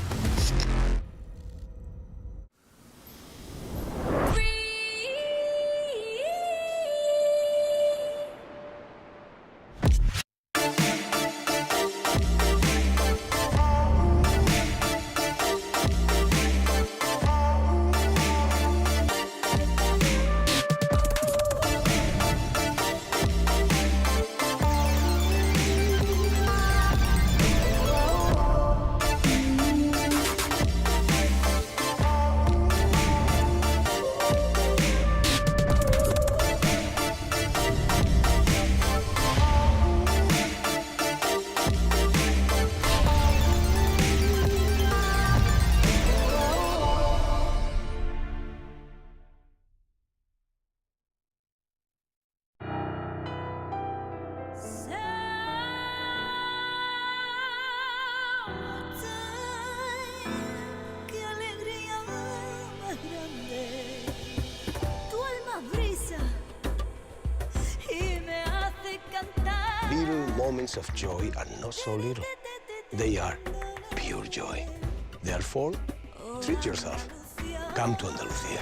Little moments of joy are not so little. They are pure joy. Therefore, treat yourself. Come to Andalusia.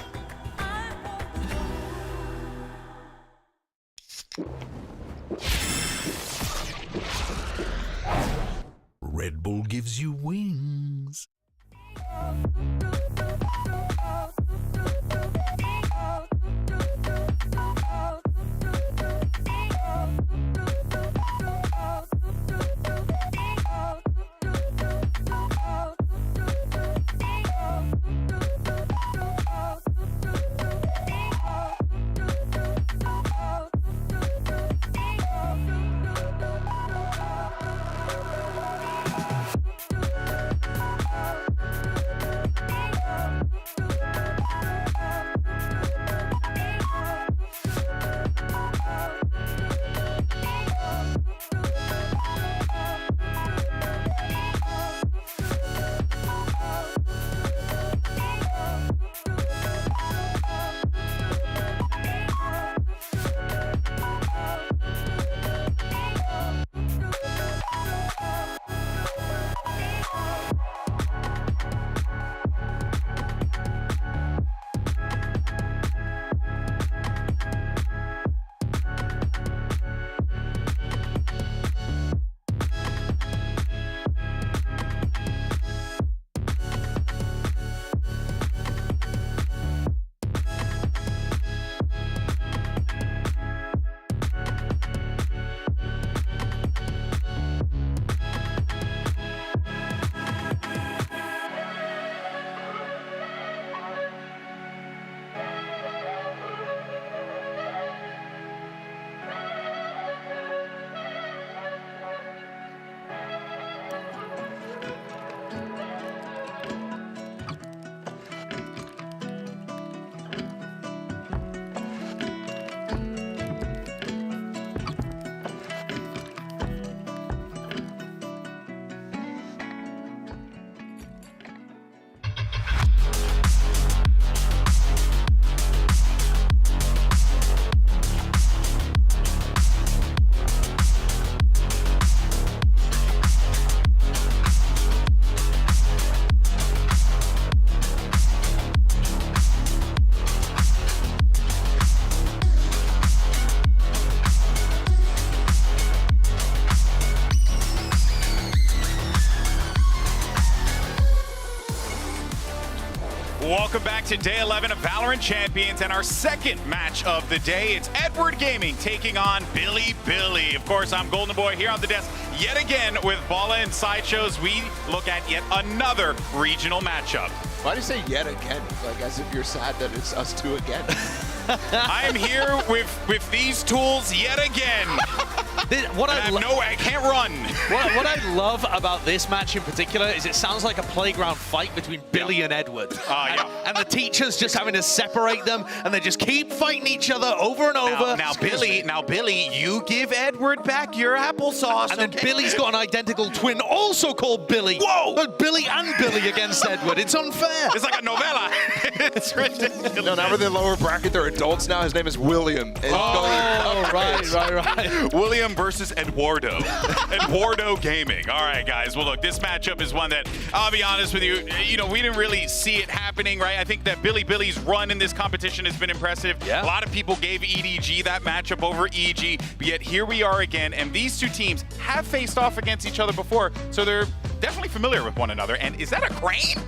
Red Bull gives you wings. back to day 11 of Valorant Champions and our second match of the day. It's Edward Gaming taking on Billy Billy. Of course, I'm Golden Boy here on the desk yet again with Bala and Sideshows. We look at yet another regional matchup. Why do you say yet again? Like as if you're sad that it's us two again. I am here with these tools yet again. I can't run. What I love about this match in particular is it sounds like a playground fight between Billy and Edward. And the teachers just having to separate them, and they just keep fighting each other over and over. Now Billy, you give Edward back your applesauce. And then Billy's got an identical twin also called Billy. Whoa! Billy and Billy against Edward. It's unfair. It's like a novella. It's ridiculous. No, now we're in the lower bracket. They're adults now. His name is William. Right. William versus Eduardo. Eduardo Gaming. All right, guys. Well, look, this matchup is one that, I'll be honest with you, we didn't really see it happening, right? I think that Billy's run in this competition has been impressive. Yeah. A lot of people gave EDG that matchup over EG, but yet here we are again, and these two teams have faced off against each other before, so they're definitely familiar with one another. And is that a crane?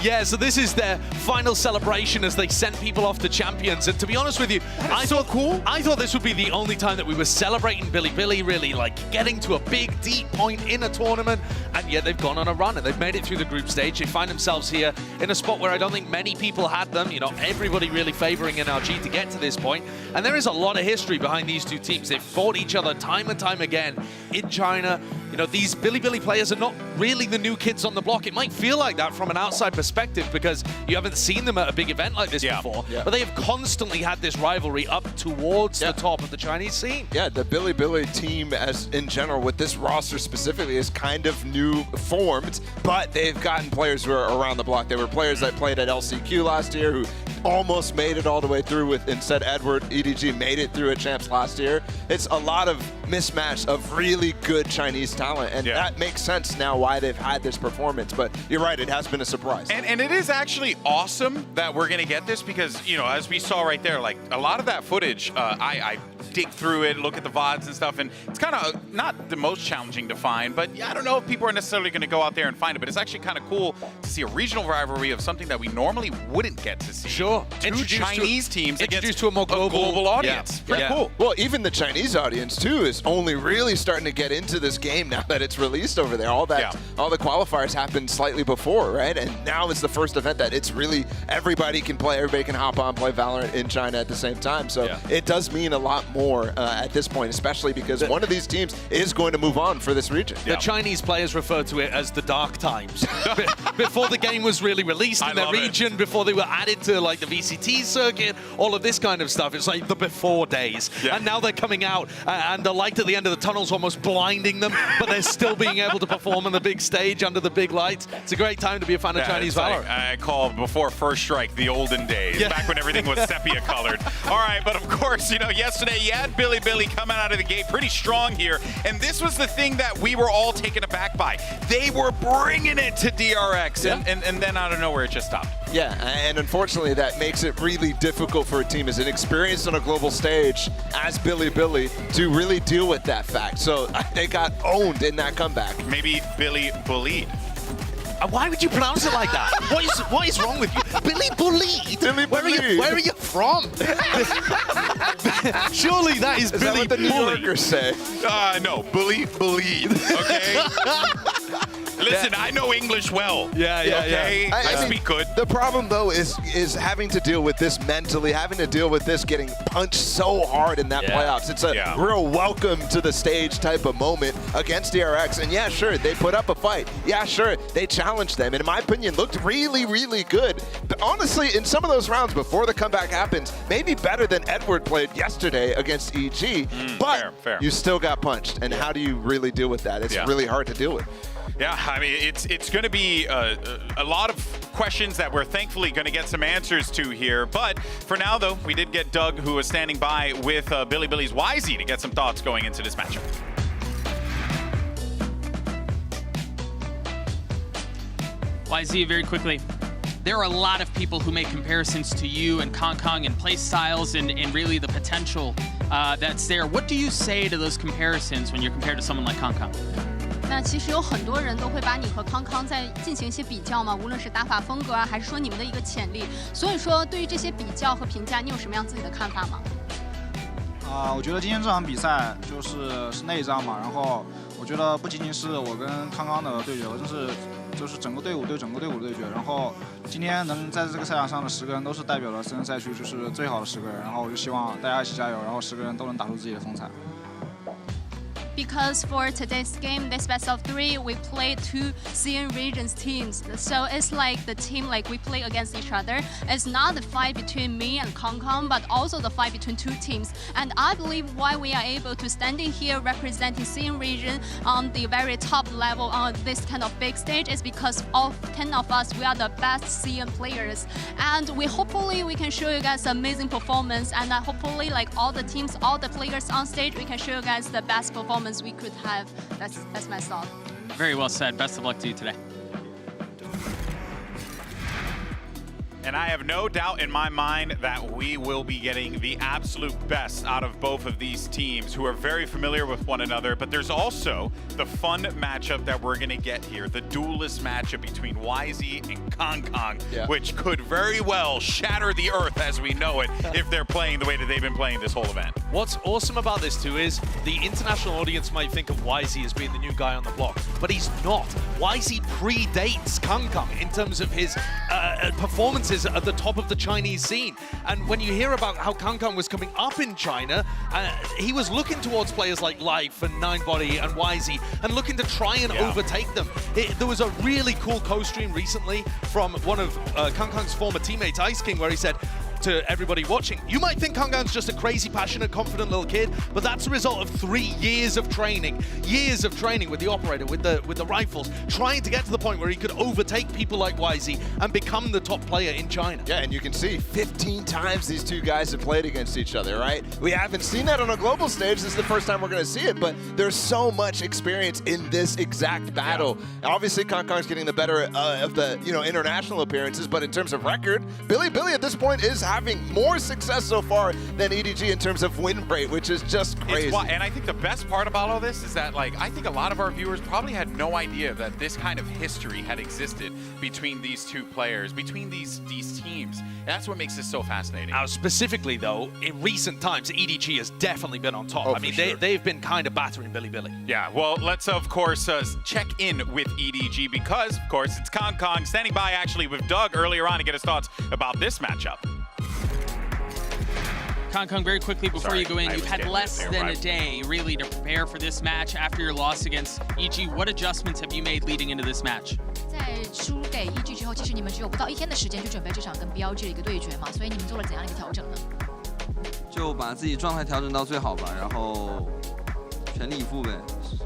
Yeah, so this is their final celebration as they send people off to Champions. And to be honest with you, I thought this would be the only time that we were celebrating Billy really, like getting to a big, deep point in a tournament. And yet they've gone on a run and they've made it through the group stage. They find themselves here in a spot where I don't think many people had them. Everybody really favoring NRG to get to this point. And there is a lot of history behind these two teams. They've fought each other time and time again in China. These Billy players are not really the new kids on the block. It might feel like that from an outside perspective because you haven't seen them at a big event like this before. Yeah. But they have constantly had this rivalry up towards the top of the Chinese scene. Yeah, the Billy team as in general with this roster specifically is kind of new formed, but they've gotten players who are around the block. There were players that played at LCQ last year who almost made it all the way through with, instead Edward, EDG made it through at Champs last year. It's a lot of mismatch of really good Chinese talent, and that makes sense now why they've had this performance, but you're right, it has been a surprise. And it is actually awesome that we're going to get this because, as we saw right there, like a lot of that footage, I dig through it, look at the VODs and stuff, and it's kind of not the most challenging to find, but I don't know if people are necessarily going to go out there and find it, but it's actually kind of cool to see a regional rivalry of something that we normally wouldn't get to see. Sure. Two Chinese teams introduced to a more global audience. Yeah. Cool. Well, even the Chinese audience too is only really starting to get into this game now that it's released over there. All the qualifiers happened slightly before, right? And now it's the first event that it's really everybody can play, everybody can hop on, play Valorant in China at the same time. So it does mean a lot more at this point, especially because one of these teams is going to move on for this region. The Chinese players refer to it as the dark times. Before the game was really released in their region, before they were added to like the VCT circuit, all of this kind of stuff. It's like the before days. And now they're coming out and the light at the end of the tunnel's almost blinding them, but they're still being able to perform on the big stage under the big lights. It's a great time to be a fan of Chinese Valorant. Like, I call before First Strike the olden days, back when everything was sepia colored. All right, but of course, yesterday you had Billy coming out of the gate pretty strong here, and this was the thing that we were all taken aback by. They were bringing it to DRX, and then out of nowhere it just stopped. Yeah, and unfortunately that makes it really difficult for a team as inexperienced on a global stage as Billy to really deal with that fact. So they got owned in that comeback. Maybe Billy bullied. Why would you pronounce it like that? What is wrong with you? Billy bullied? Where are you from? Surely that is Billy what the New Yorkers say? No, Billy bullied, okay? Listen, I know English well. Okay? I speak good. The problem, though, is having to deal with this mentally, having to deal with this getting punched so hard in that playoffs. It's a real welcome to the stage type of moment against DRX. And yeah, sure, they put up a fight. Yeah, sure, they challenged them. And in my opinion, looked really, really good. But honestly, in some of those rounds before the comeback happens, maybe better than Edward played yesterday against EG. But fair. you still got punched. And how do you really deal with that? It's really hard to deal with. Yeah, I mean, it's going to be a lot of questions that we're thankfully going to get some answers to here. But for now, though, we did get Doug, who was standing by with Billy's YZ to get some thoughts going into this matchup. YZ, very quickly. There are a lot of people who make comparisons to you and Kong and play styles and really the potential that's there. What do you say to those comparisons when you're compared to someone like Kong? 那其实有很多人都会把你和康康在进行一些比较嘛，无论是打法风格啊，还是说你们的一个潜力。所以说，对于这些比较和评价，你有什么样自己的看法吗？我觉得今天这场比赛是内战嘛，然后我觉得不仅仅是我跟康康的对决，就是整个队伍对整个队伍的对决。然后今天能在这个赛场上的10个人都是代表了深圳赛区就是最好的10个人，然后我就希望大家一起加油，然后10个人都能打出自己的风采。Because for today's game, this best of 3, we play 2 CN regions teams. So it's like the team like we play against each other. It's not the fight between me and Kong Kong, but also the fight between 2 teams. And I believe why we are able to standing here representing CN region on the very top level on this kind of big stage is because of 10 of us, we are the best CN players. And hopefully we can show you guys amazing performance. And hopefully like all the teams, all the players on stage, we can show you guys the best performance we could have. That's my thought. Very well said. Best of luck to you today. And I have no doubt in my mind that we will be getting the absolute best out of both of these teams who are very familiar with one another. But there's also the fun matchup that we're going to get here, the duelist matchup between YZ and Kong Kong, which could very well shatter the earth as we know it if they're playing the way that they've been playing this whole event. What's awesome about this too is the international audience might think of YZ as being the new guy on the block, but he's not. YZ predates Kong Kong in terms of his performances at the top of the Chinese scene. And when you hear about how Kong Kong was coming up in China, he was looking towards players like Life and Ninebody and YZ and looking to try and overtake them. There was a really cool co-stream recently from one of Kong Kong's former teammates, Ice King, where he said to everybody watching, you might think Kong Kong's just a crazy, passionate, confident little kid, but that's a result of 3 years of training with the operator, with the rifles, trying to get to the point where he could overtake people like YZ and become the top player in China. Yeah, and you can see 15 times these 2 guys have played against each other, right? We haven't seen that on a global stage. This is the first time we're going to see it, but there's so much experience in this exact battle. Obviously, Kong Kong's getting the better of the international appearances, but in terms of record, Billy at this point is having more success so far than EDG in terms of win rate, which is just crazy. And I think the best part about all this is that, like, I think a lot of our viewers probably had no idea that this kind of history had existed between these 2 players, between these teams. That's what makes this so fascinating. Now, specifically, though, in recent times, EDG has definitely been on top. I mean, they've been kind of battering Billy. Yeah, well, let's, of course, check in with EDG because, of course, it's Kong Kong standing by, actually, with Doug earlier on to get his thoughts about this matchup. Kong Kong, very quickly before you go in, you've had less than a day really to prepare for this match after your loss against EG. What adjustments have you made leading into this match? 在输给 EG 之后，其实你们只有不到1天的时间去准备这场跟 BLG 的一个对决嘛，所以你们做了怎样的一个调整呢？就把自己状态调整到最好吧，然后全力以赴呗，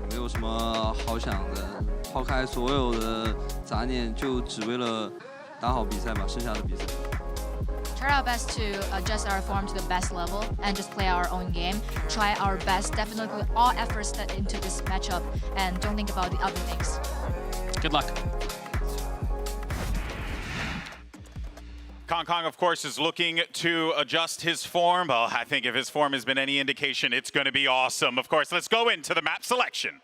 没有什么好想的，抛开所有的杂念，就只为了打好比赛吧，剩下的比赛。 Try our best to adjust our form to the best level and just play our own game. Try our best, definitely put all efforts into this matchup and don't think about the other things. Good luck. Kong Kong, of course, is looking to adjust his form. Well, I think if his form has been any indication, it's going to be awesome. Of course, let's go into the map selection.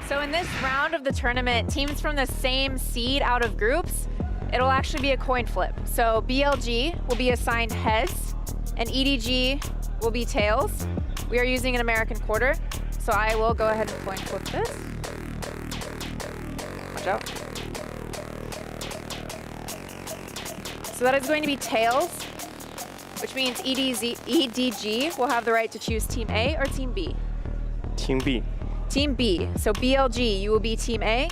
So in this round of the tournament, teams from the same seed out of groups, it'll actually be a coin flip. So BLG will be assigned heads, and EDG will be tails. We are using an American quarter, so I will go ahead and coin flip this. Watch out. So that is going to be tails, which means EDG will have the right to choose Team A or Team B. Team B. Team B. So BLG, you will be Team A,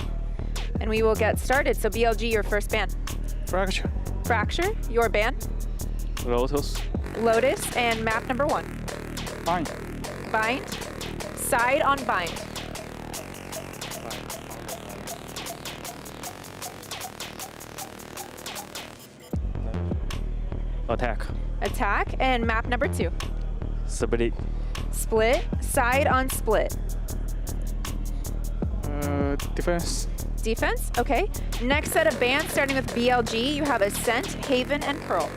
and we will get started. So BLG, your first ban. Fracture. Fracture, your ban. Lotus. Lotus, and map number 1. Bind. Bind. Side on bind. Attack. Attack, and map number 2. Split. Split, side on split. Defense. Defense, okay. Next set of bans, starting with BLG, you have Ascent, Haven, and Pearl.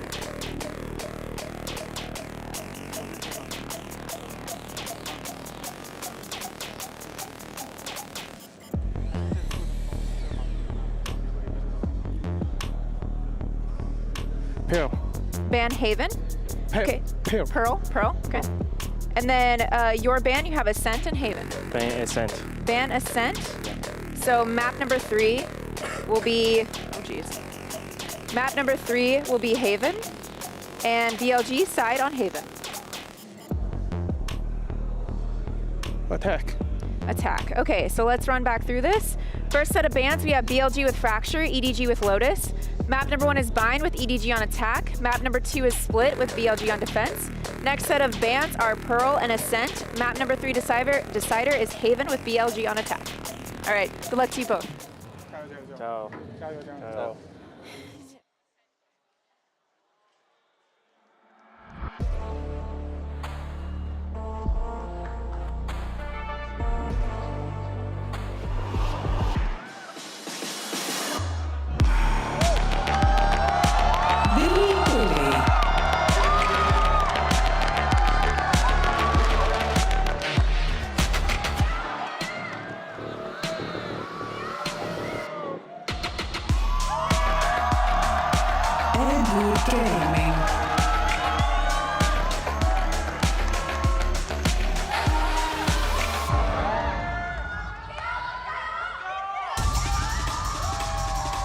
Pearl. Ban Haven. Okay. Pearl. Pearl. Okay. And then your ban, you have Ascent and Haven. Ban Ascent. Ban Ascent. So map number 3 will be, oh geez. Map number 3 will be Haven, and BLG side on Haven. Attack. Attack. Okay, so let's run back through this. First set of bans, we have BLG with Fracture, EDG with Lotus. Map number 1 is Bind with EDG on attack. Map number 2 is Split with BLG on defense. Next set of bans are Pearl and Ascent. Map number 3 Decider is Haven with BLG on attack. All right, good luck to you both. Ciao. Ciao.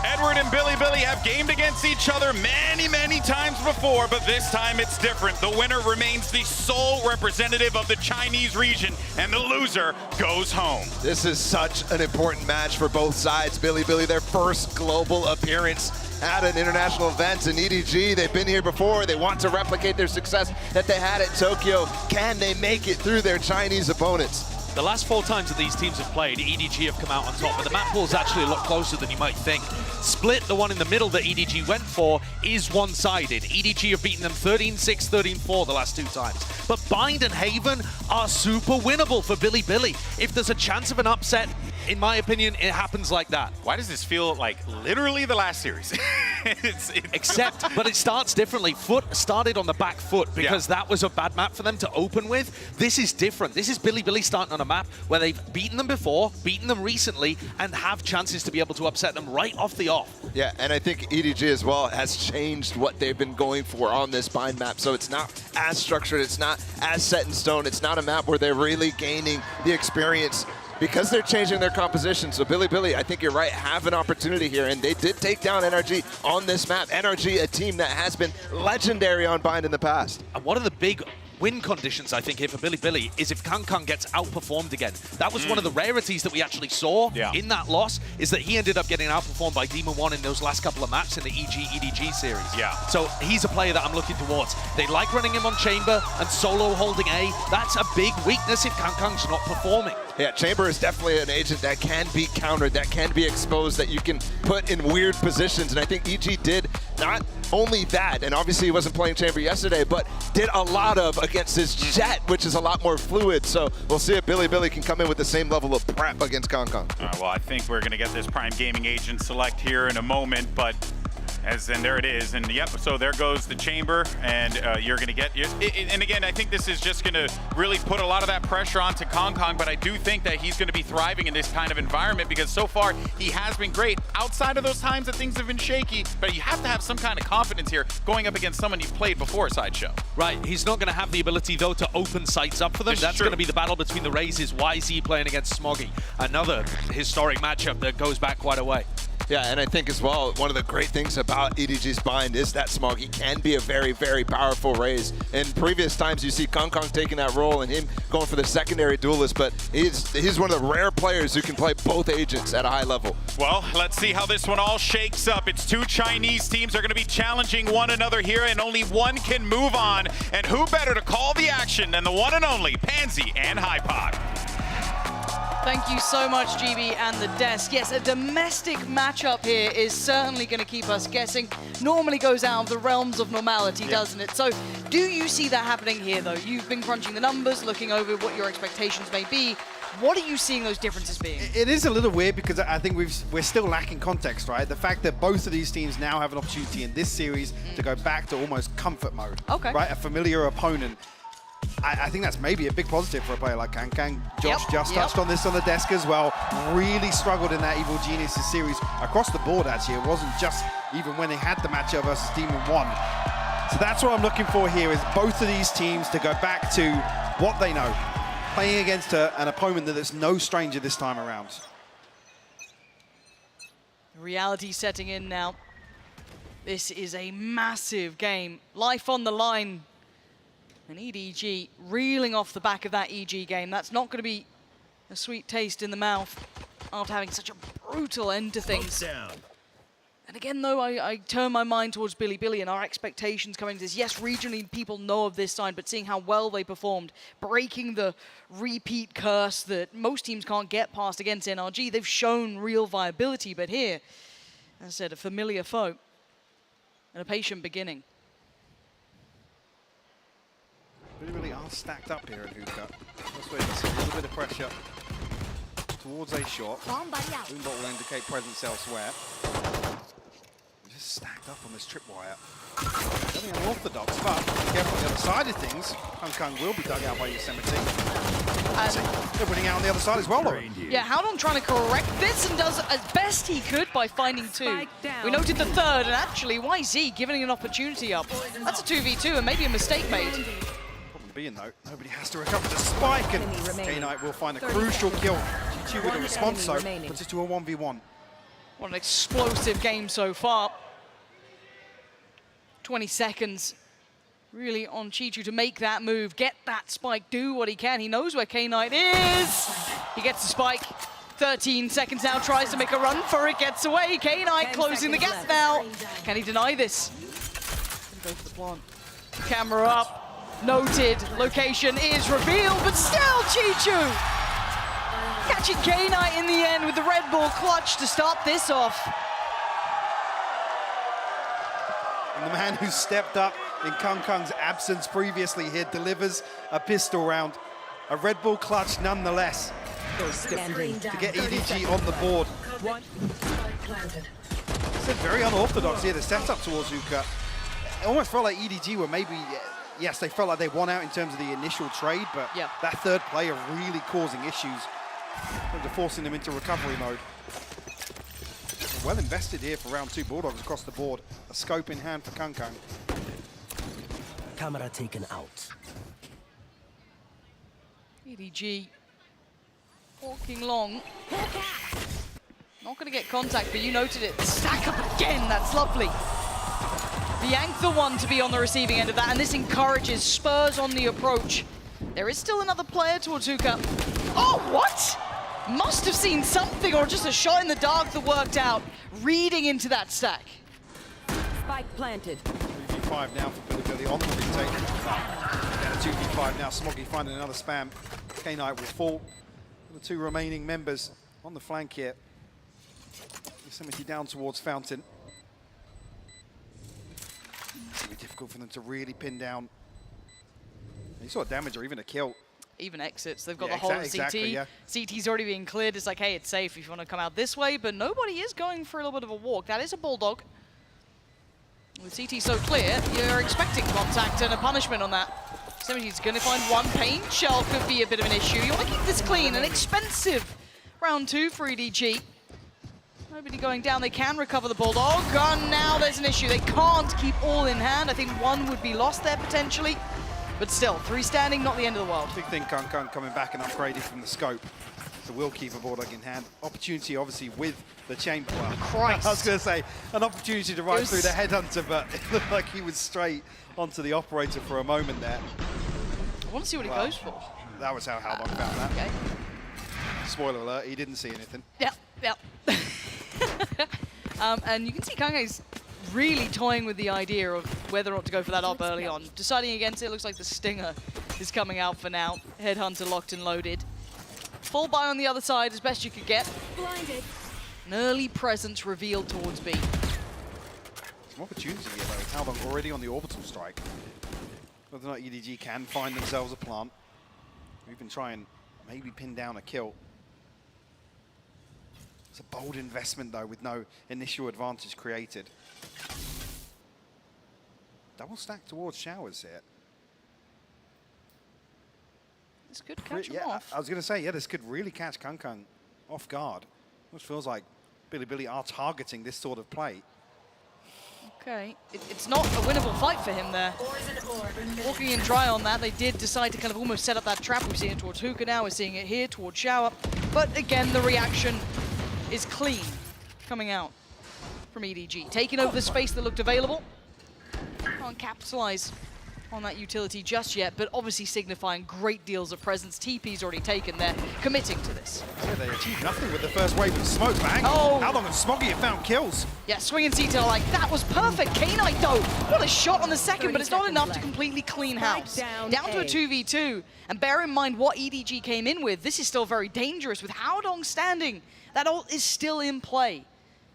Edward and Billy have gamed against each other many times before, but this time it's different. The winner remains the sole representative of the Chinese region, and the loser goes home. This is such an important match for both sides. Billy, their first global appearance at an international event in EDG. They've been here before. They want to replicate their success that they had at Tokyo. Can they make it through their Chinese opponents? The last 4 times that these teams have played, EDG have come out on top, but the map pool is actually a lot closer than you might think. Split, the one in the middle that EDG went for, is one-sided. EDG have beaten them 13-6, 13-4 the last 2 times. But Bind and Haven are super winnable for Billy. If there's a chance of an upset, in my opinion, it happens like that. Why does this feel like literally the last series? But it starts differently. Foot started on the back foot because that was a bad map for them to open with. This is different. This is Billy starting on a map where they've beaten them before, beaten them recently, and have chances to be able to upset them right off the off. Yeah, and I think EDG as well has changed what they've been going for on this Bind map. So it's not as structured, it's not as set in stone, it's not a map where they're really gaining the experience because they're changing their composition. So Billy, I think you're right, have an opportunity here, and they did take down NRG on this map. NRG, a team that has been legendary on Bind in the past. And one of the big win conditions, I think, here for Billy is if Kang gets outperformed again. That was one of the rarities that we actually saw in that loss, is that he ended up getting outperformed by Demon One in those last couple of maps in the EDG series. Yeah. So he's a player that I'm looking towards. They like running him on Chamber and solo holding A. That's a big weakness if Kang's not performing. Yeah, Chamber is definitely an agent that can be countered, that can be exposed, that you can put in weird positions. And I think EG did not only that, and obviously he wasn't playing Chamber yesterday, but did a lot of against his Jet, which is a lot more fluid. So we'll see if Billy can come in with the same level of prep against Kang. Well, I think we're going to get this Prime Gaming agent select here in a moment, but and there it is, and yep, so there goes the Chamber, and you're going to get, and again, I think this is just going to really put a lot of that pressure onto Kang, but I do think that he's going to be thriving in this kind of environment because so far he has been great outside of those times that things have been shaky, but you have to have some kind of confidence here going up against someone you've played before, Sideshow. Right, he's not going to have the ability though to open sites up for them. That's going to be the battle between the Razes, YZ playing against Smoggy. Another historic matchup that goes back quite a way. Yeah, and I think as well, one of the great things about EDG's Bind is that Smoggy can be a very powerful Raze. In previous times, you see Kang taking that role and him going for the secondary duelist, but he's one of the rare players who can play both agents at a high level. Well, let's see how this one all shakes up. It's 2 Chinese teams are going to be challenging one another here, and only one can move on. And who better to call the action than the one and only Pansy and Hypod? Thank you so much, GB and the desk. Yes, a domestic matchup here is certainly going to keep us guessing. Normally goes out of the realms of normality, doesn't it? So do you see that happening here, though? You've been crunching the numbers, looking over what your expectations may be. What are you seeing those differences being? It is a little weird because I think we're still lacking context, right? The fact that both of these teams now have an opportunity in this series to go back to almost comfort mode. Okay. Right, a familiar opponent. I think that's maybe a big positive for a player like Kang. Josh just touched on this on the desk as well. Really struggled in that Evil Geniuses series across the board, actually. It wasn't just even when they had the matchup versus Demon 1. So that's what I'm looking for here, is both of these teams to go back to what they know, playing against an opponent that is no stranger this time around. Reality setting in now. This is a massive game. Life on the line. And EDG reeling off the back of that EG game. That's not going to be a sweet taste in the mouth after having such a brutal end to things. And again, though, I turn my mind towards Billy and our expectations coming to this. Yes, regionally people know of this side, but seeing how well they performed, breaking the repeat curse that most teams can't get past against NRG, they've shown real viability. But here, as I said, a familiar foe and a patient beginning. Really are stacked up here at Hookah. That's where you see a little bit of pressure towards A shot. Boombot will indicate presence elsewhere. Just stacked up on this tripwire. Very unorthodox, but be careful on the other side of things. Kung will be dug out by Yosemite. They're winning out on the other side as well, though. Yeah, Howdong trying to correct this and does as best he could by finding two. We noted the third, and actually YZ giving an opportunity up. That's a 2v2 and maybe a mistake made. Being though, nobody has to recover the spike, and K-Knight will find a crucial kill. G2 with a response, so puts it to a 1v1. What an explosive game so far. 20 seconds really on Chichu to make that move, get that spike, do what he can. He knows where K-Knight is. He gets the spike. 13 seconds now, tries to make a run for it, gets away. K-Knight closing the gap now. Can he deny this? Go for the plant. Camera up. Noted, location is revealed, but still Chichu catching K-Knight in the end with the Red Bull clutch to start this off. And the man who stepped up in Kung's absence previously here delivers a pistol round. A Red Bull clutch nonetheless to get EDG on the board. It's very unorthodox here, the setup towards Hookah. It almost felt like EDG were maybe... Yes, they felt like they won out in terms of the initial trade, but that third player really causing issues, forcing them into recovery mode. Well invested here for round two. Bulldogs across the board. A scope in hand for Kung. Camera taken out. EDG walking long. Not going to get contact, but you noted it. Stack up again, that's lovely. Biank the one to be on the receiving end of that, and this encourages Spurs on the approach. There is still another player towards Hookah. Oh, what? Must have seen something, or just a shot in the dark that worked out, reading into that stack. Spike planted. 3v5 now for Billy on the retake. And a 2v5 now, Smoggy finding another spam. K-Knight will fall. The two remaining members on the flank here. Yosemite down towards Fountain. It's going to be difficult for them to really pin down any sort of damage or even a kill. Even exits. They've got the whole CT. CT's already being cleared. It's like, hey, it's safe if you want to come out this way, but nobody is going for a little bit of a walk. That is a Bulldog. With CT so clear, you're expecting contact and a punishment on that. Somebody's going to find one paint. Shell could be a bit of an issue. You want to keep this clean. An expensive round two for EDG. Nobody going down. They can recover the Bulldog. And now there's an issue. They can't keep all in hand. I think one would be lost there potentially. But still, three standing, not the end of the world. Big thing, Kung coming back and upgrading from the scope. So will keep a Bulldog in hand. Opportunity, obviously, with the chamber. Well, Christ. I was going to say, an opportunity to ride through the Headhunter, but it looked like he was straight onto the operator for a moment there. I want to see what he goes for. That was how Howdong found that. Okay. Spoiler alert, he didn't see anything. Yep. And you can see Kange's really toying with the idea of whether or not to go for that up early on. Deciding against it, looks like the Stinger is coming out for now. Headhunter locked and loaded. Full buy on the other side as best you could get. Blinded. An early presence revealed towards B. Some opportunity here though. Howdong already on the orbital strike. Whether or not EDG can find themselves a plant. Or even try and maybe pin down a kill. It's a bold investment though with no initial advantage created. Double stack towards Showers here. This could catch him Yeah, off. I was going to say, yeah, this could really catch Kung off guard. Which feels like Billy are targeting this sort of play. Okay, it's not a winnable fight for him there. Walking in dry on that, they did decide to kind of almost set up that trap. We've seen it towards Hookah now, we're seeing it here towards Shower. But again, the reaction is clean coming out from EDG. Taking over the space that looked available. Can't capitalize on that utility just yet, but obviously signifying great deals of presence. TP's already taken there, committing to this. Yeah, they achieved nothing with the first wave of smoke. Bang! Oh! How long has Smoggy have found kills? Yeah, Swing and CT are like, that was perfect. K-Knight though, what a shot on the second, but it's not enough to completely clean house. Down to a 2v2, and bear in mind what EDG came in with. This is still very dangerous with Haodong standing. That ult is still in play.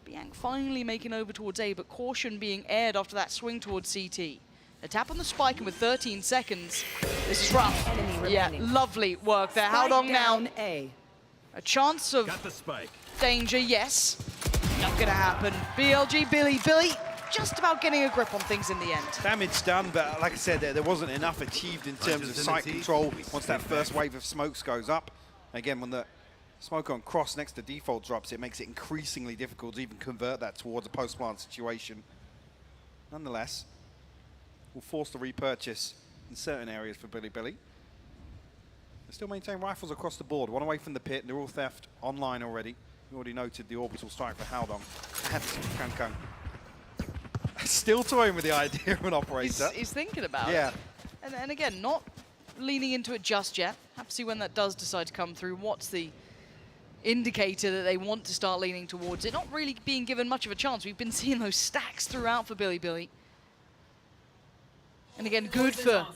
Bianc finally making over towards A, but caution being aired after that swing towards CT. A tap on the spike, and with 13 seconds, this is rough. Yeah, lovely work there. Haodong now. A chance of danger, yes. Not gonna happen. BLG, Billy, just about getting a grip on things in the end. Damage done, but like I said, there wasn't enough achieved in terms of site control once that first wave of smokes goes up. Again, when the smoke on cross next to default drops, it makes it increasingly difficult to even convert that towards a post-plant situation. Nonetheless, will force the repurchase in certain areas for Billy. They still maintain rifles across the board. One away from the pit, they're all theft online already. We already noted the orbital strike for Haodong and Kung. Still toying with the idea of an operator. He's thinking about it. Yeah. And again, not leaning into it just yet. Have to see when that does decide to come through. What's the indicator that they want to start leaning towards it? Not really being given much of a chance. We've been seeing those stacks throughout for Billy. And again, good for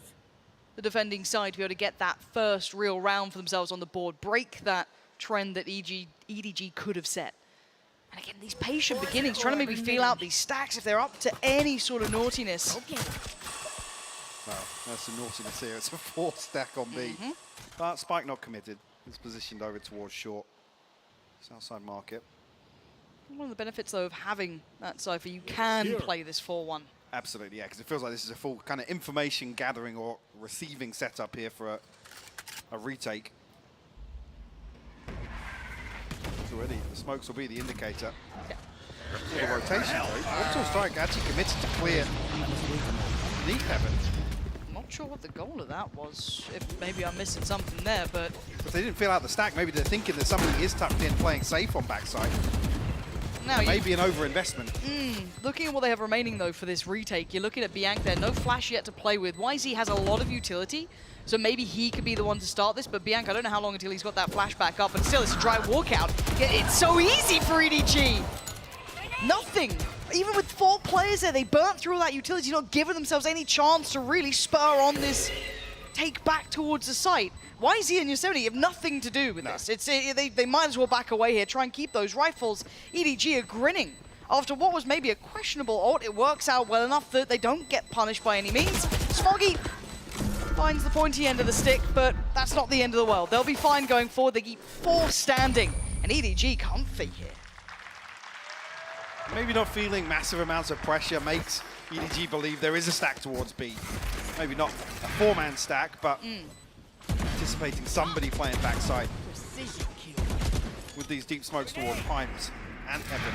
the defending side to be able to get that first real round for themselves on the board, break that trend that EDG could have set. And again, these patient beginnings, trying to maybe feel out these stacks if they're up to any sort of naughtiness. Well, that's the naughtiness here. It's a 4 stack on B. But Spike not committed. It's positioned over towards short. It's outside market. One of the benefits, though, of having that Cypher, you can play this 4-1. Absolutely, yeah, because it feels like this is a full kind of information gathering or receiving setup here for a retake. It's already, the smokes will be the indicator. Yeah. The rotation, though. Orbital strike actually committed to clear Neat Heaven. I'm not sure what the goal of that was. If maybe I'm missing something there, but if they didn't fill out the stack, maybe they're thinking that somebody is tucked in playing safe on backside. Now maybe an overinvestment. Looking at what they have remaining, though, for this retake, you're looking at Bianc there. No flash yet to play with. YZ has a lot of utility, so maybe he could be the one to start this, but Bianc, I don't know how long until he's got that flash back up, but still, it's a dry walkout. It's so easy for EDG. Nothing. Even with 4 players there, they burnt through all that utility, not giving themselves any chance to really spur on this take back towards the site. YZ and Yosemite have nothing to do with this. They might as well back away here, try and keep those rifles. EDG are grinning. After what was maybe a questionable ult, it works out well enough that they don't get punished by any means. Smoggy finds the pointy end of the stick, but that's not the end of the world. They'll be fine going forward. They keep 4 standing, and EDG comfy here. Maybe not feeling massive amounts of pressure makes EDG believe there is a stack towards B. Maybe not a 4-man stack, but anticipating somebody playing backside with these deep smokes towards Pimes and Heaven.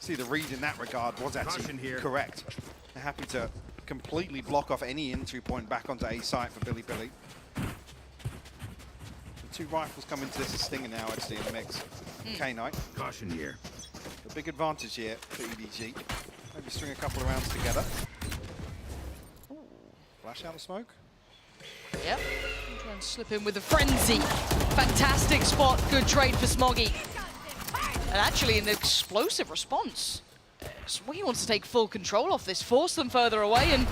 See, the read in that regard was actually correct. They're happy to completely block off any entry point back onto A site for Billy. The 2 rifles come into this as Stinger now, actually, in the mix. K-Knight. Caution here. The big advantage here for EDG. Maybe string a couple of rounds together. Flash out of smoke. Yep. Try and slip in with a frenzy. Fantastic spot. Good trade for Smoggy. And actually an explosive response. Smoggy wants to take full control off this, force them further away, and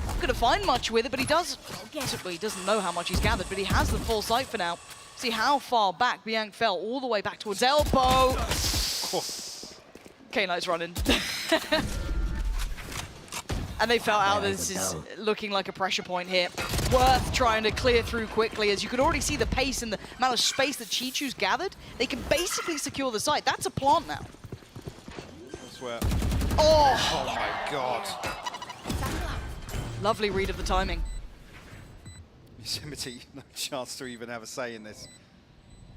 not going to find much with it, but he does. Well, he doesn't know how much he's gathered, but he has the full sight for now. See how far back Bianc fell, all the way back towards elbow. K-Knight's running. And they felt out this is looking like a pressure point here. Worth trying to clear through quickly, as you can already see the pace and the amount of space that Chichu's gathered. They can basically secure the site. That's a plant now. I swear. Oh my God. Lovely read of the timing. Yosemite, no chance to even have a say in this.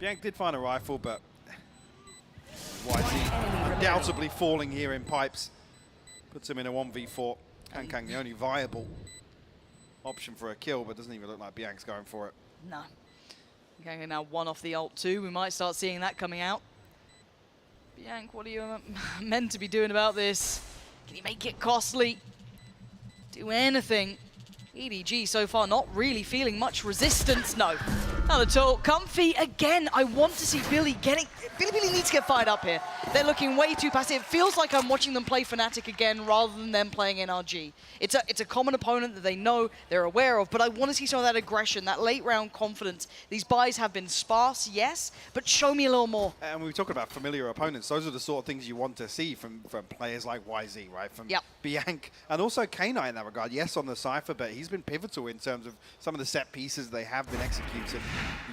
Bianc did find a rifle, but YZ undoubtedly falling here in pipes. Puts him in a 1v4. Kankang, the only viable option for a kill, but doesn't even look like Bianc's going for it. No. Kankang now one off the ult too. We might start seeing that coming out. Bianc, what are you meant to be doing about this? Can you make it costly? Do anything? EDG so far not really feeling much resistance. No, not at all. Comfy again. I want to see Billy getting... Billy needs to get fired up here. They're looking way too passive. It feels like I'm watching them play Fnatic again rather than them playing NRG. It's a common opponent that they know, they're aware of, but I want to see some of that aggression, that late round confidence. These buys have been sparse, yes, but show me a little more. And we were talking about familiar opponents. Those are the sort of things you want to see from players like YZ, right? From Bianc, and also K9 in that regard. Yes, on the Cypher, but he's been pivotal in terms of some of the set pieces they have been executed.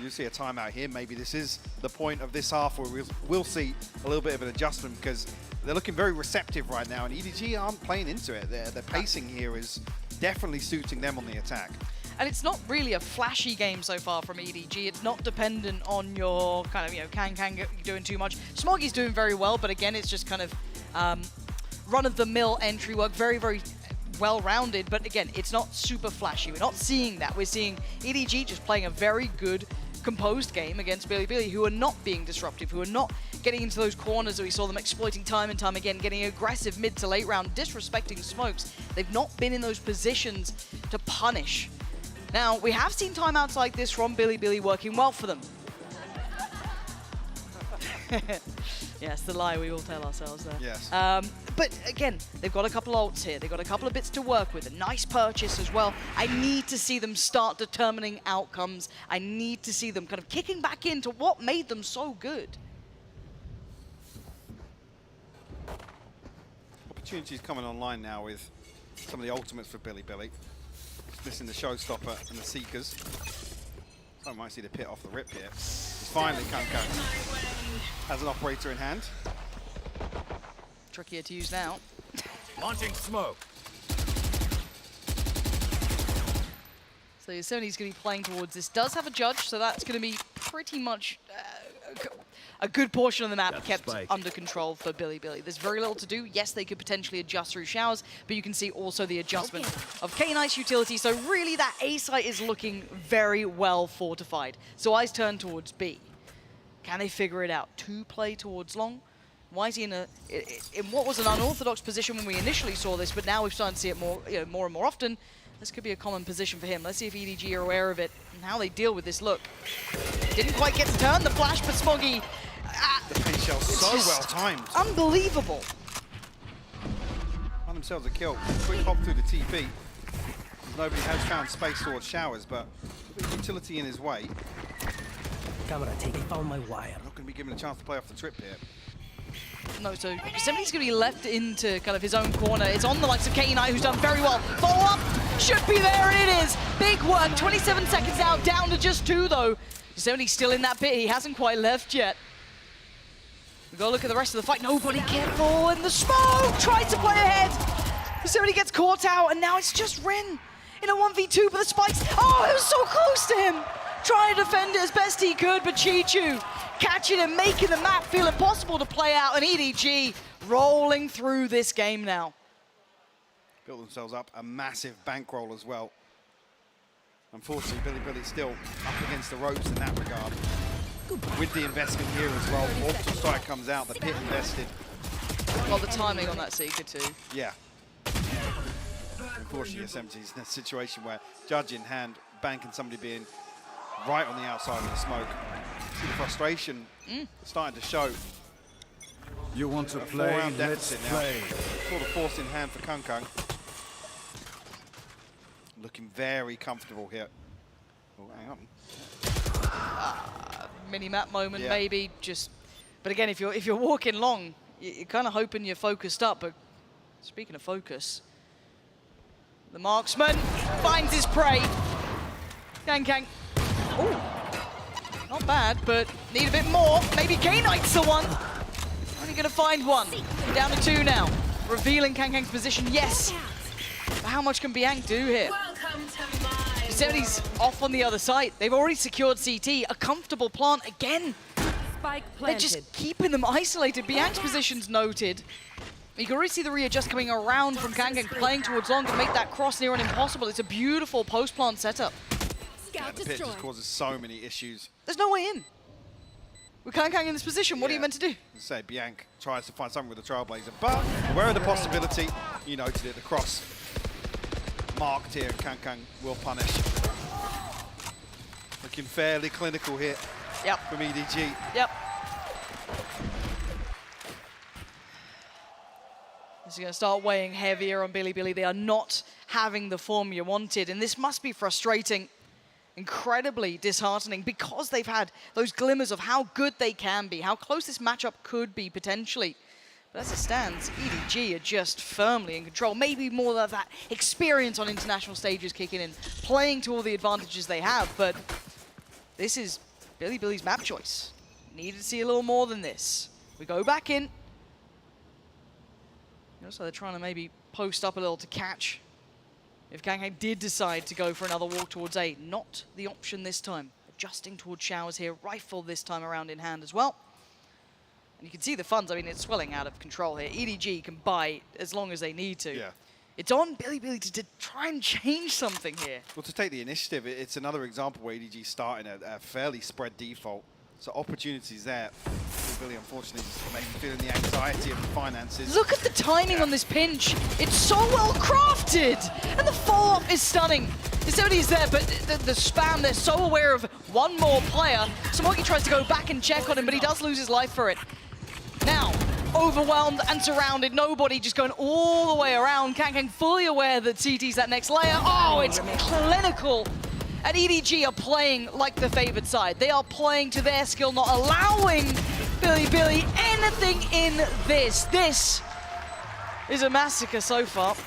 You see a timeout here. Maybe this is the point of this half where we'll see a little bit of an adjustment, because they're looking very receptive right now, and EDG aren't playing into it. Their pacing here is definitely suiting them on the attack. And it's not really a flashy game so far from EDG. It's not dependent on your kind of, Kang doing too much. Smoggy's doing very well, but again, it's just kind of run-of-the-mill entry work, very, very well-rounded. But again, it's not super flashy. We're not seeing that. We're seeing EDG just playing a very good, composed game against Billy, who are not being disruptive, who are not getting into those corners that we saw them exploiting time and time again, getting aggressive mid to late round, disrespecting smokes. They've not been in those positions to punish. Now, we have seen timeouts like this from Billy working well for them. Yes, the lie we all tell ourselves there. Yes. But again, they've got a couple ults here. They've got a couple of bits to work with. A nice purchase as well. I need to see them start determining outcomes. I need to see them kind of kicking back into what made them so good. Opportunities coming online now with some of the ultimates for Billy. Just missing the Showstopper and the Seekers. So I might see the pit off the rip here. It's finally Kankang has an operator in hand. Trickier to use now. Launching smoke. So Yosemite's going to be playing towards this. Does have a judge, so that's going to be pretty much a good portion of the map kept under control for Billy. There's very little to do. Yes, they could potentially adjust through showers, but you can see also the adjustment of K-Knight's utility. So really that A site is looking very well fortified. So eyes turn towards B. Can they figure it out? To play towards long? Why is he in what was an unorthodox position when we initially saw this, but now we've started to see it more and more often. This could be a common position for him. Let's see if EDG are aware of it and how they deal with this look. Didn't quite get to turn the flash, but Smoggy... The paint shell so well timed. Unbelievable. Found themselves a kill. Quick hop through the TP. Nobody has found space towards showers, but a bit of utility in his way. They found my wire. Not going to be given a chance to play off the trip here. No, so Yosemite's going to be left into kind of his own corner. It's on the likes of K9, who's done very well. Follow up should be there, and it is. Big work, 27 seconds out, down to just 2 though. Yosemite's still in that pit, he hasn't quite left yet. We've got to look at the rest of the fight. Nobody careful in the smoke, tries to play ahead. Yosemite gets caught out, and now it's just Ren in a 1v2, but the spikes, oh, it was so close to him. Trying to defend it as best he could, but Chichu catching and making the map feel impossible to play out, and EDG rolling through this game now. Built themselves up a massive bankroll as well. Unfortunately, Billy's still up against the ropes in that regard. With the investment here as well, Orbital Strike comes out, the pit invested. Well, the timing on that Seeker too. Yeah. Unfortunately, Yosemite's in a situation where judge in hand, bank and somebody being right on the outside of the smoke. See the frustration starting to show. You want to play? 4-round deficit now. Play. Sort of force in hand for Kankang. Looking very comfortable here. Oh, hang on. Mini map moment maybe. But again, if you're walking long, you're kind of hoping you're focused up. But speaking of focus, the marksman finds his prey. Kankang. Oh, not bad, but need a bit more. Maybe K-Knight's the one. Only going to find one. Down to 2 now. Revealing Kankang's position, yes. But how much can Bianc do here? 70's off on the other side. They've already secured CT, a comfortable plant again. Spike They're planted. just keeping them isolated. Bian's position's noted. You can already see the readjust coming around from Kangkang, playing towards long to make that cross near and impossible. It's a beautiful post-plant setup. Yeah, the pitch just causes so many issues. There's no way in. With Kangkang in this position, what are you meant to do? Say Bianc tries to find something with the Trailblazer, but aware of the possibility, you noted it, the cross marked here, and Kangkang will punish. Looking fairly clinical here from EDG. Yep. This is going to start weighing heavier on Bilibili. They are not having the form you wanted, and this must be frustrating, incredibly disheartening, because they've had those glimmers of how good they can be, how close this matchup could be potentially. But as it stands, EDG are just firmly in control. Maybe more of that experience on international stages kicking in, playing to all the advantages they have, but this is Bilibili's map choice. Needed to see a little more than this. We go back in. So they're trying to maybe post up a little to catch. If Kangkang did decide to go for another walk towards A, not the option this time. Adjusting towards showers here, rifle this time around in hand as well. And you can see the funds, I mean, it's swelling out of control here. EDG can buy as long as they need to. Yeah. It's on Bilibili to try and change something here. Well, to take the initiative, it's another example where EDG starting at a fairly spread default. So opportunities there. Bilibili, unfortunately, is maybe feeling the anxiety of the finances. Look at the timing on this pinch. It's so well crafted. And the follow-up is stunning. Somebody is there, but the spam, they're so aware of one more player. Smoky tries to go back and check on him, but he does lose his life for it. Now, overwhelmed and surrounded, nobody just going all the way around. Kangkang fully aware that CT's that next layer. Oh, it's clinical. And EDG are playing like the favored side. They are playing to their skill, not allowing Bilibili anything in this. This is a massacre so far.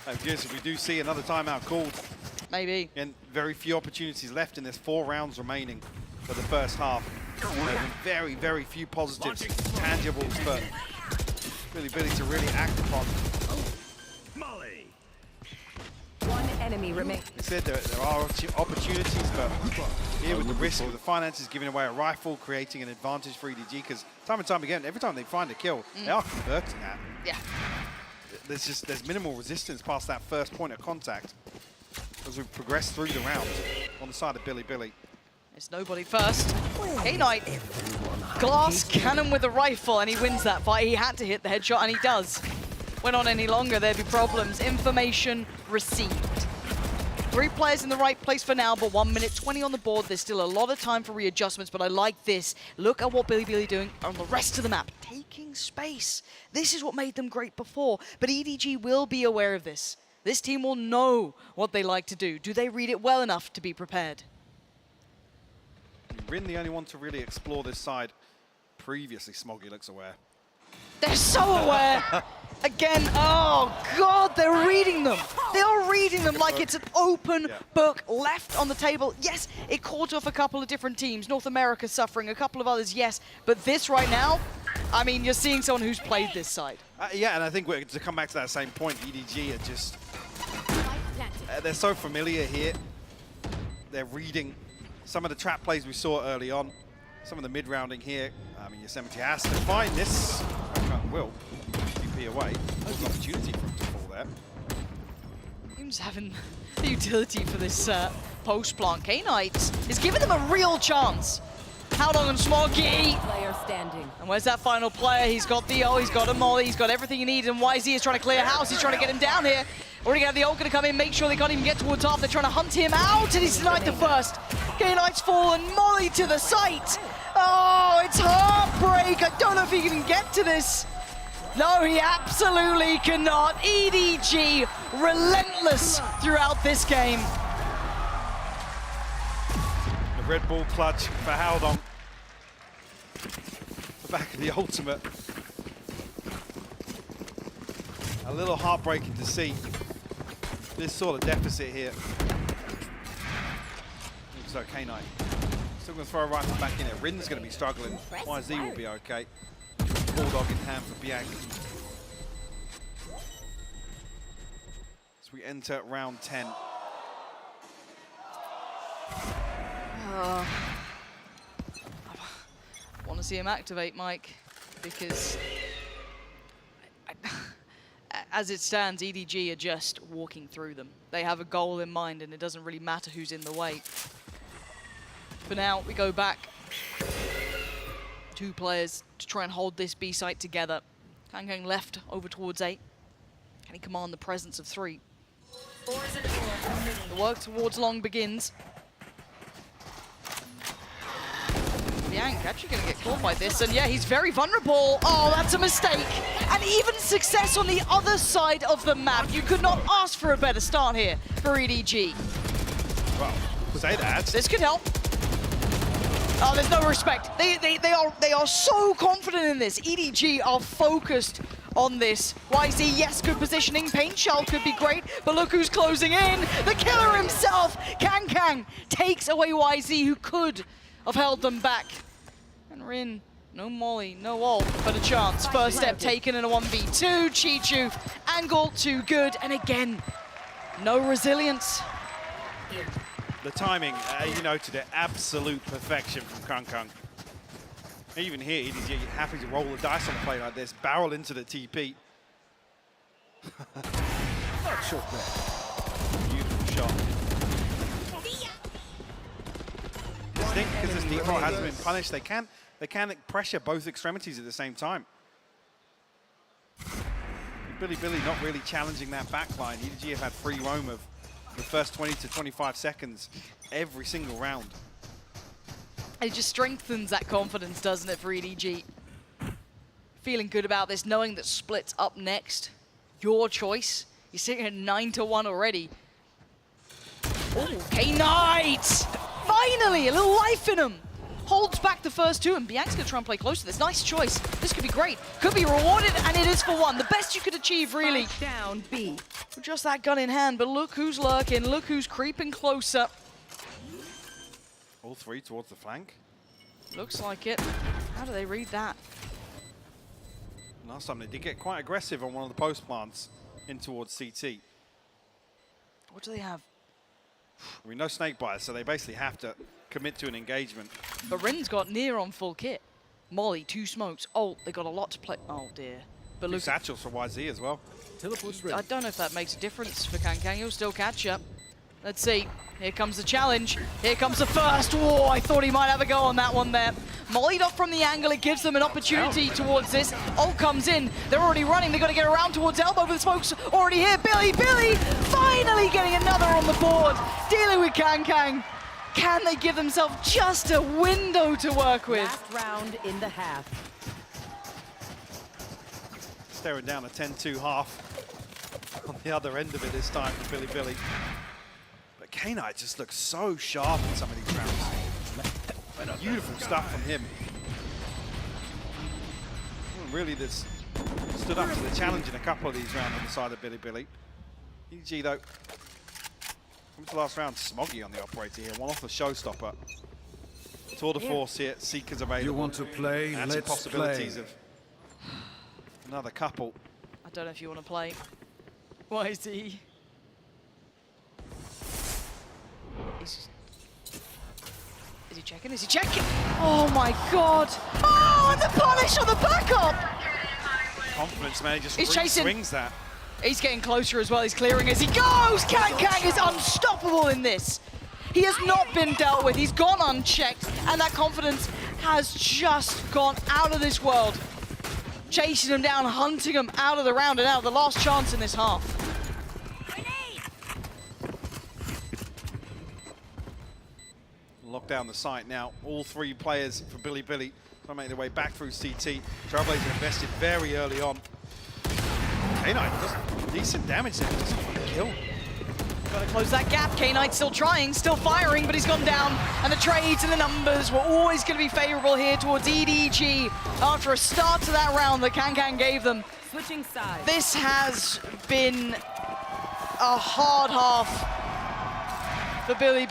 I guess if we do see another timeout called. Maybe. And very few opportunities left, and there's 4 rounds remaining for the first half. Very, very few positives, tangibles for Bilibili to really act upon. One enemy remains. I said there are opportunities, but here with the risk of the finances giving away a rifle, creating an advantage for EDG, because time and time again, every time they find a kill, they are converting that. Yeah. There's minimal resistance past that first point of contact as we progress through the round on the side of Bilibili. It's nobody first. K-Knight, glass cannon with a rifle, and he wins that fight. He had to hit the headshot, and he does. Went on any longer, there'd be problems. Information received. 3 players in the right place for now, but 1 minute 20 on the board. There's still a lot of time for readjustments, but I like this. Look at what Bilibili doing on the rest of the map. Taking space. This is what made them great before, but EDG will be aware of this. This team will know what they like to do. Do they read it well enough to be prepared? Rin, the only one to really explore this side. Previously, Smoggy looks aware. They're so aware. Again, oh God, they're reading them. They are reading them like it's an open book left on the table. Yes, it caught off a couple of different teams. North America suffering, a couple of others, yes. But this right now, I mean, you're seeing someone who's played this side. Yeah, and I think to come back to that same point, EDG are just, they're so familiar here. They're reading some of the trap plays we saw early on, some of the mid-rounding here. I mean, Yosemite has to find this. Will QP away. There's an opportunity for him to fall there. Team's having the utility for this post-plant. K-Knight is giving them a real chance. How long on Smoggy? Player standing. And where's that final player? He's got the ult, he's got a molly, he's got everything he needs, and YZ is trying to clear house. He's trying to get him down here. Already got the ult gonna come in, make sure they can't even get towards half. They're trying to hunt him out, and he's denied the first. K-Knight's fallen, molly to the site. Oh, it's heartbreak. I don't know if he can get to this. No, he absolutely cannot. EDG relentless throughout this game. The Red Bull clutch for Haldon. The back of the ultimate. A little heartbreaking to see this sort of deficit here. So K-Knight still going to throw a rifle back in there. Rin's going to be struggling. YZ will be okay. Bulldog in hand for Bianc. as we enter round 10. I want to see him activate, Mike, because as it stands, EDG are just walking through them. They have a goal in mind, and it doesn't really matter who's in the way. For now, we go back. 2 players to try and hold this B site together. Kang left over towards A. Can he command the presence of 3? The work towards long begins. Biank actually going to get caught by this, and yeah, he's very vulnerable. Oh, that's a mistake. And even success on the other side of the map. You could not ask for a better start here for EDG. Well, say that. This could help. Oh, there's no respect. They are so confident in this. EDG are focused on this. YZ, yes, good positioning. Paint Shell could be great, but look who's closing in. The killer himself, Kang, takes away YZ, who could have held them back. And Rin, no molly, no ult, but a chance. First step taken in a 1v2. Chichu, angle too good, and again, no resilience. The timing, you noted it, absolute perfection from Kang. Even here, EDG happy to roll the dice on a play like this, barrel into the TP. Not short there. Beautiful shot. Distinct, because this default hasn't been punished, they can pressure both extremities at the same time. Billy not really challenging that backline. EDG have had free roam of the first 20 to 25 seconds every single round. It just strengthens that confidence, doesn't it, for EDG? Feeling good about this, knowing that Split's up next. Your choice. You're sitting at 9-1 already. Oh, K-Knight! Finally, a little life in him. Holds back the first 2, and Biank's gonna try and play close to this. Nice choice. This could be great. Could be rewarded, and it is for 1. The best you could achieve, really. Down B. With just that gun in hand, but look who's lurking. Look who's creeping closer. All 3 towards the flank. Looks like it. How do they read that? Last time they did get quite aggressive on one of the post plants in towards CT. What do they have? I mean, no snake bite, so they basically have to commit to an engagement. But Rin's got near on full kit. Molly, 2 smokes. Oh, they got a lot to play. Oh dear. But look, satchels for YZ as well. I don't know if that makes a difference for Kang. He'll still catch up. Let's see. Here comes the challenge. Here comes the first. Whoa, I thought he might have a go on that one there. Mollied up from the angle. It gives them an opportunity towards this. Ult comes in. They're already running. They've got to get around towards elbow, but the smoke's already here. Billy finally getting another on the board. Dealing with Kang. Can they give themselves just a window to work with? Last round in the half. Staring down a 10-2 half on the other end of it this time for Billy. But K-Knight just looks so sharp in some of these rounds. Beautiful stuff from him. Really, this stood up to the challenge in a couple of these rounds on the side of Billy. EDG, though, comes to the last round, Smoggy on the operator here, 1 off the showstopper. Tour de force here, Seekers available. You want to play? And some possibilities of another couple. I don't know if you want to play. YZ. Is he checking? Is he checking? Oh my god! Oh, and the punish on the backup! Confidence, man, he just He's chasing. swings that. He's getting closer as well. He's clearing as he goes. Kang is unstoppable in this. He has not been dealt with. He's gone unchecked, and that confidence has just gone out of this world. Chasing him down, hunting him out of the round and out of the last chance in this half. Lock down the site now. All 3 players for Billy trying to make their way back through CT. Trailblazer invested very early on. K-Knight does decent damage there, doesn't want to kill. Gotta close that gap. K-Knight still trying, still firing, but he's gone down. And the trades and the numbers were always going to be favorable here towards EDG after a start to that round that Kang gave them. Switching sides. This has been a hard half for Billy.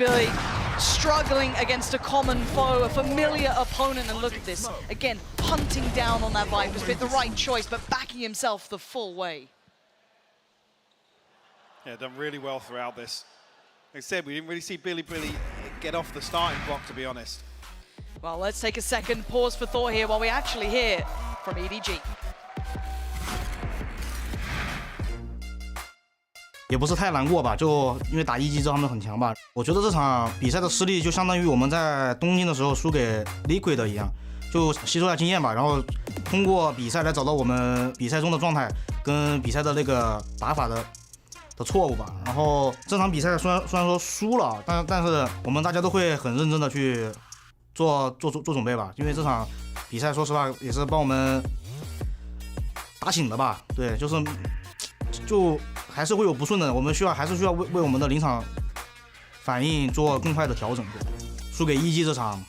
Struggling against a common foe, a familiar opponent, and look at this. Again, hunting down on that Viper's bit, the right choice, but backing himself the full way. Yeah, done really well throughout this. Like I said, we didn't really see Billy get off the starting block, to be honest. Well, let's take a second pause for thought here while we actually hear from EDG. 也不是太难过吧，就因为打一级知道他们很强吧。我觉得这场比赛的失利就相当于我们在东京的时候输给 Liquid 一样，就吸收下经验吧，然后通过比赛来找到我们比赛中的状态跟比赛的那个打法的错误吧。然后这场比赛虽然说输了，但是我们大家都会很认真的去做准备吧，因为这场比赛说实话也是帮我们打醒的吧。对，就还是会有不顺的，我们还是需要为我们的临场反应做更快的调整。输给EG这场，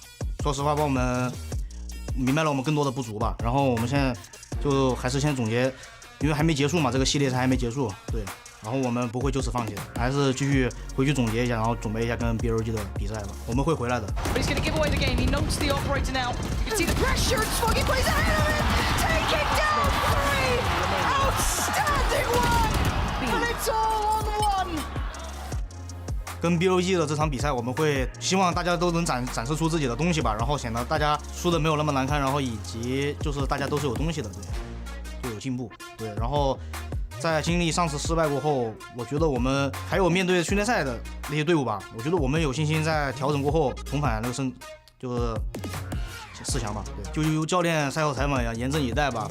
说实话帮我们明白了我们更多的不足吧。然后我们现在就还是先总结，因为还没结束嘛，这个系列赛还没结束，对。然后我们不会就此放弃的，还是继续回去总结一下，然后准备一下跟 BLG 的比赛吧。我们会回来的。But he's going to give away the game. He notes the operator now. You can see the pressure. Swoggy plays ahead of him. Taking down 3. Outstanding one. And it's all on one. 跟 BLG 的这场比赛，我们会希望大家都能展示出自己的东西吧，然后显得大家输的没有那么难看，然后以及就是大家都是有东西的，对，就有进步，对，然后。在经历上次失败过后，我觉得我们还有面对训练赛的那些队伍吧，我觉得我们有信心在调整过后重返那个就是4强吧。对，就由教练赛后采访一样，严阵以待吧。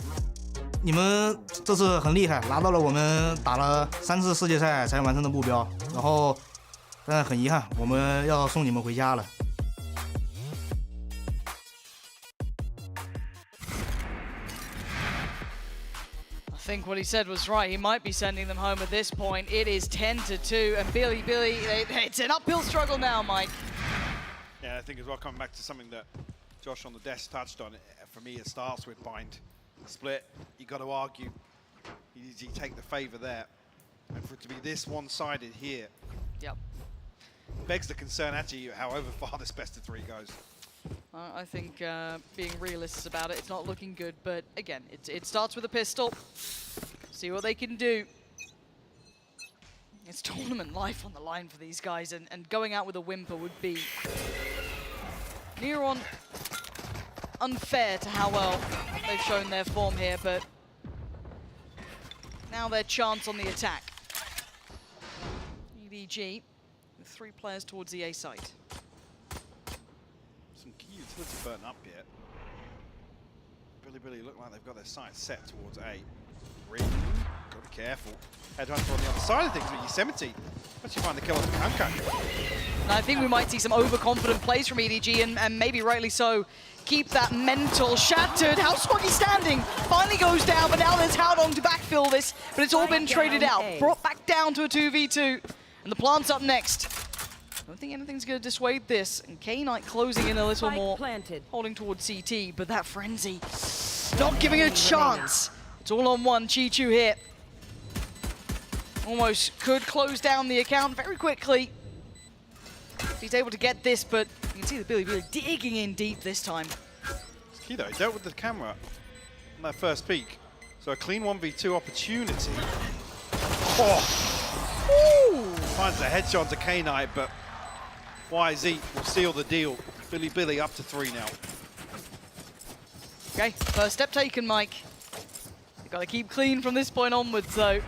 你们这次很厉害，拿到了我们打了3次世界赛才完成的目标，然后但很遗憾，我们要送你们回家了。I think what he said was right. He might be sending them home at this point. It is 10-2, and Billy, it's an uphill struggle now, Mike. Yeah, I think as well, coming back to something that Josh on the desk touched on, for me it starts with bind. Split, you got to argue. You take the favour there. And for it to be this one-sided here, yep, begs the concern actually, however far this best of 3 goes. I think being realists about it, it's not looking good, but again, it starts with a pistol. See what they can do. It's tournament life on the line for these guys, and going out with a whimper would be near on unfair to how well they've shown their form here, but now their chance on the attack. EDG with 3 players towards the A site. Some key utility burn up here. Billy look like they've got their sights set towards A. Ring, gotta be careful. Headhunter on the other side of things, but Yosemite actually find the kill on the Kanka. I think we might see some overconfident plays from EDG, and maybe rightly so. Keep that mental shattered. How's Swoggy standing? Finally goes down, but now there's Howdong to backfill this, but it's all been traded out. Brought back down to a 2v2, and the plant's up next. I don't think anything's going to dissuade this. And K-Knight closing in a little more, holding towards CT, but that frenzy, not giving it a chance. It's all on one, Chi-Chu here. Almost could close down the account very quickly. If he's able to get this, but you can see the Billy digging in deep this time. It's key though, he dealt with the camera on that first peek. So a clean 1v2 opportunity. Oh! Ooh. Finds the headshot to K-Knight, but YZ will seal the deal. Billy up to 3 now. Okay, first step taken, Mike. You've got to keep clean from this point onwards, though.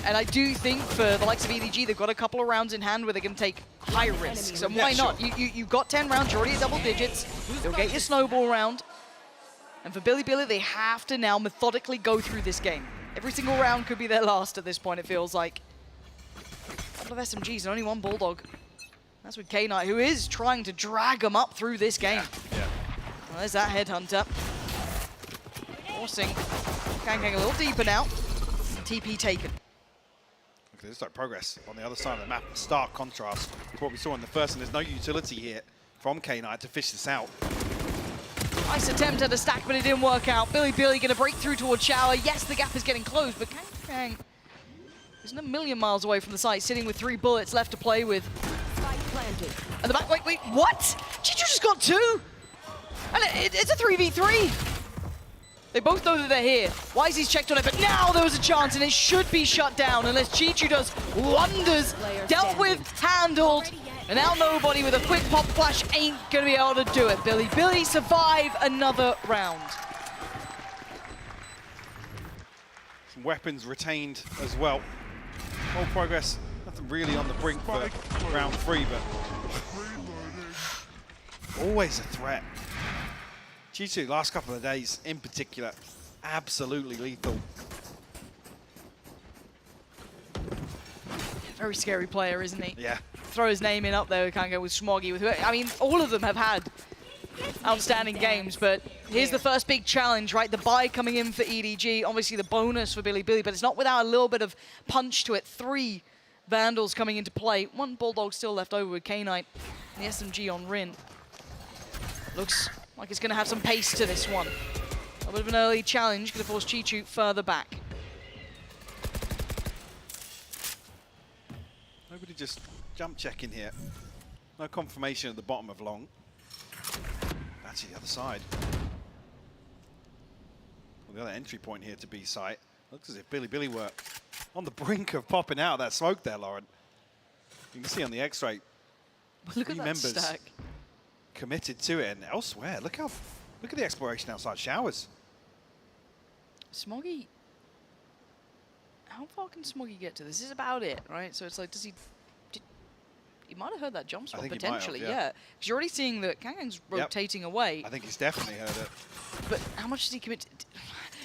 And I do think for the likes of EDG, they've got a couple of rounds in hand where they can take high risks. And why not? You've got 10 rounds, you're already at double digits. They'll get your snowball round. And for Billy, they have to now methodically go through this game. Every single round could be their last at this point, it feels like. A couple of SMGs and only 1 Bulldog. That's with K-Knight, who is trying to drag them up through this game. Yeah. Well, there's that Headhunter. Forcing Kang a little deeper now. TP taken. Okay, there's like progress on the other side of the map. Stark contrast to what we saw in the first, and there's no utility here from K-Knight to fish this out. Nice attempt at a stack, but it didn't work out. Billy gonna break through towards Shower. Yes, the gap is getting closed, but Kang isn't a million miles away from the site, sitting with 3 bullets left to play with. And the back, wait, what? Chi-Chu just got 2? And it's a 3v3. They both know that they're here. Wisey's checked on it, but now there was a chance, and it should be shut down unless Chichu does wonders. Dealt with, handled, and now nobody with a quick pop flash ain't gonna be able to do it. Billy survive another round. Some weapons retained as well. Whole progress, nothing really on the brink for round 3, but always a threat. Chichu, last couple of days in particular, absolutely lethal. Very scary player, isn't he? Yeah. Throw his name in up there, we can't go with Smoggy. I mean, all of them have had outstanding games, but here's the first big challenge, right? The buy coming in for EDG, obviously the bonus for Billy, but it's not without a little bit of punch to it. 3 Vandals coming into play. 1 Bulldog still left over with K-Knight. The SMG on Rin. Looks like it's going to have some pace to this one. A bit of an early challenge, going to force Chichu further back. Nobody just jump checking here. No confirmation at the bottom of long. Actually, the other side. Well, the other entry point here to B site. Looks as if Billy were on the brink of popping out that smoke there, Lauren. You can see on the X-ray, Look at that members stack. committed to it, and elsewhere, look at the exploration outside showers. Smoggy, how far can Smoggy get to? This is about it, right? So it's like, he might have heard that jump spot potentially, yeah. Because you're already seeing that Kangang's rotating away. I think he's definitely heard it. But how much does he commit?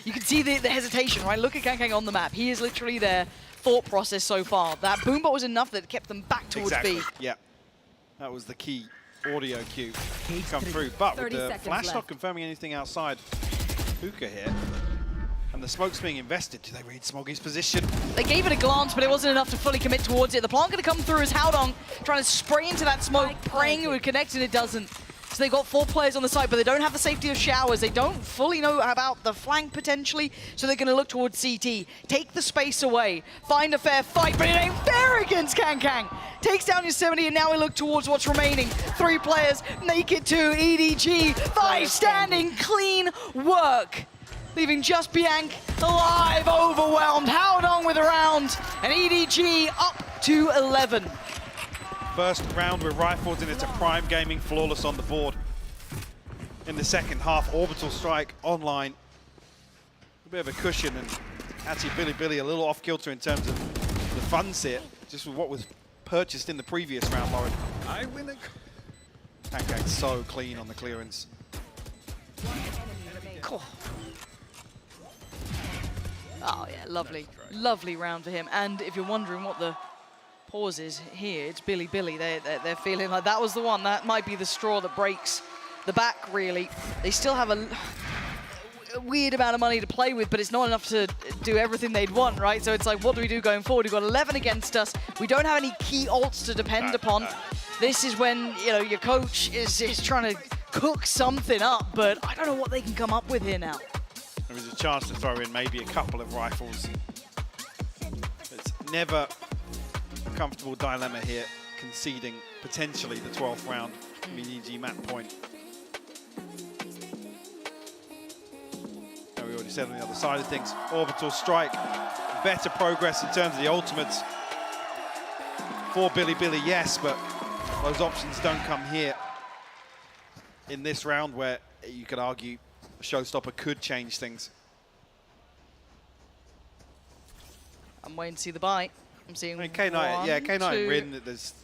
You can see the hesitation, right? Look at Kangkang on the map. He is literally their thought process so far. That boombot was enough that it kept them back towards B. Yeah, that was the key audio cue to come through. But with the flash not confirming anything outside Hookah here, and the smoke's being invested, do they read Smoggy's position? They gave it a glance, but it wasn't enough to fully commit towards it. The plant going to come through as Howdong trying to spray into that smoke, praying it would connect, and it doesn't. So they've got 4 players on the side, but they don't have the safety of showers. They don't fully know about the flank potentially, so they're going to look towards CT. Take the space away, find a fair fight, but it ain't fair against Kangkang. Takes down Yosemite, and now we look towards what's remaining. 3 players make it to EDG. 5 standing, clean work. Leaving just Bianc alive, overwhelmed. Howdong with a round, and EDG up to 11. First round with rifles, and it's a Prime Gaming flawless on the board. In the second half, Orbital Strike online. A bit of a cushion, and actually Billy a little off kilter in terms of the funds here, just with what was purchased in the previous round, Lauren. I win it. Kangkang's so clean on the clearance. Cool. Oh yeah, lovely. Lovely round for him. And if you're wondering what the pause is here, it's Billy. They're feeling like that was the one. That might be the straw that breaks the back, really. They still have a weird amount of money to play with, but it's not enough to do everything they'd want, right? So it's like, what do we do going forward? We've got 11 against us. We don't have any key ults to depend upon. This is when, you know, your coach is trying to cook something up, but I don't know what they can come up with here now. There is a chance to throw in maybe a couple of rifles. It's never a comfortable dilemma here, conceding potentially the 12th round EDG map point. We already said on the other side of things, Orbital Strike, better progress in terms of the ultimates for Billy, yes, but those options don't come here in this round where you could argue a showstopper could change things. I'm waiting to see the bite. I'm seeing K-Knight, yeah, K-Knight two. Rin, there's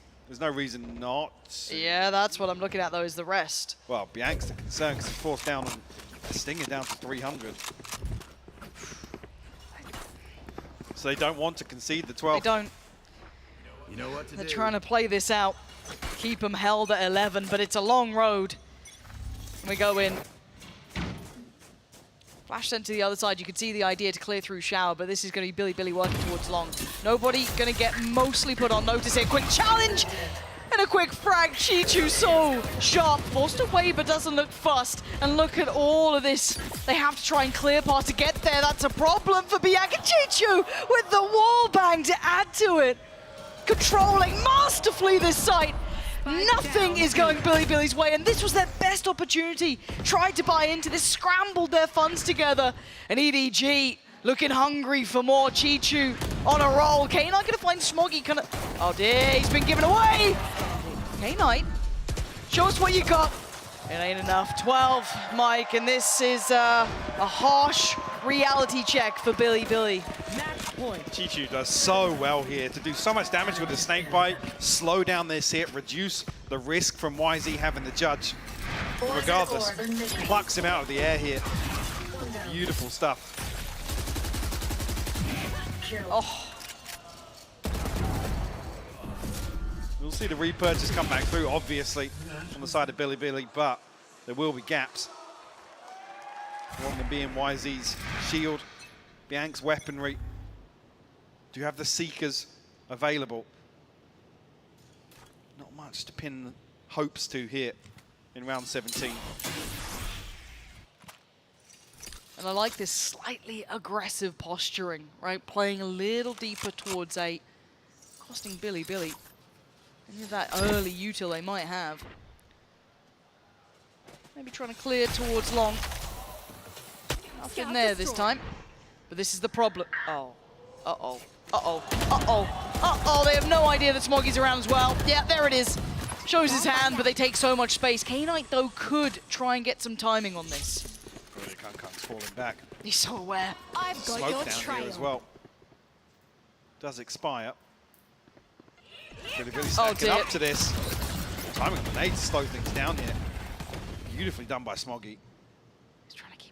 no reason not to. Yeah, that's what I'm looking at, though, is the rest. Well, Bianc's the concern because he's forced down on Stinger down to 300. So they don't want to concede the 12th. They don't. You know what to They're do. trying to play this out, keep them held at 11, but it's a long road. And we go in. Flash sent to the other side. You could see the idea to clear through shower, but this is going to be Billy working towards long. Nobody going to get mostly put on notice here. Quick challenge and a quick frag. Chichu so sharp, forced away, but doesn't look fussed. And look at all of this. They have to try and clear path to get there. That's a problem for Bianca. Chichu with the wall bang to add to it. Controlling masterfully this site. Nothing is going Billy's way, and this was their best opportunity. Tried to buy into this, scrambled their funds together, and EDG looking hungry for more. Chichu on a roll. K-Knight gonna find Smoggy, oh dear, he's been given away. K-Knight, show us what you got. It ain't enough. 12, Mike, and this is a harsh reality check for Billy. Chichu does so well here to do so much damage with the snake bite, slow down this hit, reduce the risk from YZ having the judge. Regardless, plucks him out of the air here. Beautiful stuff. Oh. We'll see the repurchase come back through, obviously, on the side of Billy, but there will be gaps. One of them being YZ's shield, Biank's weaponry. Do you have the Seekers available? Not much to pin hopes to here in round 17. And I like this slightly aggressive posturing, right? Playing a little deeper towards 8, costing Billy any of that early util they might have. Maybe trying to clear towards long. Nothing there this time. But this is the problem. Oh. Uh-oh. They have no idea that Smoggy's around as well. Yeah, there it is. Shows his hand, but they take so much space. K-Knight, though, could try and get some timing on this. Really, Kang's falling back. He's so aware. I've got Smoke your down trail. here as well. Does expire. Really stacking up to this. Timing on the nades to slow things down here. Beautifully done by Smoggy.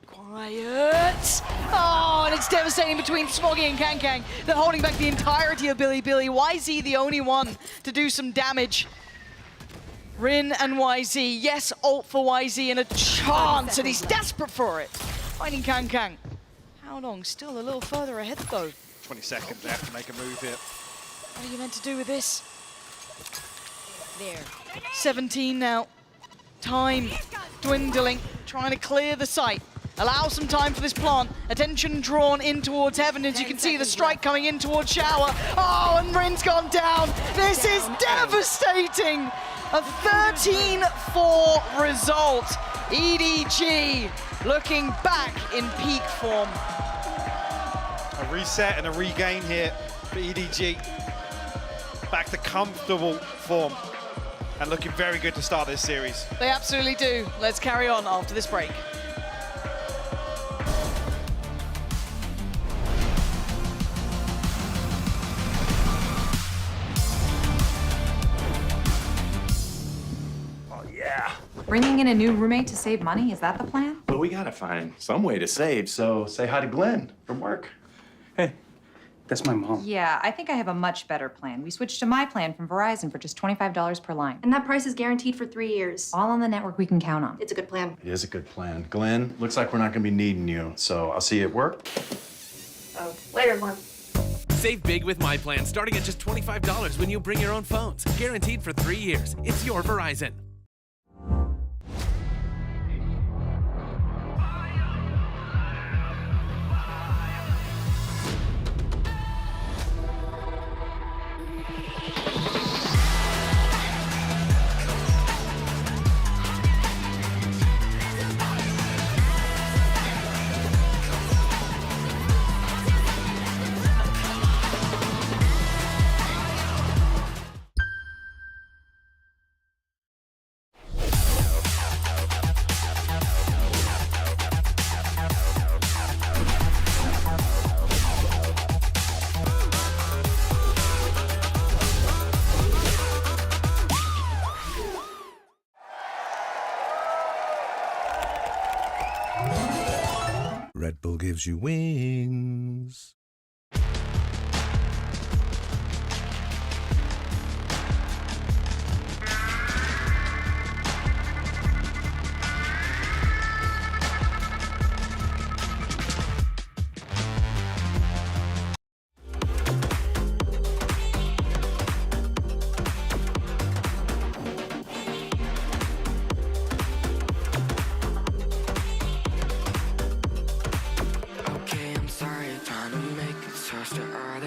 Quiet. Oh, and it's devastating between Smoggy and Kang. They're holding back the entirety of Billy. YZ the only one to do some damage. Rin and YZ. Yes, ult for YZ and a chance, and he's desperate for it. Finding Kang. How long? Still a little further ahead, though. 20 seconds, they have to make a move here. What are you meant to do with this? There. 17 now. Time dwindling. Trying to clear the site. Allow some time for this plant. Attention drawn in towards heaven as you can see the strike coming in towards shower. Oh, and Rin's gone down. This is devastating. A 13-4 result. EDG looking back in peak form. A reset and a regain here for EDG. Back to comfortable form and looking very good to start this series. They absolutely do. Let's carry on after this break. Bringing in a new roommate to save money, is that the plan? Well, we gotta find some way to save, so say hi to Glenn from work. Hey, that's my mom. Yeah, I think I have a much better plan. We switched to my plan from Verizon for just $25 per line. And that price is guaranteed for 3 years. All on the network we can count on. It's a good plan. It is a good plan. Glenn, looks like we're not gonna be needing you, so I'll see you at work. Oh, later, Mom. Save big with my plan, starting at just $25 when you bring your own phones. Guaranteed for 3 years. It's your Verizon. Red Bull gives you wings. Okay, I'm sorry, trying to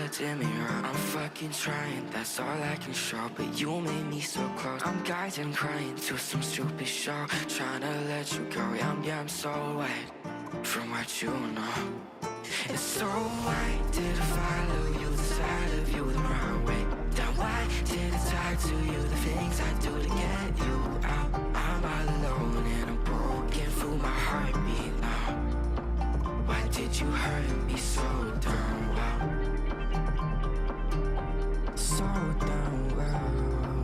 that did me wrong. I'm fucking trying, that's all I can show. But you made me so close. I'm guiding, crying to some stupid show. Trying to let you go, yeah, I'm so wet from what you know. And so why did I follow you, the side of you the wrong way? Then why did I talk to you, the things I do to get you out? I'm all alone and I'm broken through my heartbeat now. Why did you hurt me so damn well? So damn well,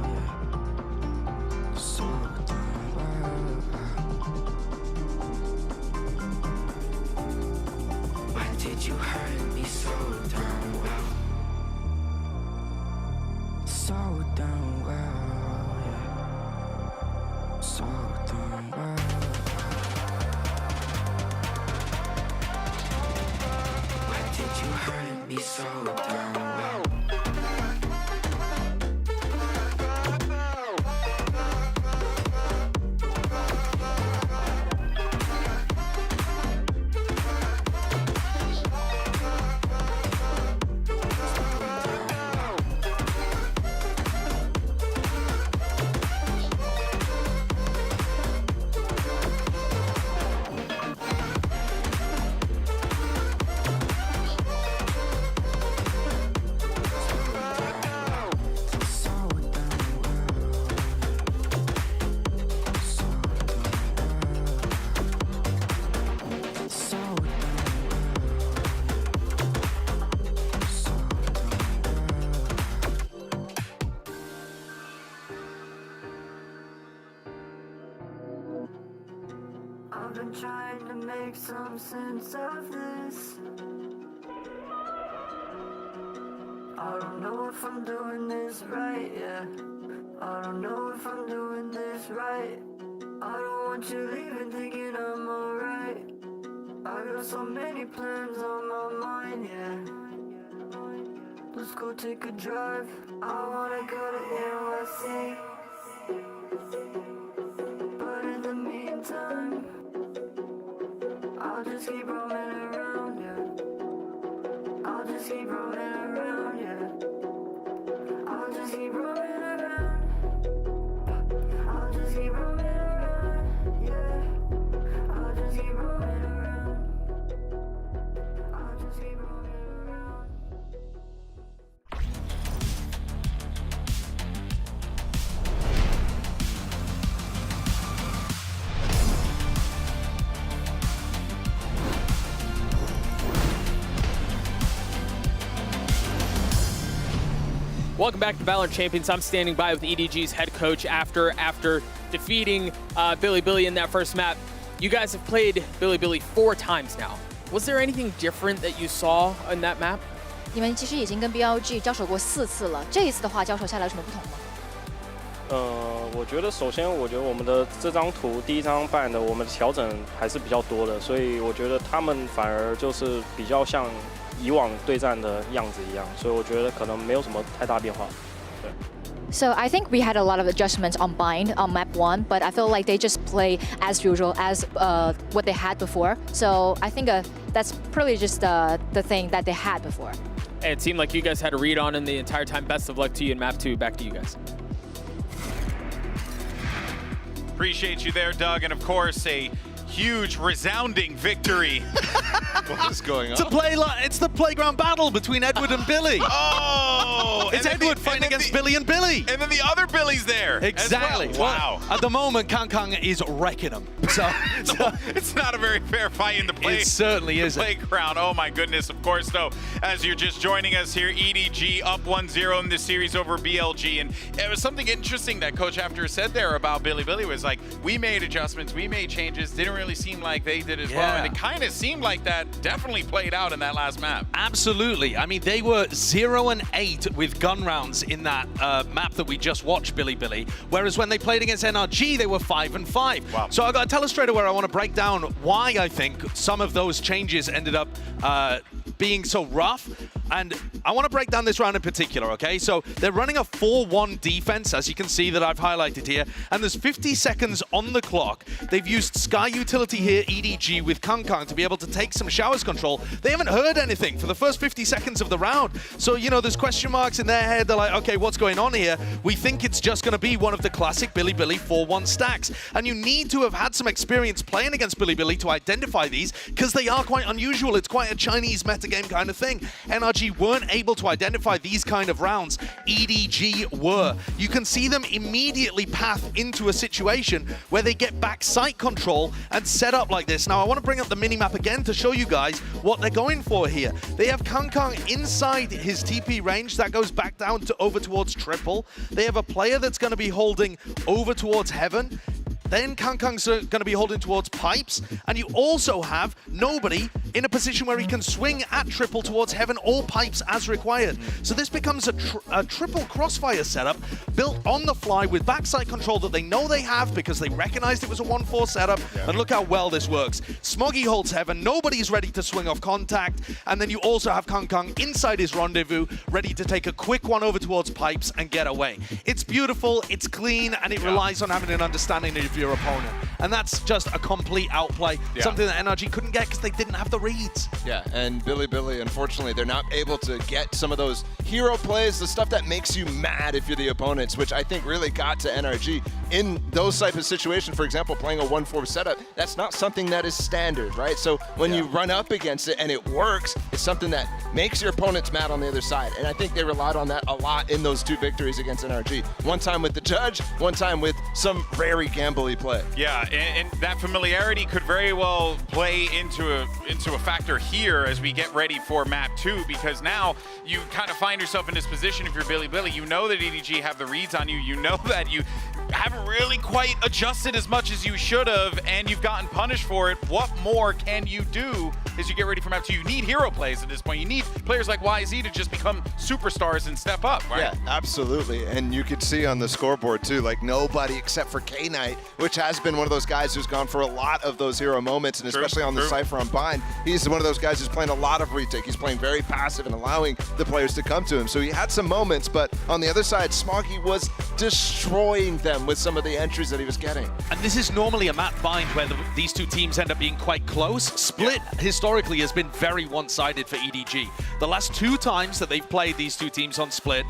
yeah. So damn well. Why did you hurt me so damn well? So damn well, yeah. So damn well. You hurt me so damn well. I've been trying to make some sense of this. I don't know if I'm doing this right, yeah. I don't know if I'm doing this right. I don't want you leaving thinking I'm alright. I got so many plans on my mind, yeah. Let's go take a drive. I wanna go to NYC. But in the meantime, I'll just keep roaming around, yeah. I'll just keep roaming around, yeah. I'll just keep roaming around. I'll just keep roaming around, yeah. I'll just keep roaming around. I'll just keep roaming around. Welcome back to VALORANT Champions. I'm standing by with EDG's head coach after defeating Billy in that first map. You guys have played Billy 4 times now. Was there anything different that you saw in that map? 你们其实已经跟 BLG 交手过4次了，这一次的话交手下来有什么不同吗？我觉得首先，我觉得我们的这张图第一张办的，我们调整还是比较多的，所以我觉得他们反而就是比较像以往对战的样子一样，所以我觉得可能没有什么太大变化。对。So I think we had a lot of adjustments on Bind on map 1, but I feel like they just play as usual as what they had before. So I think that's probably just the thing that they had before. And it seemed like you guys had a read on him the entire time. Best of luck to you in map 2. Back to you guys. Appreciate you there, Doug, and of course a huge, resounding victory. What is going on? It's the playground battle between Edward and Billy. Oh! It's Edward fighting against Billy and Billy. And then the other Billy's there. Exactly. As well. Wow. At the moment, Kang is wrecking them. So it's not a very fair fight in the It certainly isn't. Playground. Oh my goodness. Of course, though, as you're just joining us here, EDG up 1-0 in this series over BLG. And it was something interesting that Coach After said there about Billy was like, we made adjustments, we made changes, didn't really seem like they did as well. And it kind of seemed like that definitely played out in that last map. Absolutely. I mean, they were 0-8 with gun rounds in that map that we just watched, Billy. Whereas when they played against NRG, they were 5-5. Wow. So I got to tell us straight away, I want to break down why I think some of those changes ended up being so rough. And I want to break down this round in particular, okay? So they're running a 4-1 defense, as you can see that I've highlighted here. And there's 50 seconds on the clock. They've used Sky Utility here, EDG, with Kang to be able to take some showers control. They haven't heard anything for the first 50 seconds of the round. So, you know, there's question marks in their head. They're like, okay, what's going on here? We think it's just going to be one of the classic Bilibili 4-1 stacks. And you need to have had some experience playing against Bilibili to identify these, because they are quite unusual. It's quite a Chinese metagame kind of thing. NRG weren't able to identify these kind of rounds. EDG were. You can see them immediately path into a situation where they get back site control and set up like this. Now, I want to bring up the minimap again to show you guys what they're going for here. They have Kang inside his TP range. That goes back down to over towards triple. They have a player that's going to be holding over towards heaven. Then Kang's going to be holding towards pipes. And you also have nobody in a position where he can swing at triple towards heaven or pipes as required. So this becomes a triple crossfire setup built on the fly with backside control that they know they have because they recognized it was a 1-4 setup. Yeah. And look how well this works. Smoggy holds heaven. Nobody's ready to swing off contact. And then you also have Kang inside his rendezvous, ready to take a quick one over towards pipes and get away. It's beautiful, it's clean, and it relies on having an understanding of your opponent. And that's just a complete outplay. Yeah. Something that NRG couldn't get because they didn't have the reads. Yeah, and Bilibili, unfortunately, they're not able to get some of those hero plays, the stuff that makes you mad if you're the opponents, which I think really got to NRG in those type of situations. For example, playing a 1-4 setup, that's not something that is standard, right? So when you run up against it and it works, it's something that makes your opponents mad on the other side. And I think they relied on that a lot in those 2 victories against NRG. One time with the judge, one time with some very gambly play. Yeah, and that familiarity could very well play into a factor here as we get ready for map 2, because now you kind of find yourself in this position. If you're Bilibili, you know that EDG have the reads on you. You know that you haven't really quite adjusted as much as you should have, and you've gotten punished for it. What more can you do as you get ready for map 2? You need hero plays at this point. You need players like YZ to just become superstars and step up, right? Yeah, absolutely. And you could see on the scoreboard too, like nobody except for K-Knight, which has been one of those guys who's gone for a lot of those hero moments, and especially on the Cypher on Bind, he's one of those guys who's playing a lot of retake. He's playing very passive and allowing the players to come to him. So he had some moments, but on the other side, Smoggy was destroying them with some of the entries that he was getting. And this is normally a map bind where these 2 teams end up being quite close. Split historically has been very one-sided for EDG. The last 2 times that they've played these 2 teams on Split,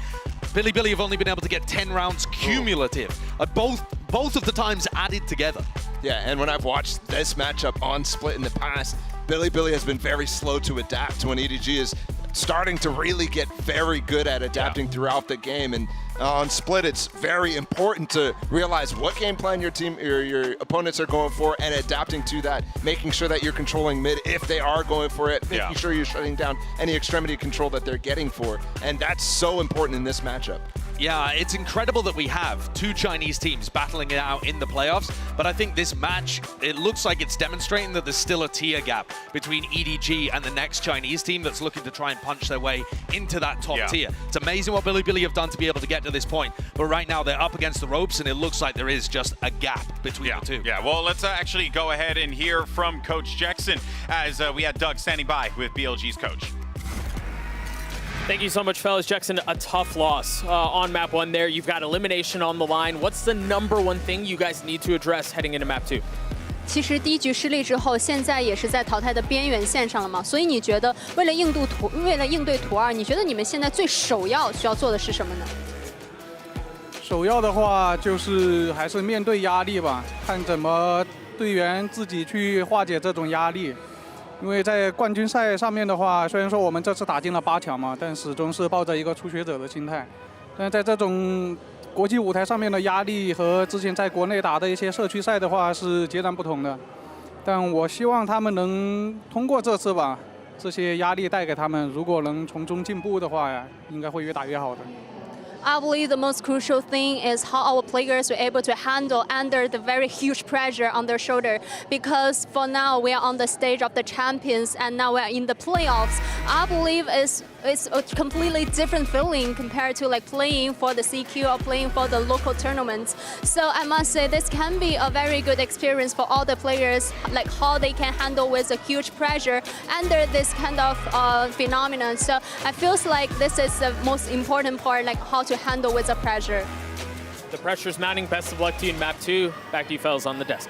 Bilibili have only been able to get 10 rounds cumulative. Both of the times added together. Yeah, and when I've watched this matchup on Split in the past, Bilibili has been very slow to adapt when EDG is starting to really get very good at adapting throughout the game. And on Split, it's very important to realize what game plan your team or your opponents are going for and adapting to that, making sure that you're controlling mid if they are going for it, making sure you're shutting down any extremity control that they're getting for. And that's so important in this matchup. Yeah, it's incredible that we have 2 Chinese teams battling it out in the playoffs, but I think this match, it looks like it's demonstrating that there's still a tier gap between EDG and the next Chinese team that's looking to try and punch their way into that top tier. It's amazing what Bilibili have done to be able to get to this point, but right now they're up against the ropes, and it looks like there is just a gap between the 2. Yeah, well, let's actually go ahead and hear from Coach Jackson as we had Doug standing by with BLG's coach. Thank you so much, fellas. Jackson, a tough loss on map 1 there. You've got elimination on the line. What's the #1 thing you guys need to address heading into map 2? 其实第1局失利之后，现在也是在淘汰的边缘线上了嘛，所以你觉得为了应对图2，你觉得你们现在最首要需要做的是什么呢？首要的话就是还是面对压力吧，看怎么队员自己去化解这种压力。因为在冠军赛上面的话，虽然说我们这次打进了8强嘛，但始终是抱着一个初学者的心态。但是在这种国际舞台上面的压力和之前在国内打的一些社区赛的话是截然不同的。但我希望他们能通过这次吧，这些压力带给他们，如果能从中进步的话呀，应该会越打越好的。 I believe the most crucial thing is how our players were able to handle under the very huge pressure on their shoulder. Because for now we are on the stage of the champions and now we are in the playoffs. I believe it's it's a completely different feeling compared to like playing for the CQ or playing for the local tournaments. So I must say this can be a very good experience for all the players, like how they can handle with a huge pressure under this kind of phenomenon. So I feel like this is the most important part, like how to handle with the pressure. The pressure's mounting. Best of luck to you in map 2. Back to you fellas on the desk.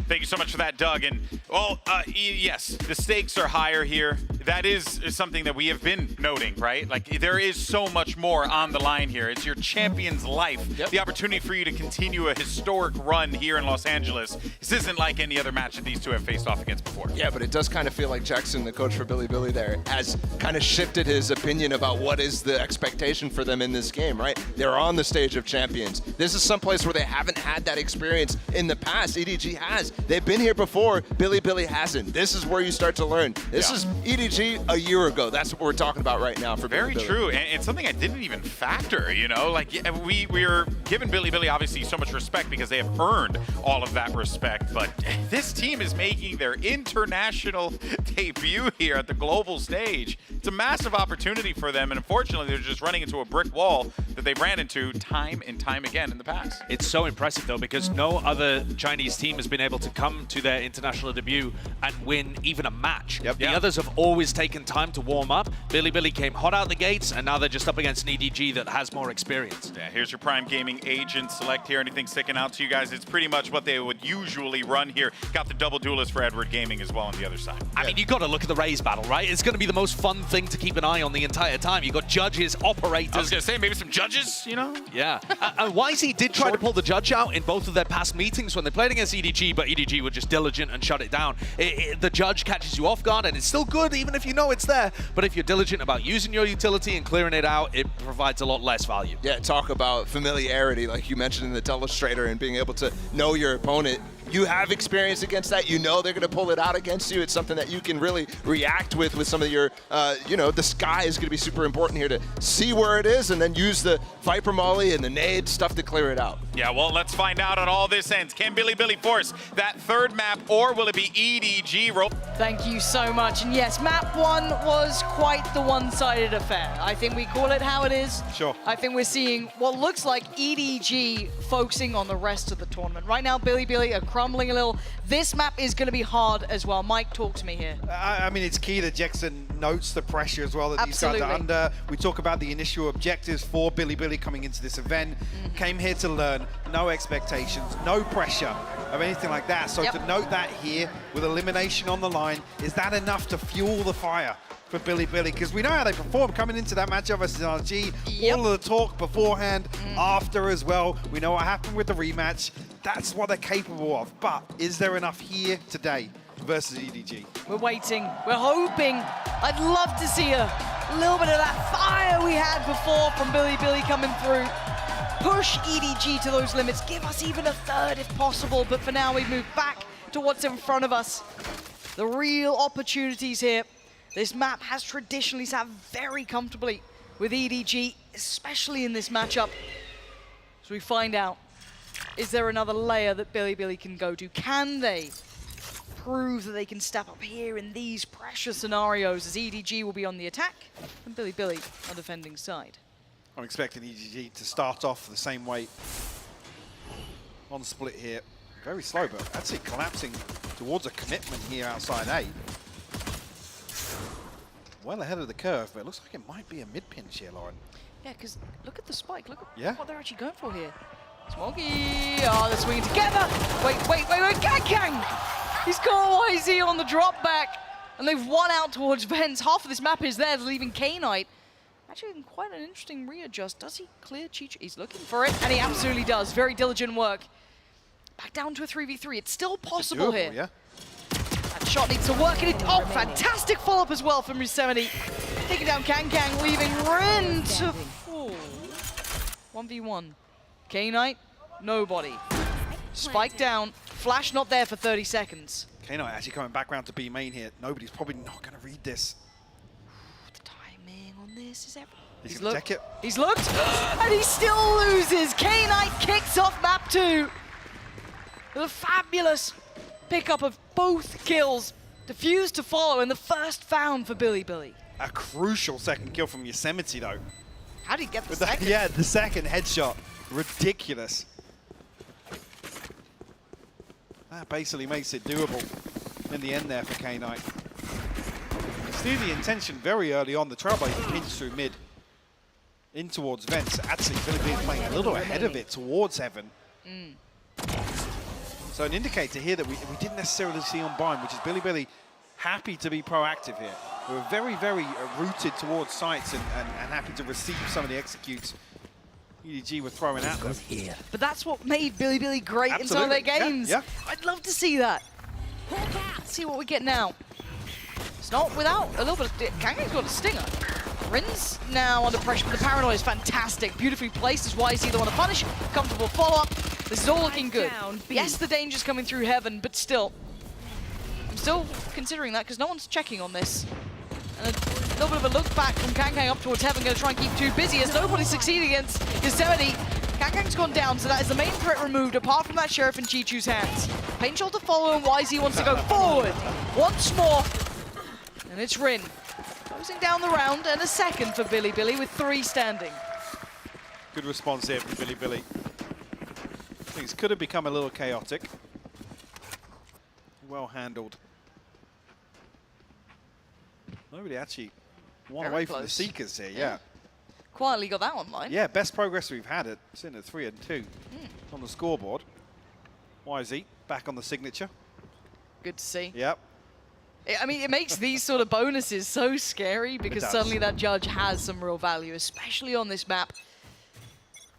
Thank you so much for that, Doug. And, well, yes, the stakes are higher here. That is something that we have been noting, right? Like, there is so much more on the line here. It's your champion's life. Yep. The opportunity for you to continue a historic run here in Los Angeles. This isn't like any other match that these two have faced off against before. Yeah, but it does kind of feel like Jackson, the coach for Billy there, has kind of shifted his opinion about what is the expectation for them in this game, right? They're on the stage of champions. This is someplace where they haven't had that experience in the past. EDG has. They've been here before. Billy hasn't. This is where you start to learn. This is EDG a year ago. That's what we're talking about right now for Very Billy. true, and it's something I didn't even factor, you know? Like, we are giving Billy obviously so much respect because they have earned all of that respect, but this team is making their international debut here at the global stage. It's a massive opportunity for them, and unfortunately, they're just running into a brick wall that they've ran into time and time again in the past. It's so impressive, though, because no other Chinese team has been able to come to their international debut and win even a match. Yep. The others have always taken time to warm up. Billy came hot out the gates, and now they're just up against an EDG that has more experience. Yeah, here's your Prime Gaming agent select here. Anything sticking out to you guys? It's pretty much what they would usually run here. Got the double duelist for Edward Gaming as well on the other side. I mean, you got to look at the Raze battle, right? It's going to be the most fun thing to keep an eye on the entire time. You got judges, operators. I was going to say, maybe some judges, you know? Yeah. YZ did try to pull the judge out in both of their past meetings when they played against EDG, but EDG were just diligent and shut it down. The judge catches you off guard, and it's still good even if you know it's there. But if you're diligent about using your utility and clearing it out, it provides a lot less value. Yeah, talk about familiarity, like you mentioned in the Telestrator, and being able to know your opponent. You have experience against that. You know they're going to pull it out against you. It's something that you can really react with some of your, the sky is going to be super important here to see where it is and then use the Viper Molly and the nade stuff to clear it out. Yeah, well, let's find out on all this ends. Can Billy force that third map, or will it be EDG? Thank you so much. And yes, map 1 was quite the one-sided affair. I think we call it how it is. Sure. I think we're seeing what looks like EDG focusing on the rest of the tournament. Right now, Billy are crumbling a little. This map is going to be hard as well. Mike, talk to me here. I mean, it's key that Jackson notes the pressure as well that these guys are under. We talk about the initial objectives for Billy coming into this event. Came here to learn, no expectations, no pressure of anything like that. So to note that here with elimination on the line, is that enough to fuel the fire for Billy? Because we know how they perform coming into that matchup versus RG. All of the talk beforehand, after as well. We know what happened with the rematch. That's what they're capable of. But is there enough here today versus EDG? We're waiting. We're hoping. I'd love to see a little bit of that fire we had before from Billy coming through. Push EDG to those limits. Give us even a third if possible. But for now, we've moved back to what's in front of us. The real opportunities here. This map has traditionally sat very comfortably with EDG, especially in this matchup. So we find out, is there another layer that Billy can go to? Can they prove that they can step up here in these pressure scenarios as EDG will be on the attack and Billy on defending side? I'm expecting EDG to start off the same way on split here. Very slow, but actually collapsing towards a commitment here outside A. Well ahead of the curve, but it looks like it might be a mid-pinch here, Lauren. Yeah, because look at the spike. Look at Yeah. what they're actually going for here. Smoggy! Oh, they're swinging together! Wait, Gang! He's got YZ on the drop back, and they've won out towards Vents. Half of this map is theirs, leaving K-Knight. Actually, in quite an interesting readjust. Does he clear Cheech? He's looking for it, and he absolutely does. Very diligent work. Back down to a 3v3. It's still possible here. Yeah. That shot needs to work, and oh, fantastic follow-up as well from Yosemite. Taking down Kang, leaving Rin to fall. 1v1. K-Knight, nobody. Spike down, flash not there for 30 seconds. K-Knight actually coming back round to B main here. Nobody's probably not going to read this. The timing on this is everything. He's going to check it. He's looked, and he still loses. K-Knight kicks off map 2. With a fabulous pickup of both kills. Defuse to follow, and the first found for Bilibili. A crucial second kill from Yosemite, though. How did he get the With second? Yeah, the second headshot. Ridiculous. That basically makes it doable in the end there for K9. You see the intention very early on. The Trailblazer hints through mid in towards Vents. Actually, Bilibili playing a little ahead of it towards Heaven. So an indicator here that we didn't necessarily see on Bind, which is Bilibili happy to be proactive here. We were very, very rooted towards sites and happy to receive some of the executes EDG were throwing at them. But that's what made Bilibili great in some of their games. Yeah. I'd love to see that. Let's see what we get now. It's not without a little bit of... Kangang's got a stinger. Rin's now under pressure, but the paranoia is fantastic. Beautifully placed is why he's either want to punish. Comfortable follow-up. This is all looking good. Yes, the danger's coming through Heaven, but still. I'm still considering that because no one's checking on this. And a little bit of a look back from Kangang up towards Heaven, going to try and keep too busy as nobody's succeeding against Yosemite. Kangang's gone down, so that is the main threat removed, apart from that Sheriff in Chichu's hands. Paint Shot to follow, and YZ wants to go forward. Once more, and it's Rin. Closing down the round, and a second for Bilibili with 3 standing. Good response here from Bilibili. Things could have become a little chaotic. Well handled. Nobody actually one Very away close. from the Seekers here, yeah. Quietly got that one, line. Yeah, best progress we've had at sitting at 3 and 2 on the scoreboard. YZ back on the signature. Good to see. Yep. I mean, it makes these sort of bonuses so scary because suddenly that judge has some real value, especially on this map.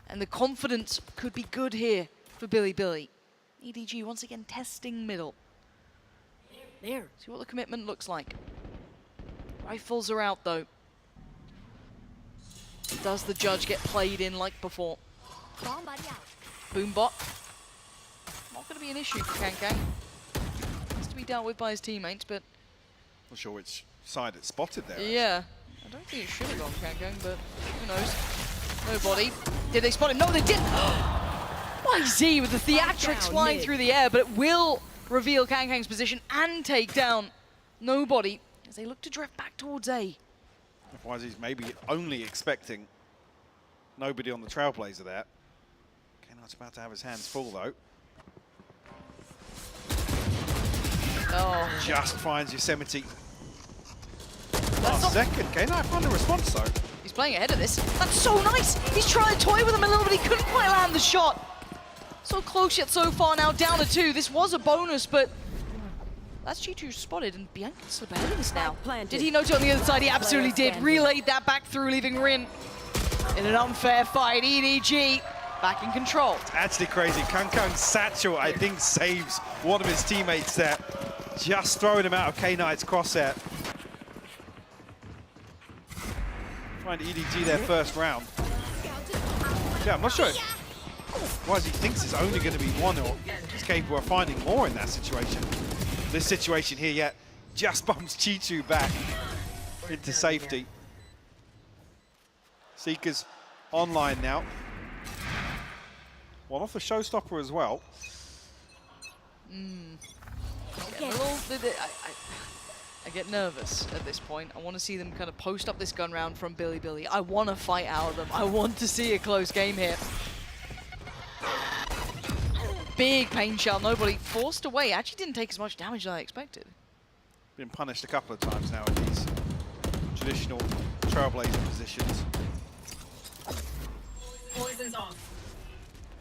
And the confidence could be good here for Bilibili. EDG once again testing middle. There. See what the commitment looks like. Rifles are out though. Does the judge get played in like before? Boombot. Not going to be an issue for Kangkang. Has to be dealt with by his teammates, but... Not sure which side it spotted there. Yeah. I don't think it should have gone Kangkang, but who knows? Nobody. Did they spot him? No, they didn't! YZ with the theatrics flying through the air, but it will reveal Kangkang's position and take down Nobody as they look to drift back towards A. YZ's maybe only expecting Nobody on the Trailblazer there. K9's about to have his hands full though. Oh. Just finds Yosemite. Last second, K9 found a response though. He's playing ahead of this. That's so nice! He's trying to toy with him a little bit, he couldn't quite land the shot. So close yet so far now, down to 2. This was a bonus, but that's Chichu spotted, and Bianca can slip ahead of this now. Did he note it on the other side? He absolutely did. Relayed that back through, leaving Rin in an unfair fight. EDG back in control. Actually crazy. Kangkang's satchel, I think, saves one of his teammates there. Just throwing him out of K9's crosshair. Find EDG their first round. Yeah, I'm not sure why he thinks it's only going to be one or he's capable of finding more in that situation. This situation here yet just bumps Chichu back into safety. Seekers online now. One off the showstopper as well. I get nervous at this point. I want to see them kind of post up this gun round from Bilibili. I want to fight out of them. I want to see a close game here. Big pain shell. Nobody forced away. Actually didn't take as much damage as I expected. Been punished a couple of times now in these traditional Trailblazer positions. Poison's off.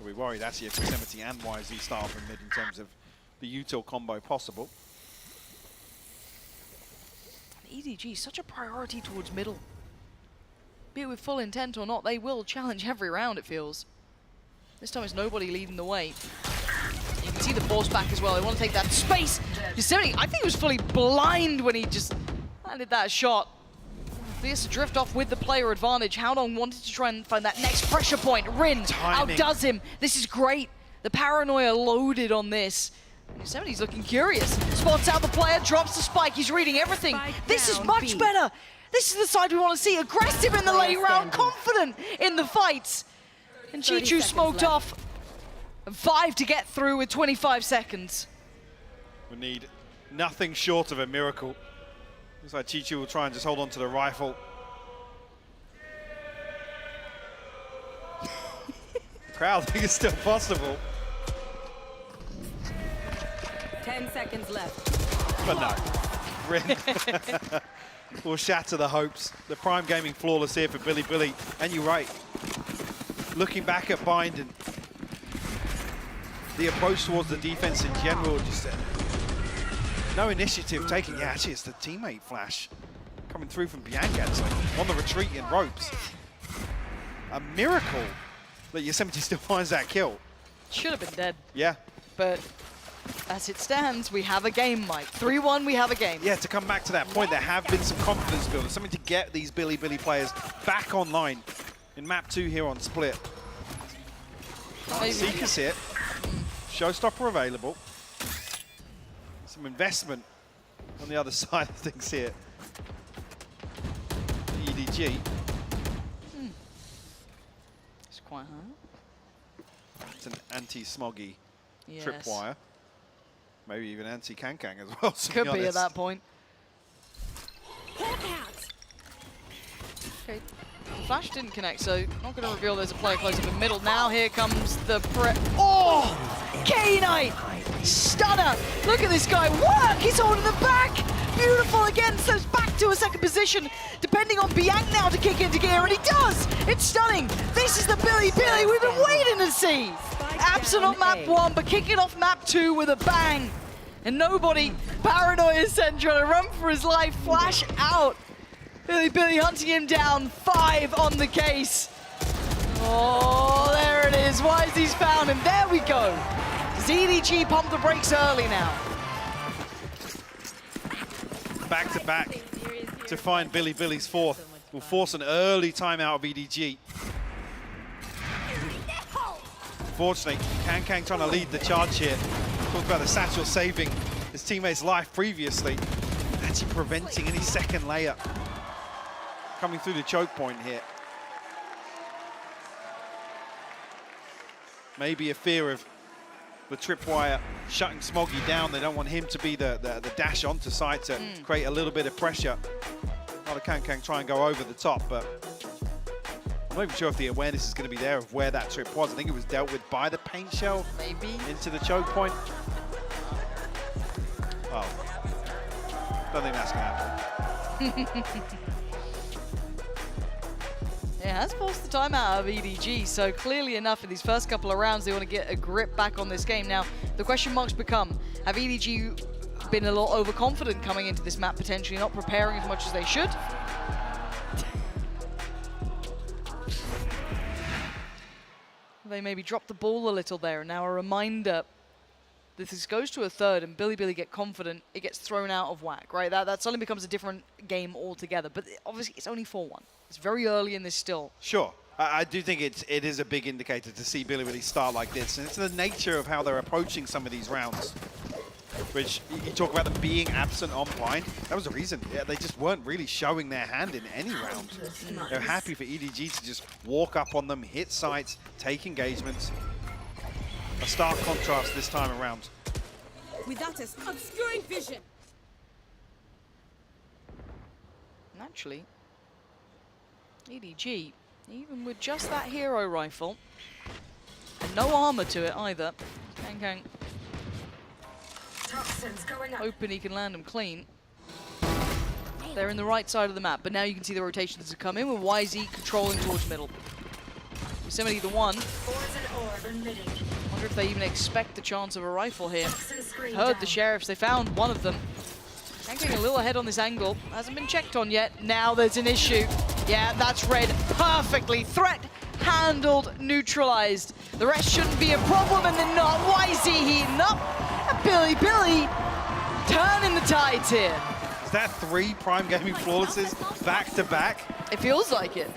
We're worried actually if Yosemite and YZ start from mid in terms of the util combo possible. EDG, such a priority towards middle. Be it with full intent or not, they will challenge every round, it feels. This time it's Nobody leading the way. You can see the force back as well. They want to take that space. Yosemite, I think he was fully blind when he just landed that shot. He has to drift off with the player advantage. Howdong wanted to try and find that next pressure point. Rin outdoes him. This is great. The paranoia loaded on this. Yosemite's looking curious. Spots out the player, drops the spike. He's reading everything. This is much better. This is the side we want to see. Aggressive in the late round, confident in the fights. And Chichu smoked off. And 5 to get through with 25 seconds. We need nothing short of a miracle. Looks like Chichu will try and just hold on to the rifle. The crowd think it's still possible. 10 seconds left. But no. Will shatter the hopes. The Prime Gaming flawless here for Billy. And you're right. Looking back at Bind and the approach towards the defense in general, just no initiative taken. Yeah, actually, it's the teammate flash coming through from Bianca. It's like on the retreat in ropes. A miracle that Yosemite still finds that kill. Should have been dead. Yeah. But as it stands, we have a game, Mike. 3-1, we have a game. Yeah, to come back to that point, there have been some confidence builders, something to get these Billy players back online in map 2 here on Split. Seeker's hit. Showstopper available. Some investment on the other side of things here. The EDG. It's quite high. It's an anti-smoggy Yes. tripwire. Maybe even anti-Kankang as well. To Could be honest. at that point. Okay. Flash didn't connect, so not going to reveal there's a player close up in the middle. Now here comes the Oh! K-Knight! Stunner! Look at this guy work! He's holding the back! Beautiful again, so it's back to a second position, depending on Bianc now to kick into gear, and he does! It's stunning! This is the Billy we've been waiting to see! Absent on map 1, but kicking off map 2 with a bang! And nobody, Paranoia Sen trying to run for his life, flash out! Billy hunting him down, 5 on the case. Oh, there it is. YZ's found him. There we go. Does EDG pump the brakes early now? Back to back to find Billy's fourth. Will force an early timeout of EDG. Unfortunately, Kankang trying to lead the charge here. Talked about the satchel saving his teammate's life previously. Actually preventing any second layup. Coming through the choke point here. Maybe a fear of the tripwire shutting Smoggy down. They don't want him to be the dash onto site to create a little bit of pressure. Not a Kankang try and go over the top, but I'm not even sure if the awareness is going to be there of where that trip was. I think it was dealt with by the paint shell. Maybe. Into the choke point. Oh. Don't think that's going to happen. It has forced the timeout of EDG, so clearly enough in these first couple of rounds they want to get a grip back on this game. Now, the question marks become, have EDG been a lot overconfident coming into this map, potentially not preparing as much as they should? They maybe dropped the ball a little there, and now a reminder that this goes to a third and Billy get confident, it gets thrown out of whack, right? That suddenly becomes a different game altogether, but obviously it's only 4-1. It's very early in this still. Sure. I do think it is a big indicator to see Billy start like this, and it's the nature of how they're approaching some of these rounds. Which, you talk about them being absent on Bind, that was the reason. Yeah, they just weren't really showing their hand in any round. They're happy for EDG to just walk up on them, hit sites, take engagements. A stark contrast this time around. Without us obscuring vision. Naturally, EDG, even with just that hero rifle, and no armor to it either, Kankang hoping he can land them clean. They're in the right side of the map, but now you can see the rotations that come in with YZ controlling towards middle. Yosemite the one. Wonder if they even expect the chance of a rifle here. Heard the sheriffs, they found one of them. Kankang a little ahead on this angle. Hasn't been checked on yet. Now there's an issue. Yeah, that's read perfectly. Threat handled, neutralized. The rest shouldn't be a problem, and then not. YZ heating up. And Billy turning the tides here. Is that 3 Prime Gaming flawlesses back to back? It feels like it.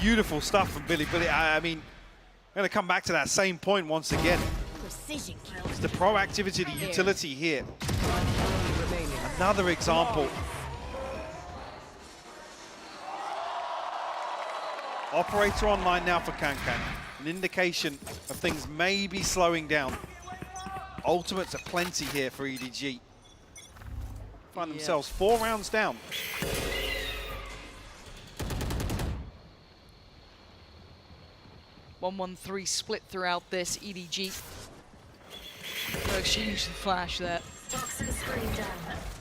Beautiful stuff from Billy. I mean, I'm going to come back to that same point once again. It's the proactivity, the utility here. Another example. Operator online now for Kankang. An indication of things maybe slowing down. Ultimates are plenty here for EDG. Find themselves 4 rounds down. (1-1-3) split throughout this. EDG. No exchange the flash there.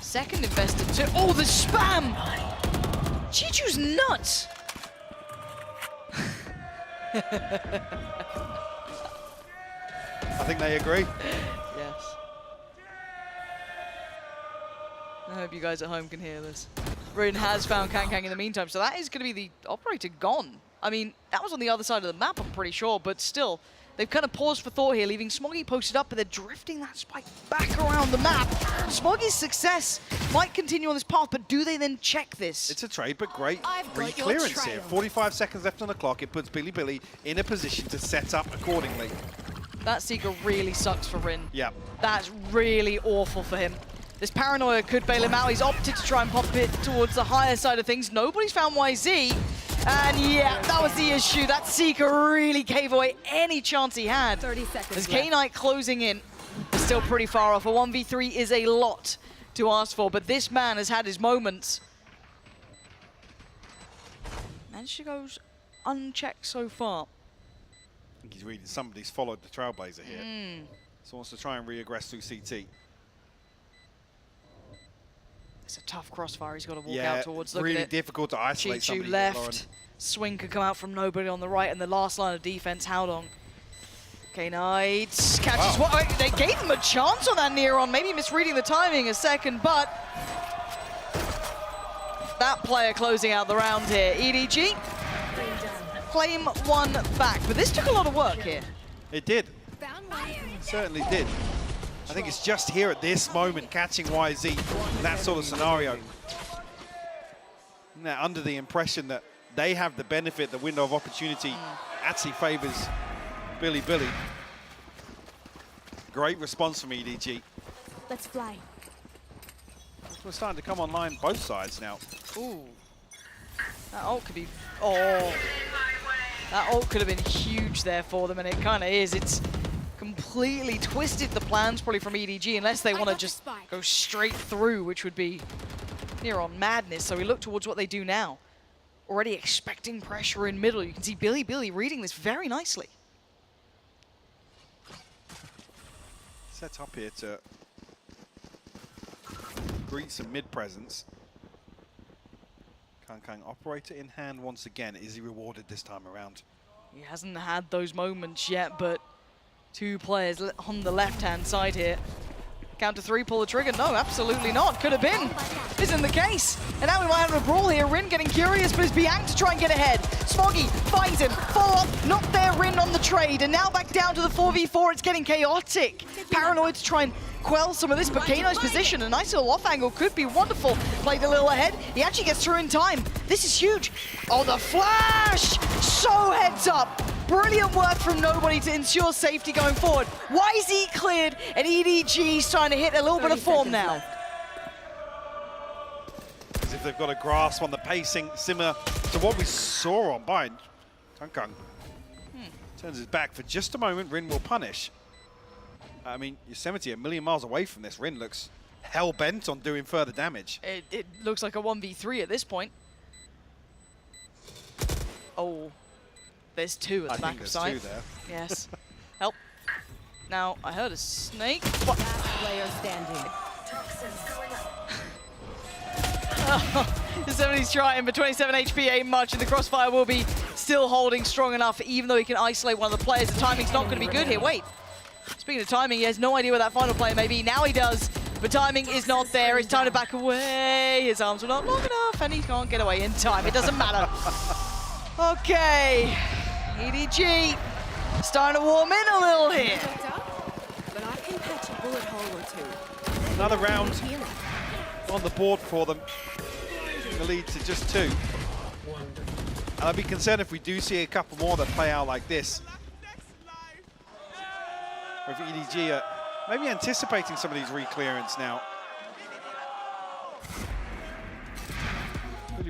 Second invested too. Oh, the spam! Chichu's nuts! I think they agree. Yes. I hope you guys at home can hear this. Rin has found Kang in the meantime, so that is going to be the operator gone. I mean, that was on the other side of the map, I'm pretty sure, but still, they've kind of paused for thought here, leaving Smoggy posted up, but they're drifting that spike back around the map. Smoggy's success might continue on this path, but do they then check this? It's a trade, but great clearance here. 45 seconds left on the clock. It puts Billy in a position to set up accordingly. That Seeker really sucks for Rin. Yeah. That's really awful for him. This paranoia could bail him out. He's opted to try and pop it towards the higher side of things. Nobody's found YZ. And yeah, that was the issue. That Seeker really gave away any chance he had. 30 seconds As K-Knight closing in, is still pretty far off. A 1v3 is a lot to ask for, but this man has had his moments. Managed to go unchecked so far. I think he's reading somebody's followed the Trailblazer here. So wants to try and re-aggress through CT. It's a tough crossfire he's got to walk out towards. Look really at it. difficult to isolate somebody. Chichu left. Swing could come out from nobody on the right, and the last line of defense, Howdong. K-Knight catches what? They gave him a chance on that Neron, maybe misreading the timing a second, but that player closing out the round here. EDG claim one back, but this took a lot of work here. It did. It certainly did. I think it's just here at this moment, catching YZ in that sort of scenario. Now, under the impression that they have the benefit, the window of opportunity actually favors Billy. Great response from EDG. Let's fly. We're starting to come online both sides now. Ooh. That ult could be... Oh. That ult could have been huge there for them, and it kind of is. It's completely twisted the plans probably from EDG, unless they want to just go straight through, which would be near on madness. So we look towards what they do now. Already expecting pressure in middle. You can see Billy reading this very nicely. Set up here to greet some mid presence. Kang operator in hand once again. Is he rewarded this time around? He hasn't had those moments yet, but two players on the left-hand side here. Count to 3, pull the trigger. No, absolutely not. Could have been. Isn't the case. And now we might have a brawl here. Rin getting curious, but it's Bianc to try and get ahead. Smoggy finds him. Follow up. Not there, Rin on the trade. And now back down to the 4v4. It's getting chaotic. Paranoid to try and quell some of this, but K-Knight's position, a nice little off angle could be wonderful. Played a little ahead. He actually gets through in time. This is huge. Oh, the flash! So heads up. Brilliant work from Nobody to ensure safety going forward. YZ cleared, and EDG starting to hit a little bit of form now. As if they've got a grasp on the pacing, similar to what we saw on Bind. Kang turns his back for just a moment. Rin will punish. I mean, Yosemite a million miles away from this. Rin looks hell-bent on doing further damage. It looks like a 1v3 at this point. Oh. There's 2 at the back of sight. There's 2 there. Yes. Help. Now, I heard a snake. Last player standing. Yosemites trying, but 27 HP ain't much, and the crossfire will be still holding strong enough, even though he can isolate one of the players. The timing's not going to be good here. Wait. Speaking of timing, he has no idea where that final player may be. Now he does, but timing is not there. It's time to back away. His arms were not long enough, and he can't get away in time. It doesn't matter. Okay. EDG starting to warm in a little here. But I can patch a bullet hole or 2. Another round on the board for them. The lead to just 2. And I'd be concerned if we do see a couple more that play out like this. Or if EDG are maybe anticipating some of these re-clearance now.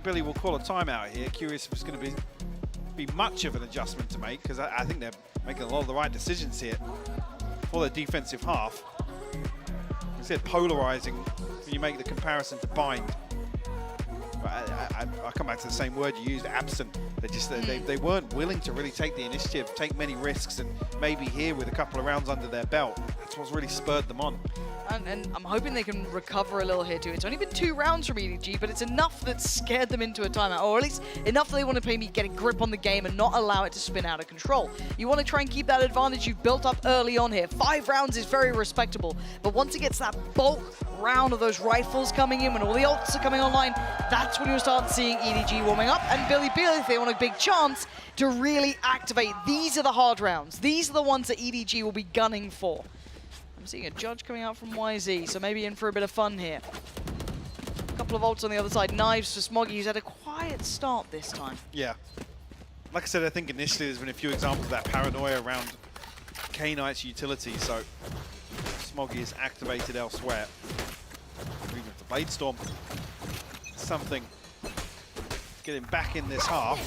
Billy will call a timeout here. Curious if it's going to be much of an adjustment to make, because I think they're making a lot of the right decisions here for their defensive half. I said polarizing when you make the comparison to bind. I come back to the same word you used, absent. They weren't willing to really take the initiative, take many risks, and maybe here with a couple of rounds under their belt, that's what's really spurred them on. And I'm hoping they can recover a little here too. It's only been 2 rounds from EDG, but it's enough that scared them into a timeout, or at least enough that they want to maybe get a grip on the game and not allow it to spin out of control. You want to try and keep that advantage you've built up early on here. 5 rounds is very respectable, but once it gets that bulk round of those rifles coming in, when all the ults are coming online, that's when you'll start seeing EDG warming up, and Billy, if they want a big chance to really activate. These are the hard rounds. These are the ones that EDG will be gunning for. I'm seeing a judge coming out from YZ, so maybe in for a bit of fun here. A couple of ults on the other side. Knives for Smoggy, who's had a quiet start this time. Yeah. Like I said, I think initially there's been a few examples of that paranoia around K-Knight's utility, so Smoggy is activated elsewhere. Even if the Blade Storm, something to get him back in this half.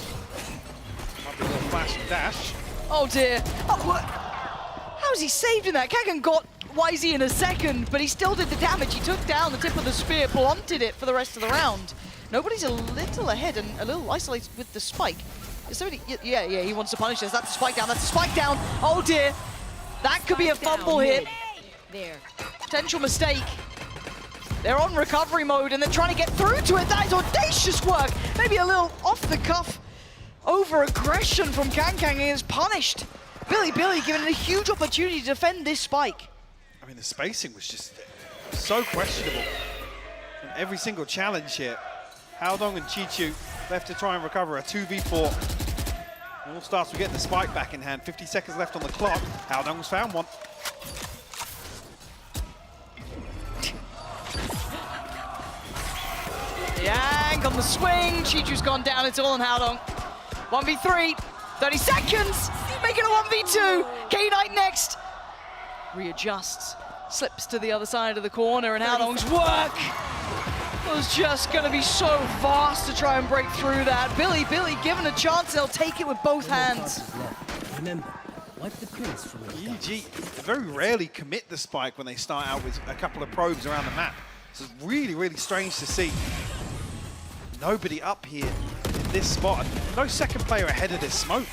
Might be a little flash and dash. Oh dear. Oh, what? How was he saved in that? Kagan got YZ in a second, but he still did the damage. He took down the tip of the spear, blunted it for the rest of the round. Nobody's a little ahead and a little isolated with the spike. Is somebody, yeah, he wants to punish us. That's a spike down, that's a spike down. Oh dear. That could be a fumble hit. There. Potential mistake. They're on recovery mode and they're trying to get through to it. That is audacious work. Maybe a little off the cuff over-aggression from Kang is punished. Billy given a huge opportunity to defend this spike. I mean, the spacing was just so questionable. And every single challenge here, Haodong and Chichu left to try and recover a 2v4. It all starts with getting the spike back in hand. 50 seconds left on the clock. Haodong's found one. Yang on the swing. Chichu's gone down. It's all on Haodong. 1v3. 30 seconds. Make it a 1v2. K-Knight next. Readjusts. Slips to the other side of the corner, and Haodong's work was just going to be so vast to try and break through that. Billy given a chance, they'll take it with both hands. Remember, wipe the prints from EDG very rarely commit the spike when they start out with a couple of probes around the map. So it's really, really strange to see nobody up here in this spot. No second player ahead of this smoke.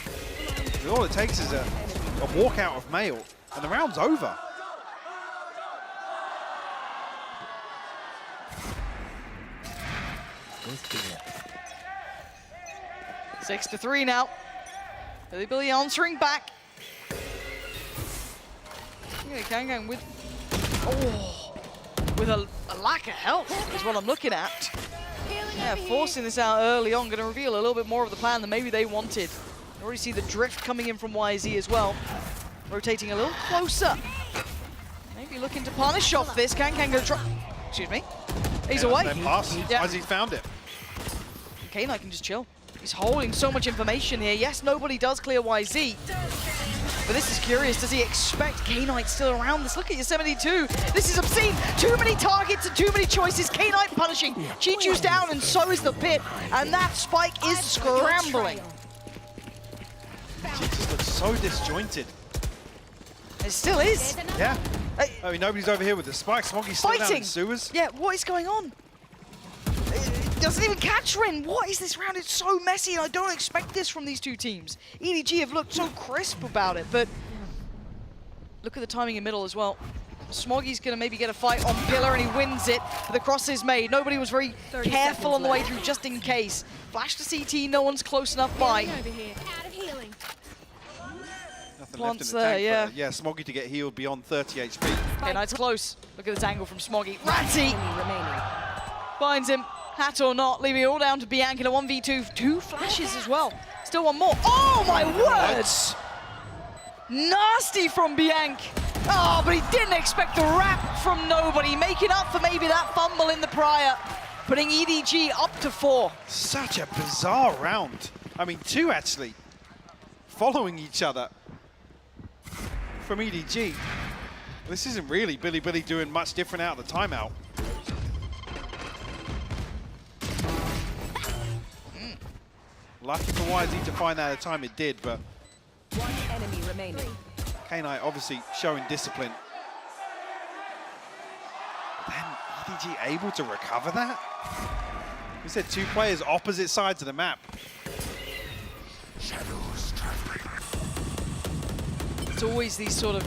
All it takes is a walkout of Mail, and the round's over. Six to 3 now. Billy answering back. Yeah, Kang with a lack of health is what I'm looking at. Yeah, forcing this out early on, going to reveal a little bit more of the plan than maybe they wanted. You already see the drift coming in from YZ as well. Rotating a little closer. Maybe looking to punish off this. Kang going to try. Excuse me. He's away. Then pass. Yeah. YZ found it. K-Knight can just chill. He's holding so much information here. Yes, nobody does clear YZ. But this is curious. Does he expect K-Knight still around this? Look at your 72. This is obscene. Too many targets and too many choices. K-Knight punishing. Chichu's down and so is the pit. And that spike is scrambling. Chichu's looks so disjointed. It still is. Yeah. I mean, nobody's over here with the spike. Smoggy's still down in sewers. Yeah, what is going on? It doesn't even catch Rin. What is this round? It's so messy, and I don't expect this from these two teams. EDG have looked so crisp about it, but look at the timing in middle as well. Smoggy's going to maybe get a fight on Pillar, and he wins it. But the cross is made. Nobody was very careful on the way through, just in case. Flash to CT, no one's close enough by. Over here. Out of healing. Nothing left in the tank, yeah. but, yeah, Smoggy to get healed beyond 30 HP. Okay, now it's close. Look at this angle from Smoggy. Ratty! Finds him. Hat or not, leaving it all down to Bianca in a 1v2. 2 flashes as well. Still one more. Oh my words! Nasty from Bianca. Oh, but he didn't expect the wrap from nobody. Making up for maybe that fumble in the prior. Putting EDG up to 4. Such a bizarre round. I mean, 2 actually. Following each other from EDG. This isn't really Billy doing much different out of the timeout. Lucky for YZ to find that at the time it did, but One enemy remaining. K-Knight obviously showing discipline. EDG able to recover that? We said 2 players opposite sides of the map. It's always these sort of,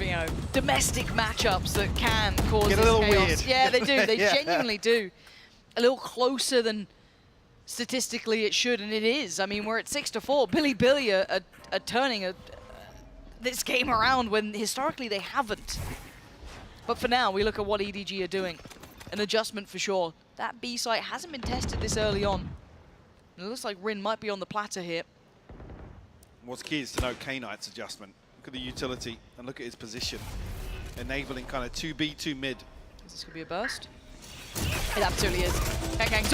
domestic matchups that can cause Get a this little chaos. weird. Yeah, they do. They Yeah. genuinely do. A little closer than statistically it should, and it is. I mean, we're at 6-4. Billy are turning this game around when historically they haven't. But for now, we look at what EDG are doing. An adjustment for sure. That B site hasn't been tested this early on. And it looks like Rin might be on the platter here. What's key is to note K-Knight's adjustment. Look at the utility and look at his position. Enabling kind of 2B, 2 mid. Is this going to be a burst? It absolutely is.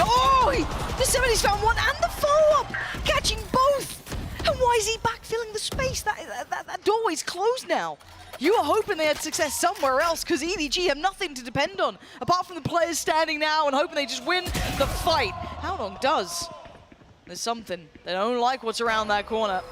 Oh! The 70's found one and the follow-up! Catching both! And why is he backfilling the space? That doorway's closed now. You were hoping they had success somewhere else because EDG have nothing to depend on apart from the players standing now and hoping they just win the fight. How long does? There's something. They don't like what's around that corner.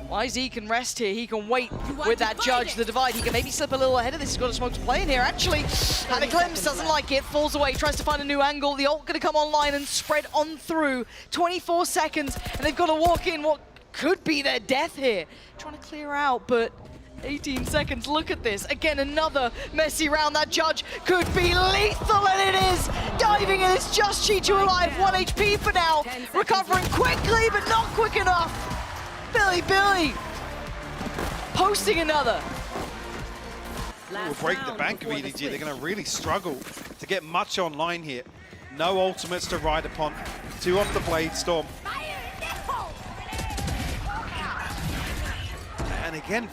YZ can rest here. He can wait with that judge, the divide. He can maybe slip a little ahead of this. He's got a smoke to play in here. Actually, had a glimpse, doesn't like it, falls away, tries to find a new angle. The ult going to come online and spread on through. 24 seconds, and they've got to walk in what could be their death here. Trying to clear out, but 18 seconds. Look at this. Again, another messy round. That judge could be lethal, and it is. Diving in, it's just Chichu alive. 1 HP for now. Recovering quickly, but not quick enough. Billy posting another. Will break the bank of EDG. They're going to really struggle to get much online here. No ultimates to ride upon. 2 off the Blade Storm. And again,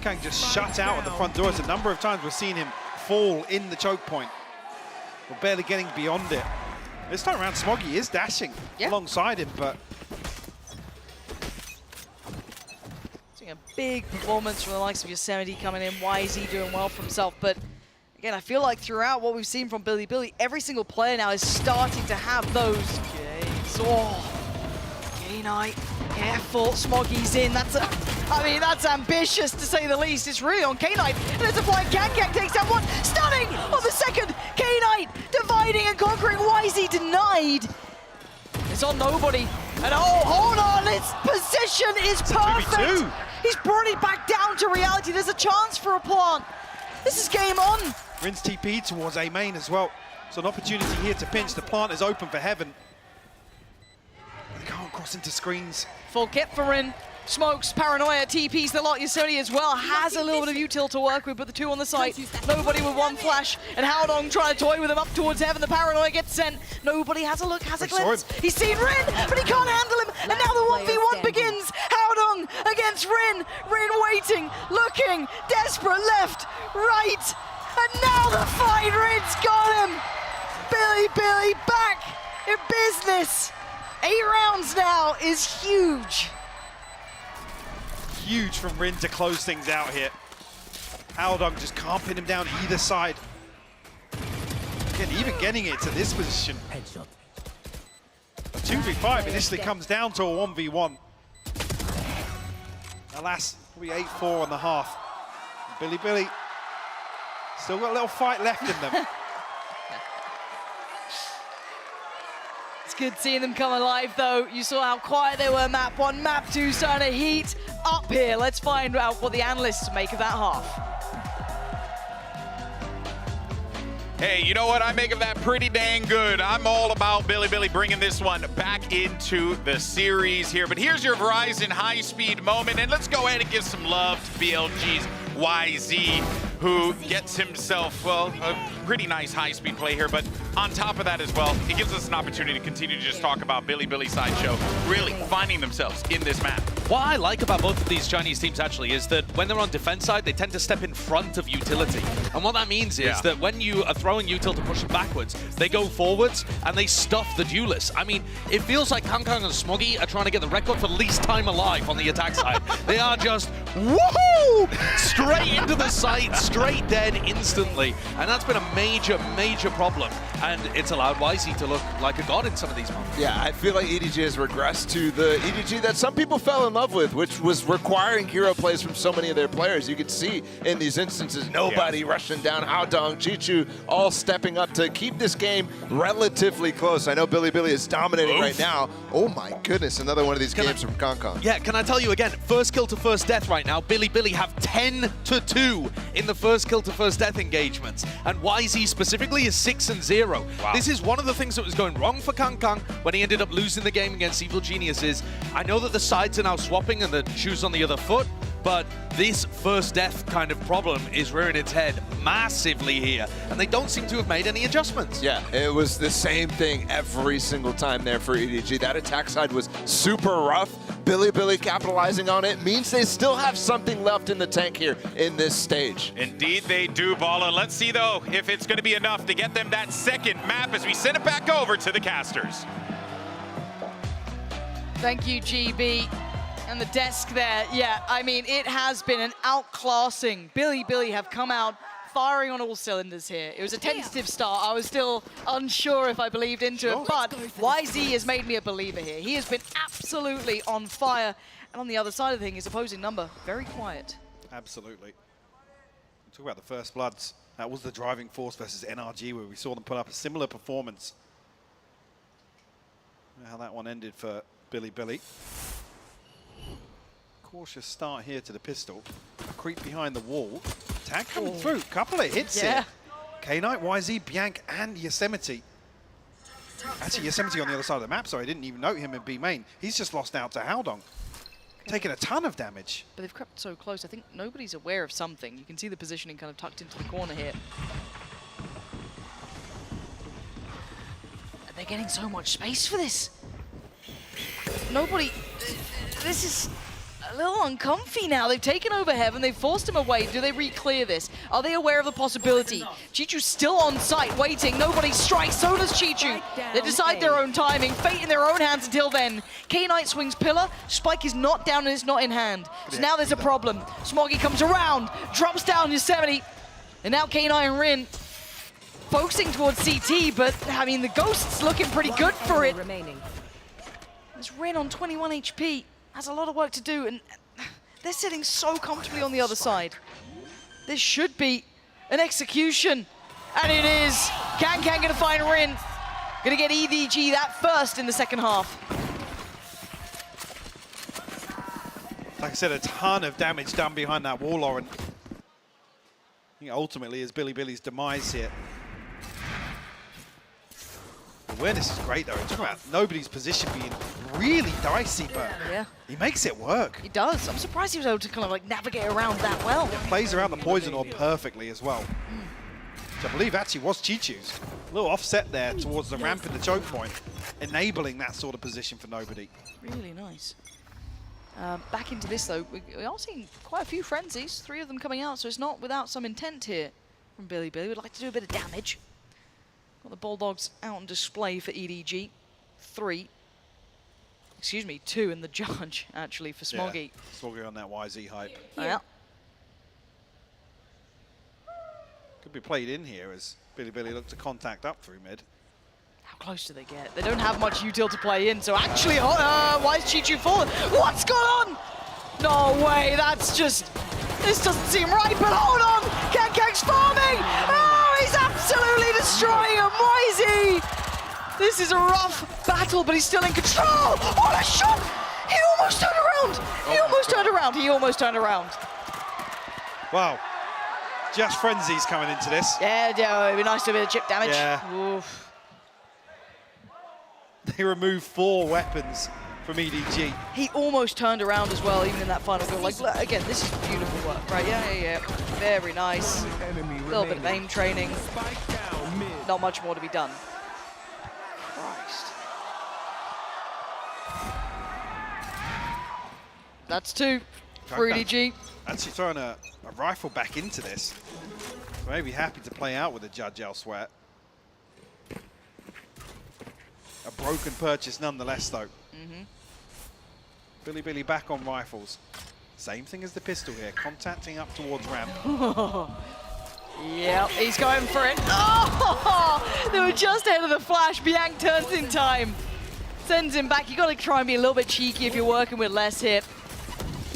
Kang just shut out at the front doors. A number of times we've seen him fall in the choke point. We're barely getting beyond it. This time around, Smoggy is dashing alongside him, but... Seeing a big performance from the likes of Yosemite coming in, YZ doing well for himself, but again, I feel like throughout what we've seen from Billy, every single player now is starting to have those games. Oh, K-Knight, careful, Smoggy's in. That's ambitious to say the least. It's really on K-Knight. And there's a flying Kang takes down one. Stunning on the second. K-Knight dividing and conquering. YZ denied. It's on nobody. And oh, hold on, its position is perfect. 2v2. He's brought it back down to reality. There's a chance for a plant. This is game on. Rin's TP towards A main as well. So an opportunity here to pinch. The plant is open for Heaven. They can't cross into screens. Full kit for Rin. Smokes, Paranoia, TPs the lot. Yosemite as well has a little bit of util to work with, but the 2 on the site. Nobody with 1 flash. And Howdong trying to toy with him up towards Heaven. The Paranoia gets sent. Nobody has a look, has a glimpse. He's seen Rin, but he can't handle him. And now the 1v1 begins. Howdong against Rin. Rin waiting, looking, desperate, left, right. And now the fight. Rin's got him. Billy back in business. 8 rounds now is huge. Huge from Rin to close things out here. Howdong just can't pin him down either side. Again, even getting it to this position. A 2v5 initially comes down to a 1v1. Alas, probably 8-4 on the half. Billy still got a little fight left in them. It's good seeing them come alive, though. You saw how quiet they were, map 1. Map 2 starting to heat up here. Let's find out what the analysts make of that half. Hey, you know what? I make of that pretty dang good. I'm all about Billy bringing this one back into the series here. But here's your Verizon high-speed moment, and let's go ahead and give some love to BLG's YZ, who gets himself, well, a pretty nice high-speed play here. But on top of that as well, it gives us an opportunity to continue to just talk about Billy Sideshow really finding themselves in this map. What I like about both of these Chinese teams actually is that when they're on defense side, they tend to step in front of utility. And what that means is that when you are throwing util to push them backwards, they go forwards and they stuff the duelists. I mean, it feels like Kang and Smoggy are trying to get the record for least time alive on the attack side. They are just Woohoo! Straight into the site, straight dead instantly. And that's been a major, major problem. And it's allowed YZ to look like a god in some of these moments. Yeah, I feel like EDG has regressed to the EDG that some people fell in love with, which was requiring hero plays from so many of their players. You could see in these instances, nobody rushing down, Haodong, Chichu, all stepping up to keep this game relatively close. I know Billy is dominating right now. Oh my goodness, another one of these games from Concon. Yeah, can I tell you again, first kill to first death right now, Billy have 10-2 in the first kill to first death engagements. And YZ specifically is 6-0. Wow. This is one of the things that was going wrong for Kang when he ended up losing the game against Evil Geniuses. I know that the sides are now swapping and the shoe's on the other foot, but this first death kind of problem is rearing its head massively here, and they don't seem to have made any adjustments. Yeah, it was the same thing every single time there for EDG. That attack side was super rough. Billy capitalizing on it means they still have something left in the tank here in this stage. Indeed they do, Bala. Let's see, though, if it's going to be enough to get them that second map as we send it back over to the casters. Thank you, GB. And the desk there, yeah, I mean, it has been an outclassing. Billy have come out firing on all cylinders here. It was a tentative start. I was still unsure if I believed into it, but YZ has made me a believer here. He has been absolutely on fire. And on the other side of the thing, his opposing number, very quiet. Absolutely. Talk about the First Bloods. That was the driving force versus NRG, where we saw them put up a similar performance. How that one ended for Billy. Cautious start here to the pistol. Creep behind the wall. Tag coming through. Couple of hits here. K-Knight, YZ, Bianc, and Yosemite. Actually, Yosemite on the other side of the map, sorry. I didn't even note him in B main. He's just lost out to Haodong. Taking a ton of damage. But they've crept so close. I think nobody's aware of something. You can see the positioning kind of tucked into the corner here. And they're getting so much space for this. Nobody... This is a little uncomfy now. They've taken over Heaven. They've forced him away. Do they re-clear this? Are they aware of the possibility? Chichu's still on site, waiting. Nobody strikes. So does Chichu. They decide their own timing. Fate in their own hands until then. K-Knight swings Pillar. Spike is not down and it's not in hand. So now there's a problem. Smoggy comes around, drops down Yosemite. And now K-Knight and Rin focusing towards CT, but I mean, the Ghost's looking pretty good for it. There's Rin on 21 HP. Has a lot of work to do, and they're sitting so comfortably on the other side. This should be an execution, and it is. Can gonna find Rin. Gonna get EDG that first in the second half. Like I said, a ton of damage done behind that wall, Lauren. I think ultimately is Billy's demise here. Awareness is great, though. Talk about nobody's position being really dicey, but he makes it work. He does. I'm surprised he was able to kind of like navigate around that well. Plays around the poison orb perfectly as well. Which I believe actually was Chichu's. A little offset there towards the ramp and the choke point, enabling that sort of position for nobody. Really nice. Back into this, though, we are seeing quite a few frenzies, 3 of them coming out, so it's not without some intent here from Billy. Would like to do a bit of damage. Got the Bulldogs out on display for EDG. 2 in the judge, actually, for Smoggy. Yeah, Smoggy on that YZ hype. Yeah. Could be played in here as Billy looked to contact up through mid. How close do they get? They don't have much util to play in, so actually, why is Chichu falling? What's going on? No way, that's just... This doesn't seem right, but hold on! Kang's farming! Oh, he's absolutely destroying him! YZ! This is a rough battle, but he's still in control! Oh, a shot! He almost turned around! He almost turned around! He almost turned around! Wow. Just frenzies coming into this. Yeah, it'd be nice to have a bit of chip damage. Yeah. Oof. They removed 4 weapons from EDG. He almost turned around as well, even in that final goal. Like, again, this is beautiful work, right? Yeah. Very nice. A little bit of aim training. Not much more to be done. Christ. That's 2 for EDG. Actually throwing a rifle back into this. Maybe happy to play out with a judge elsewhere. A broken purchase nonetheless, though. Billy back on rifles. Same thing as the pistol here, contacting up towards ramp. Yep, he's going for it. Oh, they were just ahead of the flash. Bianc turns in time. Sends him back. You got to try and be a little bit cheeky if you're working with less here.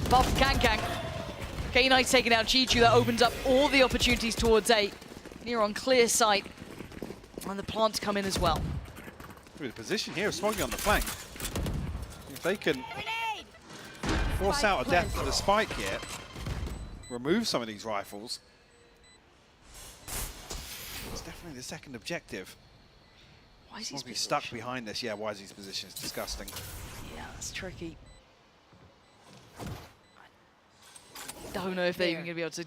But for Kang. K-Knight's taking out Chichu. That opens up all the opportunities towards A. Near on clear sight. And the plants come in as well. Through the position here, Smoggy on the flank. If they can force out a death to the spike here, remove some of these rifles, it's definitely the second objective. Smoggy stuck behind this. Yeah, Wisey's position is disgusting. Yeah, that's tricky. Don't know if they're even going to be able to.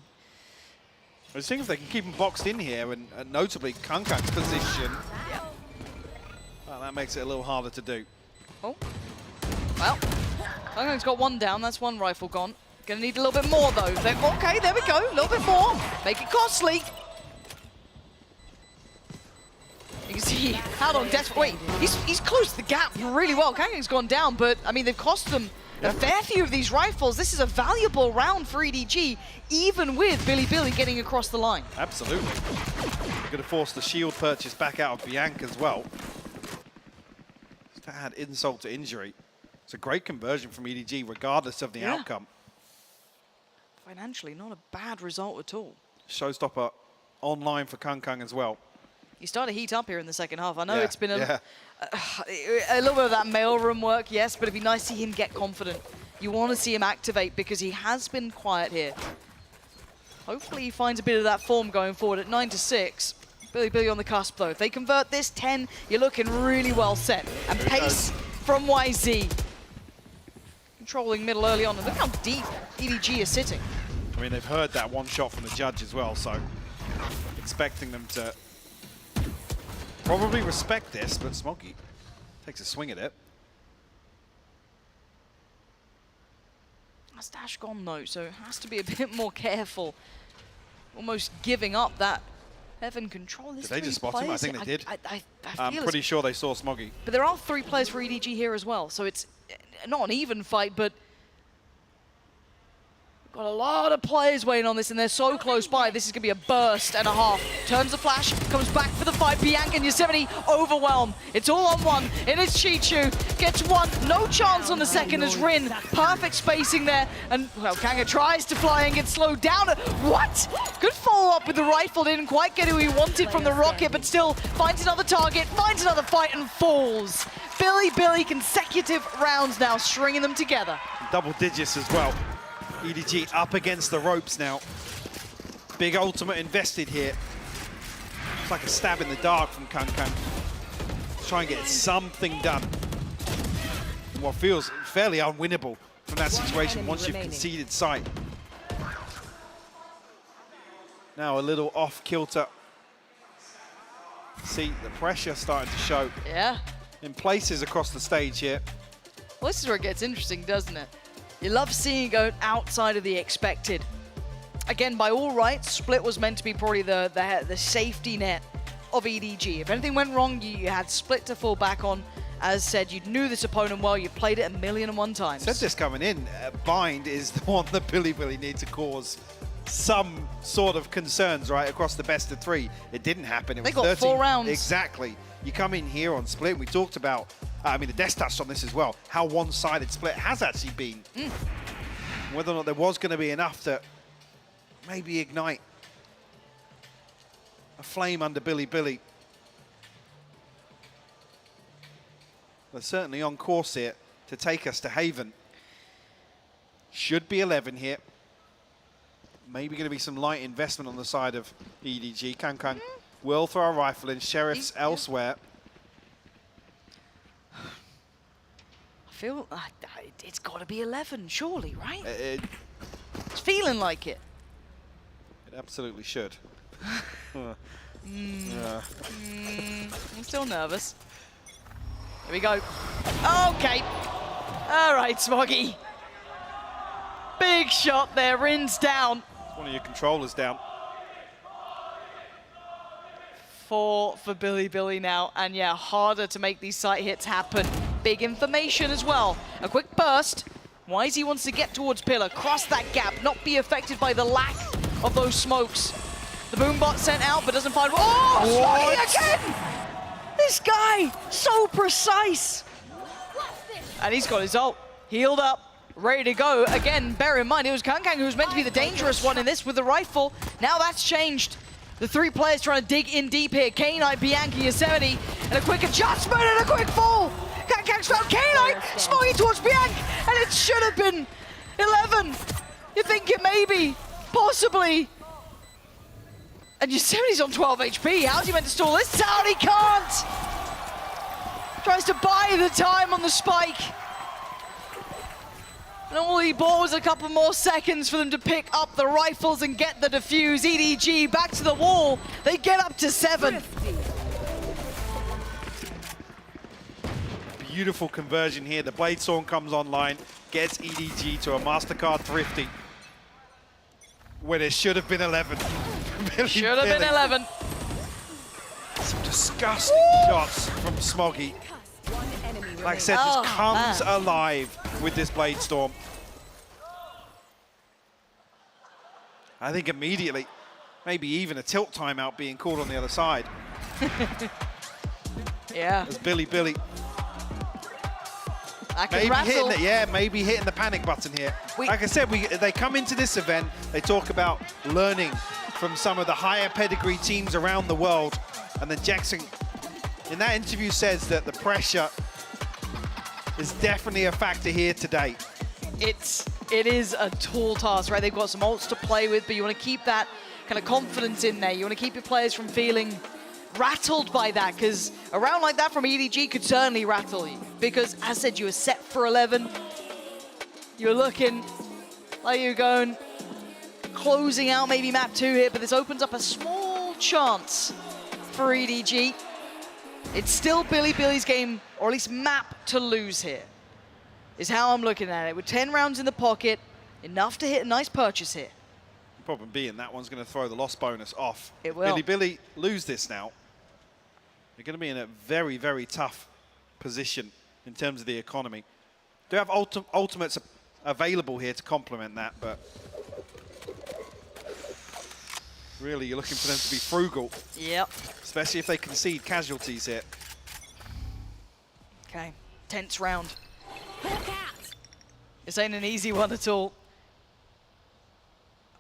I just think if they can keep him boxed in here, and notably Kangkang's position, well, that makes it a little harder to do. Oh, well, Kangkang's got one down. That's one rifle gone. Going to need a little bit more, though. Okay, there we go. A little bit more. Make it costly. You can see how long desperate. Wait, he's closed the gap really well. Kangkang's gone down, but, I mean, they've cost them a fair few of these rifles. This is a valuable round for EDG, even with Billy getting across the line. Absolutely. They're going to force the shield purchase back out of Bianc as well. Just to add insult to injury. It's a great conversion from EDG, regardless of the outcome. Financially, not a bad result at all. Showstopper online for Kangkang as well. You start to heat up here in the second half. I know it's been a little bit of that mailroom work, yes, but it'd be nice to see him get confident. You want to see him activate because he has been quiet here. Hopefully he finds a bit of that form going forward at 9-6. Billy on the cusp, though. If they convert this 10, you're looking really well set. And pace from YZ. Controlling middle early on. And look how deep EDG is sitting. I mean, they've heard that one shot from the judge as well, so expecting them to probably respect this, but Smoggy takes a swing at it. That's dash gone, though, so it has to be a bit more careful. Almost giving up that heaven control. Did they just spot him? I think they did. I'm pretty sure they saw Smoggy. But there are 3 players for EDG here as well, so it's not an even fight, but got a lot of players waiting on this, and they're so close by. This is going to be a burst and a half. Turns the flash, comes back for the fight. Bianc and Yosemite overwhelm. It's all on one. It is Chichu. Gets one. No chance on the second as Rin. Perfect spacing there. And, well, Kanga tries to fly and gets slowed down. What? Good follow-up with the rifle. Didn't quite get who he wanted from the rocket, but still finds another target, finds another fight, and falls. Billy, consecutive rounds now, stringing them together. Double digits as well. EDG up against the ropes now. Big ultimate invested here. It's like a stab in the dark from Kangkang. Try and get something done. What feels fairly unwinnable from that situation once you've conceded sight. Now a little off kilter. See the pressure starting to show. Yeah. In places across the stage here. Well, this is where it gets interesting, doesn't it? You love seeing it go outside of the expected. Again, by all rights, Split was meant to be probably the safety net of EDG. If anything went wrong, you had Split to fall back on. As said, you knew this opponent well. You played it 1,000,001 times. Said this coming in. Bind is the one that Billy needs to cause some sort of concerns, right, across the best of 3. It didn't happen. It was got 13. 4 rounds. Exactly. You come in here on Split. We talked about, I mean, the Des touched on this as well, how one-sided Split has actually been. Whether or not there was going to be enough to maybe ignite a flame under Billy. They're certainly on course here to take us to Haven. Should be 11 here. Maybe going to be some light investment on the side of EDG. Kangkang will throw a rifle in. Sheriff's elsewhere. I feel it's got to be 11, surely, right? It's feeling like it. It absolutely should. I'm still nervous. Here we go. Okay. All right, Smoggy. Big shot there. Rin's down. One of your controllers down. 4 for Billy now. And yeah, harder to make these sight hits happen. Big information as well. A quick burst. YZ wants to get towards Pillar, cross that gap, not be affected by the lack of those smokes. The Boombot sent out, but doesn't find... Oh, Smoggy again! This guy, so precise. And he's got his ult, healed up, ready to go. Again, bear in mind, it was Kang who was meant to be the dangerous one in this with the rifle. Now that's changed. The three players trying to dig in deep here. K9, Bianchi, Yosemite, and a quick adjustment and a quick fall. Kang's found K9, Smoggy towards Bianchi, and it should have been 11. You think it maybe, possibly. And Yosemite's on 12 HP. How's he meant to stall this out? He can't. Tries to buy the time on the spike. And all he bought was a couple more seconds for them to pick up the rifles and get the defuse. EDG back to the wall. They get up to 7. Beautiful conversion here. The Bladestorm comes online, gets EDG to a MasterCard Thrifty. When it should have been 11. Should have been 11. Some disgusting shots from Smoggy. Like I said, just comes alive with this Bladestorm. I think immediately, maybe even a tilt timeout being called on the other side. Yeah. As Billy. Maybe hitting the panic button here. Like I said, they come into this event, they talk about learning from some of the higher pedigree teams around the world. And then Jackson, in that interview, says that the pressure is definitely a factor here today. It is a tall task, right? They've got some ults to play with, but you want to keep that kind of confidence in there. You want to keep your players from feeling rattled by that, because a round like that from EDG could certainly rattle you. Because, as I said, you were set for 11. You're looking like you're going, closing out maybe map 2 here, but this opens up a small chance for EDG. It's still Billy's game, or at least map to lose here, is how I'm looking at it. With 10 rounds in the pocket, enough to hit a nice purchase here. The problem being that one's going to throw the loss bonus off. It will. Billy lose this now. They're going to be in a very, very tough position in terms of the economy. Do have ultimates available here to complement that, but really you're looking for them to be frugal. Yep. Especially if they concede casualties here. Okay, tense round. This ain't an easy one at all.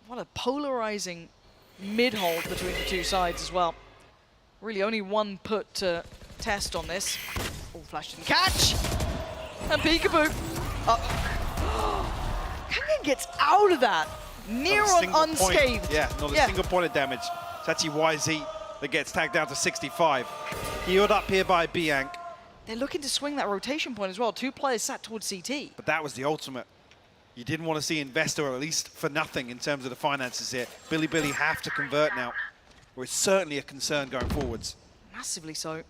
What a polarizing mid-hold between the two sides as well. Really only one put to test on this. Oh, flash didn't catch! And peekaboo. Kangen gets out of that. Near on unscathed. Point. Yeah, not a single point of damage. It's actually YZ that gets tagged down to 65. Healed up here by Bianc. They're looking to swing that rotation point as well. 2 players sat towards CT. But that was the ultimate. You didn't want to see Investor, at least for nothing in terms of the finances here. Billy have to convert now, or it's certainly a concern going forwards. Massively so.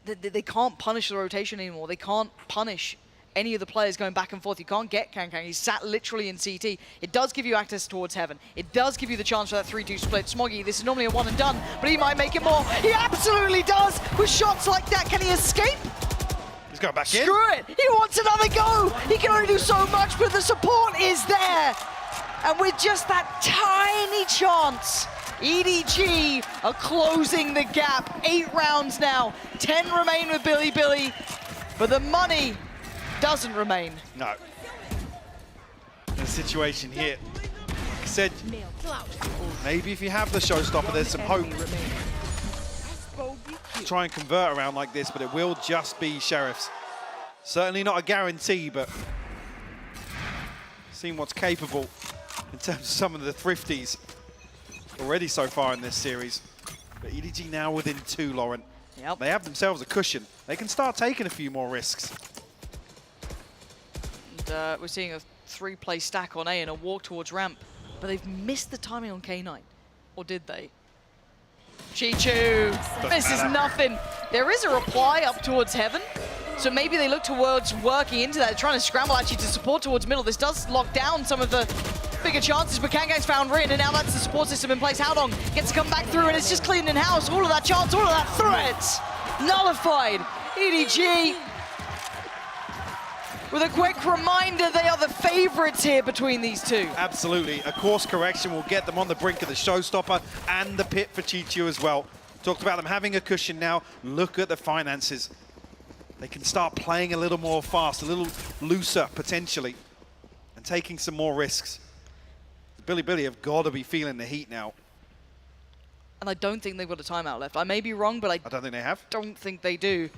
They can't punish the rotation anymore. They can't punish any of the players going back and forth. You can't get Kang. He's sat literally in CT. It does give you access towards Heaven. It does give you the chance for that 3-2 split. Smoggy, this is normally a one and done, but he might make it more. He absolutely does with shots like that. Can he escape? He's going back in. Screw it. He wants another go. He can only do so much, but the support is there. And with just that tiny chance, EDG are closing the gap. 8 rounds now. 10 remain with Billy, but the money doesn't remain. No. The situation here, like I said, maybe if you have the showstopper, there's some hope. Try and convert around like this, but it will just be Sheriffs. Certainly not a guarantee, but seeing what's capable in terms of some of the thrifties already so far in this series. But EDG now within 2, Lauren. Yep. They have themselves a cushion. They can start taking a few more risks. And we're seeing a 3-play stack on A and a walk towards ramp, but they've missed the timing on K9. Or did they? Chichu, this is nothing. There is a reply up towards Heaven, so maybe they look towards working into that. They're trying to scramble actually to support towards middle. This does lock down some of the bigger chances, but Kangang's found Rin, and now that's the support system in place. How long gets to come back through, and it's just cleaned in house. All of that chance, all of that threat, nullified. EDG with a quick reminder they are the favorites here between these two. Absolutely. A course correction will get them on the brink of the showstopper and the pit for Chichu as well. Talked about them having a cushion now. Look at the finances. They can start playing a little more fast, a little looser potentially, and taking some more risks. Billy have got to be feeling the heat now. And I don't think they've got a timeout left. I may be wrong, but I don't think they have. Don't think they do.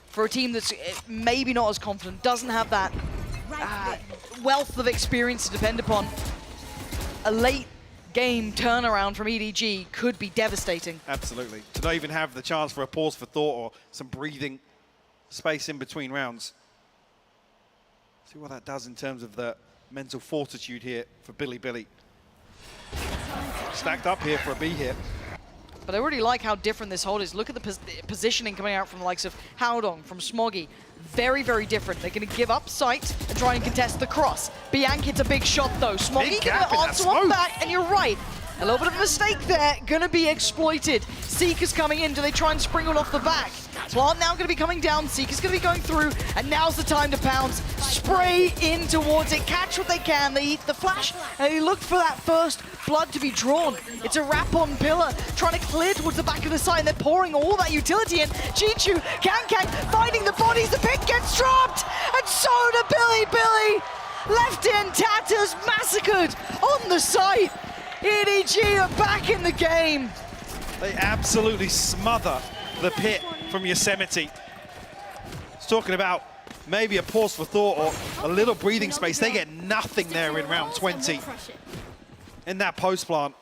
For a team that's maybe not as confident, doesn't have that wealth of experience to depend upon, a late game turnaround from EDG could be devastating. Absolutely. To not even have the chance for a pause for thought or some breathing space in between rounds. See what that does in terms of the mental fortitude here for Billy. Stacked up here for a B hit. But I really like how different this hold is. Look at the positioning coming out from the likes of Howdong, from Smoggy. Very, very different. They're going to give up sight and try and contest the cross. Bianchi hits a big shot, though. Smoggy going to answer one back, and you're right. A little bit of a mistake there. Going to be exploited. Seeker's coming in. Do they try and spring it off the back? Plant now going to be coming down. Seeker's going to be going through, and now's the time to pounce. Spray in towards it. Catch what they can. They eat the flash, and they look for that first blood to be drawn. It's a wrap-on pillar, trying to clear towards the back of the side, and they're pouring all that utility in. Chichu, Kang finding the bodies. The pick gets dropped, and so do Billy. Left in tatters, massacred on the site. EDG are back in the game. They absolutely smother the pit from Yosemite. It's talking about maybe a pause for thought or a little breathing space. They get nothing there in round 20 in that post plant.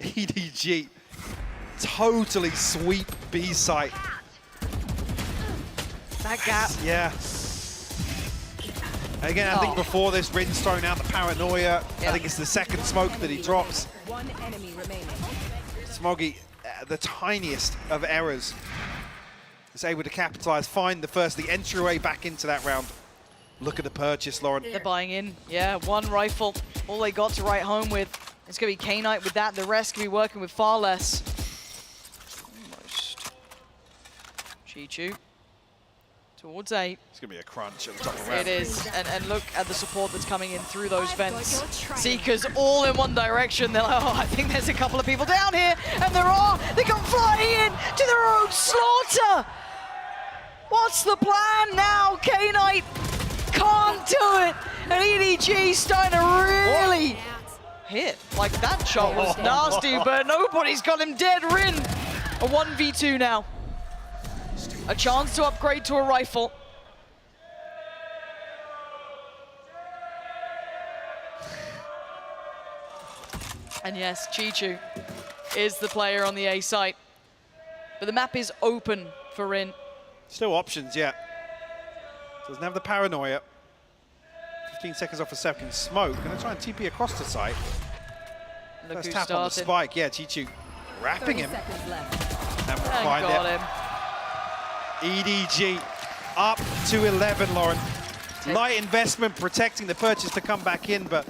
EDG totally sweep B site. That gap. Yeah. Again, I think before this, Rin's thrown out the paranoia. I think it's the second smoke that he drops. One enemy remaining. Smoggy, the tiniest of errors, is able to capitalize, find the entryway back into that round. Look at the purchase, Lauren. They're buying in. Yeah, one rifle. All they got to write home with. It's going to be K-Knight with that. The rest can be working with far less. Almost. Chichu. Towards 8. It's going to be a crunch at the top of the round. It is, and look at the support that's coming in through those vents. Seekers all in one direction. They're like, oh, I think there's a couple of people down here, and there are. They come flying in to their own slaughter. What's the plan now? K-Knight can't do it, and EDG starting to really hit. Like, that shot was nasty, but nobody's got him dead. Rin, a 1v2 now. A chance to upgrade to a rifle. And yes, Chichu is the player on the A site. But the map is open for Rin. Still options, yeah. Doesn't have the paranoia. 15 seconds off a second smoke. Gonna try and TP across the site. Look First who tap on the started. spike. Yeah, Chichu wrapping him. And we'll And find got it. him. EDG up to 11, Lauren. Light investment protecting the purchase to come back in, but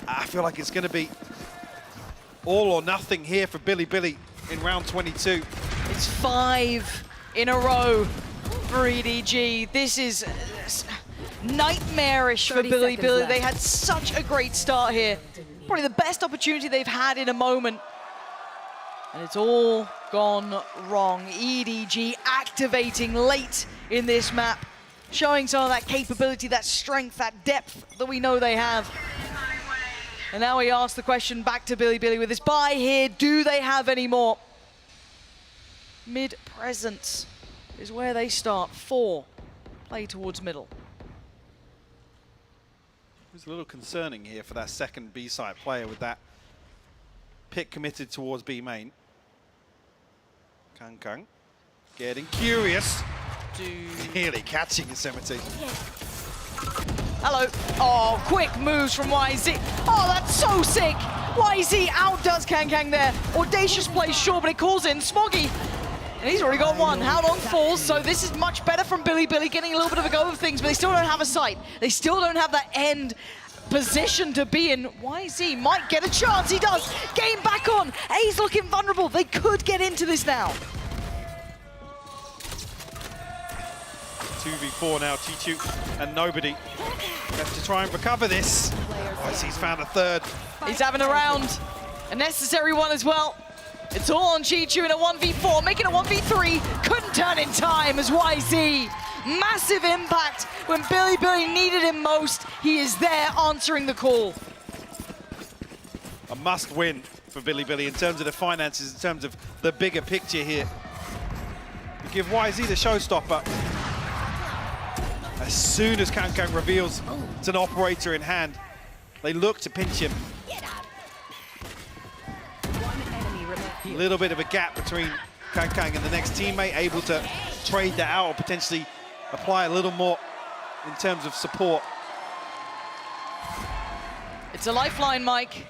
I feel like it's going to be all or nothing here for Billy in round 22. It's 5 in a row for EDG. This is nightmarish for Billy. They had such a great start here. Probably the best opportunity they've had in a moment. And it's all gone wrong. EDG activating late in this map, showing some of that capability, that strength, that depth that we know they have. And now we ask the question back to Billy with this buy here. Do they have any more? Mid-presence is where they start. 4 play towards middle. It's a little concerning here for that second B-side player with that pick committed towards B main. Kang getting curious. Nearly catching Yosemite. Hello. Oh, quick moves from YZ. Oh, that's so sick. YZ outdoes Kang there. Audacious play, sure, but it calls in Smoggy. And he's already got one. Howdong falls, so this is much better from Billy, getting a little bit of a go of things, but they still don't have a sight. They still don't have that end position to be in. YZ might get a chance. He does. Game back on. A's looking vulnerable. They could get into this now. 2v4 now, Chichu and nobody. Have to try and recover this. YZ's found a third. He's having a round. A necessary one as well. It's all on Chichu in a 1v4, making a 1v3. Couldn't turn in time as YZ. Massive impact when Billy needed him most. He is there answering the call. A must win for Billy in terms of the finances, in terms of the bigger picture here. We give YZ the showstopper. As soon as Kang reveals it's an operator in hand, they look to pinch him. A little bit of a gap between Kang and the next teammate, able to trade that out or potentially apply a little more in terms of support. It's a lifeline, Mike.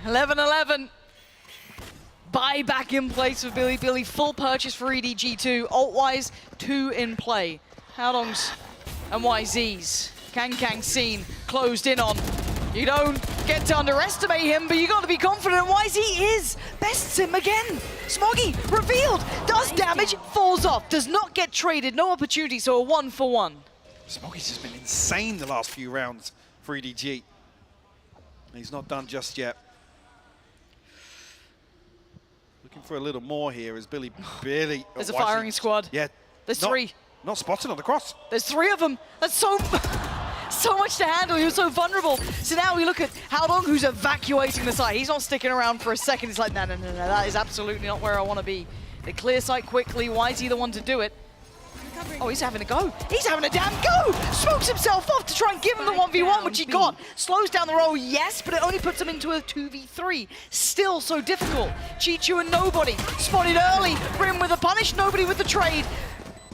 11-11. Buy back in place of Billy. Full purchase for EDG2. Alt-wise, 2 in play. Howdong's and YZ's. Kang seen, closed in on. You don't get to underestimate him, but you got to be confident. YZ is bests him again. Smoggy revealed, does damage, falls off, does not get traded, no opportunity, so a 1-for-1. Smoggy's just been insane the last few rounds for EDG. He's not done just yet. Looking for a little more here as Billy. There's a firing squad. Yeah. There's 3. Not spotted on the cross. There's 3 of them. That's so much to handle. He was so vulnerable. So now we look at Howdong, who's evacuating the site. He's not sticking around for a second. He's like, no, that is absolutely not where I want to be. They clear site quickly. Why is he the one to do it? Oh, he's having a go. He's having a damn go! Smokes himself off to try and give him the 1v1, which he got. Slows down the roll, yes, but it only puts him into a 2v3. Still so difficult. Chichu and nobody. Spotted early. Rim with a punish, nobody with the trade.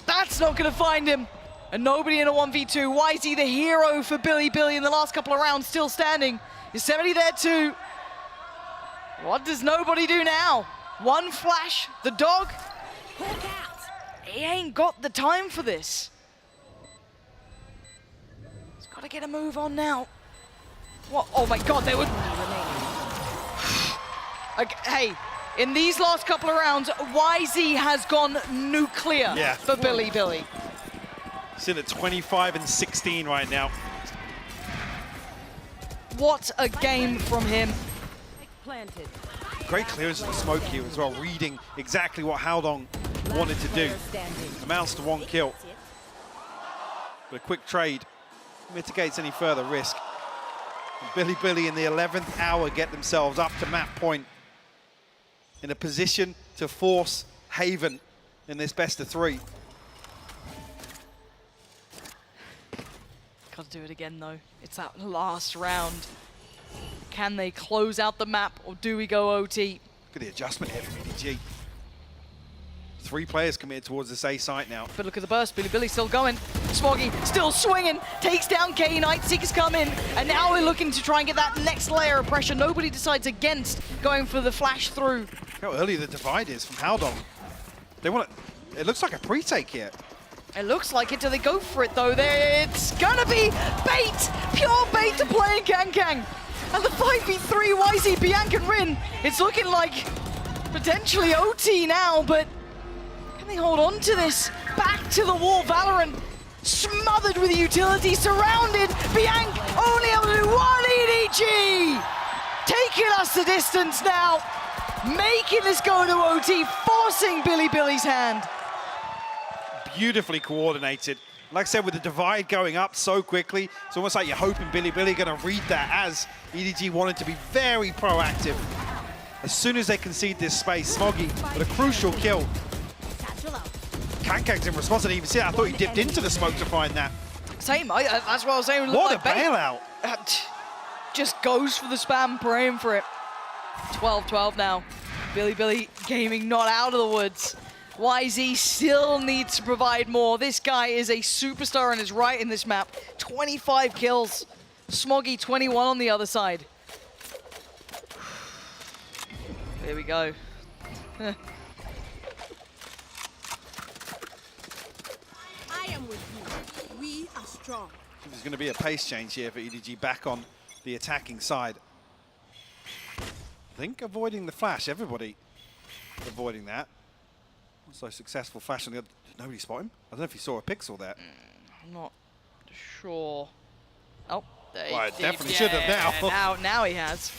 That's not going to find him. And nobody in a 1v2. YZ, the hero for Billy in the last couple of rounds, still standing. Is 70 there too? What does nobody do now? One flash, the dog. He ain't got the time for this. He's got to get a move on now. What? Oh my God, they would. Hey, in these last couple of rounds, YZ has gone nuclear for Billy. He's in at 25 and 16 right now. What a game from him. Great clearance of the smoke here as well, reading exactly what Howdong wanted to do. Amounts to 1 kill. But a quick trade mitigates any further risk. And Billy in the 11th hour get themselves up to map point in a position to force Haven in this best of 3. Got to do it again though. It's that last round. Can they close out the map or do we go OT? Look at the adjustment here from EDG. 3 players committed towards this A site now. But look at the burst, Billy still going. Smoggy still swinging, takes down K Knight, Seekers come in, and now we're looking to try and get that next layer of pressure. Nobody decides against going for the flash through. Look how early the divide is from Howdong. They want it. It looks like a pre-take here. It looks like it. Do they go for it though? It's gonna be bait, pure bait to play in Kang. And the 5v3 YZ, Bianca and Rin. It's looking like potentially OT now, but can they hold on to this? Back to the wall, Valorant smothered with utility, surrounded. Bianca only able to do 1 EDG. Taking us the distance now, making this go to OT, forcing Billy's hand. Beautifully coordinated. Like I said, with the divide going up so quickly, it's almost like you're hoping Billy going to read that, as EDG wanted to be very proactive. As soon as they concede this space, Smoggy with a crucial kill. Kang's in response, I didn't even see it. I thought he dipped into the smoke to find that. Same, that's what I was saying. What a bailout. Just goes for the spam, praying for it. 12-12 now. Billy Gaming not out of the woods. YZ still needs to provide more. This guy is a superstar and is right in this map. 25 kills. Smoggy 21 on the other side. There we go. I am with you. We are strong. There's going to be a pace change here for EDG back on the attacking side. I think avoiding the flash, everybody avoiding that. So successful fashion. Did nobody spot him? I don't know if you saw a pixel there. I'm not sure. Oh, well, I definitely should have now. Now he has.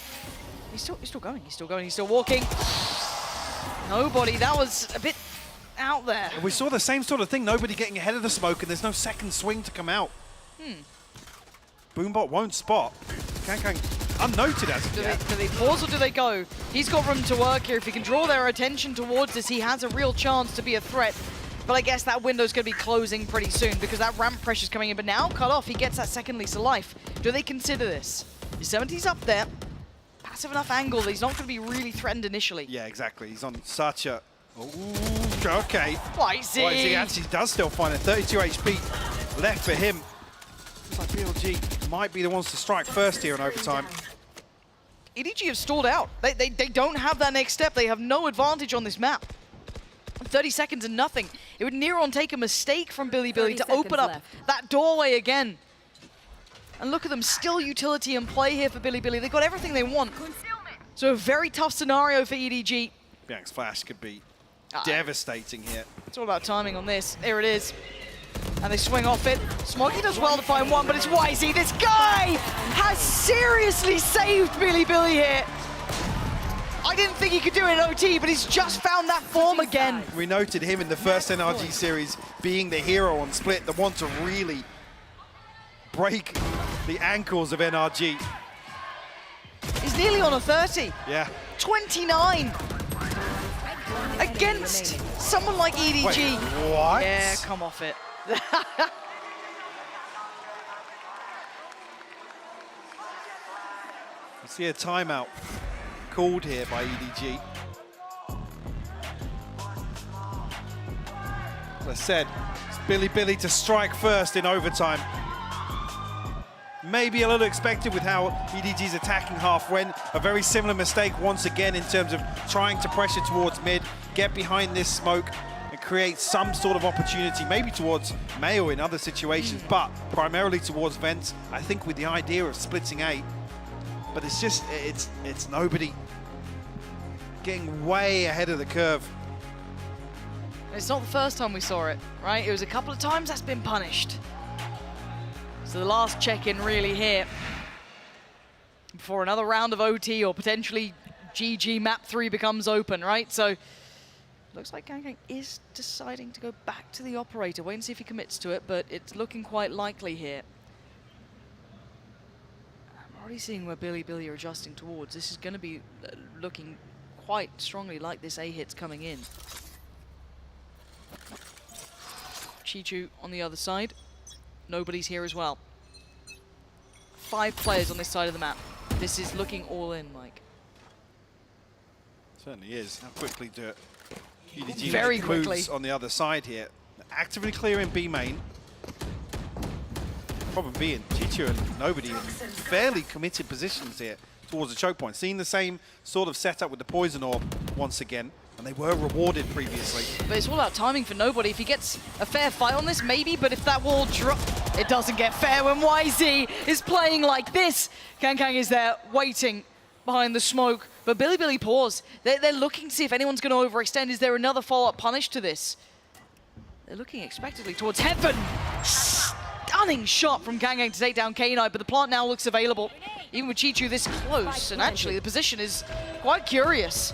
He's still going. He's still going. He's still walking. Nobody. That was a bit out there. We saw the same sort of thing. Nobody getting ahead of the smoke, and there's no second swing to come out. Boombot won't spot. Kang unnoted as of yet. Do they pause or do they go? He's got room to work here. If he can draw their attention towards this, he has a real chance to be a threat. But I guess that window's going to be closing pretty soon because that ramp pressure's coming in. But now, cut off, he gets that second lease of life. Do they consider this? His 70's up there. Passive enough angle that he's not going to be really threatened initially. Yeah, exactly. He's on such a... Ooh, okay. YZ actually does still find it. 32 HP left for him. Looks like BLG might be the ones to strike first here in overtime. EDG have stalled out. They don't have that next step. They have no advantage on this map. 30 seconds and nothing. It would near on take a mistake from Billy to open up that doorway again. And look at them, still utility in play here for Billy. They've got everything they want. So a very tough scenario for EDG. Bianx Flash could be devastating here. It's all about timing on this. There it is. And they swing off it. Smoggy does well to find one, but it's YZ. This guy has seriously saved Billy here. I didn't think he could do it in OT, but he's just found that form again. We noted him in the first NRG series being the hero on Split, the one to really break the ankles of NRG. He's nearly on a 30. Yeah. 29. Against someone like EDG. Wait, what? Yeah, come off it. You see a timeout called here by EDG. As I said, it's Billy to strike first in overtime. Maybe a little expected with how EDG's attacking half went. A very similar mistake once again in terms of trying to pressure towards mid, get behind this smoke and create some sort of opportunity, maybe towards Mayo in other situations, but primarily towards Vents, I think with the idea of splitting A. But it's just, it's nobody getting way ahead of the curve. It's not the first time we saw it, right? It was a couple of times that's been punished. So the last check-in really here before another round of OT or potentially GG map 3 becomes open, right? So looks like Gang is deciding to go back to the operator. Wait and see if he commits to it, but it's looking quite likely here. I'm already seeing where Billy are adjusting towards. This is going to be looking quite strongly like this A hit's coming in. Chichu on the other side. Nobody's here as well. 5 players on this side of the map. This is looking all in, Mike. Certainly is. How quickly do it? EDG Very quickly moves on the other side here. Actively clearing B main. Problem being, Chichu and Nobody in fairly committed positions here towards the choke point. Seeing the same sort of setup with the poison orb once again. And they were rewarded previously. But it's all about timing for Nobody. If he gets a fair fight on this, maybe, but if that wall drop, it doesn't get fair when YZ is playing like this. Kang is there waiting behind the smoke, but Billy pause. They're looking to see if anyone's going to overextend. Is there another follow-up punish to this? They're looking expectantly towards heaven. Stunning shot from Kang to take down K9, but the plant now looks available. Even with Chichu this close, and actually the position is quite curious.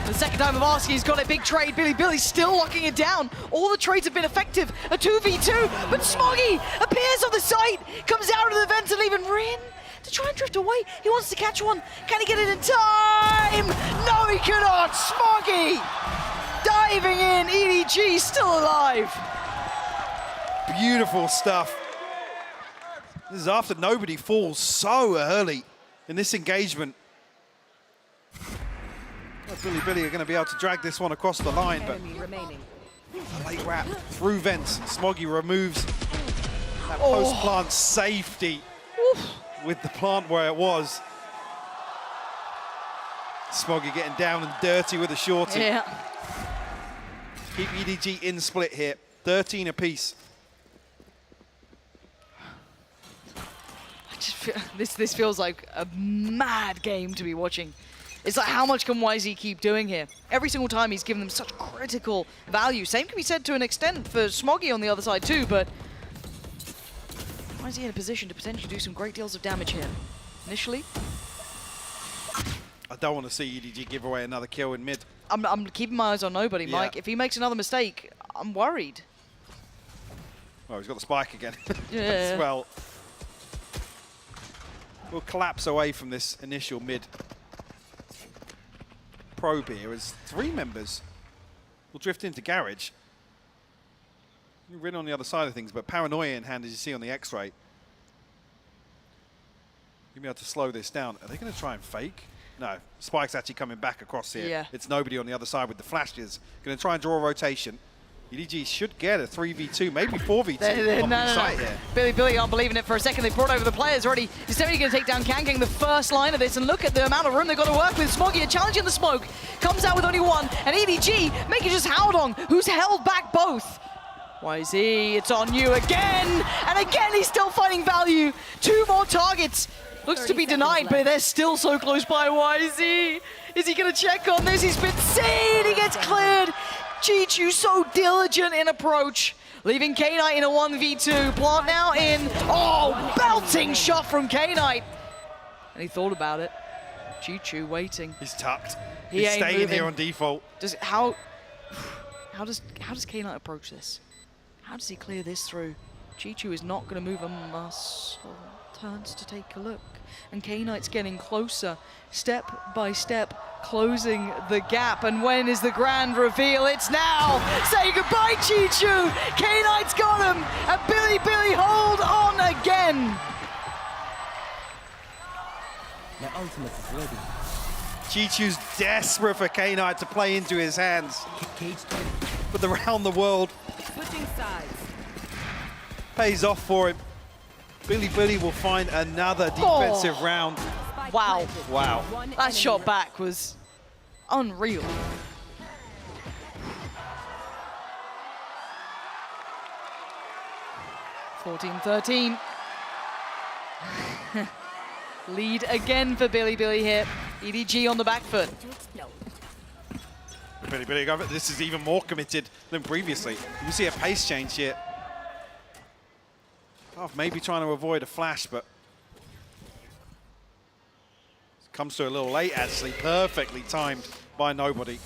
The second time of asking, he's got a big trade. Billy still locking it down. All the trades have been effective. A 2v2, but Smoggy appears on the site, comes out of the vents and leaving Rin to try and drift away. He wants to catch one. Can he get it in time? No, he cannot. Smoggy diving in. EDG still alive. Beautiful stuff. This is after Nobody falls so early in this engagement. Well, Billy are going to be able to drag this one across the line, but a late wrap through vents. Smoggy removes that post-plant safety with the plant where it was. Smoggy getting down and dirty with a shorty. Yeah. Keep EDG in split here, 13 apiece. I just feel, this feels like a mad game to be watching. It's like, how much can YZ keep doing here? Every single time he's given them such critical value. Same can be said to an extent for Smoggy on the other side too, but YZ in a position to potentially do some great deals of damage here. Initially, I don't want to see EDG give away another kill in mid. I'm keeping my eyes on nobody, Mike. If he makes another mistake, I'm worried. Oh, he's got the spike again. Yeah. As well. We'll collapse away from this initial mid probe here as 3 members will drift into garage. You're really on the other side of things, but paranoia in hand, as you see on the X-ray. You'll be able to slow this down. Are they going to try and fake? No, Spike's actually coming back across here. Yeah. It's nobody on the other side with the flashes. Going to try and draw a rotation. EDG should get a 3v2, maybe 4v2. No. Billy aren't believing it for a second. They brought over the players already. He's definitely going to take down Kangkang, the first line of this, and look at the amount of room they've got to work with. Smoggy, a challenge in the smoke, comes out with only 1, and EDG making just Howdong, who's held back both. YZ, it's on you again, and again he's still finding value. 2 more targets. Looks to be denied, but they're still so close by. YZ, is he going to check on this? He's been seen, he gets cleared. Chichu so diligent in approach, leaving K-Knight in a 1v2. Plant now in, oh, belting shot from K-Knight. And he thought about it. Chichu waiting. He's tucked. He's He's staying moving. here on default. How does K-Knight approach this? How does he clear this through? Chichu is not going to move a muscle. Turns to take a look, and K-Knight's getting closer, step by step, closing the gap. And when is the grand reveal? It's now. Say goodbye, Chichu. K-Knight's got him, and Billy hold on again. My ultimate is ready. Chichu's desperate for K-Knight to play into his hands. But the round the world Switching sides. pays off for him. Billy will find another defensive round. Wow. Wow. That shot back was unreal. (14-13). Lead again for Billy here. EDG on the back foot. Billy, this is even more committed than previously. You can see a pace change here. Oh, maybe trying to avoid a flash, but comes to a little late, actually. Perfectly timed by nobody.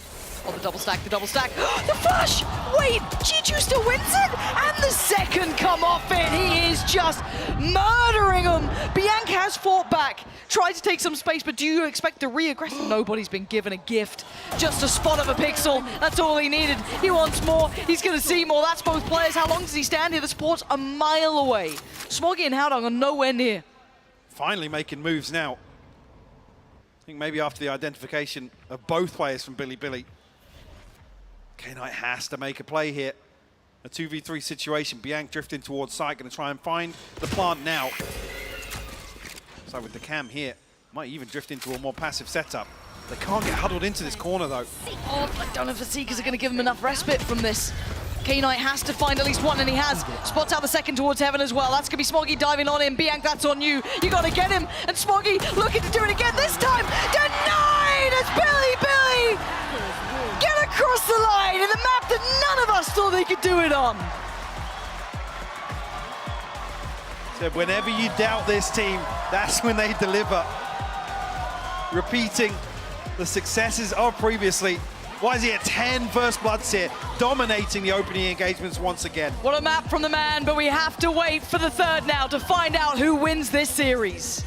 Oh, the double stack. The flash! Wait, Chichu still wins it? And the second come off it. He is just murdering him. Bianca has fought back, tried to take some space, but do you expect the re-aggressive? Nobody's been given a gift. Just a spot of a pixel. That's all he needed. He wants more. He's going to see more. That's both players. How long does he stand here? The support's a mile away. Smoggy and Howdong are nowhere near. Finally making moves now. I think maybe after the identification of both players from Billy. K-Knight has to make a play here. A 2v3 situation. Bianc drifting towards site, going to try and find the plant now. So with the cam here, might even drift into a more passive setup. They can't get huddled into this corner though. Oh, I don't know if the Seekers are going to give him enough respite from this. K-Knight has to find at least 1, and he has. Spots out the second towards Heaven as well. That's going to be Smoggy diving on him. Bianc, that's on you. You got to get him. And Smoggy looking to do it again this time. Denied! It's Billy! Get across the line in the map that none of us thought they could do it on. So whenever you doubt this team, that's when they deliver. Repeating the successes of previously. Why is he at 10 first bloods here, dominating the opening engagements once again? What a map from the man, but we have to wait for the third now to find out who wins this series.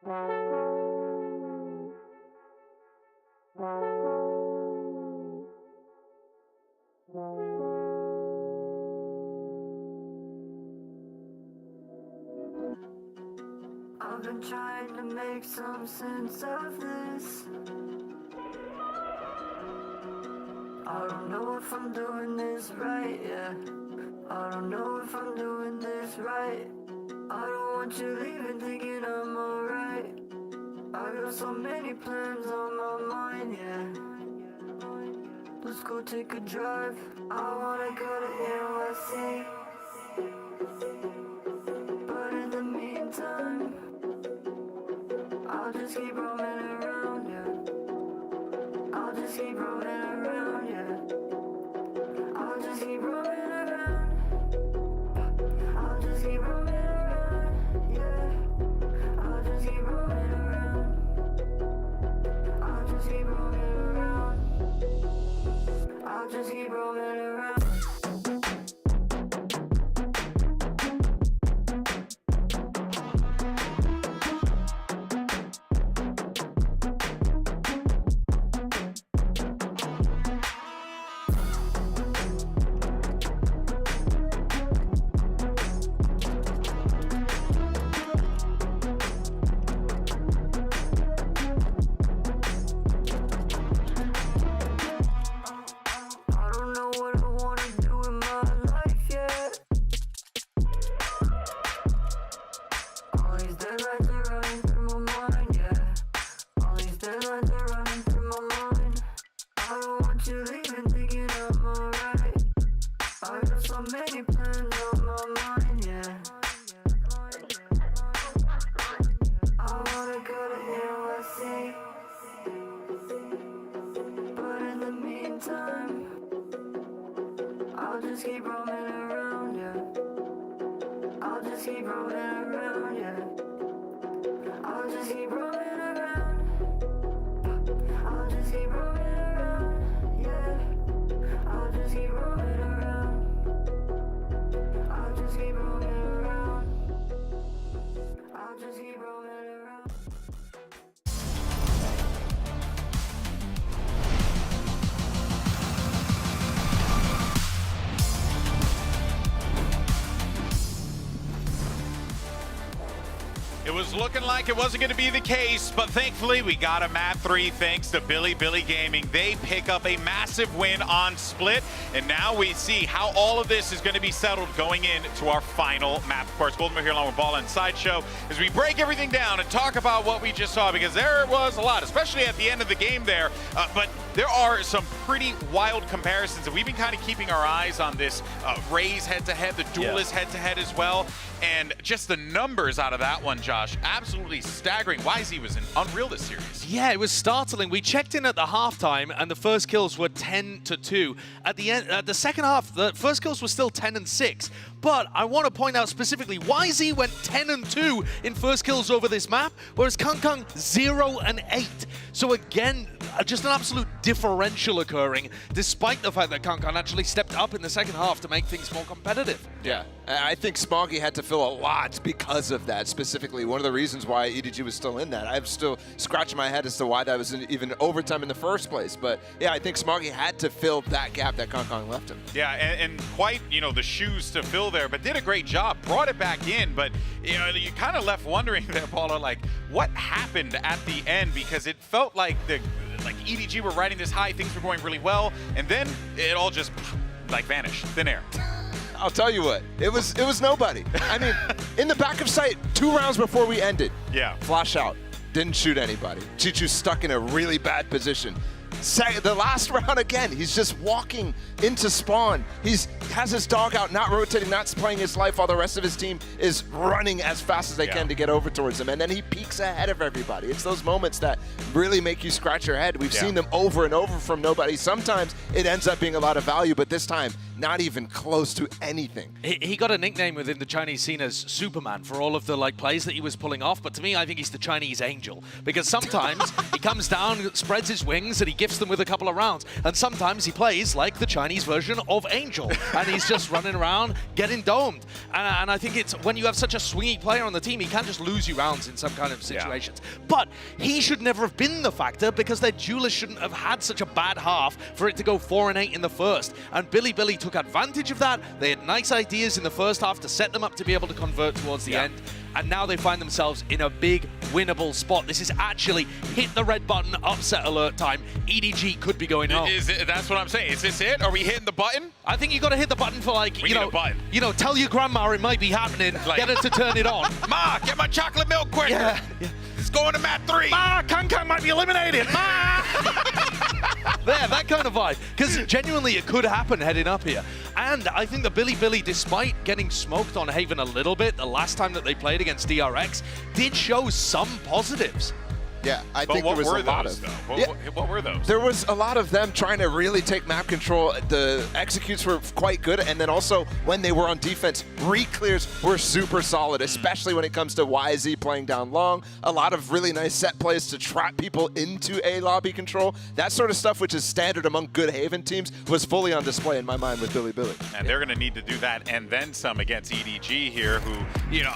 I've been trying to make some sense of this. I don't know if I'm doing this right, yeah. I don't know if I'm doing this right. I don't want you leaving thinking I'm alright. I got so many plans on my mind, yeah. Let's go take a drive. I wanna go to NYC. But in the meantime, I'll just keep roaming around, yeah. I'll just keep roaming around, yeah. I'll just keep roaming around. I'll just keep roaming around, yeah. I'll just keep roaming around. I'll just keep roaming around. I'll just keep roaming around. I'll just keep roaming around, yeah. I'll just keep roaming around, yeah. I'll just keep roaming around. I'll just keep roaming around, yeah. I'll just keep roaming around. I'll just keep roaming around. I'll just keep roaming around. It was looking like it wasn't going to be the case, but thankfully we got a map 3 thanks to Billy Gaming. They pick up a massive win on Split, and now we see how all of this is going to be settled going into our final map. Of course, Golden here along with Ball and Sideshow as we break everything down and talk about what we just saw, because there was a lot, especially at the end of the game there. But there are some pretty wild comparisons, and we've been kind of keeping our eyes on this Raze head-to-head, the Duelist head-to-head as well. And just the numbers out of that one, Josh, absolutely staggering. YZ was unreal this series. Yeah, it was startling. We checked in at the halftime, and the first kills were 10-2. At the end, the second half, the first kills were still 10-6. But I want to point out specifically, YZ went 10-2 in first kills over this map, whereas Kangkang 0-8. So again, just an absolute differential occurring, despite the fact that Kangkang actually stepped up in the second half to make things more competitive. Yeah, I think Smoggy had to fill a lot because of that, specifically. One of the reasons why EDG was still in that. I'm still scratching my head as to why that was even overtime in the first place. But yeah, I think Smoggy had to fill that gap that Kangkang left him. Yeah, and quite, the shoes to fill there, but did a great job, brought it back in. But, you kind of left wondering there, Paula, like, what happened at the end? Because it felt like EDG were riding this high, things were going really well, and then it all just vanished, thin air. I'll tell you what, it was nobody. I mean, in the back of sight, 2 rounds before we ended. Yeah. Flash out, didn't shoot anybody. Chichu's stuck in a really bad position. The last round again, he's just walking into spawn. He has his dog out, not rotating, not playing his life, while the rest of his team is running as fast as they can to get over towards him. And then he peeks ahead of everybody. It's those moments that really make you scratch your head. We've seen them over and over from nobody. Sometimes it ends up being a lot of value, but this time, not even close to anything. He got a nickname within the Chinese scene as Superman for all of the plays that he was pulling off, but to me, I think he's the Chinese angel, because sometimes he comes down, spreads his wings, and he gifts them with a couple of rounds, and sometimes he plays like the Chinese version of Angel, and he's just running around getting domed. And I think it's when you have such a swingy player on the team, he can just lose you rounds in some kind of situations. But he should never have been the factor, because their duelist shouldn't have had such a bad half for it to go 4-8 in the first. And Billy took advantage of that. They had nice ideas in the first half to set them up to be able to convert towards the end. And now they find themselves in a big winnable spot. This is actually hit the red button, upset alert time. EDG could be going home. That's what I'm saying. Is this it? Are we hitting the button? I think you got to hit the button for you know, tell your grandma it might be happening. Get her to turn it on. Ma, get my chocolate milk quicker. Yeah. It's going to map 3. Ma, Kankan might be eliminated. Ma! There, that kind of vibe. Because genuinely, it could happen heading up here. And I think that Billy, despite getting smoked on Haven a little bit the last time that they played against DRX, did show some positives. Yeah, I think there was a lot of them. What were those? There was a lot of them trying to really take map control. The executes were quite good, and then also when they were on defense, re-clears were super solid, especially when it comes to YZ playing down long. A lot of really nice set plays to trap people into a lobby control. That sort of stuff, which is standard among good Haven teams, was fully on display in my mind with Billy. And they're going to need to do that and then some against EDG here, who, you know,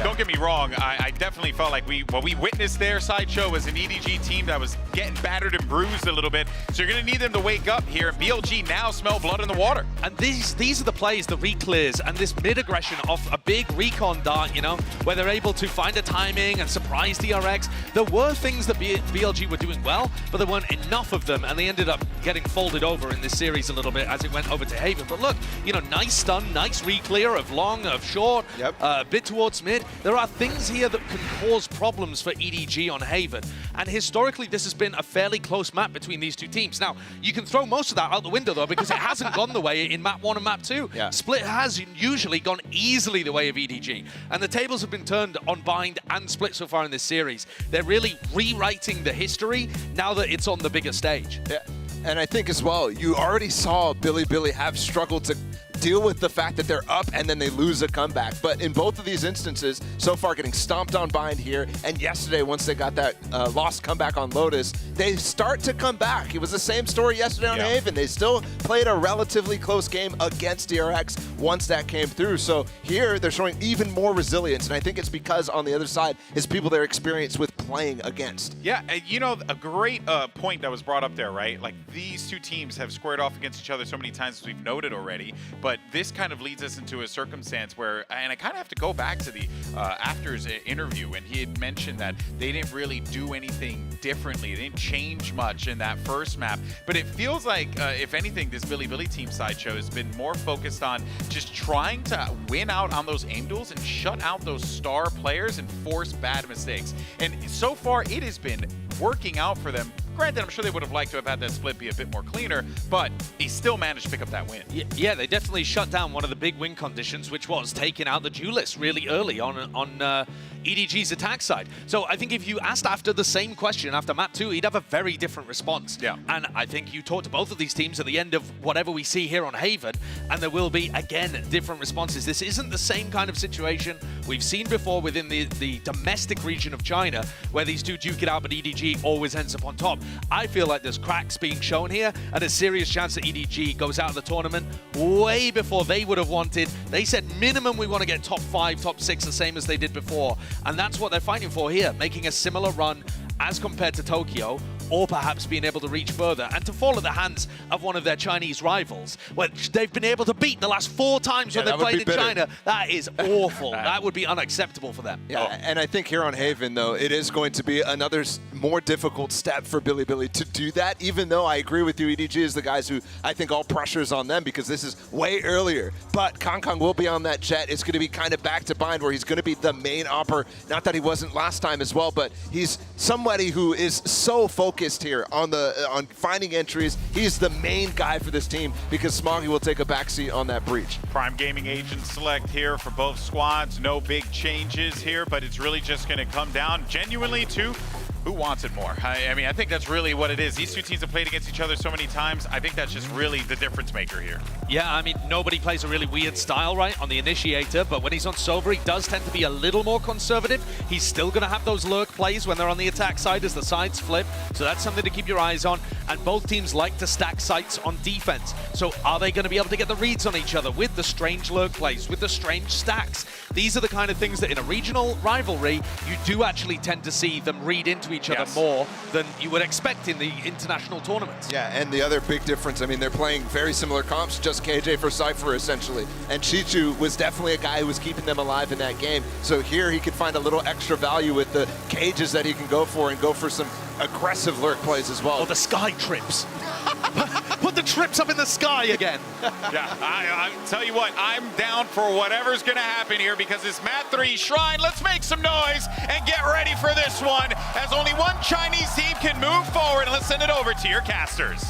don't get me wrong, I definitely felt like what we witnessed there, Sideshow, was an EDG team that was getting battered and bruised a little bit. So you're going to need them to wake up here. BLG now smell blood in the water. And these are the plays, the re-clears, and this mid-aggression off a big recon dart, you know, where they're able to find a timing and surprise DRX. There were things that BLG were doing well, but there weren't enough of them, and they ended up getting folded over in this series a little bit as it went over to Haven. But look, you know, nice stun, nice re-clear of long, of short, a bit towards mid. There are things here that can cause problems for EDG on Haven. And historically, this has been a fairly close map between these two teams. Now, you can throw most of that out the window, though, because it hasn't gone the way in map 1 and map 2. Split has usually gone easily the way of EDG. And the tables have been turned on Bind and Split so far in this series. They're really rewriting the history now that it's on the bigger stage. Yeah, and I think as well, you already saw Billy have struggled to deal with the fact that they're up and then they lose a comeback. But in both of these instances, so far getting stomped on Bind here, and yesterday once they got that lost comeback on Lotus, they start to come back. It was the same story yesterday on Haven. They still played a relatively close game against DRX once that came through. So here they're showing even more resilience, and I think it's because on the other side is people they're experienced with playing against. Yeah, and you know, a great point that was brought up there, right? Like, these two teams have squared off against each other so many times as we've noted already, but this kind of leads us into a circumstance where, and I kind of have to go back to the Afters interview, and he had mentioned that they didn't really do anything differently. They didn't change much in that first map, but it feels like, if anything, this Billy team Sideshow has been more focused on just trying to win out on those aim duels and shut out those star players and force bad mistakes. And so far, it has been working out for them. Granted, I'm sure they would have liked to have had that split be a bit more cleaner, but he still managed to pick up that win. Yeah, they definitely shut down one of the big win conditions, which was taking out the duelist really early on EDG's attack side. So I think if you asked after the same question after map 2, he'd have a very different response. Yeah. And I think you talk to both of these teams at the end of whatever we see here on Haven, and there will be, again, different responses. This isn't the same kind of situation we've seen before within the domestic region of China, where these two duke it out, but EDG always ends up on top. I feel like there's cracks being shown here, and a serious chance that EDG goes out of the tournament way before they would have wanted. They said minimum we want to get top 5, top 6, the same as they did before. And that's what they're fighting for here, making a similar run as compared to Tokyo, or perhaps being able to reach further and to fall at the hands of one of their Chinese rivals, which they've been able to beat the last 4 times when they've played in China. That is awful. That would be unacceptable for them. Yeah, and I think here on Haven, though, it is going to be another more difficult step for Billy to do that, even though I agree with you, EDG is the guys who I think all pressure is on them because this is way earlier. But Kong will be on that jet. It's going to be kind of back to Bind where he's going to be the main opper. Not that he wasn't last time as well, but he's somebody who is so focused here on finding entries. He's the main guy for this team because Smoggy will take a backseat on that breach. Prime Gaming agent select here for both squads. No big changes here, but it's really just going to come down genuinely to Who wants it more? I mean, I think that's really what it is. These two teams have played against each other so many times. I think that's just really the difference maker here. Yeah, I mean, nobody plays a really weird style, right, on the initiator, but when he's on Sova, he does tend to be a little more conservative. He's still going to have those lurk plays when they're on the attack side as the sides flip, so that's something to keep your eyes on. And both teams like to stack sites on defense. So are they going to be able to get the reads on each other with the strange lurk plays, with the strange stacks? These are the kind of things that in a regional rivalry, you do actually tend to see them read into each other more than you would expect in the international tournaments. Yeah, and the other big difference, I mean, they're playing very similar comps, just KJ for Cypher, essentially. And Chichu was definitely a guy who was keeping them alive in that game. So here he could find a little extra value with the cages that he can go for and go for some aggressive lurk plays as well. Or the sky trips. Put the trips up in the sky again. Yeah, I tell you what, I'm down for whatever's going to happen here because it's Map 3 Shrine. Let's make some noise and get ready for this one as only one Chinese team can move forward. Let's send it over to your casters.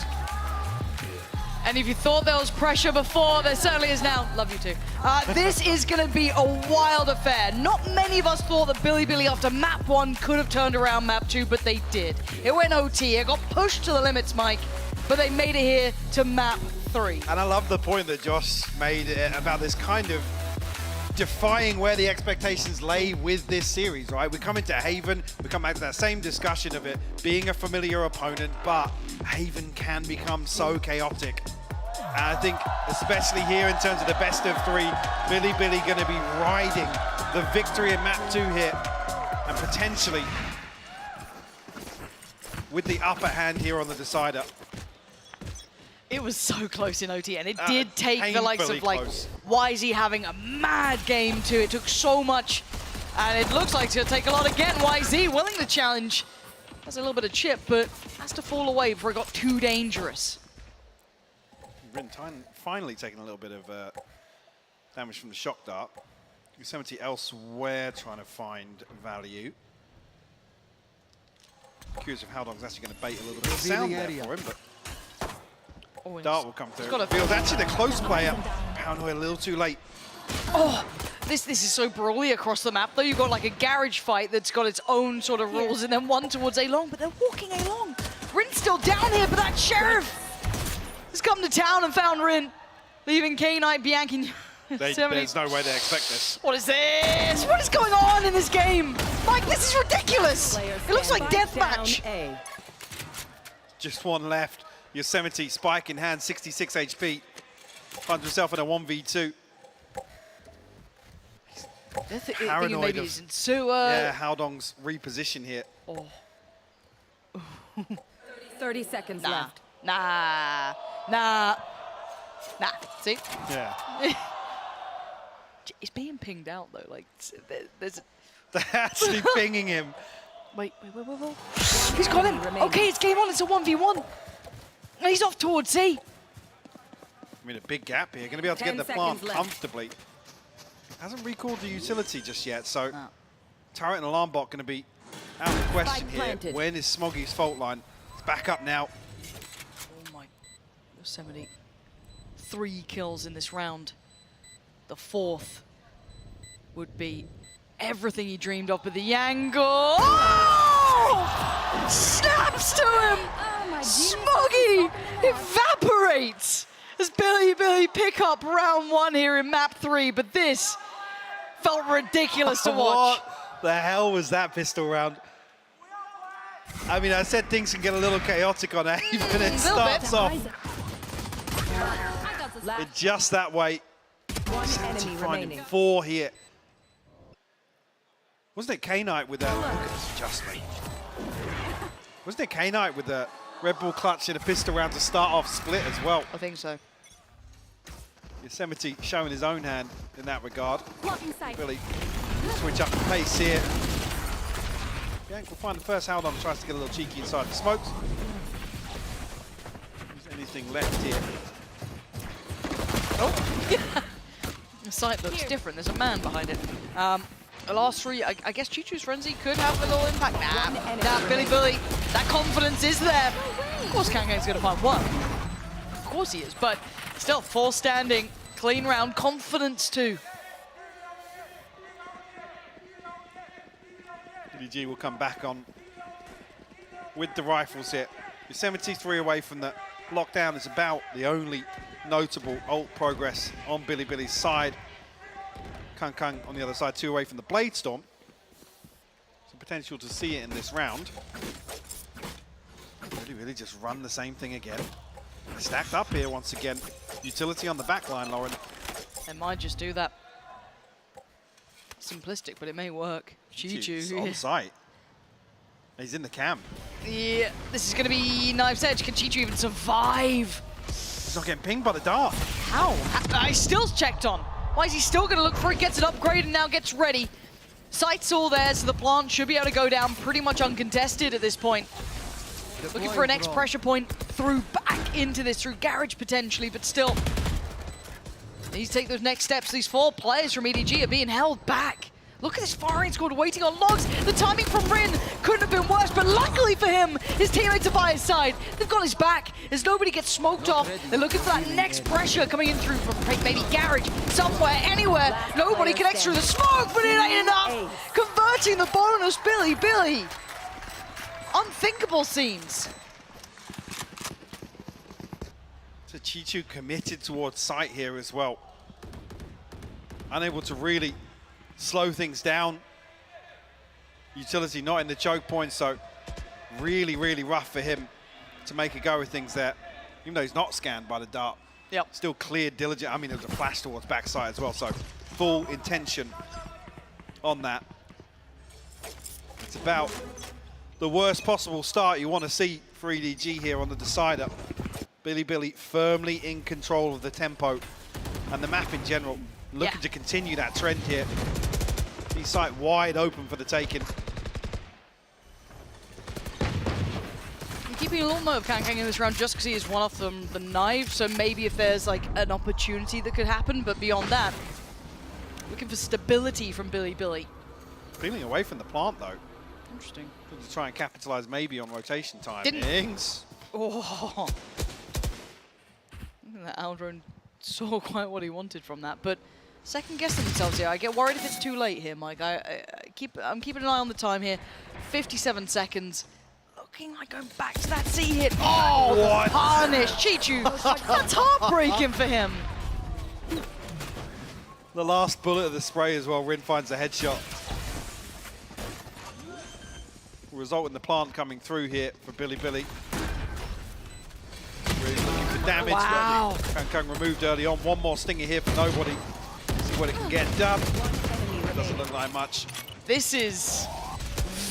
And if you thought there was pressure before, there certainly is now. Love you too. This is going to be a wild affair. Not many of us thought that Bilibili after map 1 could have turned around map 2, but they did. It went OT, it got pushed to the limits, Mike, but they made it here to map 3. And I love the point that Josh made about this kind of defying where the expectations lay with this series, right? We come into Haven, we come back to that same discussion of it being a familiar opponent, but Haven can become so chaotic. And I think, especially here in terms of the best of 3, Bilibili going to be riding the victory in map 2 here, and potentially with the upper hand here on the decider. It was so close in OT, and it did take the likes of like close. YZ having a mad game too. It took so much, and it looks like it's going to take a lot again. YZ willing to challenge. Has a little bit of chip, but has to fall away before it got too dangerous. Rin finally taking a little bit of damage from the shock dart. Yosemite elsewhere trying to find value. Curious if Howdong's actually going to bait a little bit of sound there for him, but dart will come through. Feels actually the close player. Paranoid a little too late. Oh, this is so brawly across the map though. You've got like a garage fight that's got its own sort of rules, and then one towards A-Long, but they're walking A-Long. Rin's still down here, but that Sheriff has come to town and found Rin, leaving K-Knight, Bianchi. There's no way they expect this. What is this? What is going on in this game? Mike, this is ridiculous. It looks like deathmatch. Just one left. Yosemite, spike in hand, 66 HP. Finds himself in a 1v2. Paranoid maybe he's in sewer. Yeah, Howdong's reposition here. Oh. 30 seconds left. Nah. See? Yeah. He's being pinged out though. Like, there's. They're actually pinging him. Wait. He's got him. Okay, it's game on. It's a 1v1. And he's off towards C. I mean, a big gap here. Going to be able to get the plant comfortably. Hasn't recalled the utility just yet, so turret and alarm bot going to be out of the question here. When is Smoggy's fault line? It's back up now. Oh my, Yosemite. 3 kills in this round. The 4th would be everything he dreamed of, but the angle. Oh! Snaps to him! Smoggy evaporates as Bilibili pick up round 1 here in map 3, but this felt ridiculous to watch. What the hell was that pistol round? I mean, I said things can get a little chaotic on Haven. It starts off just that way. 4 here. Wasn't it K-Knight with a... Look at this adjustment. Wasn't it K-Knight with a Red Bull clutch and a pistol round to start off split as well? I think so. Yosemite showing his own hand in that regard. Billy switch up the pace here. Bianca will find the first Howdong, tries to get a little cheeky inside the smokes. Is there anything left here? Oh, the site looks different. There's a man behind it. The last 3, I guess Chichu's Frenzy could have a little impact. Nah, Bilibili, that confidence is there. Of course, Kangang's going to find 1. Of course he is, but still 4 standing, clean round, confidence too. EDG will come back on with the rifles here. You're 73 away from the lockdown. Is about the only notable ult progress on Billy's side. Kung Kung on the other side, 2 away from the Blade Storm. Some potential to see it in this round. Really just run the same thing again. They're stacked up here once again. Utility on the back line, Lauren. They might just do that. Simplistic, but it may work. Chichu's on site. He's in the camp. Yeah, this is going to be Knife's Edge. Can Chichu even survive? He's not getting pinged by the dart. How? He's still checked on. Why is he still going to look for it? Gets it upgraded and now gets ready. Sight's all there, so the plant should be able to go down pretty much uncontested at this point. Looking for a next pressure point through back into this, through Garage potentially, but still. Needs to take those next steps. These 4 players from EDG are being held back. Look at this firing squad waiting on logs. The timing from Rin couldn't have been worse, but luckily for him, his teammates are by his side. They've got his back as nobody gets smoked off. They're looking for that next pressure coming in through from maybe Garage, somewhere, anywhere. Nobody connects through the smoke, but it ain't enough. Converting the bonus, Billy. Unthinkable scenes. So Chichu committed towards sight here as well. Unable to really slow things down. Utility not in the choke point, so really rough for him to make a go of things there. Even though he's not scanned by the dart. Yep. Still clear, diligent. I mean, there was a flash towards backside as well, so full intention on that. It's about the worst possible start you want to see for EDG here on the decider. Billy firmly in control of the tempo and the map in general. Looking to continue that trend here. He's sight wide open for the taking. I'm keeping a little note of Kang Kang in this round just because he is one off the knife, so maybe if there's like an opportunity that could happen, but beyond that, looking for stability from Billy. Feeling away from the plant though. Interesting. To try and capitalize maybe on rotation timings. Oh. I think that Aldrin saw quite what he wanted from that, but second guessing themselves here. I get worried if it's too late here, Mike. I'm keeping an eye on the time here. 57 seconds. Looking like going back to that C hit. Oh, the punish. Chichu. That's heartbreaking for him. The last bullet of the spray as well. Rin finds a headshot. Result in the plant coming through here for Billy. Really looking for damage. Wow. Kang Kang removed early on. One more stinger here for nobody. See what it can get done. Doesn't look like much. This is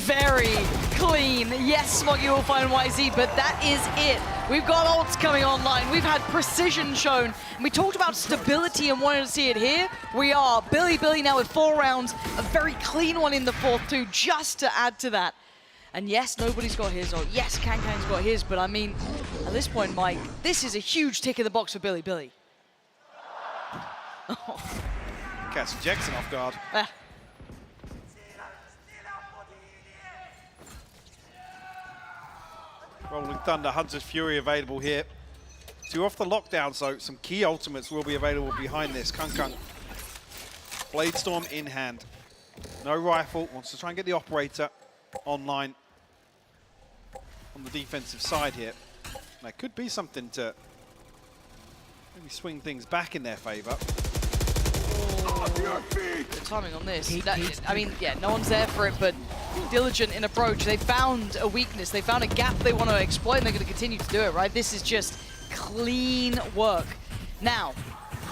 very clean. Yes, Smoggy will find YZ, but that is it. We've got ults coming online. We've had precision shown. And we talked about stability and wanted to see it here. We are. Billy now with 4 rounds. A very clean one in the 4th too, just to add to that. And yes, nobody's got his, or yes, Kang Kang's got his, but I mean, at this point, Mike, this is a huge tick in the box for Billy. Catching Jackson off guard. Rolling Thunder, Hunter's Fury available here. 2 off the lockdown, so some key ultimates will be available behind this. Kung Kung. Blade Storm in hand. No rifle, wants to try and get the operator online on the defensive side here. That could be something to maybe swing things back in their favor. The timing on this. I mean, yeah, no one's there for it, but diligent in approach. They found a weakness. They found a gap they want to exploit, and they're going to continue to do it, right? This is just clean work. Now,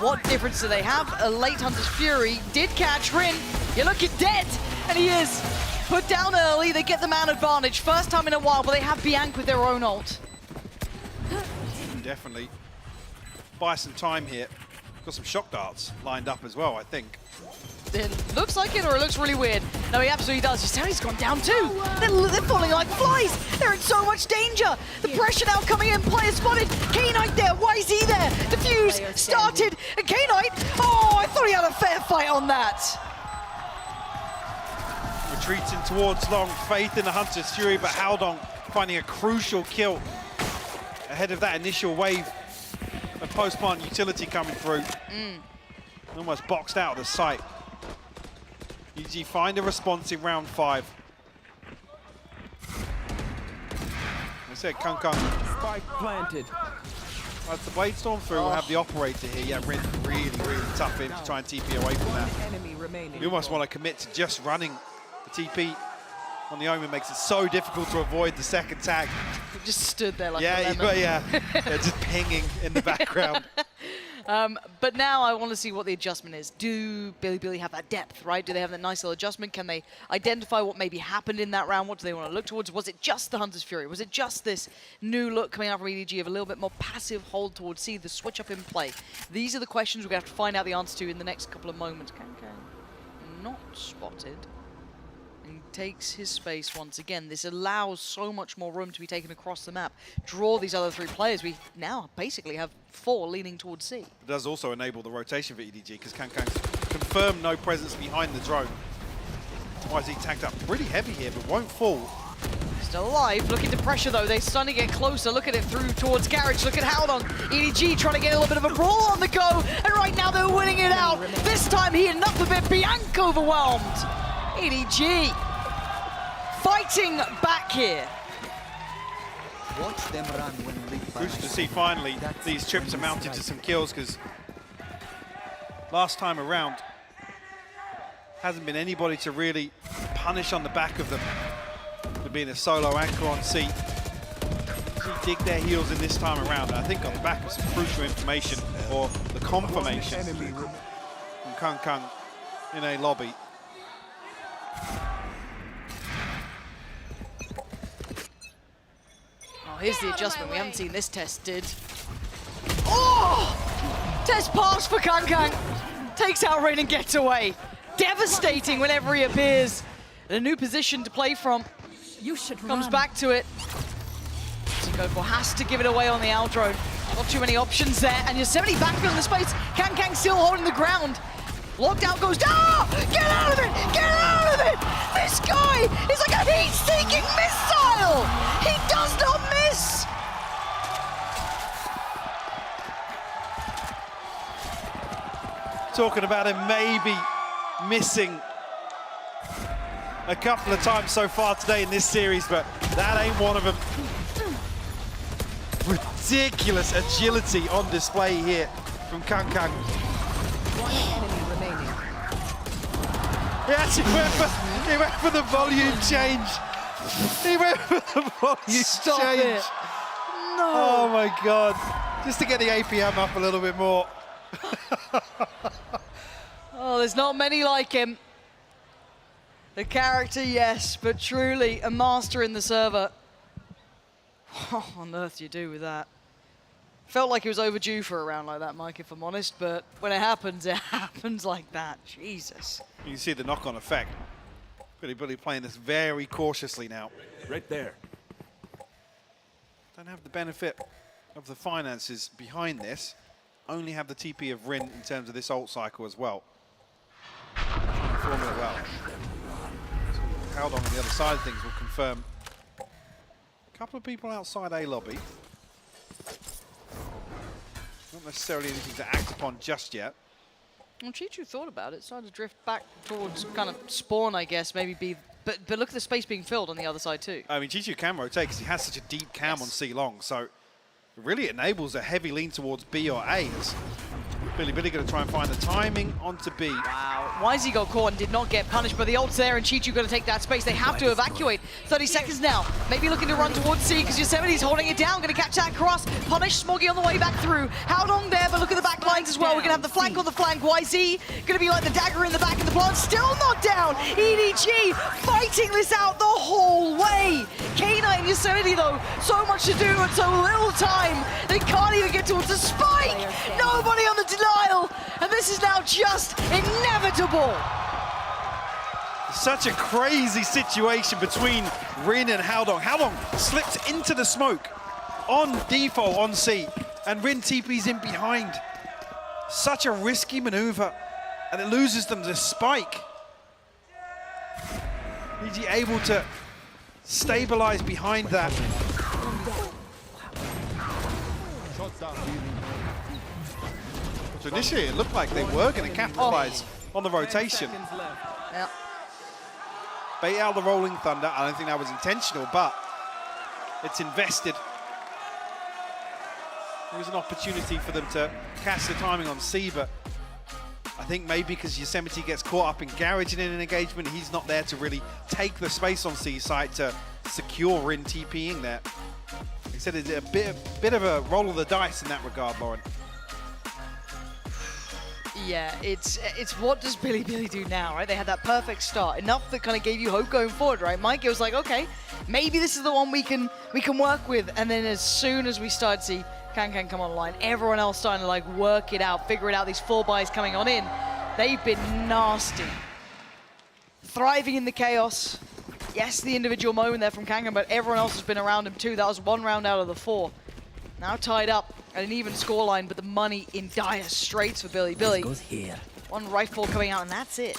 what difference do they have? A late Hunter's Fury did catch Rin. You're looking dead, and he is. Put down early, they get the man advantage. First time in a while, but they have Bianca with their own ult. Definitely buy some time here. Got some shock darts lined up as well, I think. It looks like it, or it looks really weird. No, he absolutely does. He's gone down too. They're falling like flies. They're in so much danger. The pressure now coming in. Player spotted. K-Knight there. YZ there. Defuse started. And K-Knight. Oh, I thought he had a fair fight on that. Retreating towards long, faith in the Hunter's Fury, but Haldong finding a crucial kill ahead of that initial wave of post-plant utility coming through. Almost boxed out of the site. EDG find a response in round 5. I said Kung. Spike planted. As the Blade Storm through, we'll have the operator here. Yeah, Rin really tough in to try and TP away from that. We almost want to commit to just running the TP on the Omen. Makes it so difficult to avoid the second tag. He just stood there like a yeah, lemon. yeah, just pinging in the background. But now I want to see what the adjustment is. Do Billy have that depth, right? Do they have that nice little adjustment? Can they identify what maybe happened in that round? What do they want to look towards? Was it just the Hunter's Fury? Was it just this new look coming out from EDG of a little bit more passive hold towards C, the switch up in play? These are the questions we're going to have to find out the answer to in the next couple of moments. Kankan not spotted. And takes his space once again. This allows so much more room to be taken across the map. Draw these other 3 players. We now basically have 4 leaning towards C. It does also enable the rotation for EDG because Kankang's confirmed no presence behind the drone. YZ tagged up pretty heavy here, but won't fall. Still alive, looking to pressure though. They're starting to get closer. Look at it through towards Garage. Look at Howdong. EDG trying to get a little bit of a brawl on the go. And right now they're winning it out. This time heating up a bit. Bianca overwhelmed. EDG fighting back here. Watch them run when we Crucial to see finally these trips amounted to some kills because last time around hasn't been anybody to really punish on the back of them. With being a solo anchor on C. Dig their heels in this time around. I think on the back of some crucial information or the confirmation from Kung in a lobby. Oh, here's the adjustment. We haven't seen this tested. Oh! Test pass for Kung. Takes out Rain and gets away. Devastating whenever he appears. In a new position to play from. Comes back to it. Go has to give it away on the Aldrone. Not too many options there. And Yosemite backfilling the space. Kang still holding the ground. Locked out goes, ah! Get out of it! Get out of it! This guy is like a heat-seeking missile! He does not miss! Talking about him maybe missing a couple of times so far today in this series, but that ain't one of them. Ridiculous agility on display here from Kung. He actually went for the volume change. He went for the volume change. No. Oh my God. Just to get the APM up a little bit more. Oh, there's not many like him. The character, yes, but truly a master in the server. What on earth do you do with that? Felt like it was overdue for a round like that, Mike, if I'm honest, but when it happens like that. Jesus. You can see the knock-on effect. Billy playing this very cautiously now. Right there. Don't have the benefit of the finances behind this. Only have the TP of Rin in terms of this ult cycle as well. Performing it well. Howdong on the other side of things will confirm. A couple of people outside A lobby. Not necessarily anything to act upon just yet. Well, Chichu thought about it, started to drift back towards kind of spawn, I guess, maybe be... But look at the space being filled on the other side too. I mean, Chichu can rotate because he has such a deep cam on C long, so it really enables a heavy lean towards B or A. As Billy going to try and find the timing onto B. Wow. YZ got caught and did not get punished, but the ult's there and Chichu going to take that space. They have to evacuate. 30 seconds now. Maybe looking to run towards C because Yosemite's holding it down. Going to catch that cross. Punish Smoggy on the way back through. Howdong there, but look at the back lines as well. We're going to have the flank on the flank. YZ going to be like the dagger in the back of the plant. Still not down. EDG fighting this out the whole way. Kana and Yosemite though, so much to do and so little time. They can't even get towards the spike. Nobody on the denial. And this is now just inevitable. Such a crazy situation between Rin and Howdong. Howdong slipped into the smoke on default on C, and Rin TP's in behind. Such a risky maneuver, and it loses them the spike. EG able to stabilize behind that. So initially it looked like they were going to capitalize on the rotation. Yeah. Bait out the Rolling Thunder. I don't think that was intentional, but It's invested. There was an opportunity for them to catch the timing on C, but I think maybe because Yosemite gets caught up in Garage in an engagement, he's not there to really take the space on C side to secure Rin TPing there. He said it's a bit of a roll of the dice in that regard, Lauren. Yeah, it's what does Billy do now, right? They had that perfect start, enough that kind of gave you hope going forward, right? Mikey was like, okay, maybe this is the one we can work with. And then as soon as we start to see Can come online, everyone else starting to like work it out, figure it out, these 4 buys coming on in. They've been nasty. Thriving in the chaos. Yes, the individual moment there from Kangan, but everyone else has been around him too. That was 1 round out of the 4. Now tied up at an even scoreline, but the money in dire straits for Billy. Billy goes here. 1 rifle coming out, and that's it.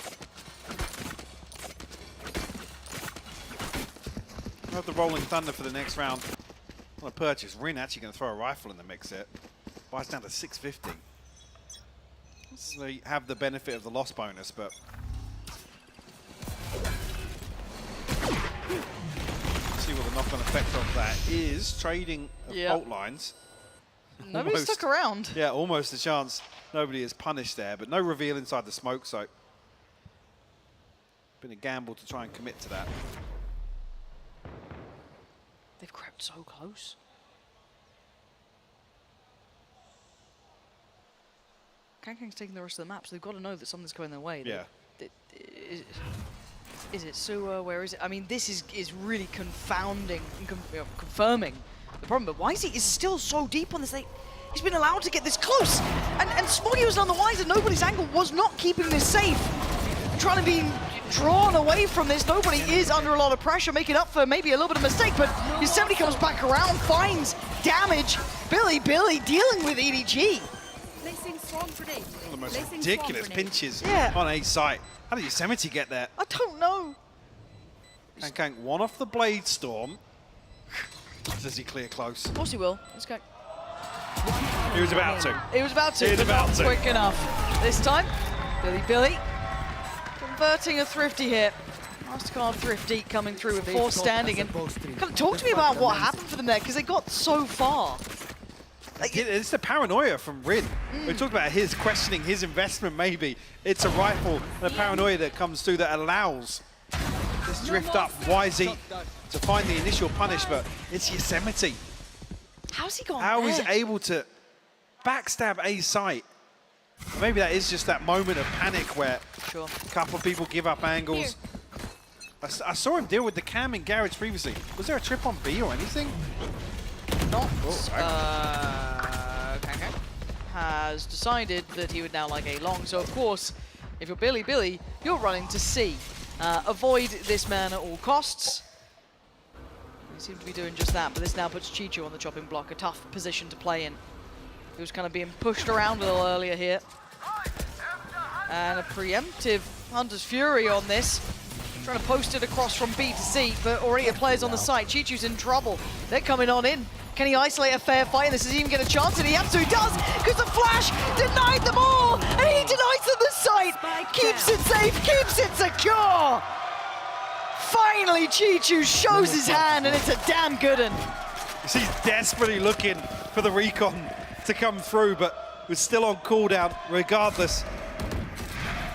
We'll have the Rolling Thunder for the next round. On a purchase, Rin actually going to throw a rifle in the mix here. Buys down to 650. So they have the benefit of the loss bonus, but see what the knock-on effect of that is. Trading of fault lines. Nobody stuck around. Yeah, almost a chance. Nobody is punished there, but no reveal inside the smoke, so been a gamble to try and commit to that. They've crept so close. Kankang's taking the rest of the map, so they've got to know that something's going their way. Yeah. Is it Suwa? Where is it? I mean, this is really confounding and confirming the problem. But Wisey is still so deep on this. He's been allowed to get this close. And Smoggy was none the wiser. Nobody's angle was not keeping this safe. Trying to be drawn away from this. Nobody is under a lot of pressure, making up for maybe a little bit of mistake, but Yosemite comes back around, finds damage. Billy dealing with EDG. One of the most ridiculous pinches on A site. How did Yosemite get there? I don't know. Kank one off the Blade Storm. Does he clear close? Of course he will. Let's go. He was about to. He was about to. He was about to. Quick enough. This time, Billy. Converting a Thrifty here. MasterCard Thrifty coming through with 4 standing. And kind of talk to me about what happened for them there, because they got so far. It's the paranoia from Rin. We talked about his questioning his investment, maybe. It's a rifle and a paranoia that comes through that allows this drift up YZ to find the initial punish, but it's Yosemite. How's he gone How there? he's able to backstab A site. Maybe that is just that moment of panic where a couple of people give up angles. I saw him deal with the cam in Garage previously. Was there a trip on B or anything? Not. Kankan has decided that he would now like A long. So of course, if you're Billy, you're running to C. Avoid this man at all costs. He seems to be doing just that, but this now puts Chichu on the chopping block, a tough position to play in. He was kind of being pushed around a little earlier here. And a preemptive Hunter's Fury on this. Trying to post it across from B to C, but already a player's on the site. Chichu's in trouble. They're coming on in. Can he isolate a fair fight? And this is even get a chance, and he absolutely does, because the flash denied them all, and he denies them the site. Keeps it safe, keeps it secure. Finally, Chichu shows his hand, and it's a damn good one. He's desperately looking for the recon to come through, but was still on cooldown regardless.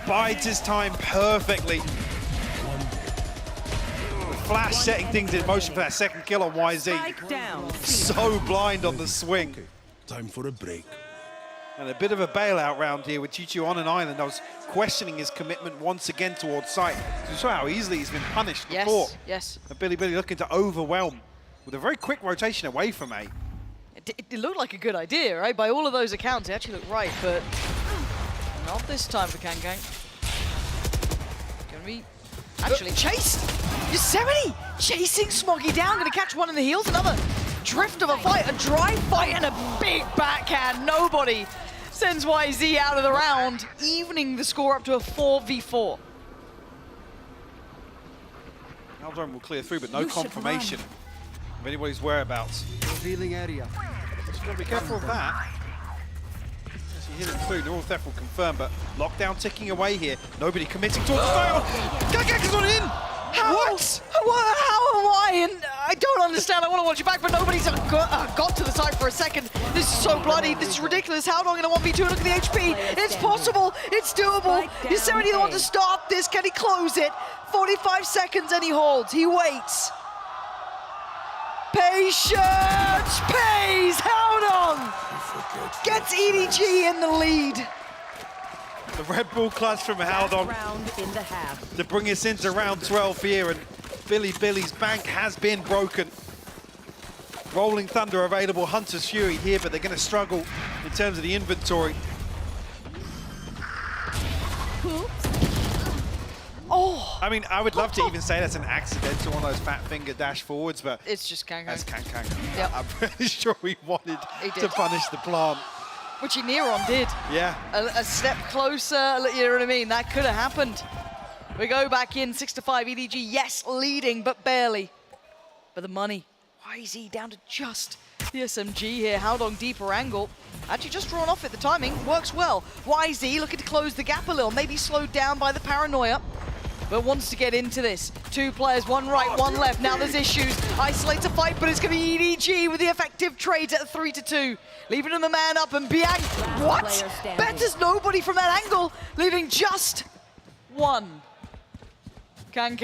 Bides his time perfectly. Flash setting things in motion for that second kill on YZ. So blind on the swing. Time for a break. And a bit of a bailout round here with Chichu on an island. I was questioning his commitment once again towards sight. You saw how easily he's been punished before. Yes. And Billy looking to overwhelm with a very quick rotation away from A. It looked like a good idea, right? By all of those accounts, it actually looked right, but not this time for Kangang. Gonna be actually chased. Yosemite chasing Smoggy down, gonna catch one in the heels, another drift of a fight, a dry fight, and a big backhand. Nobody sends YZ out of the round, evening the score up to a 4v4. Aldron will clear through, but no confirmation of anybody's whereabouts. Revealing area. Just gotta be careful of that. As you hit it through, Neural Theft will confirm, but lockdown ticking away here. Nobody committing towards the fire. Gagak is on in! How? What? How am I? And I don't understand. I want to watch it back, but nobody's got to the site for a second. This is so bloody. This is ridiculous. How long in a 1v2? Look at the HP. It's possible. It's doable. Yosemite the one to start this. Can he close it? 45 seconds and he holds. He waits. Patience pays. How long? Gets EDG in the lead. The Red Bull clutch from Haldon to bring us into round 12 here, and Billy's bank has been broken. Rolling Thunder available, Hunter's Fury here, but they're going to struggle in terms of the inventory. Oh! I mean, I would love to even say that's an accidental on those fat finger dash forwards, but it's just Kang. That's Kang. Yep. I'm pretty sure he wanted to punish the plant. Which he near on did. Yeah. A step closer, you know what I mean? That could have happened. We go back in 6-5, EDG, yes, leading, but barely. But the money, YZ down to just the SMG here. Haldong deeper angle. Actually just drawn off it, the timing works well. YZ looking to close the gap a little, maybe slowed down by the paranoia, but wants to get into this. Two players, one right, one left. Now there's issues. Isolates a fight, but it's going to be EDG with the effective trades at 3-2. Leaving him a man up, and Biang, what? Betters nobody from that angle, leaving just one. Kang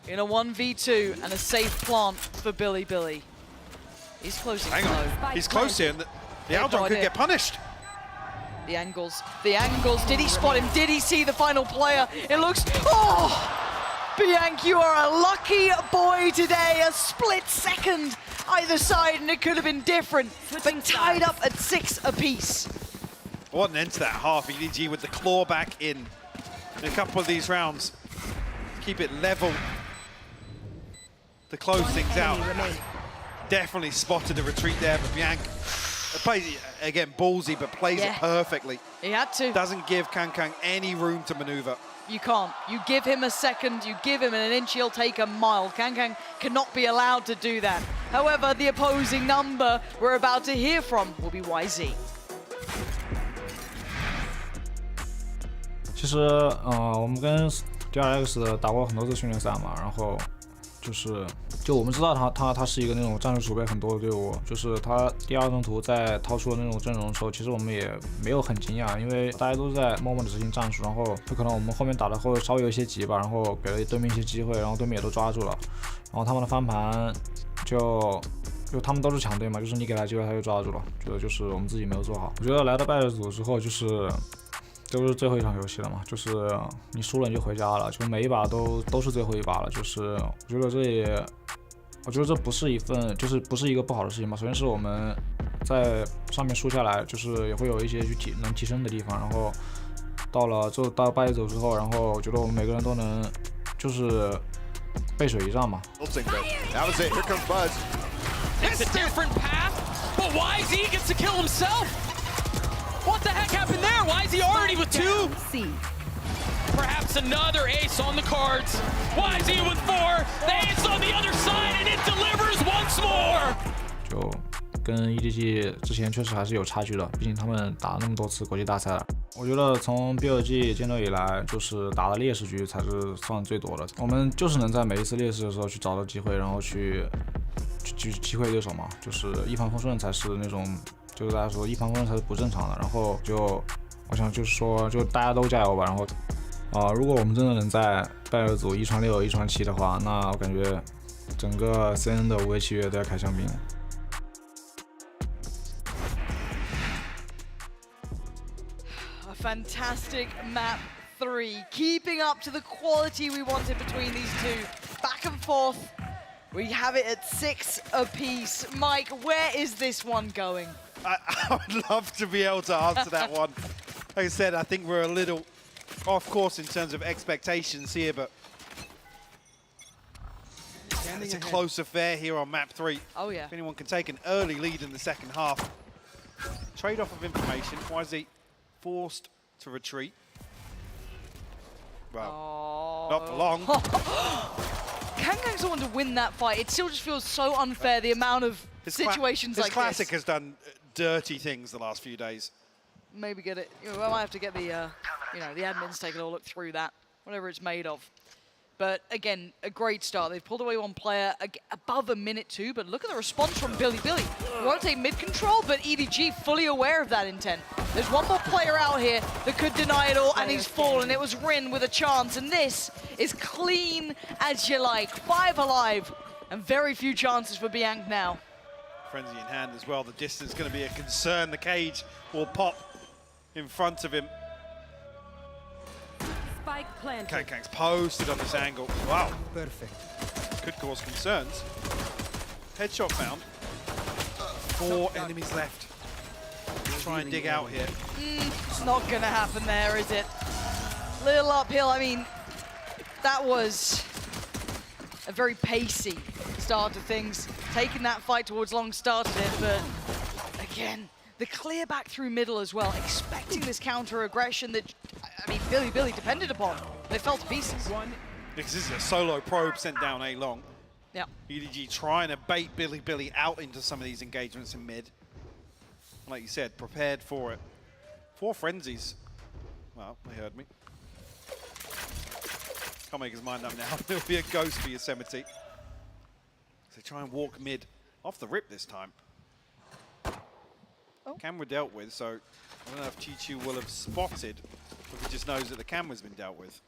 in a 1v2 and a safe plant for Billy. He's closing Hang on, he's close here. The Aldon could get punished. The angles. Did he spot him? Did he see the final player? It looks, oh! Bianc, you are a lucky boy today. A split second either side, and it could have been different, but tied up at 6 apiece. What an end to that half. EDG with the claw back in a couple of these rounds. Keep it level to close things out. Definitely spotted the retreat there, but Bianc plays, again, ballsy, but plays it perfectly. He had to. Doesn't give Kang any room to maneuver. You can't. You give him a second, you give him an inch, he'll take a mile. Kang cannot be allowed to do that. However, the opposing number we're about to hear from will be YZ. 其实，我们跟 DRX 打过很多次训练赛嘛，然后就我们知道他是一个那种战术储备很多的队伍，就是他第二张图在掏出了那种阵容的时候，其实我们也没有很惊讶，因为大家都在默默的执行战术，然后就可能我们后面打的会稍微有一些急吧，然后给了对面一些机会，然后对面也都抓住了，然后他们的翻盘就他们都是强队嘛，就是你给他机会他就抓住了，觉得就是我们自己没有做好。我觉得来到败者组之后都是最后一场游戏了嘛，就是你输了你就回家了，就每一把都是最后一把了，就是我觉得这不是不是一个不好的事情嘛。首先是我们在上面输下来，就是也会有一些能提升的地方，然后到败者组之后，然后我觉得我们每个人都能就是背水一战嘛。That was it. Here comes Buzz. It's a different path, but YZ gets to kill himself. What the heck happened there? Why is he already with 2? Perhaps another ace on the cards. YZ with 4. The ace on the other side, and it delivers once more. 就跟 EDG 之前确实还是有差距的，毕竟他们打了那么多次国际大赛了。我觉得从 BLG 建队以来，就是打的劣势局才是算最多的。我们就是能在每一次劣势的时候去找到机会，然后去击溃对手嘛，就是一帆风顺才是那种。就是大家说一帆风顺才是不正常的，然后我想就是说，就大家都加油吧。然后如果我们真的能在败者组1传6、1传7的话，那我感觉整个 CN 的5位契约都要开香槟。A fantastic map 3, keeping up to the quality we wanted between these two. Back and forth. We have it at 6 apiece. Mike, where is this one going? I would love to be able to answer that one. Like I said, I think we're a little off course in terms of expectations here, but it's a close affair here on map 3. Oh yeah. If anyone can take an early lead in the second half. Trade-off of information. YZ forced to retreat. Well, not for long. Kang's the one to win that fight. It still just feels so unfair, the amount of situations like this. His classic has done dirty things the last few days. Maybe get it. I might have to get the, the admins take a little look through that, whatever it's made of. But again, a great start. They've pulled away one player above a minute too, but look at the response from Billy. Won't take mid control, but EDG fully aware of that intent. There's one more player out here that could deny it all, and he's fallen. It was Rin with a chance, and this is clean as you like. 5 alive, and very few chances for Bianc now. Frenzy in hand as well. The distance is going to be a concern. The cage will pop in front of him. Spike planted. Kankang's posted on this angle. Wow. Perfect. Could cause concerns. Headshot found. 4 enemies left. Try and dig out here. It's not going to happen there, is it? Little uphill. I mean, that was a very pacey start to things. Taking that fight towards long started it, but again, the clear back through middle as well, expecting this counter aggression that, I mean, Billy depended upon. They fell to pieces. This is a solo probe sent down A long. Yeah. EDG trying to bait Billy out into some of these engagements in mid. Like you said, prepared for it. 4 frenzies. Well, they heard me. Can't make his mind up now. There'll be a ghost for Yosemite. So try and walk mid off the rip this time. Camera dealt with, so I don't know if Chi-Chu will have spotted, or if he just knows that the camera's been dealt with.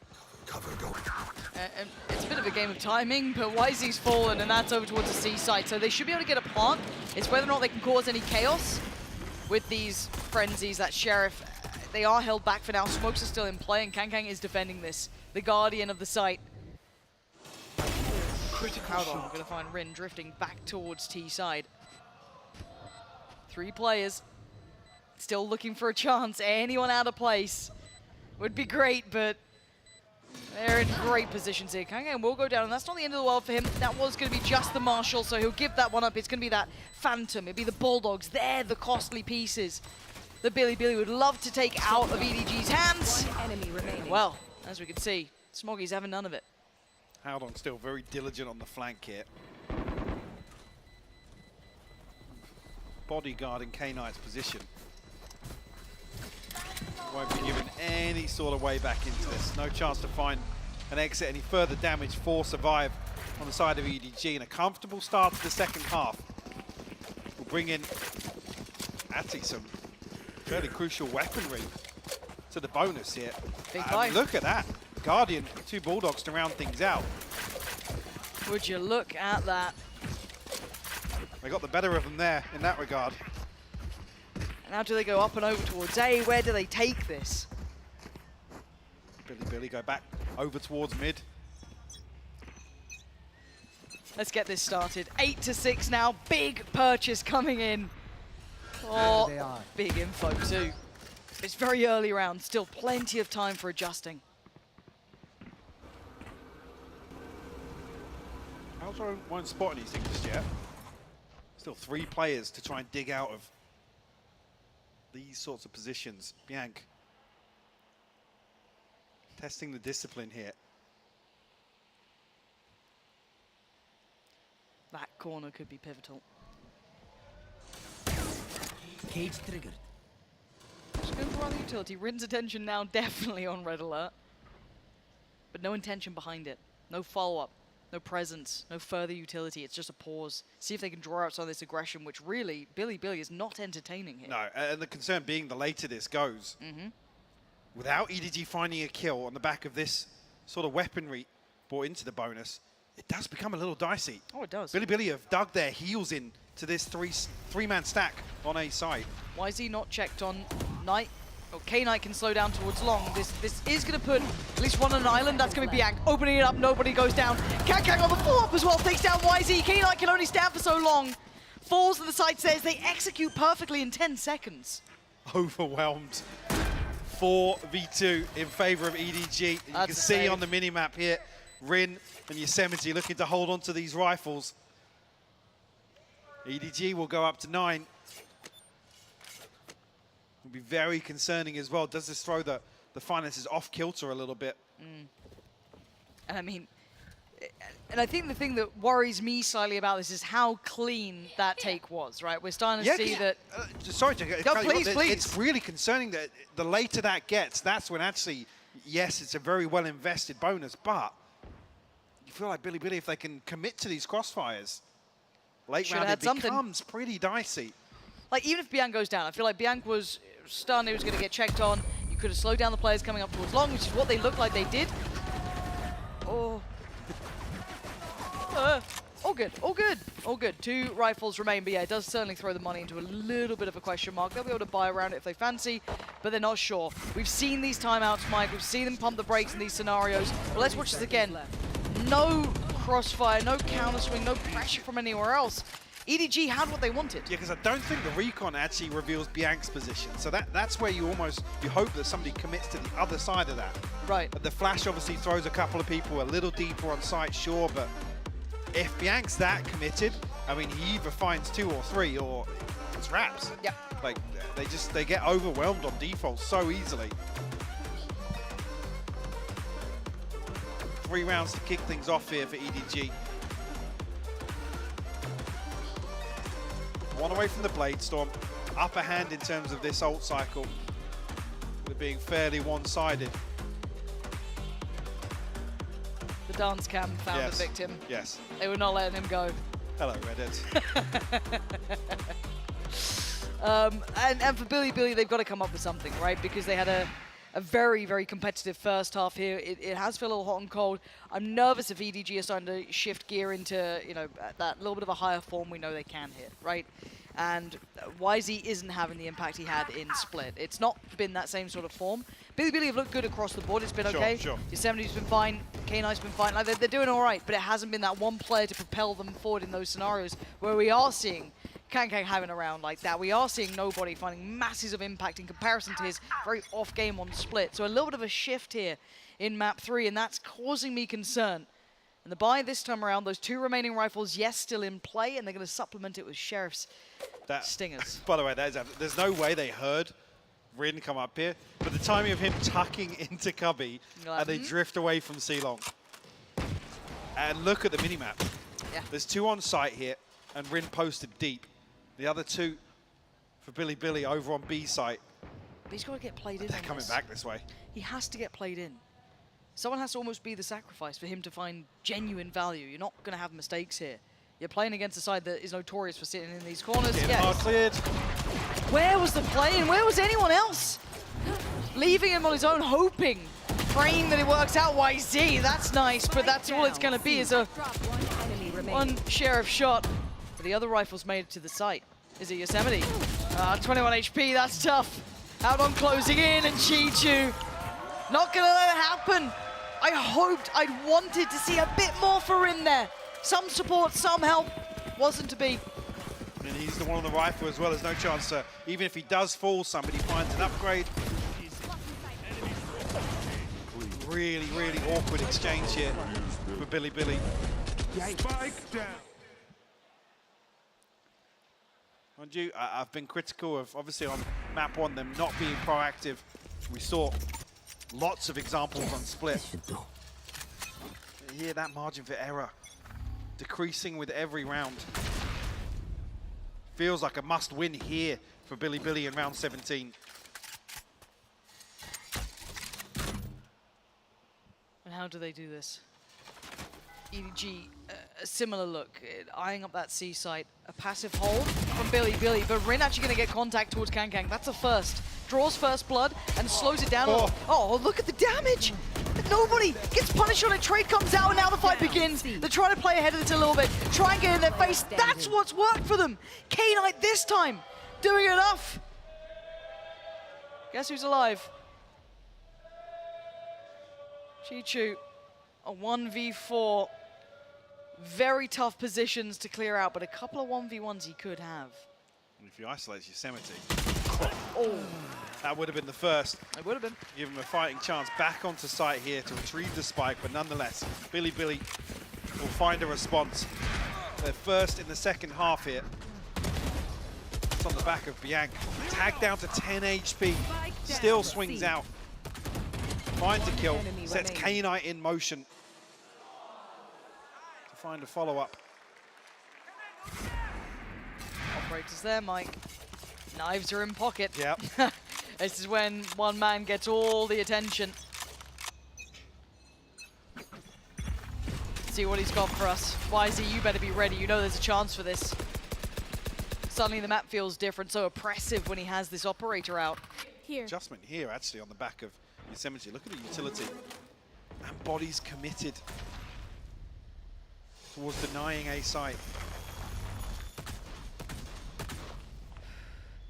Cover going out. And it's a bit of a game of timing, but YZ's fallen, and that's over towards the C side, so they should be able to get a plant. It's whether or not they can cause any chaos with these frenzies. That Sheriff, they are held back for now. Smokes are still in play, and Kankang is defending this. The guardian of the site. Hold on, we're going to find Rin drifting back towards T side. 3 players. Still looking for a chance. Anyone out of place would be great, but they're in great positions here. Kankang will go down, and that's not the end of the world for him. That was going to be just the Marshal, so he'll give that one up. It's going to be that Phantom. It'll be the Bulldogs. They're the costly pieces that Billy would love to take out of EDG's hands. One enemy remaining. Well, as we can see, Smoggy's having none of it. Howdong still very diligent on the flank here. Bodyguarding K-Knight's position. Won't be given any sort of way back into this. No chance to find an exit. Any further damage for Survive on the side of EDG. And a comfortable start to the second half will bring in actually some fairly crucial weaponry to the bonus here. Look at that. Guardian, 2 Bulldogs to round things out. Would you look at that? They got the better of them there in that regard. Now do they go up and over towards A? Where do they take this? Billy go back over towards mid. Let's get this started. 8-6 now. Big purchase coming in. Oh, There they are. big info too. It's very early round. Still plenty of time for adjusting. Aljo won't spot anything just yet. Still 3 players to try and dig out of these sorts of positions. Bianc testing the discipline here. That corner could be pivotal. Cage triggered. Just going for the utility. Rin's attention now definitely on red alert. But no intention behind it. No follow-up. No presence. No further utility. It's just a pause. See if they can draw out some of this aggression, which really, Billy is not entertaining here. No, and the concern being the later this goes, without EDG finding a kill on the back of this sort of weaponry brought into the bonus, it does become a little dicey. Oh, it does. Billy have dug their heels in to this three-man stack on A side. YZ not checked on Knight. Oh, K-Knight can slow down towards long. This is going to put at least one on an island. That's going to be Bianc. Opening it up, nobody goes down. Kankang on the follow-up as well, takes down YZ. K-Knight can only stand for so long. Falls to the side stairs. They execute perfectly in 10 seconds. Overwhelmed. 4v2 in favor of EDG. You can see on the mini-map here, Rin and Yosemite looking to hold on to these rifles. EDG will go up to 9. Will be very concerning as well. Does this throw the finances off kilter a little bit? And I mean, and I think the thing that worries me slightly about this is how clean that take was, right? We're starting to see that... sorry to No, please. It's really concerning that the later that gets, that's when actually, yes, it's a very well invested bonus, but feel like Billy, if they can commit to these crossfires, late Should've round, had it something. becomes pretty dicey. Like, even if Bianc goes down, I feel like Bianc was stunned, he was going to get checked on. You could have slowed down the players coming up towards long, which is what they looked like they did. Oh. All good, all good, all good. 2 rifles remain, but yeah, it does certainly throw the money into a little bit of a question mark. They'll be able to buy around it if they fancy, but they're not sure. We've seen these timeouts, Mike. We've seen them pump the brakes in these scenarios. But let's watch this again. No crossfire, no counter swing, no pressure from anywhere else. EDG had what they wanted. Yeah, because I don't think the recon actually reveals Bianc's position. So that's where you hope that somebody commits to the other side of that. Right. But the flash obviously throws a couple of people a little deeper on site, sure, but if Bianc's that committed, I mean, he either finds 2 or 3 or it's wraps. Yeah. Like, they get overwhelmed on default so easily. 3 rounds to kick things off here for EDG. 1 away from the Blade Storm. Upper hand in terms of this ult cycle. With it being fairly one-sided. The dance cam found the victim. Yes. They were not letting him go. Hello, Reddit. And for Billy, they've got to come up with something, right? Because they had a very, very competitive first half here. It has felt a little hot and cold. I'm nervous if EDG are starting to shift gear into, you know, that little bit of a higher form we know they can hit, right? And YZ isn't having the impact he had in Split. It's not been that same sort of form. Billy have looked good across the board. It's been okay. Sure. Yosemite's been fine. K9's been fine. Like, they're doing all right, but it hasn't been that one player to propel them forward in those scenarios where we are seeing Kankang having a round like that. We are seeing nobody finding masses of impact in comparison to his very off game on Split. So a little bit of a shift here in map 3, and that's causing me concern. And the buy this time around, those 2 remaining rifles, yes, still in play, and they're going to supplement it with Sheriff's stingers. By the way, there's no way they heard Rin come up here, but the timing of him tucking into Cubby, and they drift away from C-Long. And look at the minimap. Yeah. There's 2 on site here, and Rin posted deep. The other 2 for Billy over on B site. But he's got to get played in. They're coming back this way. He has to get played in. Someone has to almost be the sacrifice for him to find genuine value. You're not going to have mistakes here. You're playing against a side that is notorious for sitting in these corners. Cleared. Where was the play and where was anyone else? Leaving him on his own, hoping, praying that it works out. YZ, that's nice, but that's all it's going to be is a one Sheriff shot. But the other rifles made it to the site. Is it Yosemite? 21 HP, that's tough. Out on closing in, and Chi-Chu not going to let it happen. I'd wanted to see a bit more for him there. Some support, some help. Wasn't to be. And he's the one on the rifle as well. There's no chance, even if he does fall, somebody finds an upgrade. Really, really awkward exchange here for Billy. Spike down. Mind you, I've been critical of, obviously, on map 1, them not being proactive. We saw lots of examples on Split. Here, that margin for error decreasing with every round. Feels like a must-win here for Billy in round 17. And how do they do this? EDG, a similar look, eyeing up that C site. A passive hold from Billy, but Rin actually going to get contact towards Kankang. That's a first. Draws first blood and slows it down. Oh, look at the damage! Nobody gets punished on it. Trade comes out and now the fight begins. They're trying to play ahead of it a little bit. Try and get in their face. That's what's worked for them. K9 this time, doing enough. Guess who's alive? Chi-Chu, a 1v4. Very tough positions to clear out, but a couple of 1v1s he could have. If you isolate Yosemite, oh, that would have been the first. It would have been. Give him a fighting chance back onto site here to retrieve the spike, but nonetheless, Billy will find a response. They're first in the second half here. It's on the back of Bianc. Tagged down to 10 HP, still swings out. Finds a kill, sets K9 in motion to find a follow-up. Operators there, Mike. Knives are in pocket. Yep. This is when one man gets all the attention. Let's see what he's got for us. YZ, you better be ready. You know there's a chance for this. Suddenly the map feels different, so oppressive when he has this operator out. Here. Adjustment here, actually, on the back of Yosemite. Look at the utility. And Body's committed towards denying A site.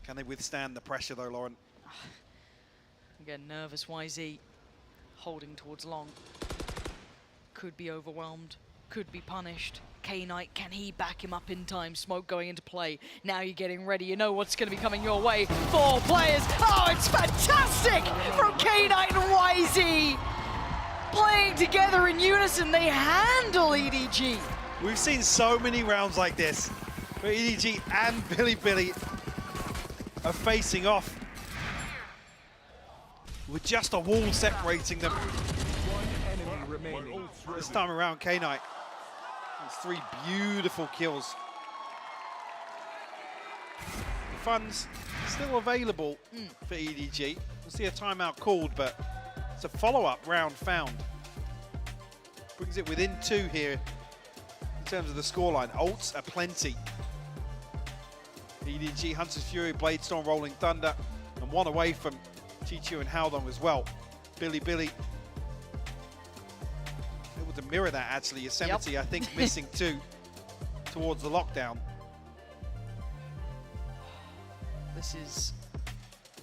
Can they withstand the pressure, though, Lauren? I'm getting nervous. YZ holding towards long. Could be overwhelmed. Could be punished. K-Knight, can he back him up in time? Smoke going into play. Now you're getting ready. You know what's going to be coming your way. 4 players. Oh, it's fantastic from K-Knight and YZ. Playing together in unison, they handle EDG. We've seen so many rounds like this where EDG and Billy are facing off with just a wall separating them. This time around, K-Knight. It's 3 beautiful kills. The funds still available for EDG. We'll see a timeout called, but it's a follow-up round found. Brings it within 2 here in terms of the scoreline. Ults are plenty. EDG, Hunter's Fury, Bladestorm, Rolling Thunder, and 1 away from Chichu and Haldong as well. Billy able to mirror that, actually. Yosemite, I think, missing 2 towards the lockdown. This is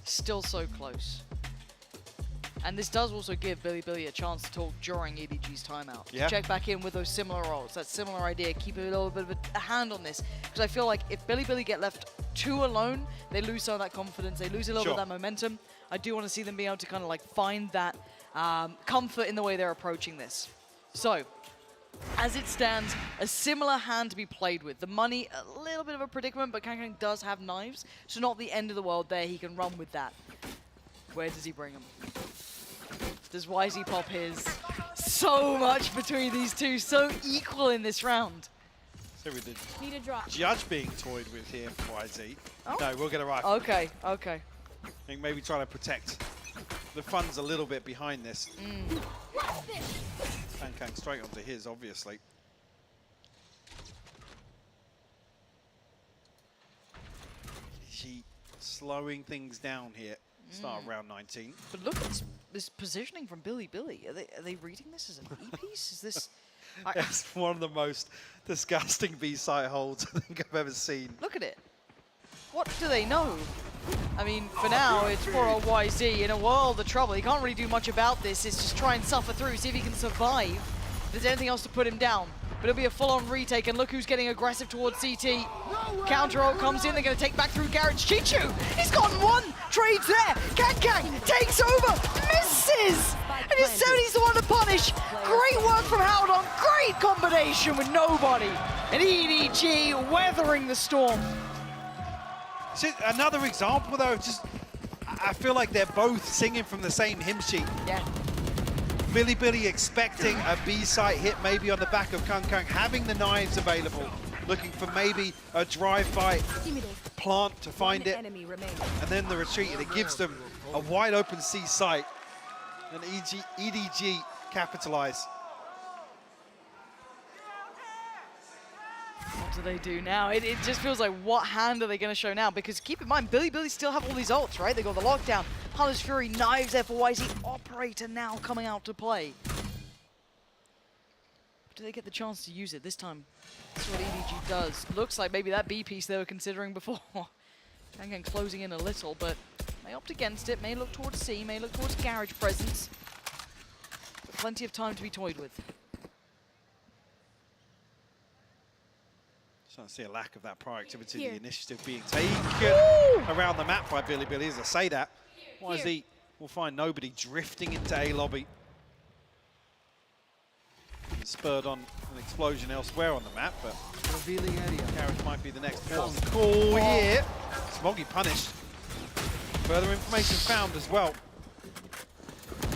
still so close. And this does also give Billy a chance to talk during EDG's timeout. Yeah. Check back in with those similar roles, that similar idea, keep a little bit of a hand on this. Because I feel like if Billy get left 2 alone, they lose some of that confidence, they lose a little bit of that momentum. I do want to see them be able to kind of like find that comfort in the way they're approaching this. So, as it stands, a similar hand to be played with. The money, a little bit of a predicament, but Kang does have knives, so not the end of the world there. He can run with that. Where does he bring him? Does YZ pop his? So much between these two, so equal in this round. So with the Need a drop. judge being toyed with here for YZ. Oh. No, we'll get a rifle. Okay. I think maybe trying to protect the funds a little bit behind this. Kang straight onto his, obviously. She slowing things down here. Start of round 19. But look at this positioning from Billy. Are they reading this as an E-piece? Is this... It's one of the most disgusting B-site holds I think I've ever seen. Look at it. What do they know? I mean, for now, it's for a YZ in a world of trouble. He can't really do much about this. It's just try and suffer through, see if he can survive. If there's anything else to put him down. But it'll be a full-on retake, and look who's getting aggressive towards CT. Counter ult comes in, they're going to take back through Garrett's Chichu. He's gotten 1, trades there. Kang takes over, misses! And Yosemite's the one to punish. Great work from Haldong, great combination with nobody. And EDG weathering the storm. So another example, though, just I feel like they're both singing from the same hymn sheet. Yeah. Billy expecting a B-site hit maybe on the back of Kang, having the knives available, looking for maybe a drive-by plant to find it, and then the retreat, and it gives them a wide open C site, and EDG capitalize. What do they do now? It just feels like, what hand are they going to show now? Because keep in mind, Billy still have all these ults, right? They got the lockdown, Hunter's Fury, knives there for YZ, operator now coming out to play. Do they get the chance to use it this time? That's what EDG does. Looks like maybe that B piece they were considering before. Kang closing in a little, but may opt against it, may look towards C, may look towards garage presence. But plenty of time to be toyed with. Starting to see a lack of that proactivity, the initiative being taken around the map by Billy. As I say that, YZ will find nobody drifting into A lobby. And spurred on an explosion elsewhere on the map, but revealing area. Carriage might be the next call here. Smoggy punished. Further information found as well.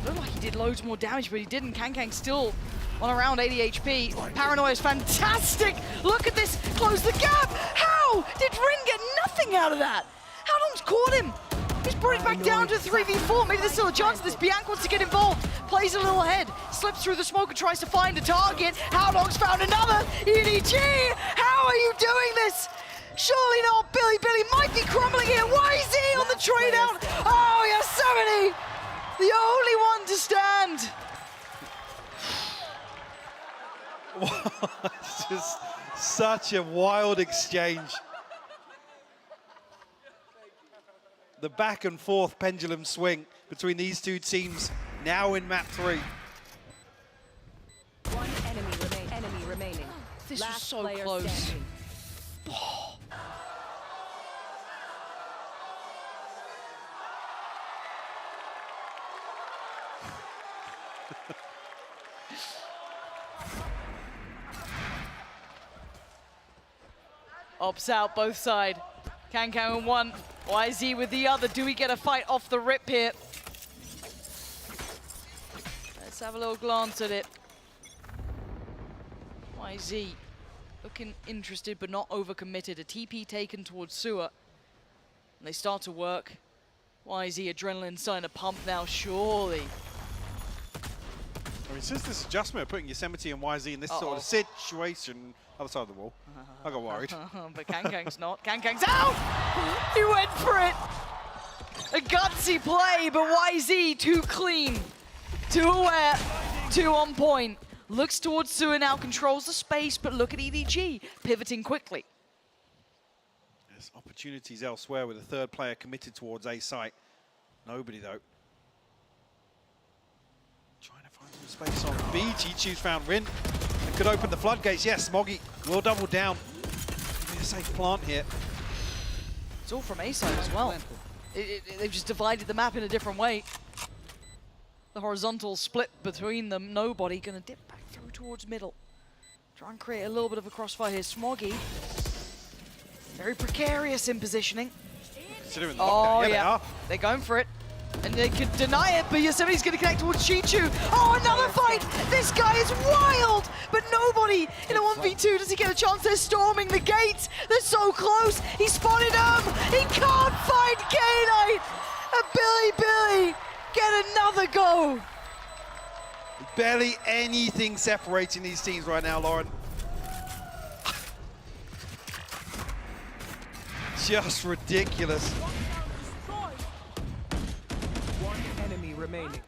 Looked like he did loads more damage, but he didn't. Kang still on around 80 HP. Paranoia is fantastic. Look at this. Close the gap. How did Rin get nothing out of that? Haldong's caught him. He's brought it back down to 3v4. Maybe there's still a chance of this. Bianca wants to get involved. plays a little ahead, slips through the smoke and tries to find a target. Howdog's found another. EDG, how are you doing this? Surely not. Billy might be crumbling here. YZ on the trade out. Oh, Yosemite, the only one to stand. It's just such a wild exchange. The back and forth pendulum swing between these two teams now in map 3. One enemy remaining. This was so close. Ops out both side. Kankan in one, YZ with the other. Do we get a fight off the rip here? Let's have a little glance at it. YZ looking interested but not overcommitted. A TP taken towards sewer. And they start to work. YZ adrenaline starting to pump now, surely. I mean, since this adjustment of putting Yosemite and YZ in this sort of situation, other side of the wall, I got worried. But Kankang's not. Kankang's out! He went for it! A gutsy play, but YZ too clean, too aware, too on point. Looks towards Sewer now, controls the space, but look at EDG pivoting quickly. There's opportunities elsewhere with a third player committed towards A site. Nobody though. Trying to find some space on B. Chichu's found Rin. It could open the floodgates. Yes, Smoggy will double down. Be a safe plant here. It's all from A side as well. They've just divided the map in a different way. The horizontal split between them. Nobody gonna dip back through towards middle. Try and create a little bit of a crossfire here. Smoggy, very precarious in positioning. Considering the oh lockdown. yeah, they're going for it. And they could deny it, but Yosemite's gonna connect towards Chichu. Oh, another fight! This guy is wild! But nobody in a 1v2 does he get a chance. They're storming the gates. They're so close. He spotted him. He can't find K-Knight. And Billy get another go. Barely anything separating these teams right now, Lauren. Just ridiculous. One enemy remaining.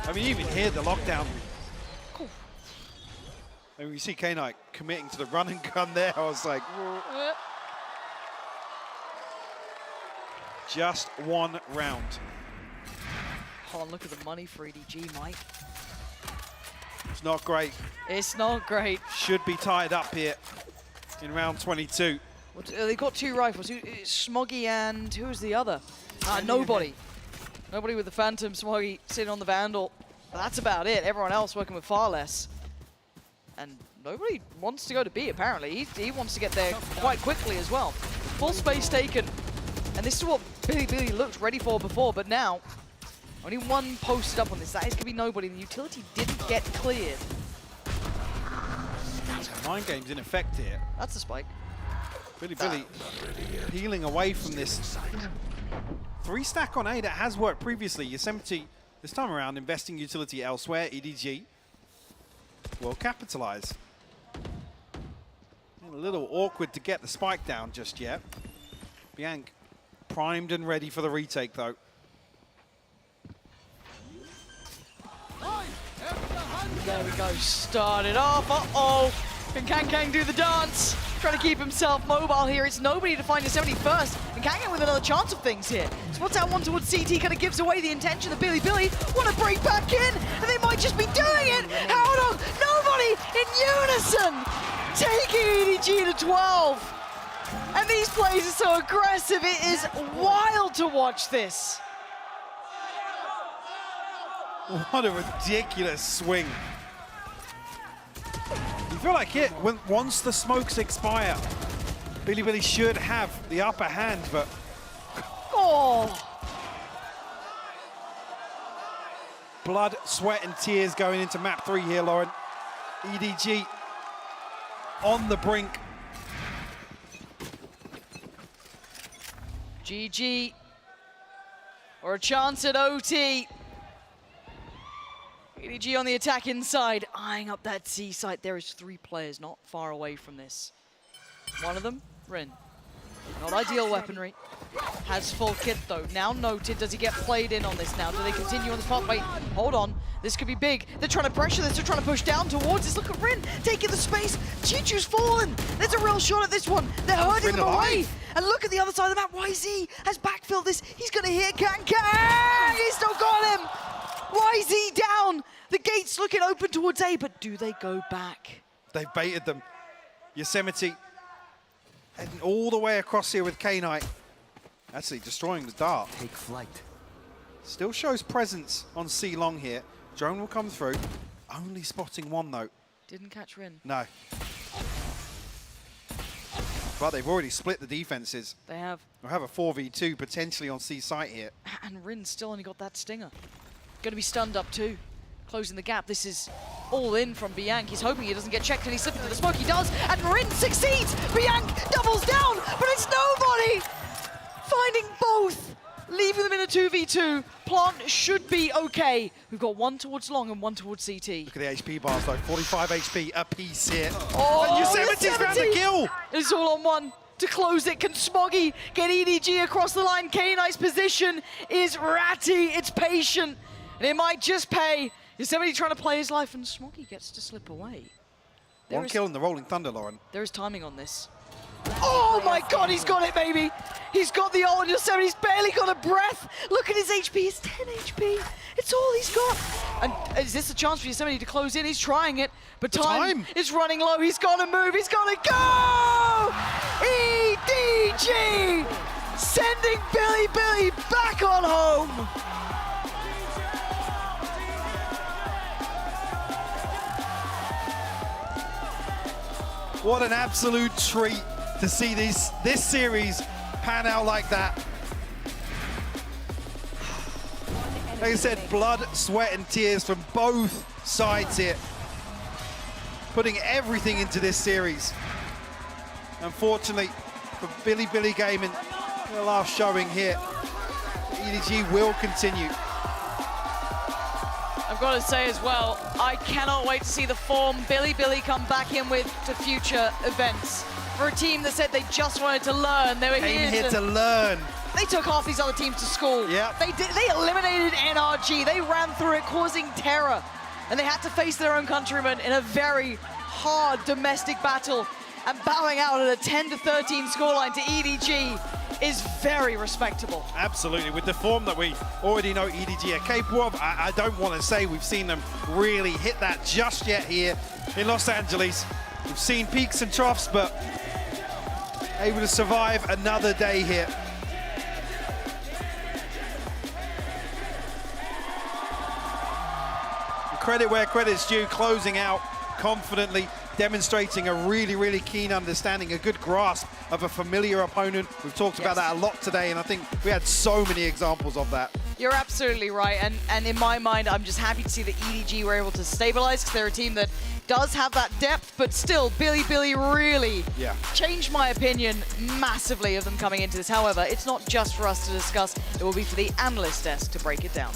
I mean, you even hear the lockdown. I mean, you see K-Knight committing to the run and gun there. I was like, whoa. Just one round. Oh, look at the money for EDG, Mike. It's not great. It's not great. Should be tied up here in round 22. They've got two rifles. Smoggy and who's the other? Nobody. Nobody with the Phantom. Smoggy sitting on the Vandal. But that's about it. Everyone else working with far less. And nobody wants to go to B, apparently. He wants to get there quite quickly as well. Full space taken. And this is what Billy looked ready for before, but now only one posted up on this. That is going to be nobody. The utility didn't get cleared. So mind game's in effect here. That's the spike. Billy peeling away from this 3-stack on A that has worked previously. Yosemite, this time around, investing utility elsewhere. EDG will capitalize. A little awkward to get the spike down just yet. Bianc primed and ready for the retake, though. There we go. Started off. Uh-oh. Can Kankang do the dance? Trying to keep himself mobile here. It's nobody to find Yosemite first. And Kankang with another chance of things here. Spots out one towards CT, kind of gives away the intention of Billy want to break back in, and they might just be doing it. How nobody in unison taking EDG to 12. And these plays are so aggressive. It is wild to watch this. What a ridiculous swing. You feel like it, once the smokes expire, Billy should have the upper hand, but... Oh! Blood, sweat, and tears going into map 3 here, Lauren. EDG on the brink. GG. Or a chance at OT. EDG on the attack inside, eyeing up that C site. There is 3 players not far away from this. One of them, Rin. Not ideal weaponry. Has full kit though. Now noted, does he get played in on this now? Do they continue on this path? Wait, hold on. This could be big. They're trying to pressure this. They're trying to push down towards this. Look at Rin taking the space. Chichu's fallen. There's a real shot at this one. They're hurting them away. And look at the other side of the map. YZ has backfilled this. He's going to hit Kang. He's still got him. YZ down. The gate's looking open towards A, but do they go back? They've baited them. Yosemite heading all the way across here with K-Knight. Actually destroying the dart. Take flight. Still shows presence on C long here. Drone will come through. Only spotting one though. Didn't catch Rin. No. But they've already split the defenses. They have. We'll have a 4v2 potentially on C site here. And Rin still only got that stinger. Going to be stunned up too. Closing the gap. This is all in from Bianc. He's hoping he doesn't get checked and he's slipping to the smoke. He does, and Rin succeeds. Bianc doubles down, but it's nobody. Finding both, leaving them in a 2v2. Plant should be okay. We've got one towards long and one towards CT. Look at the HP bars though, 45 HP a piece here. Oh, and Yosemite's found the kill. It's all on one. To close it, can Smoggy get EDG across the line? K-Knight's position is ratty, it's patient, and it might just pay. Yosemite trying to play his life, and Smoggy gets to slip away. One kill in the Rolling Thunder, Lauren. There is timing on this. Oh my God, he's got it, baby. He's got the ult. Yosemite's barely got a breath. Look at his HP, it's 10 HP. It's all he's got. And is this a chance for Yosemite to close in? He's trying it, but time is running low. He's got to move, he's got to go! EDG sending Billy back on home. What an absolute treat to see this series pan out like that. Like I said, blood, sweat, and tears from both sides here. Putting everything into this series. Unfortunately, for Billy Gaming, the last showing here, EDG will continue. I've got to say as well, I cannot wait to see the form Billy come back in with to future events. For a team that said they just wanted to learn, they were here to learn. They took half these other teams to school. Yeah. They eliminated NRG. They ran through it, causing terror. And they had to face their own countrymen in a very hard domestic battle. And bowing out at a 10-13 scoreline to EDG is very respectable. Absolutely, with the form that we already know EDG are capable of, I don't want to say we've seen them really hit that just yet here in Los Angeles. We've seen peaks and troughs, but able to survive another day here. Credit where credit's due, closing out confidently, demonstrating a really keen understanding, a good grasp of a familiar opponent. We've talked about that a lot today, and I think we had so many examples of that. You're absolutely right, and in my mind, I'm just happy to see that EDG were able to stabilize, because they're a team that does have that depth, but still, Billy really changed my opinion massively of them coming into this. However, it's not just for us to discuss, it will be for the analyst desk to break it down.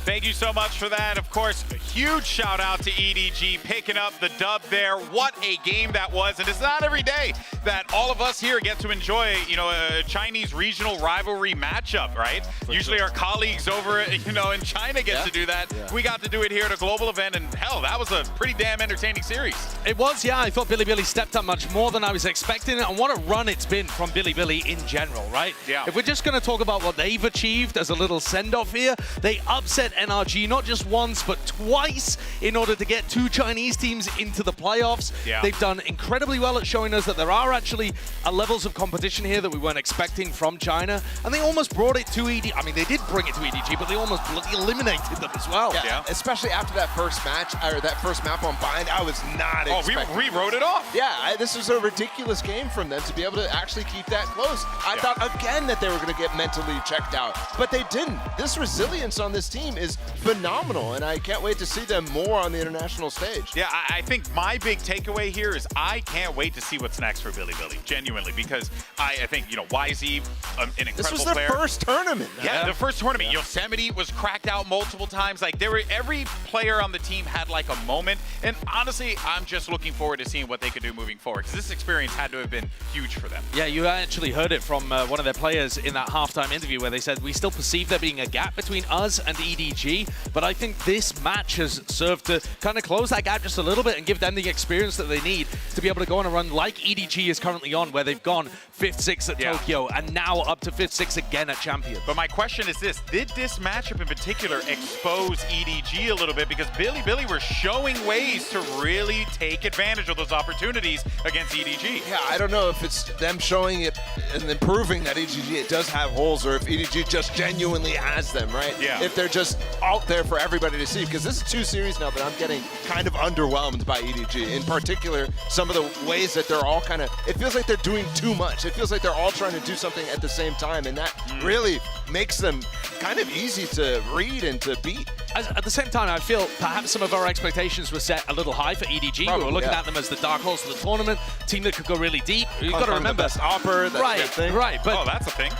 Thank you so much for that. Of course, a huge shout out to EDG picking up the dub there. What a game that was. And it's not every day that all of us here get to enjoy, you know, a Chinese regional rivalry matchup, right? Usually our colleagues over, you know, in China get to do that. We got to do it here at a global event, and hell, that was a pretty damn entertaining series. It was, yeah. I thought Billy stepped up much more than I was expecting, and what a run it's been from Billy in general, right? Yeah. If we're just going to talk about what they've achieved as a little send-off here, they upset NRG not just once, but twice in order to get 2 Chinese teams into the playoffs. Yeah. They've done incredibly well at showing us that there are actually levels of competition here that we weren't expecting from China, and they almost brought it to EDG. I mean, they did bring it to EDG, but they almost bloody eliminated them as well. Yeah, especially after that first match, or that first map on Bind, I was not expecting. We wrote it off. Yeah, this was a ridiculous game from them to be able to actually keep that close. I thought, again, that they were going to get mentally checked out, but they didn't. This resilience on this team is phenomenal, and I can't wait to see them more on the international stage. Yeah, I think my big takeaway here is I can't wait to see what's next for Billy, genuinely, because I think, you know, YZ, an incredible player. This was their first tournament. Yeah, the first tournament. Yosemite was cracked out multiple times. Like, every player on the team had like a moment, and honestly, I'm just looking forward to seeing what they could do moving forward, because this experience had to have been huge for them. Yeah, you actually heard it from one of their players in that halftime interview where they said, we still perceive there being a gap between us and EDG, but I think this match has served to kind of close that gap just a little bit and give them the experience that they need to be able to go on a run like EDG is currently on, where they've gone 5th, 6th at Tokyo and now up to 5th, 6th again at Champions. But my question is this, did this matchup in particular expose EDG a little bit? Because Billy were showing ways to really take advantage of those opportunities against EDG. Yeah, I don't know if it's them showing it and then proving that EDG it does have holes, or if EDG just genuinely has them, right? Yeah. If they're just out there for everybody to see, because this is 2 series now that I'm getting kind of underwhelmed by EDG. In particular, some of the ways that they're all kind of, it feels like they're doing too much. It feels like they're all trying to do something at the same time, and that really makes them kind of easy to read and to beat. At the same time, I feel perhaps some of our expectations were set a little high for EDG. Probably, we were looking at them as the dark horse of the tournament, team that could go really deep. You've got to remember, the best offer, that thing. Right, but that's a thing.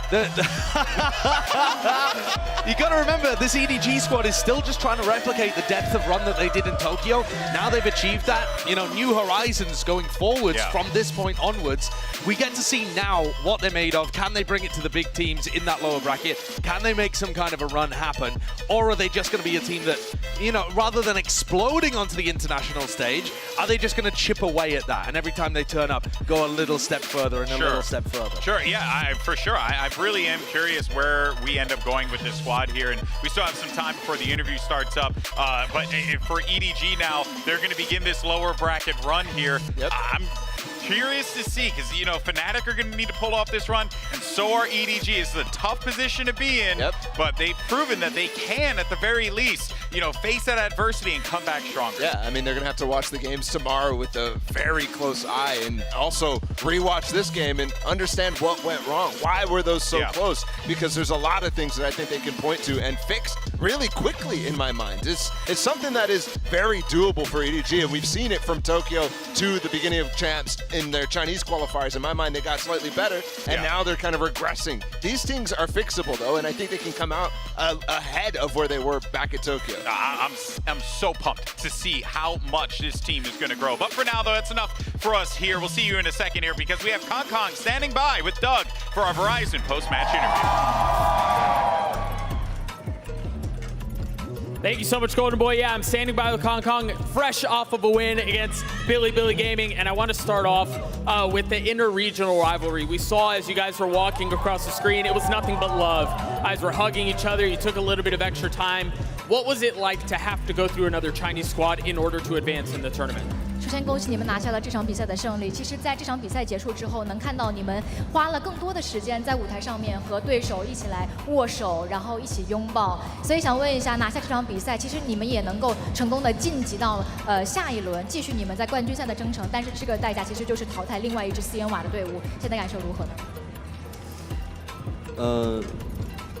You got to remember, this EDG squad is still just trying to replicate the depth of run that they did in Tokyo. Now they've achieved that. You know, new horizons going forwards from this point onwards. We get to see now what they're made of. Can they bring it to the big teams in that lower bracket? Can they make some kind of a run happen? Or are they just going to be a team that, you know, rather than exploding onto the international stage, are they just going to chip away at that? And every time they turn up, go a little step further and a little step further. Sure, yeah, for sure. I really am curious where we end up going with this squad here, and we still have some time before the interview starts up. But for EDG now, they're going to begin this lower bracket run here. I'm curious to see, because, you know, Fnatic are going to need to pull off this run, and so are EDG. It's a tough position to be in, but they've proven that they can, at the very least, you know, face that adversity and come back stronger. Yeah, I mean, they're going to have to watch the games tomorrow with a very close eye, and also rewatch this game and understand what went wrong. Why were those so close? Because there's a lot of things that I think they can point to and fix really quickly, in my mind. It's something that is very doable for EDG, and we've seen it from Tokyo to the beginning of Champs in their Chinese qualifiers. In my mind, they got slightly better, and now they're kind of regressing. These things are fixable, though, and I think they can come out ahead of where they were back at Tokyo. I'm so pumped to see how much this team is going to grow. But for now, though, that's enough for us here. We'll see you in a second here, because we have Kong standing by with Doug for our Verizon post-match interview. Thank you so much, Golden Boy. Yeah, I'm standing by with Kong, fresh off of a win against Billy Gaming, and I want to start off with the inter-regional rivalry. We saw as you guys were walking across the screen, it was nothing but love. You guys were hugging each other. You took a little bit of extra time. What was it like to have to go through another Chinese squad in order to advance in the tournament? 首先，恭喜你们拿下了这场比赛的胜利。其实，在这场比赛结束之后，能看到你们花了更多的时间在舞台上面和对手一起来握手，然后一起拥抱。所以想问一下，拿下这场比赛，其实你们也能够成功的晋级到下一轮，继续你们在冠军赛的征程。但是这个代价其实就是淘汰另外一支CN瓦的队伍。现在感受如何呢？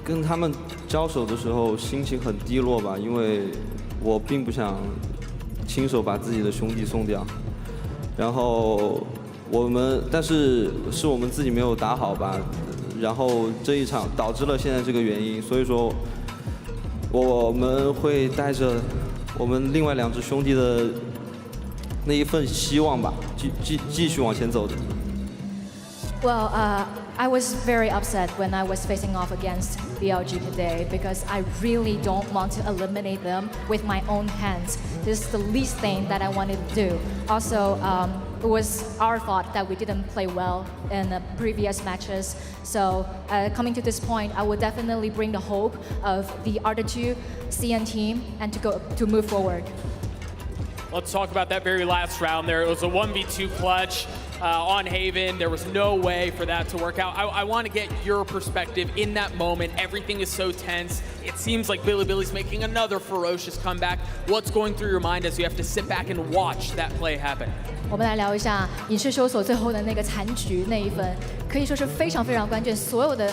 跟他们交手的时候心情很低落吧，因为我并不想亲手把自己的兄弟送掉，然后但是我们自己没有打好吧，然后这一场导致了现在这个原因，所以说我们会带着我们另外2支兄弟的那一份希望吧，继续往前走的。Well, I was very upset when I was facing off against BLG today because I really don't want to eliminate them with my own hands. This is the least thing that I wanted to do. Also, it was our fault that we didn't play well in the previous matches. So coming to this point, I would definitely bring the hope of the other 2 CN team and to move forward. Let's talk about that very last round there. It was a 1v2 clutch on Haven. There was no way for that to work out. I want to get your perspective in that moment. Everything is so tense. It seems like Billy's making another ferocious comeback. What's going through your mind as you have to sit back and watch that play happen? 我们来聊一下影视搜索最后的那个残局那一分，可以说是非常非常关键，所有的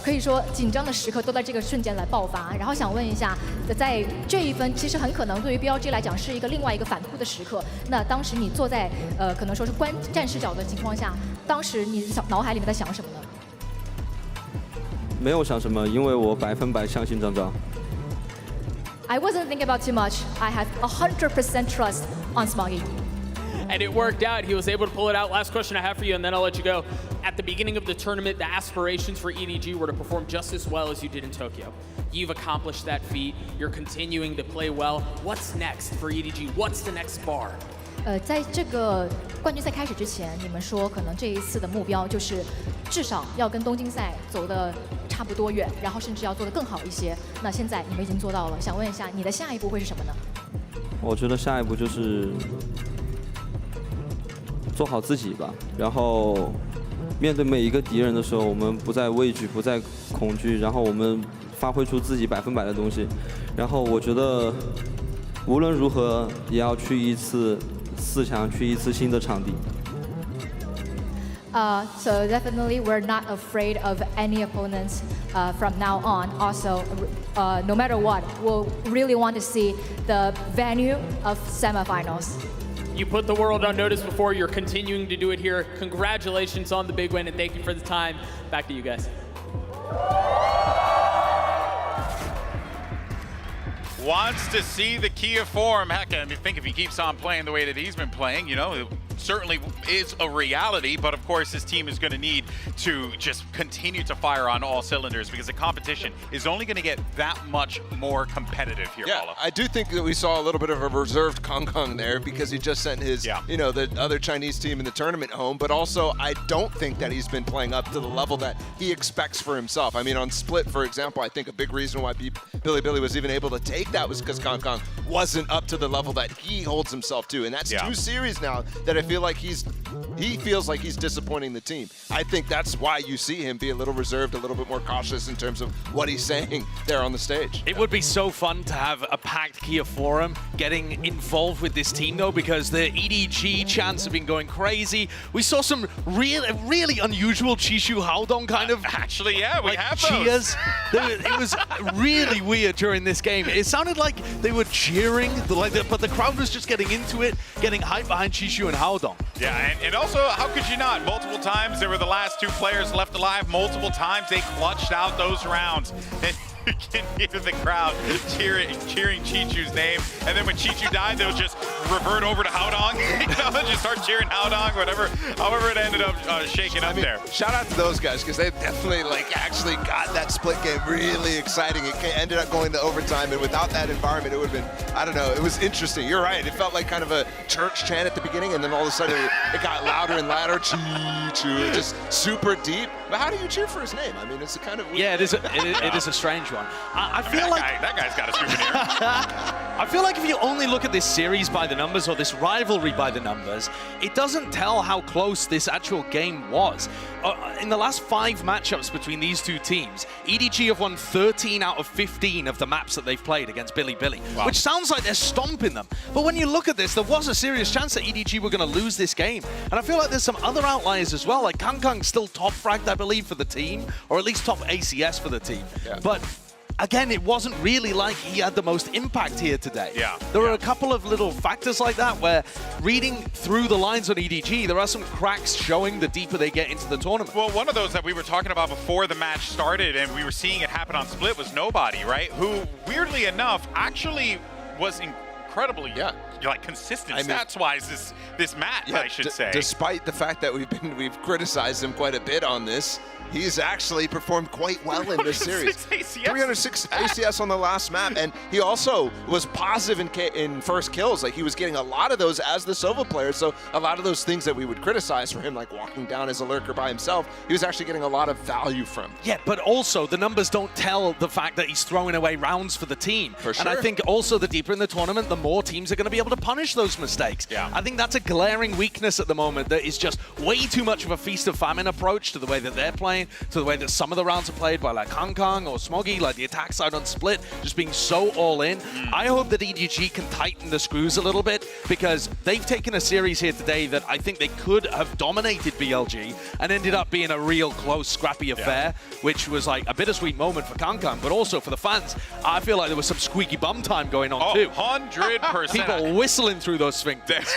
可以说紧张的时刻都在这个瞬间来爆发。然后想问一下，在这一分其实很可能对于 BLG 来讲是另外一个反扑的时刻。那当时你坐在可能说是观战视角的情况下，当时你脑海里面在想什么呢？没有想什么，因为我100%相信张张。I wasn't thinking about too much. I had 100% trust on Smoggy. And it worked out. He was able to pull it out. Last question I have for you, and then I'll let you go. At the beginning of the tournament, the aspirations for EDG were to perform just as well as you did in Tokyo. You've accomplished that feat. You're continuing to play well. What's next for EDG? What's the next bar? 在这个冠军赛开始之前，你们说可能这一次的目标就是至少要跟东京赛走的差不多远，然后甚至要做得更好一些。那现在你们已经做到了，想问一下你的下一步会是什么呢？我觉得下一步就是做好自己吧，然后面对每一个敌人的时候，我们不再畏惧，不再恐惧，然后我们发挥出自己100%的东西。然后我觉得无论如何也要去一次4强，去一次新的场地。So definitely we're not afraid of any opponents from now on. Also, no matter what, we'll really want to see the venue of semifinals. You put the world on notice before. You're continuing to do it here. Congratulations on the big win, and thank you for the time. Back to you guys. Wants to see the key of form. Heck, I think if he keeps on playing the way that he's been playing, you know, it certainly is a reality, but of course his team is going to need to just continue to fire on all cylinders because the competition is only going to get that much more competitive here, Yeah, Paulo. I do think that we saw a little bit of a reserved Kong Kong there because he just sent his, you know, the other Chinese team in the tournament home, but also I don't think that he's been playing up to the level that he expects for himself. I mean, on Split, for example, I think a big reason why Billy was even able to take that was because Kong Kong wasn't up to the level that he holds himself to, and that's 2 series now that I feel like he feels like he's disappointing the team. I think that's why you see him be a little reserved, a little bit more cautious in terms of what he's saying there on the stage. It would be so fun to have a packed Kia Forum getting involved with this team, though, because the EDG chants have been going crazy. We saw some really unusual Chishu Haodong kind of actually, yeah, we have cheers. It was really weird during this game. It sounded like they were cheering, but the crowd was just getting into it, getting hype behind Chishu and Haodong. Yeah, and also, how could you not? Multiple times, they were the last 2 players left alive. Multiple times, they clutched out those rounds. And you can hear the crowd cheering Chichu's name. And then when Chichu died, they'll just revert over to Haodong. You know, and just start cheering Haodong, however it ended up shaking up there. Shout out to those guys, because they definitely actually got that Split game really exciting. It ended up going to overtime, and without that environment, it would have been, I don't know, it was interesting. You're right. It felt like kind of a church chant at the beginning, and then all of a sudden it got louder and louder. Chichu, just super deep. But how do you cheer for his name? I mean, it's a kind of weird. Yeah, it is a strange one. I feel like that guy's got a souvenir. I feel like if you only look at this series by the numbers or this rivalry by the numbers, it doesn't tell how close this actual game was. In the last 5 matchups between these 2 teams, EDG have won 13 out of 15 of the maps that they've played against Billy, wow. which sounds like they're stomping them. But when you look at this, there was a serious chance that EDG were going to lose this game. And I feel like there's some other outliers as well, like Kang Kang's still top fragged, I believe, for the team, or at least top ACS for the team. Yeah. But again, it wasn't really like he had the most impact here today. Yeah. There were a couple of little factors like that where reading through the lines on EDG, there are some cracks showing the deeper they get into the tournament. Well, one of those that we were talking about before the match started and we were seeing it happen on Split was Nobody, right? Who, weirdly enough, actually was incredibly like consistent stats-wise this match, I should say. Despite the fact that we've criticized him quite a bit on this, he's actually performed quite well in this series. 306 ACS on the last map, and he also was positive in first kills. Like, he was getting a lot of those as the Sova player, so a lot of those things that we would criticize for him, like walking down as a lurker by himself, he was actually getting a lot of value from. Yeah, but also the numbers don't tell the fact that he's throwing away rounds for the team. For sure. And I think also the deeper in the tournament, the more teams are going to be able to punish those mistakes. Yeah. I think that's a glaring weakness at the moment. That is just way too much of a feast of famine approach to the way that they're playing, to the way that some of the rounds are played by like Kang or Smoggy, like the attack side on Split, just being so all in. I hope that EDG can tighten the screws a little bit, because they've taken a series here today that I think they could have dominated BLG and ended up being a real close, scrappy affair, which was like a bittersweet moment for Kang, but also for the fans. I feel like there was some squeaky bum time going on too. 100%. People whistling through those sphincters.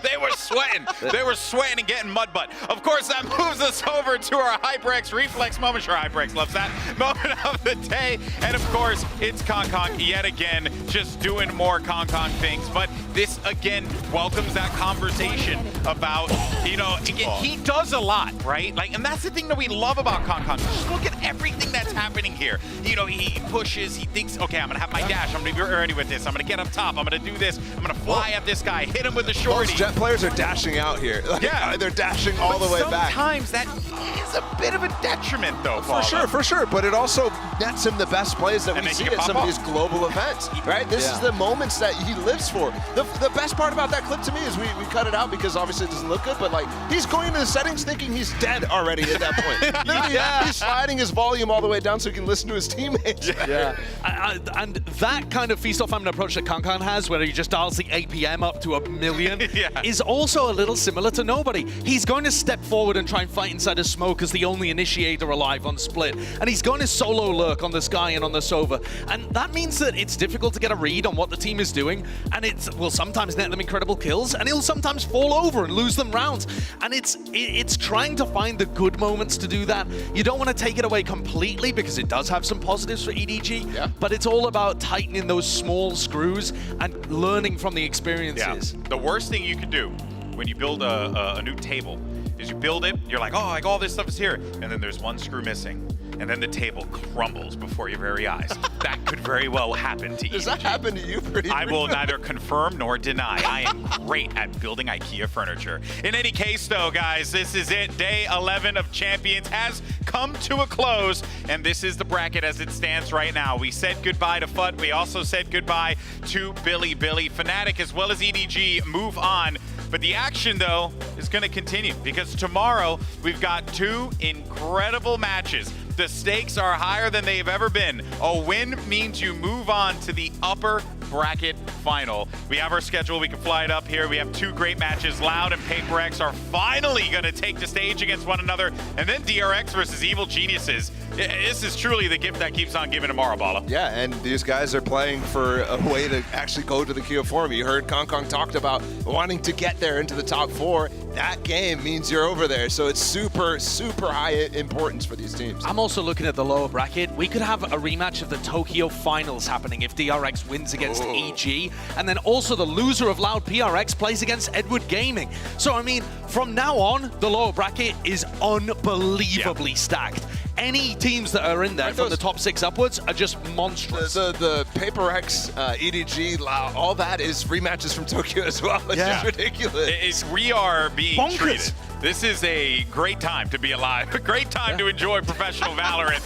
They were sweating. They were sweating and getting mud butt. Of course, that moves us over to our HyperX reflex moment. Sure, HyperX loves that moment of the day. And of course, it's Kang yet again, just doing more Kang things. But this again welcomes that conversation about, you know, again, he does a lot, right? Like, and that's the thing that we love about Kang. Just look at everything that's happening here. You know, he pushes, he thinks, okay, I'm gonna have my dash, I'm gonna be ready with this, I'm gonna get up top, I'm gonna do this, I'm gonna fly at this guy, hit him with the shorty. Most Jet players are dashing out here. Like, yeah, they're dashing all the way back. Sometimes that is a bit of a detriment, though. For sure. But it also nets him the best plays that we see at some of these global events, right? This is the moments that he lives for. The best part about that clip to me is we cut it out because obviously it doesn't look good, but like he's going into the settings thinking he's dead already at that point. Literally, he's sliding his volume all the way down so he can listen to his teammates. And that kind of feast off famine approach that Kang has, where he just dials the APM up to 1,000,000, is also a little similar to Nobody. He's going to step forward and try and fight inside of smoke as the only initiator alive on Split, and he's going to solo lurk on the Sky and on the Sova, and that means that it's difficult to get a read on what the team is doing, and it will sometimes net them incredible kills, and he'll sometimes fall over and lose them rounds, and it's trying to find the good moments to do that. You don't want to take it away completely because it does have some positives for EDG, but it's all about tightening those small screws and learning from the experiences. Yeah. The worst thing you can do when you build a new table is you build it, you're like, oh, like all this stuff is here, and then there's one screw missing, and then the table crumbles before your very eyes. That could very well happen to you. Does that happen to you pretty I will neither confirm nor deny. I am great at building IKEA furniture. In any case, though, guys, this is it. Day 11 of Champions has come to a close, and this is the bracket as it stands right now. We said goodbye to FUT. We also said goodbye to Billy. Fnatic as well as EDG move on. But the action, though, is going to continue because tomorrow we've got two incredible matches. The stakes are higher than they've ever been. A win means you move on to the upper bracket final. We have our schedule. We can fly it up here. We have two great matches. Loud and PaperX are finally going to take the stage against one another. And then DRX versus Evil Geniuses. This is truly the gift that keeps on giving tomorrow, Bala. Yeah, and these guys are playing for a way to actually go to the Kia Forum. You heard Kang talked about wanting to get there into the top 4. That game means you're over there. So it's super, super high importance for these teams. I'm also looking at the lower bracket. We could have a rematch of the Tokyo Finals happening if DRX wins against EG, and then also the loser of Loud PRX plays against Edward Gaming. So, I mean, from now on, the lower bracket is unbelievably stacked. Any teams that are in there from the top 6 upwards are just monstrous. The PaperX, EDG, all that is rematches from Tokyo as well. It's just ridiculous. We are being treated. This is a great time to be alive. A great time to enjoy professional Valorant.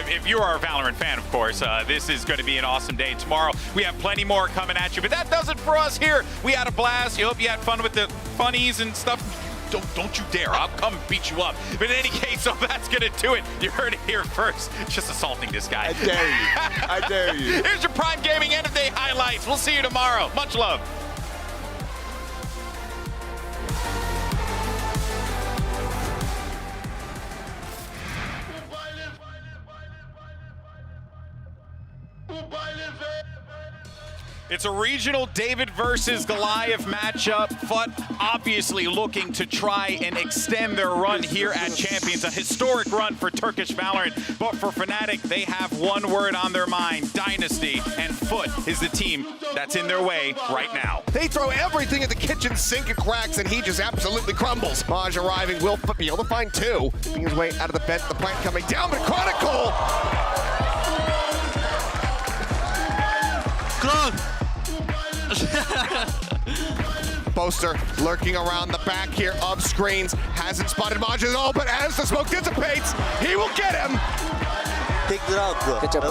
If you are a Valorant fan, of course, this is going to be an awesome day. Tomorrow, we have plenty more coming at you. But that does it for us here. We had a blast. We hope you had fun with the funnies and stuff. Don't you dare. I'll come beat you up. But in any case, so that's going to do it. You heard it here first. Just assaulting this guy. I dare you. I dare you. Here's your Prime Gaming end of day highlights. We'll see you tomorrow. Much love. It's a regional David versus Goliath matchup. FUT obviously looking to try and extend their run here at Champions. A historic run for Turkish Valorant. But for Fnatic, they have one word on their mind, Dynasty. And FUT is the team that's in their way right now. They throw everything at the kitchen sink and cracks, and he just absolutely crumbles. Maj arriving, will be able to find 2. Making his way out of the vent, the plant coming down, but Chronicle! Come on! Boaster lurking around the back here of screens. Hasn't spotted Maj at all, but as the smoke dissipates, he will get him! Take it out, bro. Good job,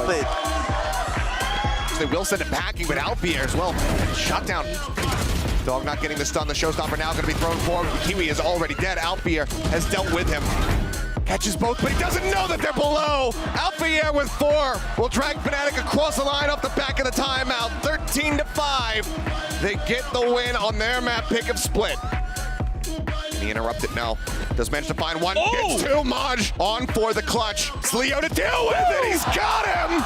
They will send it packing, but Alpier as well. Shot down. Dog not getting the stun. The showstopper now going to be thrown forward. Kiwi is already dead. Alpier has dealt with him. Catches both, but he doesn't know that they're below. Alpier with 4 will drag Fnatic across the line off the back of the timeout. 13-5. They get the win on their map pick of Split. Can he interrupt it? No. Does manage to find one. Gets 2. Maj on for the clutch. It's Leo to deal with it. He's got him.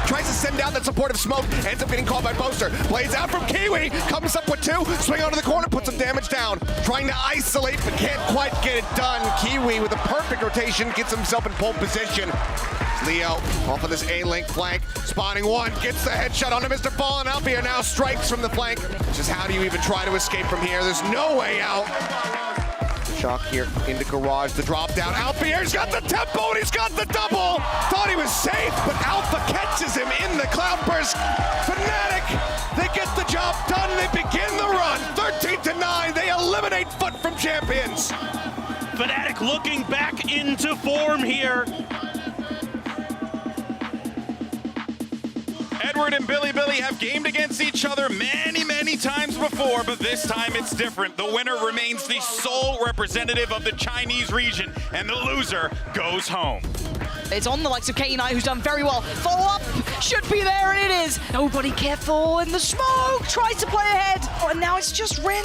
Tries to send down that supportive smoke, ends up getting caught by Boaster. Plays out from Kiwi, comes up with 2, swing onto the corner, puts some damage down. Trying to isolate, but can't quite get it done. Kiwi with a perfect rotation, gets himself in pole position. Leo off of this A-link flank, spawning 1, gets the headshot onto Mr. Fallen. Alpier now strikes from the flank. Just how do you even try to escape from here? There's no way out. Shock here into Garage, the drop down. Alpier's got the tempo and he's got the double. Thought he was safe, but Alpha catches him in the cloudburst. Fnatic, they get the job done. They begin the run. 13-9, they eliminate Foot from Champions. Fnatic looking back into form here. Edward and Billy have gamed against each other many times before, but this time it's different. The winner remains the sole representative of the Chinese region, and the loser goes home. It's on the likes of K9, who's done very well. Follow up should be there, and it is. Nobody careful in the smoke. Tries to play ahead. Oh, and now it's just Rin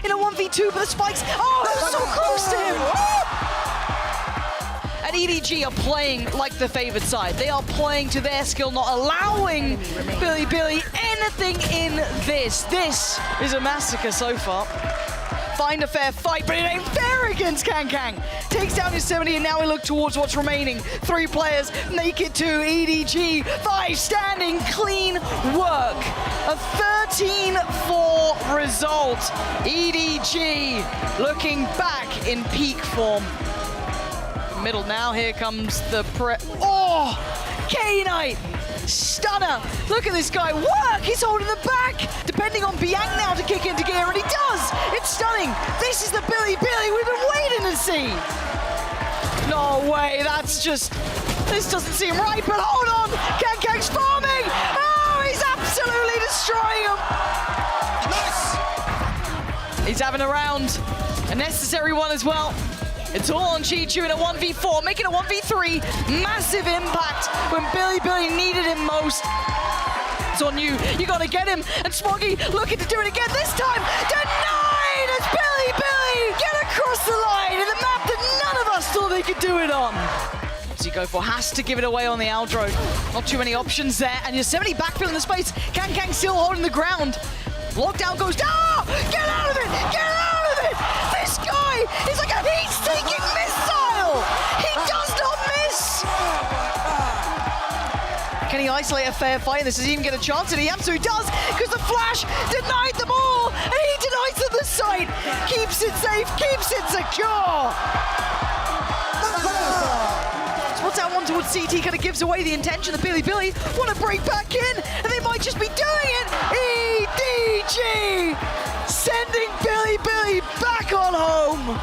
in a 1v2 for the spikes. Oh, that was so close to him. And EDG are playing like the favored side. They are playing to their skill, not allowing Billy anything in this. This is a massacre so far. Find a fair fight, but it ain't fair against Kang. Takes down his 70, and now we look towards what's remaining. 3 players make it to EDG. 5 standing, clean work. A 13-4 result. EDG looking back in peak form. Middle now, here comes the oh! K-Knight! Stunner! Look at this guy work! He's holding the back! Depending on Biang now to kick into gear, and he does! It's stunning! This is the Billy we've been waiting to see! No way, that's just... This doesn't seem right, but hold on! Kang's farming! Oh, he's absolutely destroying him! Nice! He's having a round. A necessary one as well. It's all on Chichu in a 1v4, making a 1v3. Massive impact when Billy needed him most. It's on you. You gotta get him. And Smoggy looking to do it again this time. Denied as Billy get across the line in the map that none of us thought they could do it on. So you go for has to give it away on the Aldro. Not too many options there. And Yosemite backfilling the space. Kang still holding the ground. Lockdown goes down. Get out of it! Get out of it! This guy is like a heat-seeking missile! He does not miss! Can he isolate a fair fight? This doesn't even get a chance, and he absolutely does, because the flash denied them all, and he denies them the sight! Keeps it safe, keeps it secure! What's that one towards CT kind of gives away the intention that Billy want to break back in, and they might just be doing it. EDG sending Billy back on home.